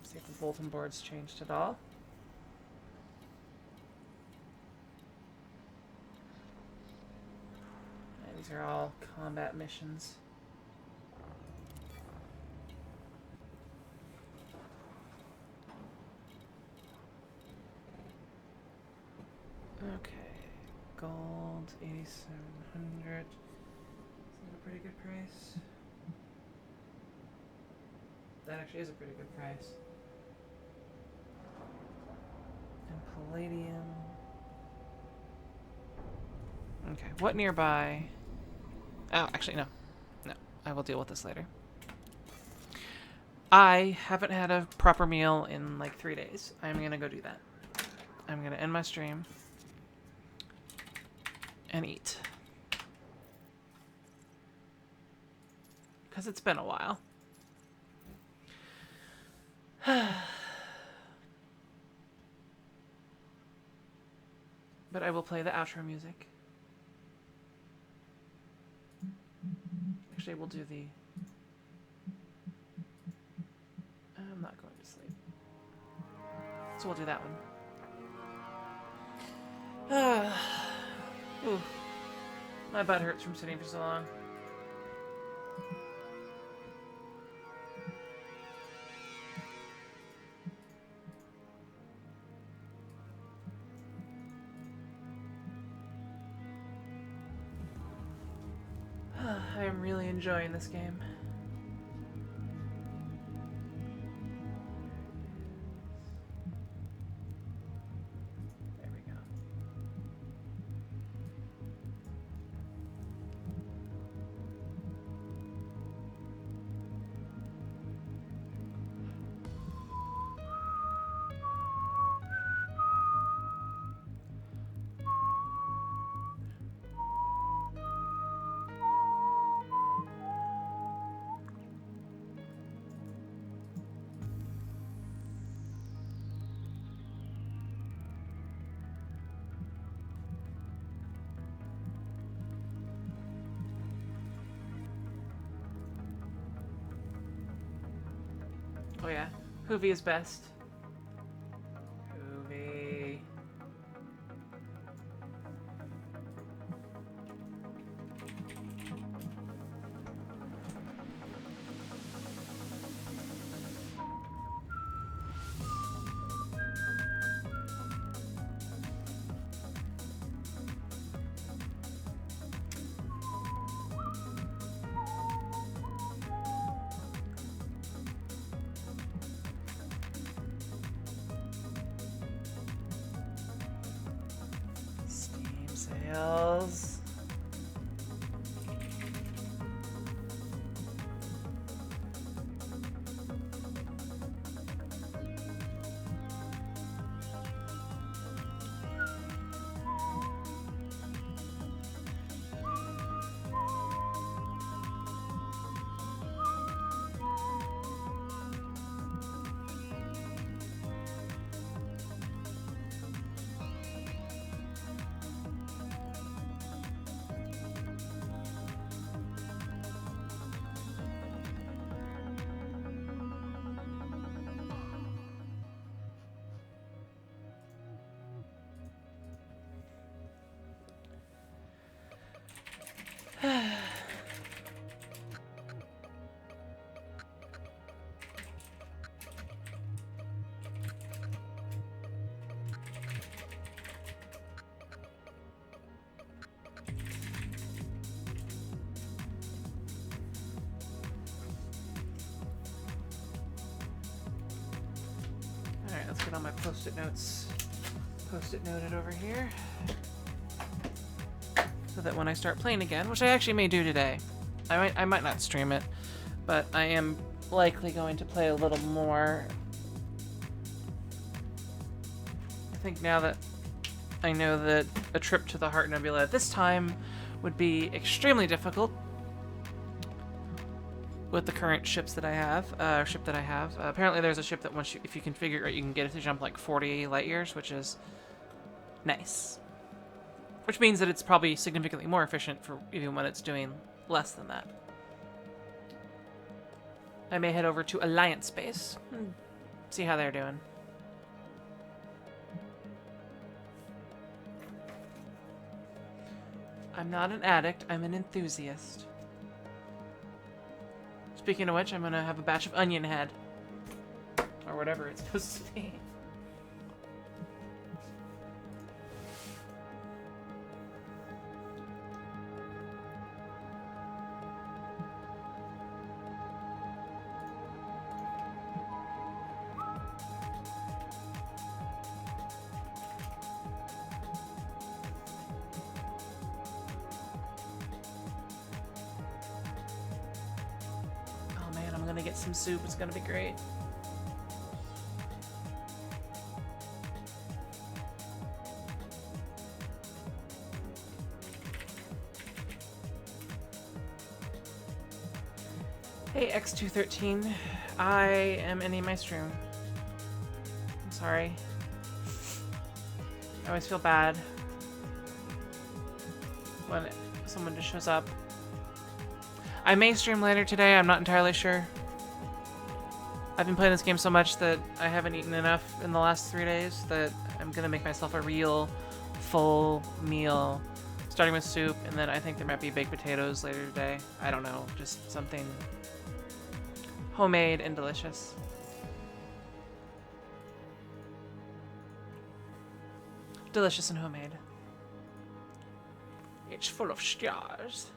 S1: See if the bulletin board's changed at all. And these are all combat missions. Okay. Gold, 8,700. Is that a pretty good price? That actually is a pretty good price. And palladium. Okay, what nearby? Oh, actually, no. No, I will deal with this later. I haven't had a proper meal in like 3 days. I'm gonna go do that. I'm gonna end my stream and eat. Because it's been a while. But I will play the outro music. Actually, we'll do the... I'm not going to sleep. So we'll do that one. Ooh. My butt hurts from sitting for so long. I am really enjoying this game. There we go. Oh yeah, Hoovy is best. Hoovy. Steam sales. Alright, let's get all my post-it notes. Post-it noted over here. So that when I start playing again, which I actually may do today. I might not stream it, but I am likely going to play a little more. I think now that I know that a trip to the Heart Nebula at this time would be extremely difficult. with the current ships that I have. Apparently, there's a ship that if you configure it right, you can get it to jump like 40 light years, which is nice. Which means that it's probably significantly more efficient for even when it's doing less than that. I may head over to Alliance Base and see how they're doing. I'm not an addict, I'm an enthusiast. Speaking of which, I'm gonna have a batch of onion head. Or whatever it's supposed to be. Oh man, I'm gonna get some soup, it's gonna be great. Hey, X213. I am ending my stream. I'm sorry. I always feel bad when someone just shows up. I may stream later today, I'm not entirely sure. I've been playing this game so much that I haven't eaten enough in the last 3 days that I'm gonna make myself a real full meal, starting with soup, and then I think there might be baked potatoes later today. I don't know, just something homemade and delicious. Delicious and homemade. It's full of stars.